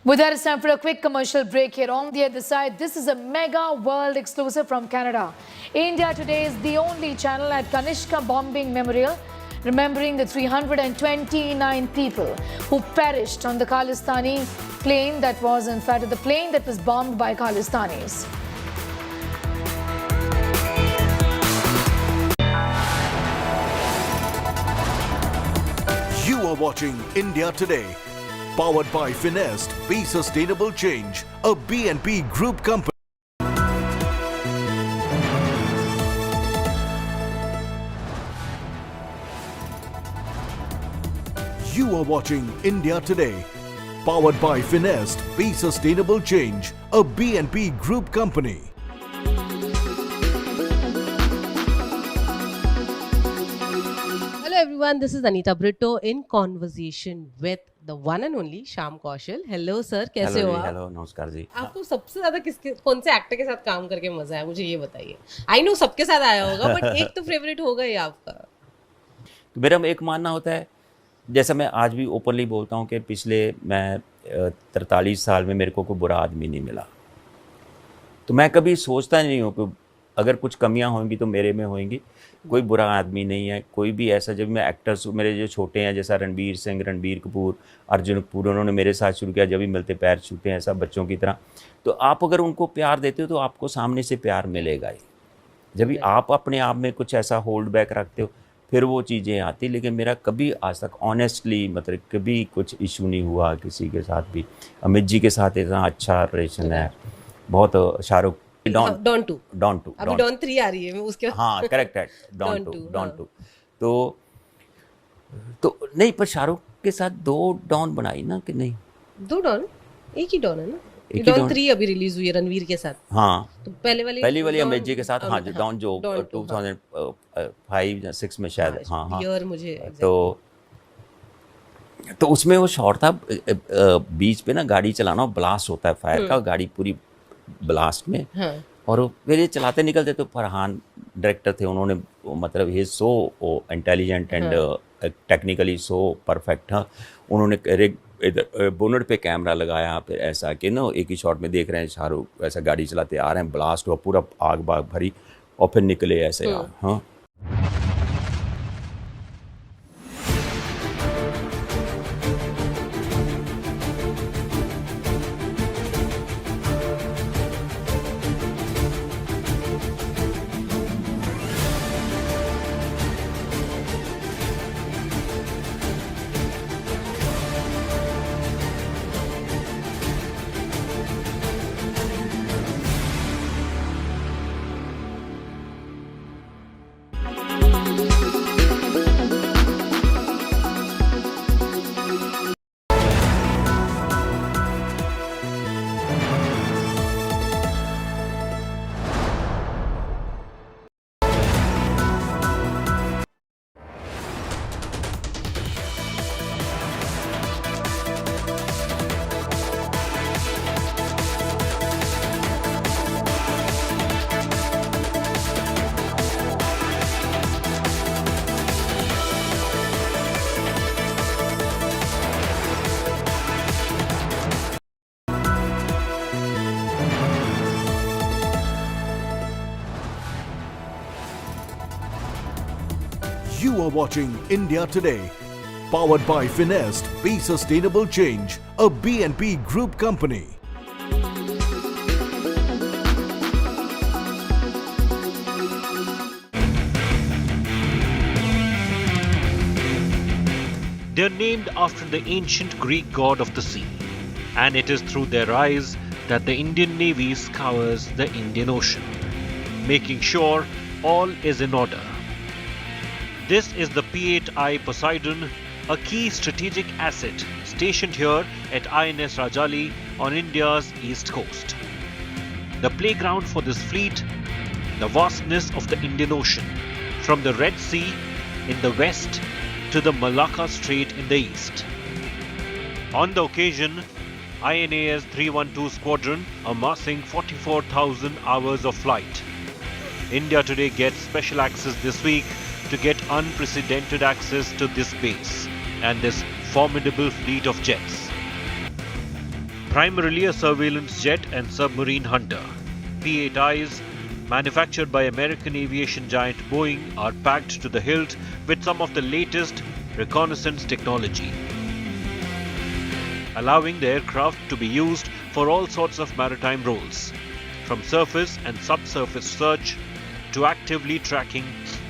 With that, it's time for a quick commercial break here. On the other side, this is a mega world exclusive from Canada. India Today is the only channel at Kanishka Bombing Memorial, remembering the 329 people who perished on the Khalistani plane that was, in fact, the plane that was bombed by Khalistanis. You are watching India Today, powered by Finest, Be Sustainable Change, a BNP Group company. You are watching India Today, powered by Finest, Be Sustainable Change, a BNP Group company. Hello everyone, this is Anita Brito in conversation with the one and only Shyam Kaushal. Hello sir, कैसे हो आप? Hello नमस्कार जी. आपको सबसे ज्यादा कौन से actor के साथ काम करके मजा आया, मुझे ये बताइए. आई नो सबके साथ आया होगा, बट एक तो फेवरेट होगा ही आपका. मेरा एक मानना होता है, जैसा मैं आज भी ओपनली बोलता हूँ कि पिछले मैं 43 साल में मेरे को कोई बुरा आदमी नहीं मिला. तो मैं कभी सोचता नहीं हूँ कि अगर कुछ कमियां होंगी तो मेरे में होंगी, कोई बुरा आदमी नहीं है, कोई भी ऐसा। जब मैं एक्टर्स मेरे जो छोटे हैं जैसा रणबीर सिंह, रणबीर कपूर, अर्जुन कपूर, उन्होंने मेरे साथ शुरू किया, जब भी मिलते पैर छूते हैं ऐसा बच्चों की तरह। तो आप अगर उनको प्यार देते हो तो आपको सामने से प्यार मिलेगा ही। जब भी आप अपने आप में कुछ ऐसा होल्ड बैक रखते हो फिर वो चीज़ें आती। लेकिन मेरा कभी आज तक ऑनेस्टली मतलब कभी कुछ इशू नहीं हुआ किसी के साथ भी। अमित जी के साथ इतना अच्छा रिलेशन है, बहुत। शाहरुख डॉन टू अभी डॉन 3 आ रही है उसके बाद। हाँ करेक्ट है, डॉन टू। तो नहीं, पर शाहरुख के साथ 2 डॉन बनाई ना कि नहीं? 2 डॉन, एक ही डॉन है ना। एक ही डॉन 3 अभी रिलीज हुई है रणवीर के साथ। हाँ तो पहली वाली अमित जी के साथ। हाँ जो डॉन जो 2005 या 6 में शायद। हाँ ईयर मुझे तो उसमें वो शॉट था बीच पे ना गाड़ी चलाना, ब्लास्ट होता है फायर का, गाड़ी पूरी ब्लास्ट में। और फिर ये चलाते निकलते तो फरहान डायरेक्टर थे, उन्होंने मतलब ही so intelligent and technically so perfect. हाँ उन्होंने इधर बोनट पे कैमरा लगाया, फिर ऐसा कि ना एक ही शॉट में देख रहे हैं शाहरुख ऐसा गाड़ी चलाते आ रहे हैं, ब्लास्ट हुआ, पूरा आग बाग भरी और फिर निकले ऐसे। हाँ You are watching India Today, powered by Finest. Be Sustainable Change, a BNP Group company. They're named after the ancient Greek god of the sea, and it is through their eyes that the Indian Navy scours the Indian Ocean, making sure all is in order. This is the P-8I Poseidon, a key strategic asset stationed here at INS Rajali on India's east coast. The playground for this fleet, the vastness of the Indian Ocean, from the Red Sea in the west to the Malacca Strait in the east. On the occasion, INAS 312 Squadron amassing 44,000 hours of flight. India Today gets special access this week to get unprecedented access to this base and this formidable fleet of jets. Primarily a surveillance jet and submarine hunter, P-8Is manufactured by American aviation giant Boeing are packed to the hilt with some of the latest reconnaissance technology, allowing the aircraft to be used for all sorts of maritime roles, from surface and subsurface search to actively tracking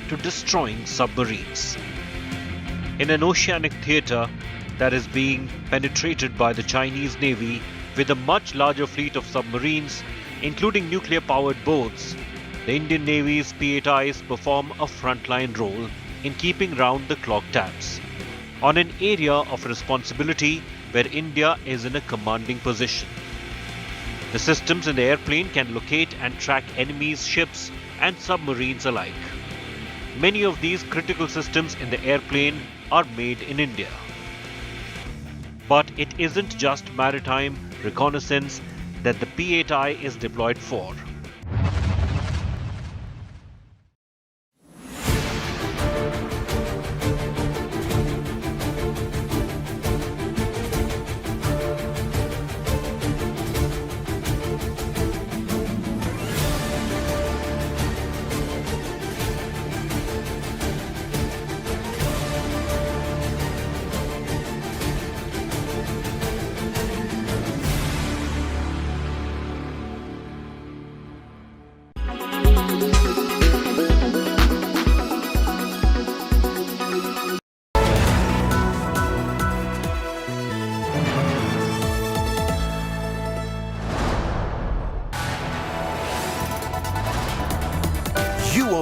to destroying submarines. In an oceanic theatre that is being penetrated by the Chinese Navy with a much larger fleet of submarines, including nuclear-powered boats, the Indian Navy's P-8Is perform a frontline role in keeping round-the-clock tabs on an area of responsibility where India is in a commanding position. The systems in the airplane can locate and track enemies' ships and submarines alike. Many of these critical systems in the airplane are made in India. But it isn't just maritime reconnaissance that the P-8I is deployed for.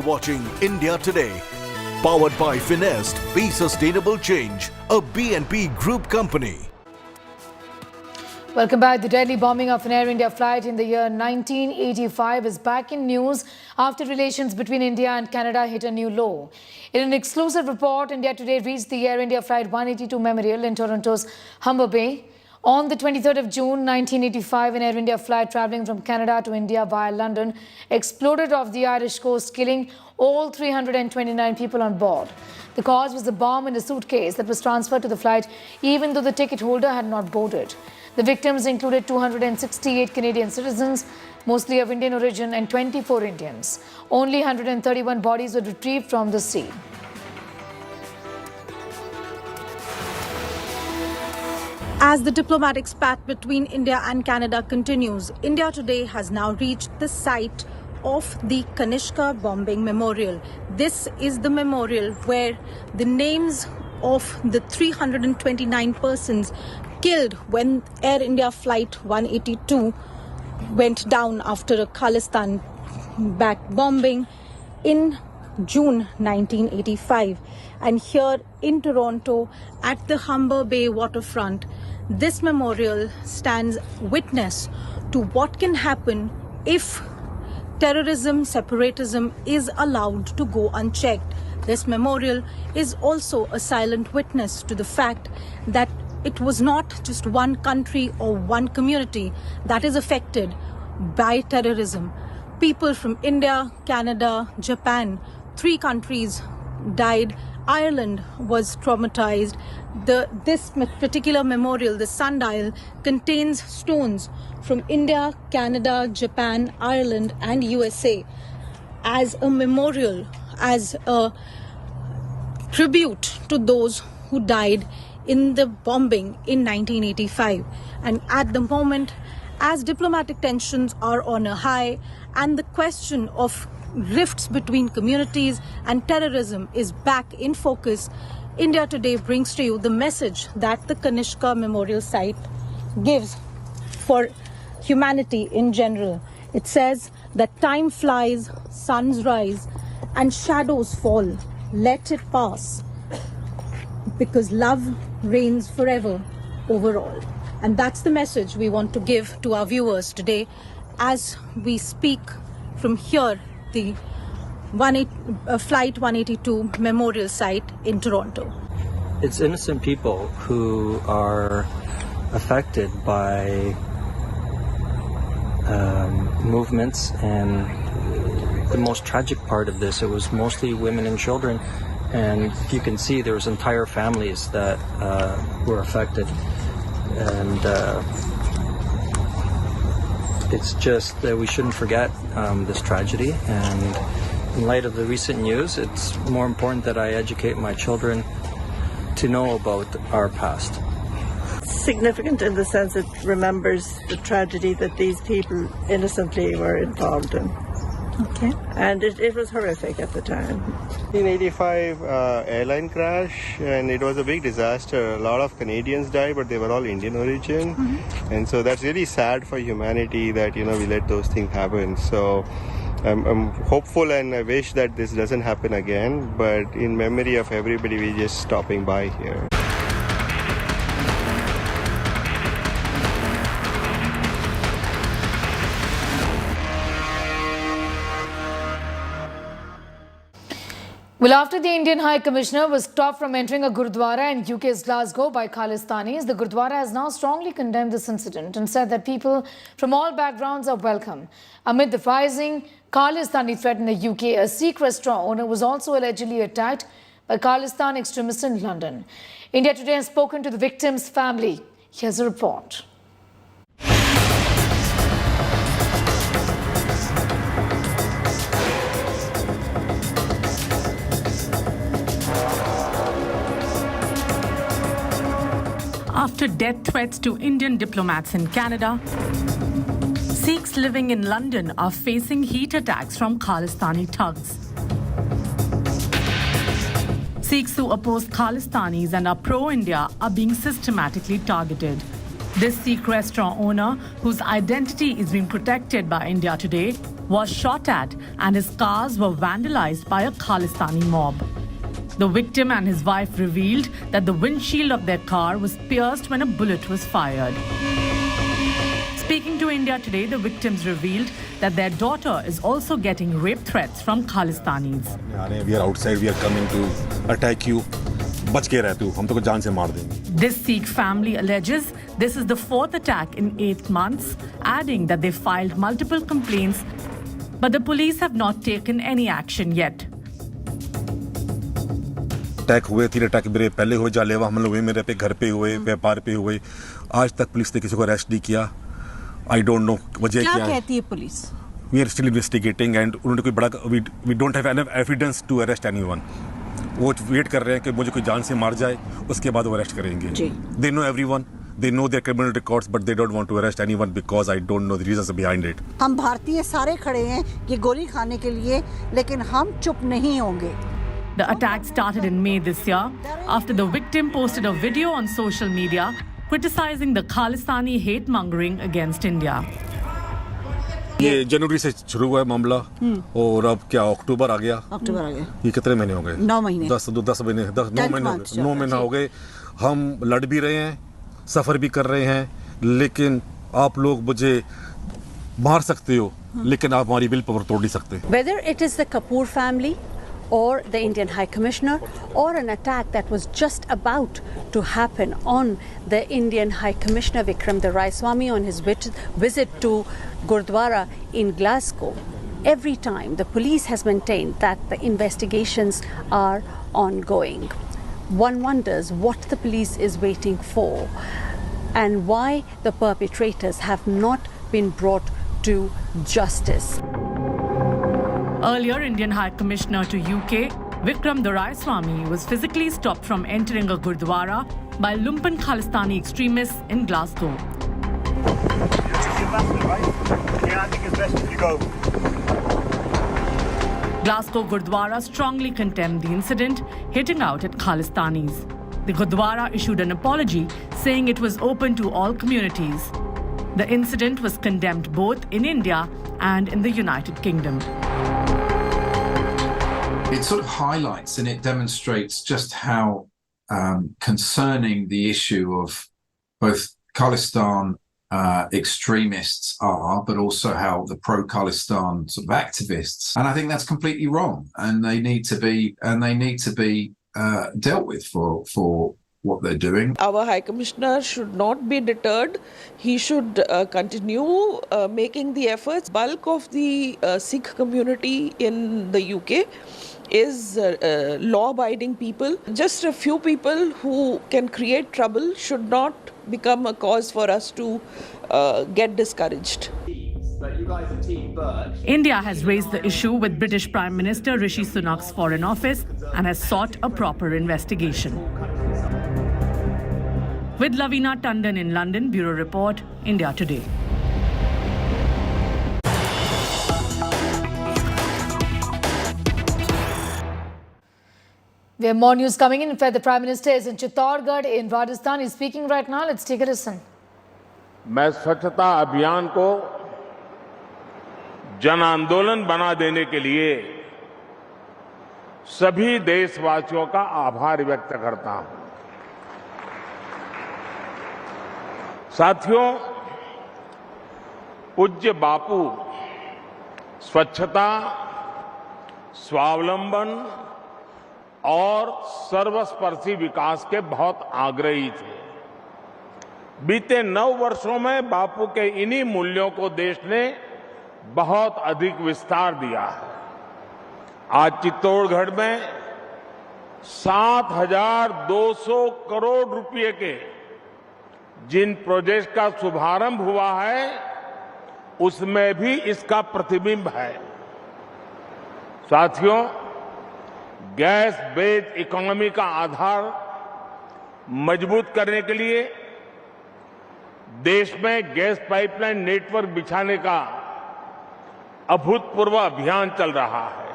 watching India Today. Powered by Finest, Be Sustainable Change, a BNP Group company. Welcome back. The deadly bombing of an Air India flight in the year 1985 is back in news after relations between India and Canada hit a new low. In an exclusive report, India Today reached the Air India Flight 182 memorial in Toronto's Humber Bay. On the 23rd of June 1985, an Air India flight travelling from Canada to India via London exploded off the Irish coast, killing all 329 people on board. The cause was a bomb in a suitcase that was transferred to the flight even though the ticket holder had not boarded. The victims included 268 Canadian citizens, mostly of Indian origin, and 24 Indians. Only 131 bodies were retrieved from the sea. As the diplomatic spat between India and Canada continues, India Today has now reached the site of the Kanishka bombing memorial. This is the memorial where the names of the 329 persons killed when Air India Flight 182 went down after a Khalistani-backed bombing in June 1985. And here in Toronto, at the Humber Bay waterfront, this memorial stands witness to what can happen if terrorism, separatism is allowed to go unchecked. This memorial is also a silent witness to the fact that it was not just one country or one community that is affected by terrorism. People from India, Canada, Japan, 3 countries died. Ireland was traumatized. This particular memorial, the sundial, contains stones from India, Canada, Japan, Ireland and USA as a memorial, as a tribute to those who died in the bombing in 1985. And at the moment, as diplomatic tensions are on a high and the question of rifts between communities and terrorism is back in focus, India Today brings to you the message that the Kanishka Memorial Site gives for humanity in general. It says that time flies, suns rise, and shadows fall. Let it pass, because love reigns forever over all. And that's the message we want to give to our viewers today as we speak from here, the Flight 182 Memorial Site in Toronto. It's innocent people who are affected by movements, and the most tragic part of this, it was mostly women and children, and you can see there was entire families that were affected, and it's just that we shouldn't forget this tragedy. And in light of the recent news, it's more important that I educate my children to know about our past. Significant in the sense it remembers the tragedy that these people innocently were involved in. Okay. And it was horrific at the time. 1985 airline crash, and it was a big disaster. A lot of Canadians died, but they were all Indian origin. And so that's really sad for humanity that, we let those things happen. So I'm hopeful and I wish that this doesn't happen again, but in memory of everybody, we're just stopping by here. Well, after the Indian High Commissioner was stopped from entering a Gurudwara in UK's Glasgow by Khalistanis, the Gurudwara has now strongly condemned this incident and said that people from all backgrounds are welcome. Amid the rising Khalistani threat in the UK, a Sikh restaurant owner was also allegedly attacked by Khalistan extremists in London. India Today has spoken to the victim's family. Here's a report. After death threats to Indian diplomats in Canada, Sikhs living in London are facing heat attacks from Khalistani thugs. Sikhs who oppose Khalistanis and are pro-India are being systematically targeted. This Sikh restaurant owner, whose identity is being protected by India Today, was shot at and his cars were vandalized by a Khalistani mob. The victim and his wife revealed that the windshield of their car was pierced when a bullet was fired. Speaking to India Today, the victims revealed that their daughter is also getting rape threats from Khalistanis. We are outside, we are coming to attack you. बच के रह तू, हम तो जान से मार देंगे. This Sikh family alleges this is the fourth attack in 8 months, adding that they filed multiple complaints, but the police have not taken any action yet. Attack हुए, 3 अटैक मेरे पहले हुए, जालेवा हमले हुए, मेरे पे घर पे हुए, व्यापार पे हुए. आज तक पुलिस ने किसी को अरेस्ट नहीं किया. I don't know वजह क्या है. क्या कहती है police? We are still investigating and उन्होंने कोई बड़ा we don't have enough evidence to arrest anyone. वो वेट कर रहे हैं कि मुझे कोई जान से मार जाए, उसके बाद वो अरेस्ट करेंगे. They know everyone, they know their criminal records, but they don't want to arrest anyone because I don't know the reasons behind it. हम भारतीय सारे खड़े हैं ये गोली खाने के लिए, लेकिन हम चुप नहीं होंगे. The attack started in May this year after the victim posted a video on social media criticizing the Khalistani hate-mongering against India. ये जनवरी से शुरू हुआ है मामला और अब क्या अक्टूबर आ गया. ये कितने महीने हो गए? 9 महीने. 10 महीने 9 महीने हो गए. हम लड़ भी रहे हैं, सफर भी कर रहे हैं, लेकिन आप लोग मुझे मार सकते हो, लेकिन आप हमारी विल पावर तोड़ नहीं सकते. Whether it is the Kapoor family or the Indian High Commissioner or an attack that was just about to happen on the Indian High Commissioner Vikram Doraiswamy on his visit to Gurdwara in Glasgow, every time the police has maintained that the investigations are ongoing. One wonders what the police is waiting for and why the perpetrators have not been brought to justice. Earlier, Indian High Commissioner to UK, Vikram Doraiswamy, was physically stopped from entering a Gurdwara by lumpen Khalistani extremists in Glasgow. Glasgow Gurdwara strongly condemned the incident, hitting out at Khalistanis. The Gurdwara issued an apology, saying it was open to all communities. The incident was condemned both in India and in the United Kingdom. It sort of highlights and it demonstrates just how concerning the issue of both Khalistan extremists are, but also how the pro-Khalistan sort of activists. And I think that's completely wrong, and they need to be dealt with for what they're doing. Our High Commissioner should not be deterred. He should continue making the efforts. Bulk of the Sikh community in the UK is law-abiding people. Just a few people who can create trouble should not become a cause for us to get discouraged. India has raised the issue with British Prime Minister Rishi Sunak's Foreign Office and has sought a proper investigation. With Lavina Tandon in London, Bureau Report, India Today. We have more news coming in. In fact, the Prime Minister is in Chittorgarh in Rajasthan. He's speaking right now. Let's take a listen. मैं स्वच्छता अभियान को जन आंदोलन बना देने के लिए सभी देशवासियों का आभार व्यक्त करता हूं. साथियों, पूज्य बापू स्वच्छता, स्वावलंबन और सर्वस्पर्शी विकास के बहुत आग्रही थे. बीते 9 वर्षों में बापू के इन्हीं मूल्यों को देश ने बहुत अधिक विस्तार दिया है. आज चित्तौड़गढ़ में 7,200 करोड़ रुपए के जिन प्रोजेक्ट का शुभारंभ हुआ है, उसमें भी इसका प्रतिबिंब है. साथियों, गैस बेस्ड इकोनॉमी का आधार मजबूत करने के लिए देश में गैस पाइपलाइन नेटवर्क बिछाने का अभूतपूर्व अभियान चल रहा है.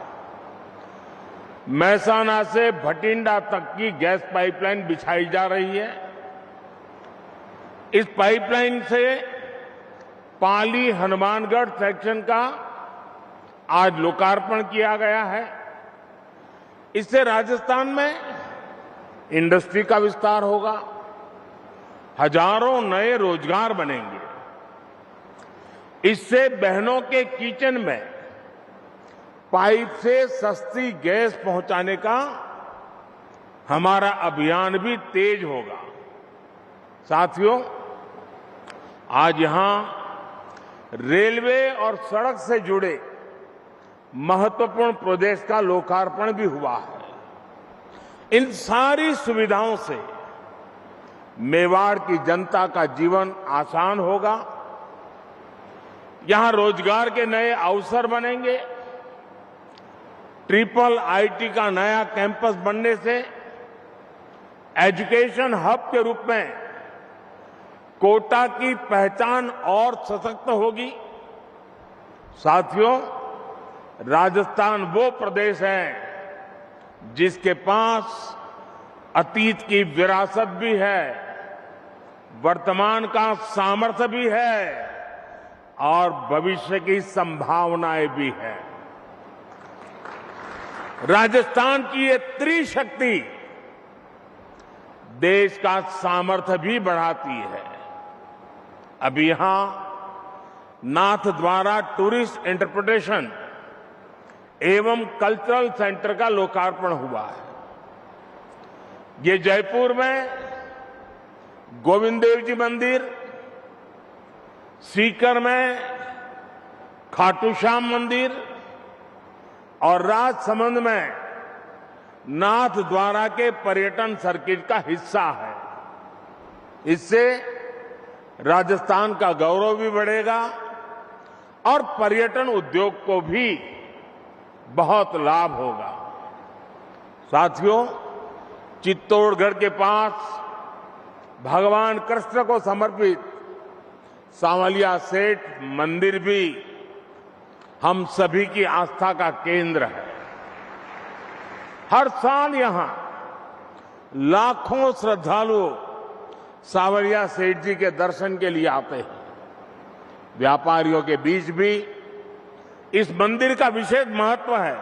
महसाना से भटिंडा तक की गैस पाइपलाइन बिछाई जा रही है. इस पाइपलाइन से पाली हनुमानगढ़ सेक्शन का आज लोकार्पण किया गया है। इससे राजस्थान में इंडस्ट्री का विस्तार होगा, हजारों नए रोजगार बनेंगे। इससे बहनों के किचन में पाइप से सस्ती गैस पहुंचाने का हमारा अभियान भी तेज होगा। साथियों, आज यहां रेलवे और सड़क से जुड़े महत्वपूर्ण प्रोजेक्ट का लोकार्पण भी हुआ है। इन सारी सुविधाओं से मेवाड़ की जनता का जीवन आसान होगा, यहां रोजगार के नए अवसर बनेंगे। ट्रिपल आईटी का नया कैंपस बनने से एजुकेशन हब के रूप में कोटा की पहचान और सशक्त होगी। साथियों, राजस्थान वो प्रदेश है जिसके पास अतीत की विरासत भी है, वर्तमान का सामर्थ्य भी है और भविष्य की संभावनाएं भी है। राजस्थान की ये त्रिशक्ति देश का सामर्थ्य भी बढ़ाती है। अभी यहां नाथ द्वारा टूरिस्ट इंटरप्रिटेशन एवं कल्चरल सेंटर का लोकार्पण हुआ है। ये जयपुर में गोविंद देव जी मंदिर, सीकर में खाटू श्याम मंदिर और राजसमंद में नाथ द्वारा के पर्यटन सर्किट का हिस्सा है। इससे राजस्थान का गौरव भी बढ़ेगा और पर्यटन उद्योग को भी बहुत लाभ होगा। साथियों, चित्तौड़गढ़ के पास भगवान कृष्ण को समर्पित सांवलिया सेठ मंदिर भी हम सभी की आस्था का केंद्र है। हर साल यहां लाखों श्रद्धालु सांवलिया सेठ जी के दर्शन के लिए आते हैं। व्यापारियों के बीच भी इस मंदिर का विशेष महत्व है।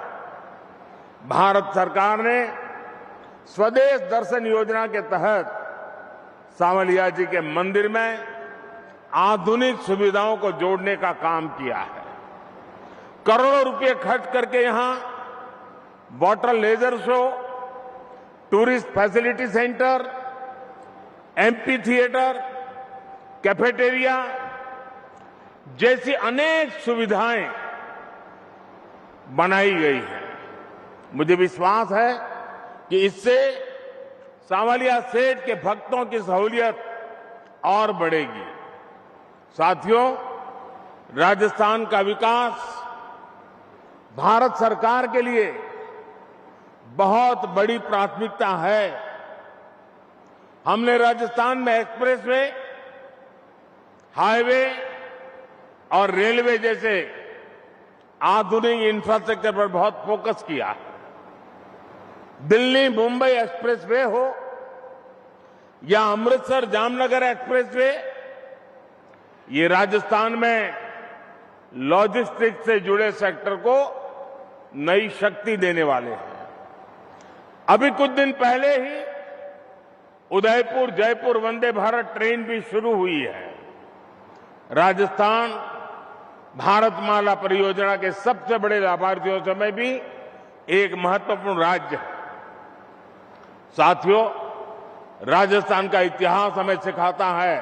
भारत सरकार ने स्वदेश दर्शन योजना के तहत सांवलिया जी के मंदिर में आधुनिक सुविधाओं को जोड़ने का काम किया है। करोड़ों रुपए खर्च करके यहां water laser show, tourist facility centre, MP theatre, cafeteria जैसी अनेक सुविधाएं बनाई गई है। मुझे विश्वास है कि इससे सांवलिया सेठ के भक्तों की सहूलियत और बढ़ेगी। साथियों, राजस्थान का विकास भारत सरकार के लिए बहुत बड़ी प्राथमिकता है। हमने राजस्थान में एक्सप्रेसवे, हाईवे और रेलवे जैसे आधुनिक इंफ्रास्ट्रक्चर पर बहुत फोकस किया है। दिल्ली मुंबई एक्सप्रेसवे हो या अमृतसर जामनगर एक्सप्रेसवे, ये राजस्थान में लॉजिस्टिक्स से जुड़े सेक्टर को नई शक्ति देने वाले हैं। अभी कुछ दिन पहले ही उदयपुर जयपुर वंदे भारत ट्रेन भी शुरू हुई है। राजस्थान भारतमाला परियोजना के सबसे बड़े लाभार्थियों में भी एक महत्वपूर्ण राज्य है। साथियों, राजस्थान का इतिहास हमें सिखाता है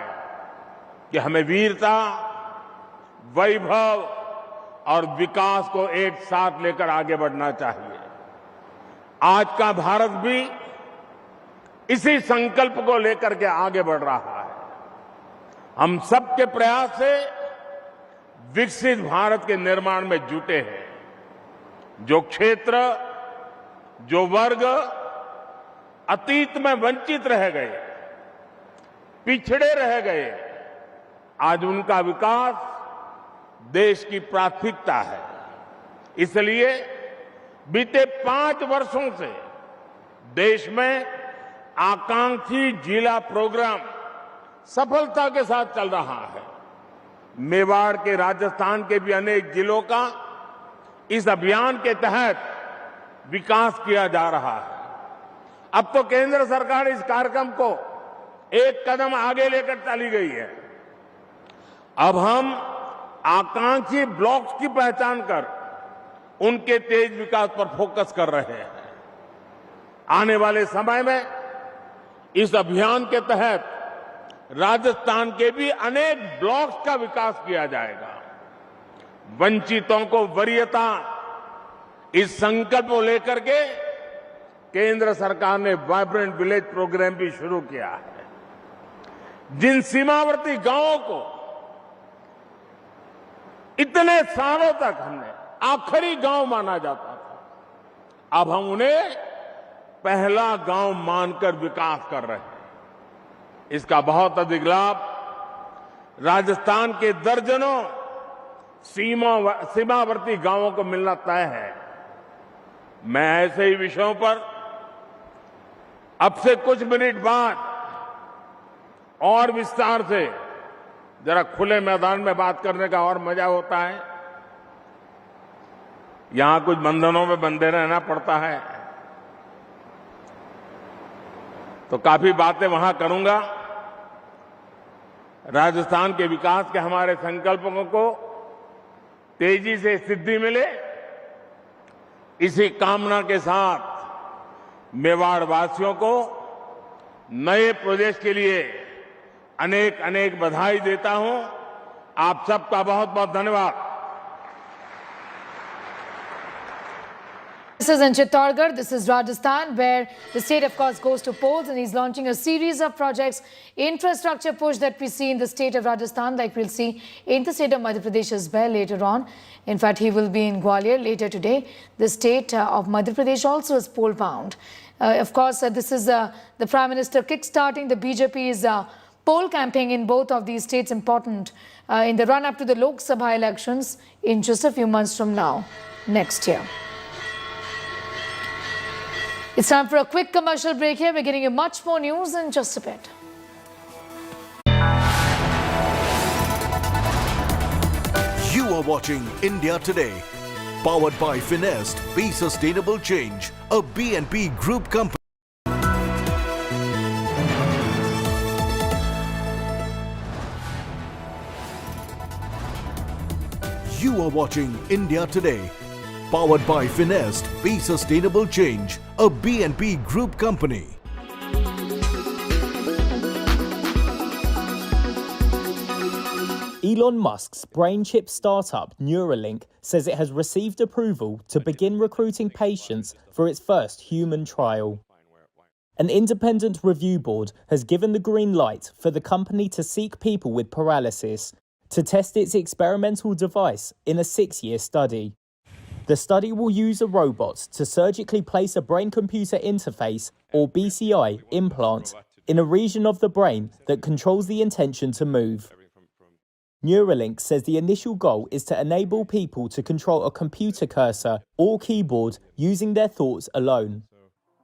कि हमें वीरता, वैभव और विकास को एक साथ लेकर आगे बढ़ना चाहिए। आज का भारत भी इसी संकल्प को लेकर के आगे बढ़ रहा है। हम सबके प्रयास से विकसित भारत के निर्माण में जुटे हैं। जो क्षेत्र, जो वर्ग अतीत में वंचित रह गए, पिछड़े रह गए, आज उनका विकास देश की प्राथमिकता है। इसलिए बीते 5 वर्षों से देश में आकांक्षी जिला प्रोग्राम सफलता के साथ चल रहा है। मेवाड़ के, राजस्थान के भी अनेक जिलों का इस अभियान के तहत विकास किया जा रहा है। अब तो केंद्र सरकार इस कार्यक्रम को एक कदम आगे लेकर चली गई है। अब हम आकांक्षी ब्लॉक्स की पहचान कर उनके तेज विकास पर फोकस कर रहे हैं। आने वाले समय में इस अभियान के तहत राजस्थान के भी अनेक ब्लॉक्स का विकास किया जाएगा। वंचितों को वरीयता, इस संकल्प को लेकर के केंद्र सरकार ने वाइब्रेंट विलेज प्रोग्राम भी शुरू किया है। जिन सीमावर्ती गांवों को इतने सालों तक हमने आखिरी गांव माना जाता था, अब हम उन्हें पहला गांव मानकर विकास कर रहे हैं। इसका बहुत अधिक लाभ राजस्थान के दर्जनों सीमावर्ती गांवों को मिलना तय है। मैं ऐसे ही विषयों पर अब से कुछ मिनट बाद और विस्तार से, जरा खुले मैदान में बात करने का और मजा होता है। यहां कुछ बंधनों में बंधे रहना पड़ता है, तो काफी बातें वहां करूंगा। राजस्थान के विकास के हमारे संकल्पों को तेजी से सिद्धि मिले, इसी कामना के साथ मेवाड़ वासियों को नए प्रोजेक्ट के लिए अनेक अनेक बधाई देता हूं। आप सबका बहुत बहुत धन्यवाद। This is in Chittorgarh. This is Rajasthan, where the state, of course, goes to polls, and he's launching a series of projects, infrastructure push that we see in the state of Rajasthan, like we'll see in the state of Madhya Pradesh as well later on. In fact, he will be in Gwalior later today. The state of Madhya Pradesh also is poll bound. Of course, this is the Prime Minister kick-starting the BJP's poll campaign in both of these states, important in the run-up to the Lok Sabha elections in just a few months from now, next year. It's time for a quick commercial break here. We're getting you much more news in just a bit. You are watching India Today, powered by Finest, Be Sustainable Change, a BNP Group company. You are watching India Today, powered by Finest, Be Sustainable Change, a BNP Group company. Elon Musk's brain chip startup Neuralink says it has received approval to begin recruiting patients for its first human trial. An independent review board has given the green light for the company to seek people with paralysis to test its experimental device in a 6-year study. The study will use a robot to surgically place a brain-computer interface, or BCI, implant in a region of the brain that controls the intention to move. Neuralink says the initial goal is to enable people to control a computer cursor or keyboard using their thoughts alone.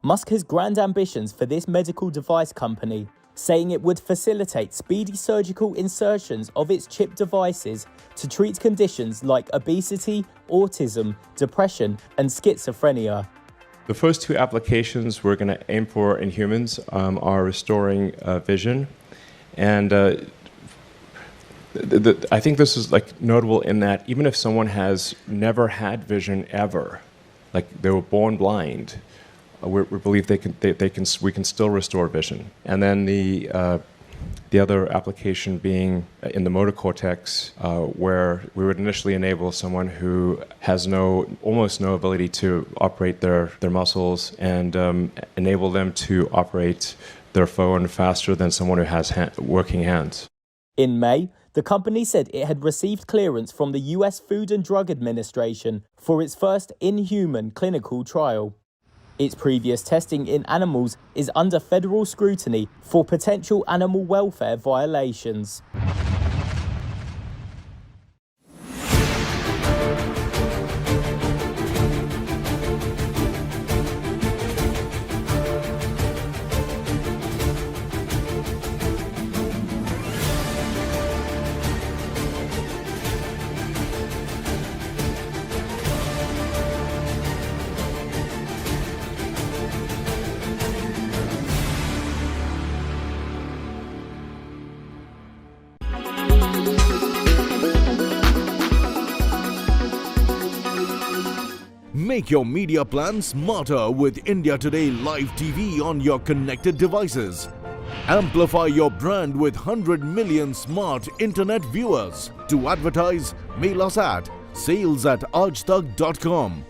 Musk has grand ambitions for this medical device company, saying it would facilitate speedy surgical insertions of its chip devices to treat conditions like obesity, autism, depression, and schizophrenia. The first two applications we're going to aim for in humans are restoring vision. And I think this is notable in that even if someone has never had vision ever, like they were born blind, we believe we can still restore vision. And then the other application being in the motor cortex, where we would initially enable someone who has almost no ability to operate their muscles and enable them to operate their phone faster than someone who has working hands. In May, the company said it had received clearance from the US Food and Drug Administration for its first in-human clinical trial. Its previous testing in animals is under federal scrutiny for potential animal welfare violations. Make your media plan smarter with India Today Live TV on your connected devices. Amplify your brand with 100 million smart internet viewers. To advertise, mail us at sales@aajtak.com.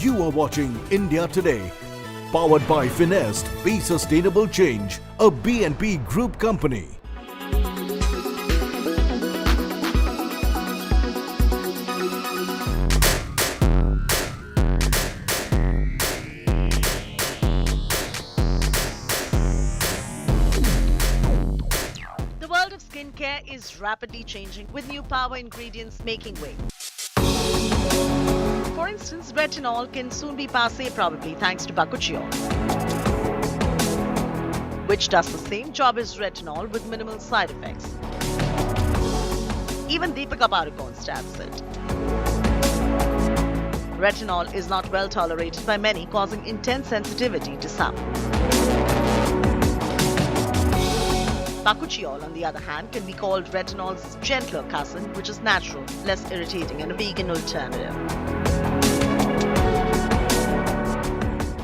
You are watching India Today, powered by Finest, Be Sustainable Change, a BNP Group company. The world of skincare is rapidly changing with new power ingredients making way. For instance, retinol can soon be passé probably thanks to bakuchiol, which does the same job as retinol with minimal side effects. Even Deepika Padukone stabs it. Retinol is not well tolerated by many, causing intense sensitivity to some. Bakuchiol, on the other hand, can be called retinol's gentler cousin, which is natural, less irritating, and a vegan alternative.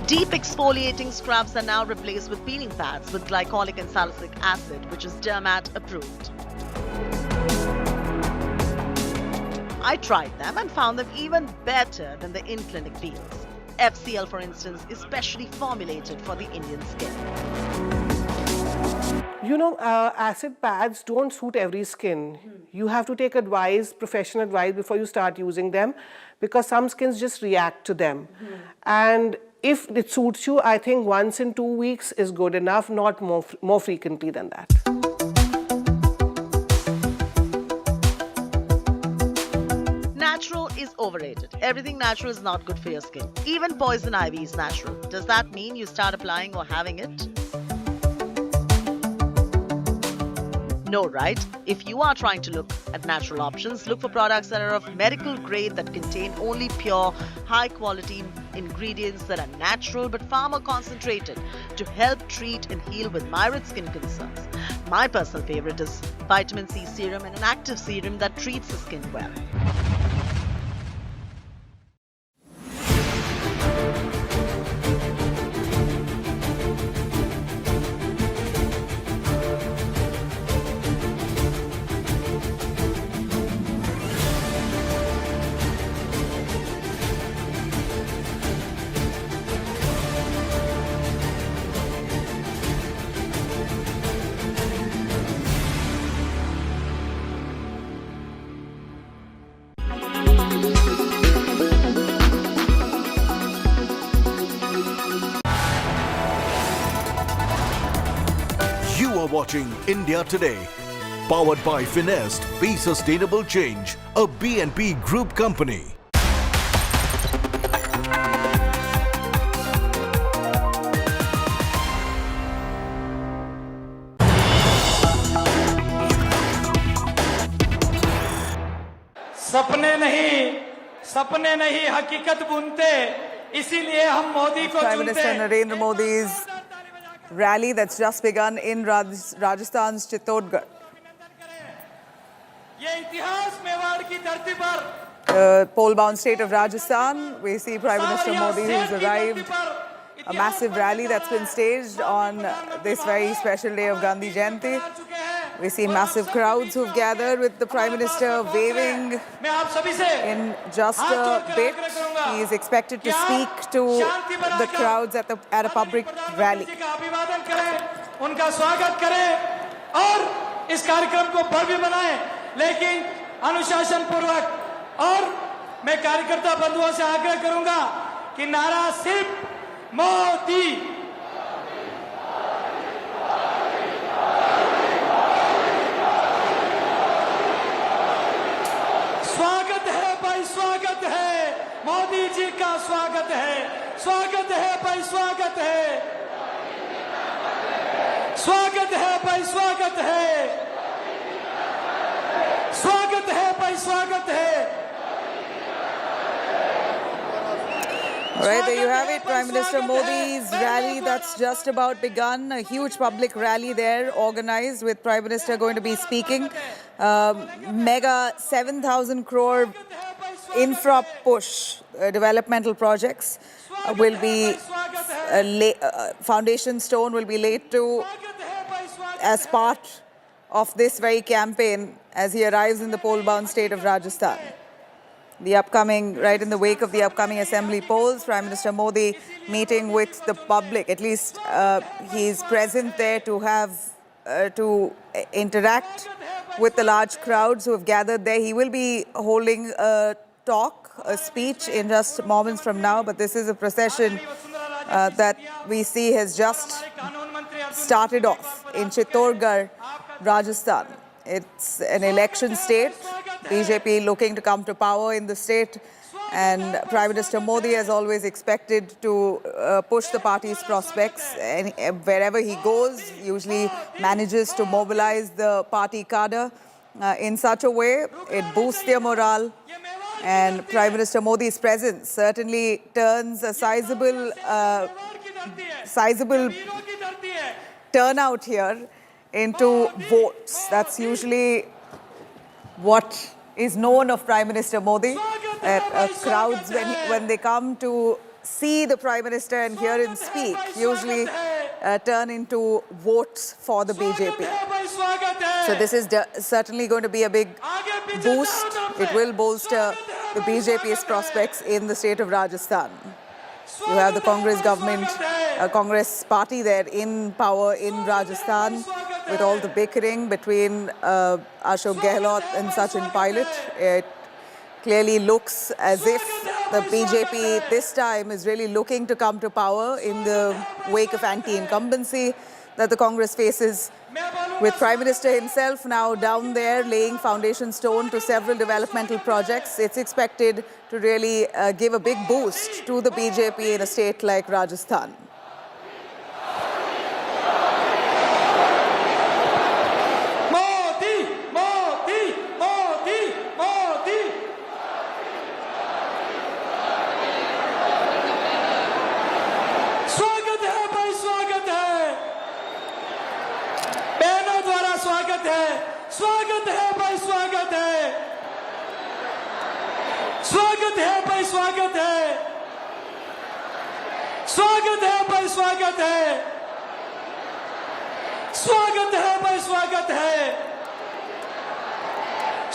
Deep exfoliating scrubs are now replaced with peeling pads with glycolic and salicylic acid, which is Dermat approved. I tried them and found them even better than the in-clinic peels. FCL, for instance, is specially formulated for the Indian skin. You know, acid pads don't suit every skin. You have to take advice, professional advice, before you start using them, because some skins just react to them. And if it suits you, I think once in 2 weeks is good enough, not more frequently than that. Natural is overrated. Everything natural is not good for your skin. Even poison ivy is natural. Does that mean you start applying or having it? No, right? If you are trying to look at natural options, look for products that are of medical grade that contain only pure, high-quality ingredients that are natural but far more concentrated to help treat and heal with myriad skin concerns. My personal favorite is vitamin C serum and an active serum that treats the skin well. You are watching India Today, powered by Finest, Be Sustainable Change, a BNP Group company. सपने नहीं हकीकत बुनते इसीलिए हम मोदी को Prime Minister Narendra Modi's rally that's just begun in Rajasthan's Chittorgarh. ये इतिहास मेवाड़ की धरती पर The pole-bound state of Rajasthan, we see Prime Minister Modi who's arrived. A massive rally that's been staged on this very special day of Gandhi Jayanti. We see massive crowds who've gathered with the Prime Minister waving in just a bit. He is expected to speak to the crowds at a public rally. उनका स्वागत करें और इस कार्यक्रम को भव्य बनाएं, लेकिन अनुशासन पूर्वक। और मैं कार्यकर्ता बंधुओं से आग्रह करूंगा कि नारा सिर्फ मोदी भाई स्वागत है, स्वागत है भाई स्वागत है, स्वागत है भाई स्वागत है. All right, there you have it. Prime Minister Modi's rally that's just about begun. A huge public rally there organized with Prime Minister going to be speaking. Mega 7,000 crore infra push developmental projects will be foundation stone will be laid to as part of this very campaign as he arrives in the poll-bound state of Rajasthan. The upcoming, right in the wake of the upcoming assembly polls, Prime Minister Modi meeting with the public. At least he's present there to have to interact with the large crowds who have gathered there. He will be holding a talk, a speech in just moments from now. But this is a procession that we see has just started off in Chittorgarh, Rajasthan. It's an election state. BJP looking to come to power in the state, and Prime Minister Modi has always expected to push the party's prospects, and wherever he goes usually manages to mobilize the party cadre in such a way it boosts their morale, and Prime Minister Modi's presence certainly turns a sizable turnout here into votes. That's usually what is known of Prime Minister Modi, that crowds, when they come to see the Prime Minister and hear him speak, usually turn into votes for the BJP. So this is certainly going to be a big boost. It will bolster the BJP's prospects in the state of Rajasthan. You have the Congress government, Congress party there in power in Rajasthan, with all the bickering between Ashok Gehlot and Sachin Pilot. It clearly looks as if the BJP this time is really looking to come to power in the wake of anti-incumbency that the Congress faces, with Prime Minister himself now down there laying foundation stone to several developmental projects. It's expected to really give a big boost to the BJP in a state like Rajasthan. स्वागत है भाई स्वागत है, स्वागत है भाई स्वागत है, स्वागत है भाई स्वागत है, स्वागत है भाई स्वागत है,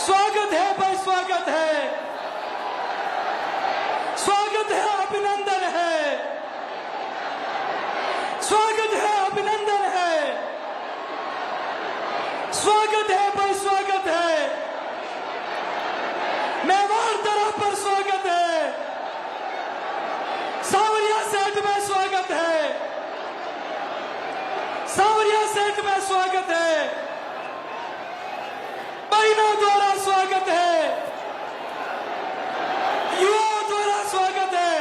स्वागत है भाई स्वागत है, स्वागत है अभिनंदन है, स्वागत है अभिनंदन है, स्वागत है भाई स्वागत है, मेवाड़ तरफ पर स्वागत है, सावरिया सेठ में स्वागत है, सावरिया सेठ में स्वागत है, बहनों द्वारा स्वागत है, युवाओं द्वारा स्वागत है,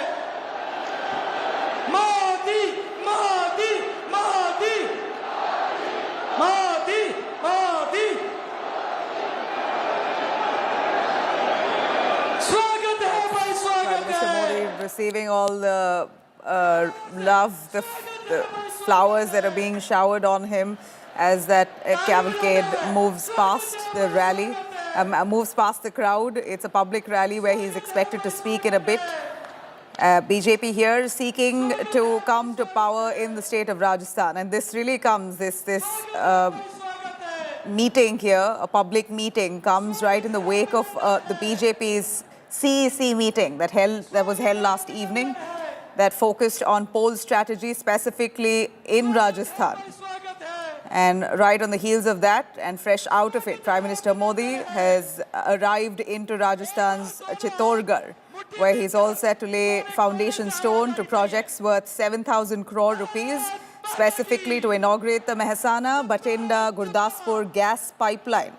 मोदी मोदी मोदी मोदी मोदी, स्वागत है भाई स्वागत है. Mr. Modi receiving all the love, the flowers that are being showered on him as that cavalcade moves past the rally, moves past the crowd. It's a public rally where he's expected to speak in a bit. BJP here seeking to come to power in the state of Rajasthan, and this really comes, this meeting here, a public meeting, comes right in the wake of the BJP's CEC meeting that was held last evening, that focused on poll strategy specifically in Rajasthan. And right on the heels of that, and fresh out of it, Prime Minister Modi has arrived into Rajasthan's Chittorgarh, where he's all set to lay foundation stone to projects worth 7,000 crore rupees, specifically to inaugurate the Mehsana, Bathinda, Gurdaspur gas pipeline.